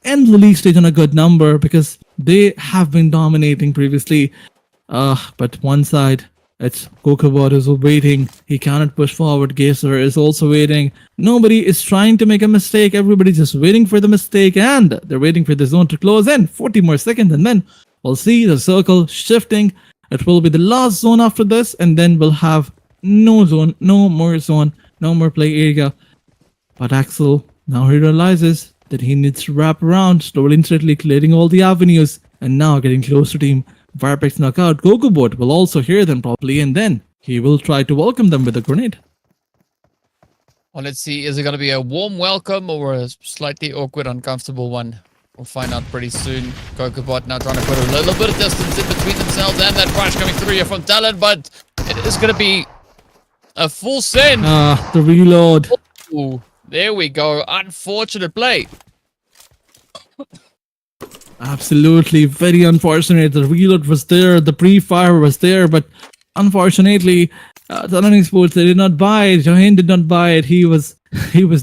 end the league stage on a good number because they have been dominating previously. But one side, it's GokuBot is waiting. He cannot push forward. GAZER is also waiting. Nobody is trying to make a mistake. Everybody's just waiting for the mistake, and they're waiting for the zone to close in. 40 more seconds, and then we'll see the circle shifting. It will be the last zone after this, and then we'll have no zone, no more play area. But Axel, now he realizes that he needs to wrap around, slowly and steadily clearing all the avenues, and now getting close to team VIPERxKNOCKOUT. GokuBot will also hear them properly, and then he will try to welcome them with a grenade. Well, let's see. Is it going to be a warm welcome or a slightly awkward, uncomfortable one? We'll find out pretty soon. GokuBot now trying to put a little bit of distance in between themselves and that rush coming through here from TALON, but it is going to be a full send. The reload. Ooh, there we go. Unfortunate play. Absolutely, very unfortunate. The reload was there, the pre-fire was there, but unfortunately, TALON Esports, they did not buy it. Johan did not buy it. He was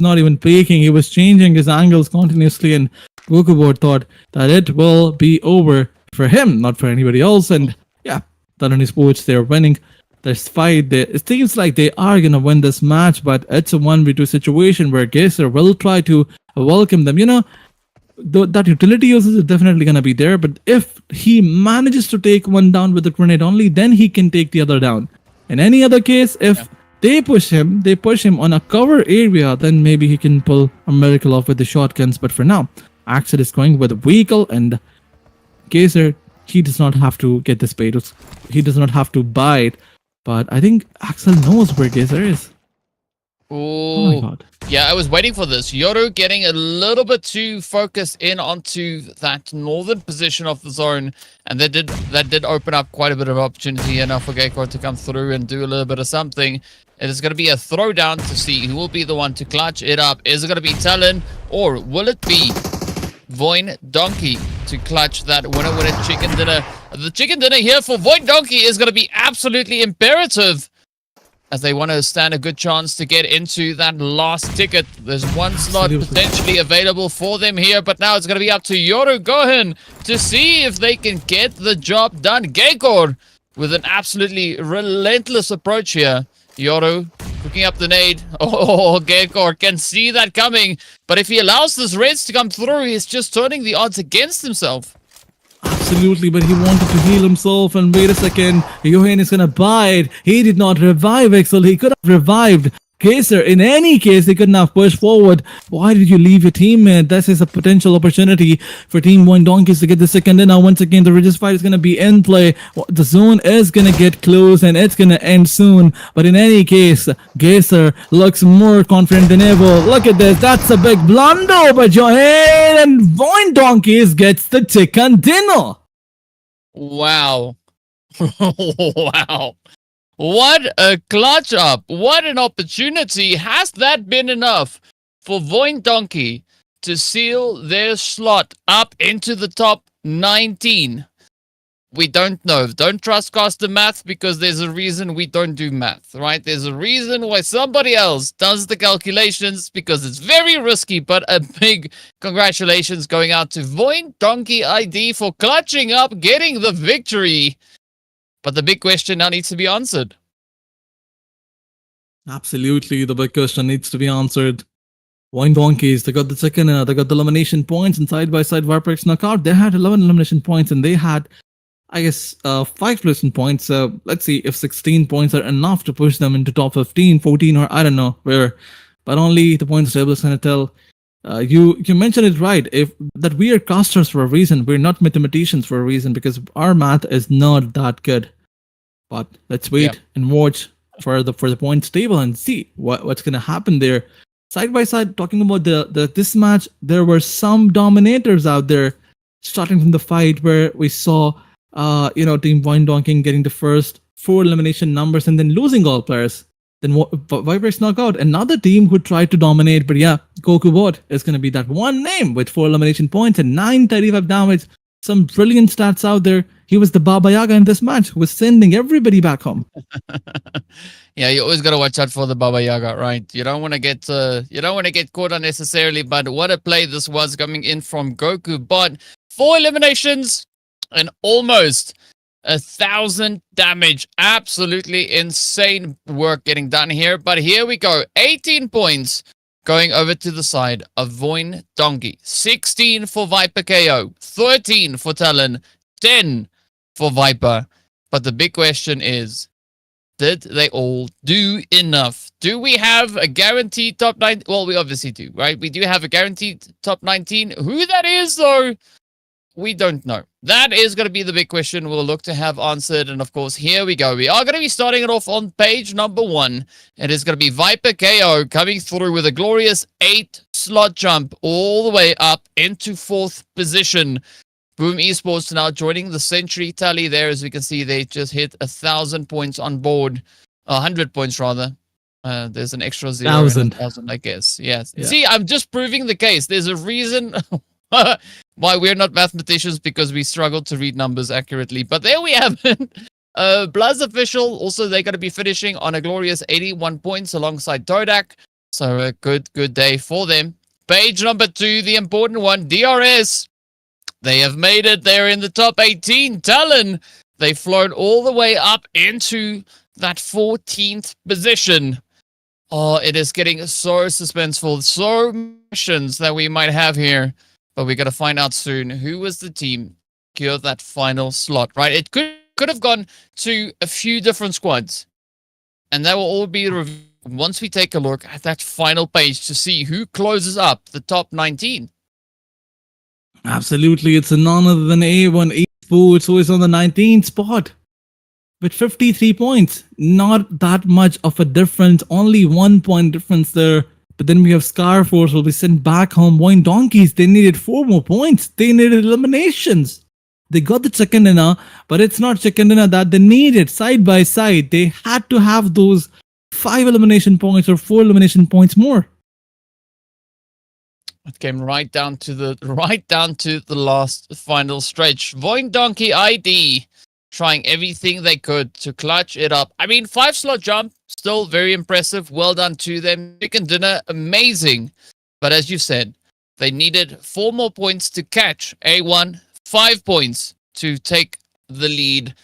not even peeking. He was changing his angles continuously, and GokuBot thought that it will be over for him, not for anybody else. And yeah, TALON Esports, they're winning this fight. It seems like they are gonna win this match, but it's a 1v2 situation where GAZER will try to welcome them. That utility usage is definitely going to be there, but if he manages to take one down with a grenade only, then he can take the other down. In any other case, if they push him on a cover area, then maybe he can pull a miracle off with the shotguns. But for now, Axel is going with a vehicle, and GAZER, he does not have to get this bait. He does not have to buy it. But I think Axel knows where GAZER is. Ooh. Oh my god. Yeah, I was waiting for this. Yoru getting a little bit too focused in onto that northern position of the zone, and that did open up quite a bit of opportunity here now for GEICOR to come through and do a little bit of something. It is going to be a throwdown to see who will be the one to clutch it up. Is it going to be TALON, or will it be VOIN Donkey to clutch that winner chicken dinner? The chicken dinner here for VOIN Donkey is going to be absolutely imperative, as they want to stand a good chance to get into that last ticket. There's one slot potentially available for them here, but now it's going to be up to Yoru Gohan to see if they can get the job done. GEICOR with an absolutely relentless approach here. Yoru cooking up the nade. Oh, GEICOR can see that coming, but if he allows this Reds to come through, he's just turning the odds against himself. Absolutely, but he wanted to heal himself, and wait a second, Johan is gonna buy it. He did not revive Axel. He could have revived GAZER. In any case, they couldn't have pushed forward. Why did you leave your teammate? This is a potential opportunity for Team VOIN Donkeys to get the second in. Now, once again, the Regis fight is gonna be in play. The zone is gonna get close, and it's gonna end soon. But in any case, GAZER looks more confident than ever. Look at this. That's a big blunder by Johan, and VOIN Donkeys gets the chicken dinner. Wow. Wow. What a clutch up. What an opportunity. Has that been enough for VOIN Donkey to seal their slot up into the top 19? We don't know. Don't trust Costa Math because there's a reason we don't do math, right? There's a reason why somebody else does the calculations because it's very risky, but a big congratulations going out to VOIN Donkey ID for clutching up, getting the victory. But the big question now needs to be answered. Absolutely, the big question needs to be answered. VOIN Donkeys, they got the second, they got the elimination points, and side by side, VIPERxKO knockout. They had 11 elimination points, and they had, I guess, 5 placement points. Let's see if 16 points are enough to push them into top 15, 14, or I don't know where. But only the points table is going to tell. You mentioned it right. If that we are casters for a reason, we're not mathematicians for a reason because our math is not that good. But let's wait and watch for the points table and see what's going to happen there. Side by side, talking about this match, there were some dominators out there. Starting from the fight where we saw, Team VOIN Donkey getting the first 4 elimination numbers and then losing all players. Then VIPERxKO knockout, another team who tried to dominate, but yeah, Goku Bot is going to be that one name with 4 elimination points and 935 damage. Some brilliant stats out there. He was the Baba Yaga in this match, who was sending everybody back home. Yeah, you always got to watch out for the Baba Yaga, right? You don't want to get caught unnecessarily, but what a play this was coming in from Goku Bot. 4 eliminations and almost 1,000 damage. Absolutely insane work getting done here. But here we go. 18 points going over to the side of VOIN Donkey. 16 for VIPERxKO. 13 for TALON. 10 for Viper. But the big question is, did they all do enough? Do we have a guaranteed top 9? Well, we obviously do, right? We do have a guaranteed top 19. Who that is, though, we don't know. That is going to be the big question we'll look to have answered. And of course, here we go. We are going to be starting it off on page number 1. It is going to be VIPERxKO coming through with a glorious 8-slot jump all the way up into 4th position. Boom Esports now joining the century tally there. As we can see, they just hit 1,000 points on board. 100 points, rather. There's an extra 0 and 1,000, I guess. Yes. Yeah. See, I'm just proving the case. There's a reason why we're not mathematicians, because we struggle to read numbers accurately. But there we have it. BLUZZ official, also they're going to be finishing on a glorious 81 points alongside Toadak. So a good day for them. Page number 2, the important one, DRS. They have made it. They're in the top 18. TALON, they've flown all the way up into that 14th position. Oh, it is getting so suspenseful. So missions that we might have here. But we got to find out soon who was the team secure that final slot, right? It could have gone to a few different squads. And that will all be revealed once we take a look at that final page to see who closes up the top 19. Absolutely. It's none other than A1 Esports, who is on the 19th spot with 53 points. Not that much of a difference. Only 1 point difference there. But then we have Scarforce will be sent back home. VOIN Donkeys, they needed 4 more points. They needed eliminations. They got the chicken dinner, but it's not chicken dinner that they needed. Side by side, they had to have those 5 elimination points or 4 elimination points more. It came right down to the last final stretch. VOIN Donkey ID trying everything they could to clutch it up. I mean, 5-slot jump, still very impressive. Well done to them. Chicken dinner, amazing. But as you said, they needed 4 more points to catch A1, 5 points to take the lead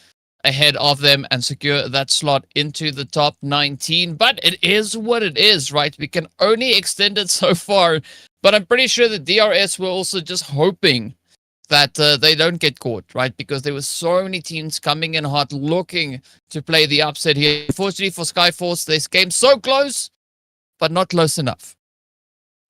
ahead of them and secure that slot into the top 19. But it is what it is, right? We can only extend it so far. But I'm pretty sure the DRS were also just hoping that they don't get caught, right? Because there were so many teams coming in hot, looking to play the upset here. Unfortunately for Skyforce, this came so close, but not close enough.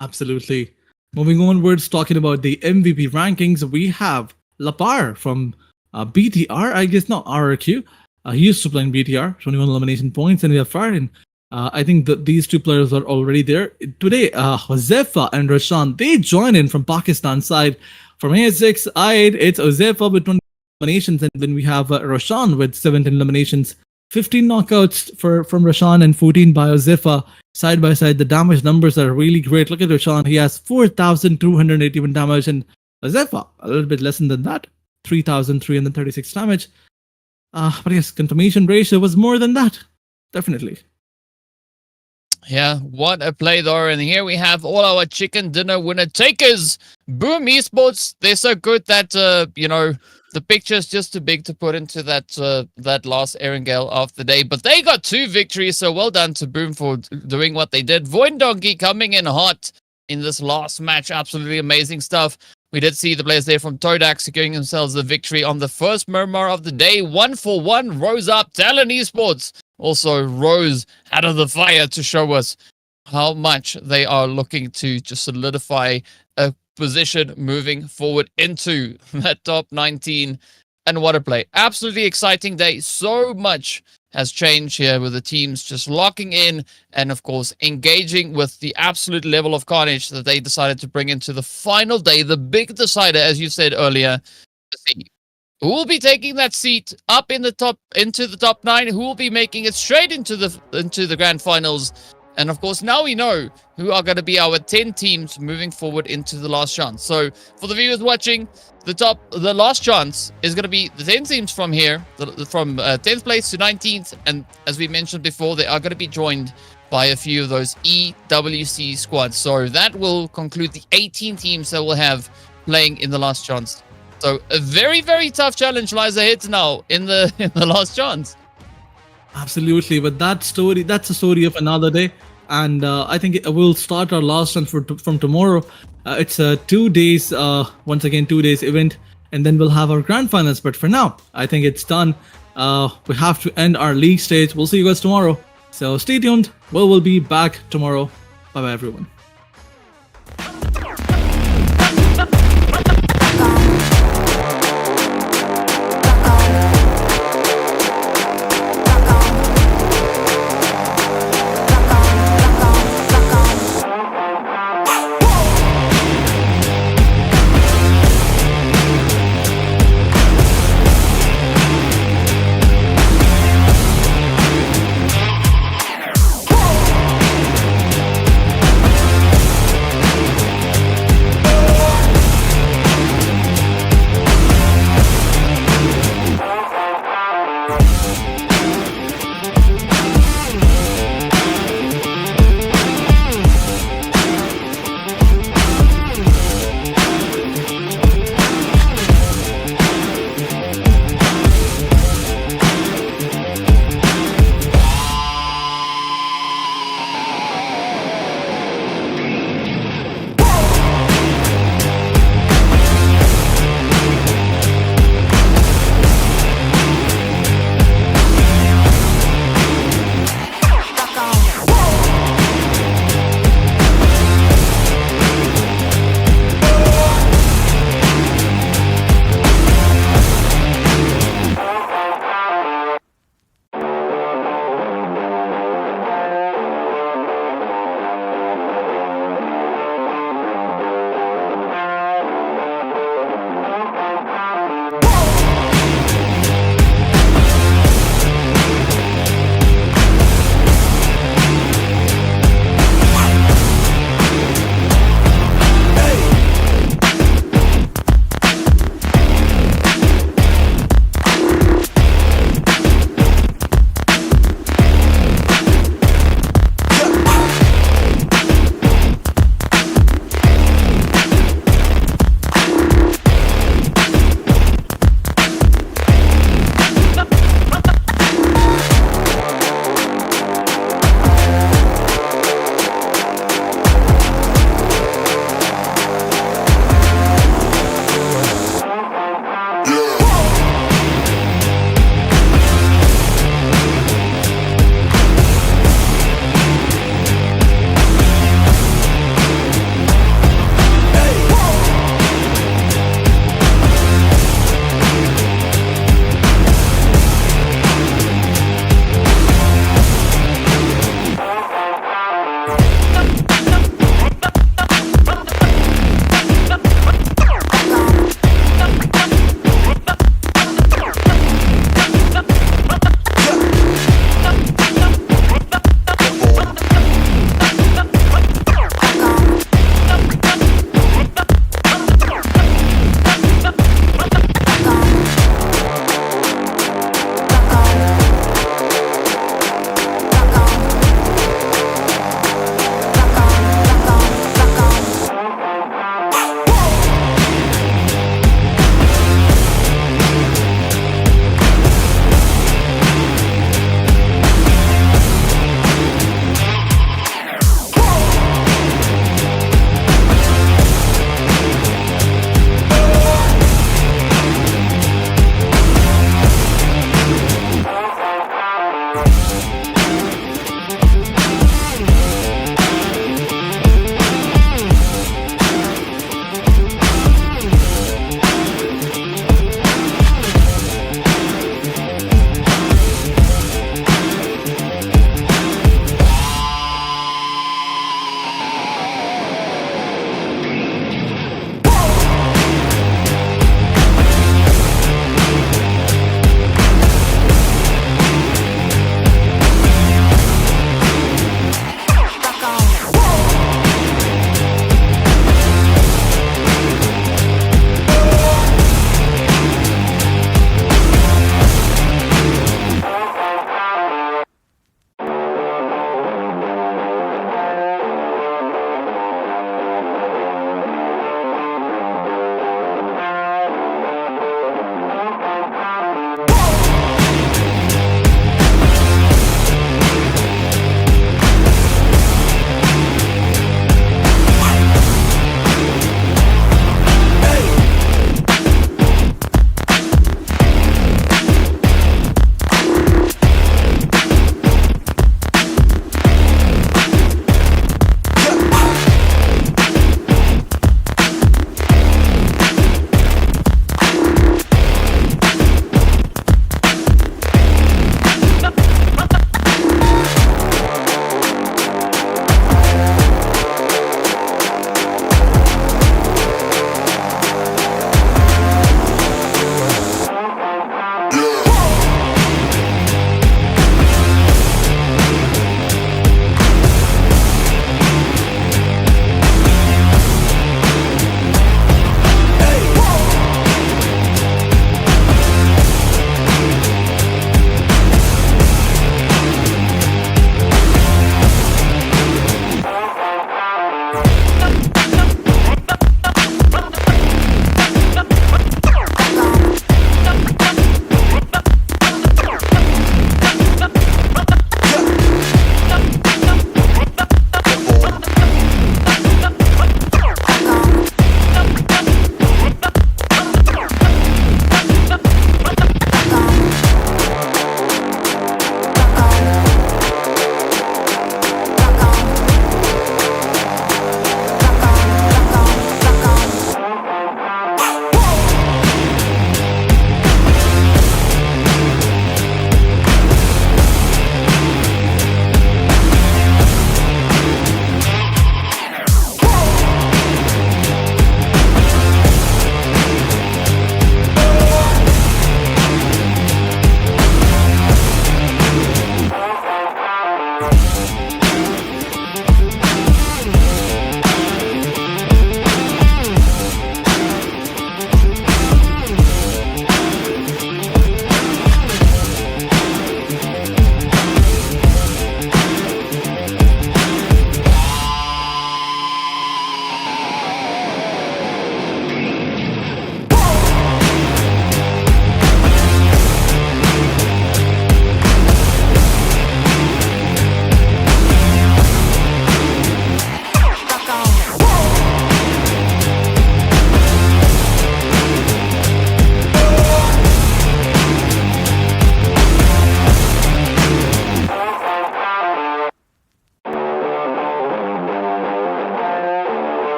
Absolutely. Moving onwards, talking about the MVP rankings, we have Lapar from BTR, I guess, not RRQ. He used to play in BTR, 21 elimination points, and we have Farin. I think that these 2 players are already there. Today, Josefa and Rashan, they join in from Pakistan side. From A6, it's Josefa with 20 eliminations, and then we have Rashan with 17 eliminations. 15 knockouts from Roshan and 14 by Zifa. Side by side, the damage numbers are really great. Look at Roshan. He has 4,281 damage, and Zifa a little bit less than that, 3,336 damage. But yes, confirmation ratio was more than that. Definitely. Yeah, what a play though. And here we have all our chicken dinner winner takers. Boom Esports. They're so good that, the picture's just too big to put into that last Erangel of the day. But they got 2 victories, so well done to Boom for doing what they did. VOIN Donkey coming in hot in this last match. Absolutely amazing stuff. We did see the players there from Toadak securing themselves the victory on the first Miramar of the day. 1-for-1 rose up. TALON Esports also rose out of the fire to show us how much they are looking to just solidify a position moving forward into that top 19. And what a play. Absolutely exciting day. So much has changed here with the teams just locking in and, of course, engaging with the absolute level of carnage that they decided to bring into the final day. The big decider, as you said earlier, to see who will be taking that seat up in the top into the top 9, who will be making it straight into the grand finals. And of course, now we know who are going to be our 10 teams moving forward into the last chance. So for the viewers watching, the last chance is going to be the 10 teams from here, from 10th place to 19th. And as we mentioned before, they are going to be joined by a few of those EWC squads. So that will conclude the 18 teams that we'll have playing in the last chance. So a very, very tough challenge lies ahead now in the last chance. Absolutely, but that's a story of another day. And I think we'll start our last run from tomorrow. It's a 2 days, once again, 2 days event, and then we'll have our grand finals. But for now, I think it's done. We have to end our league stage. We'll see you guys tomorrow. So stay tuned. We'll be back tomorrow. Bye bye, everyone.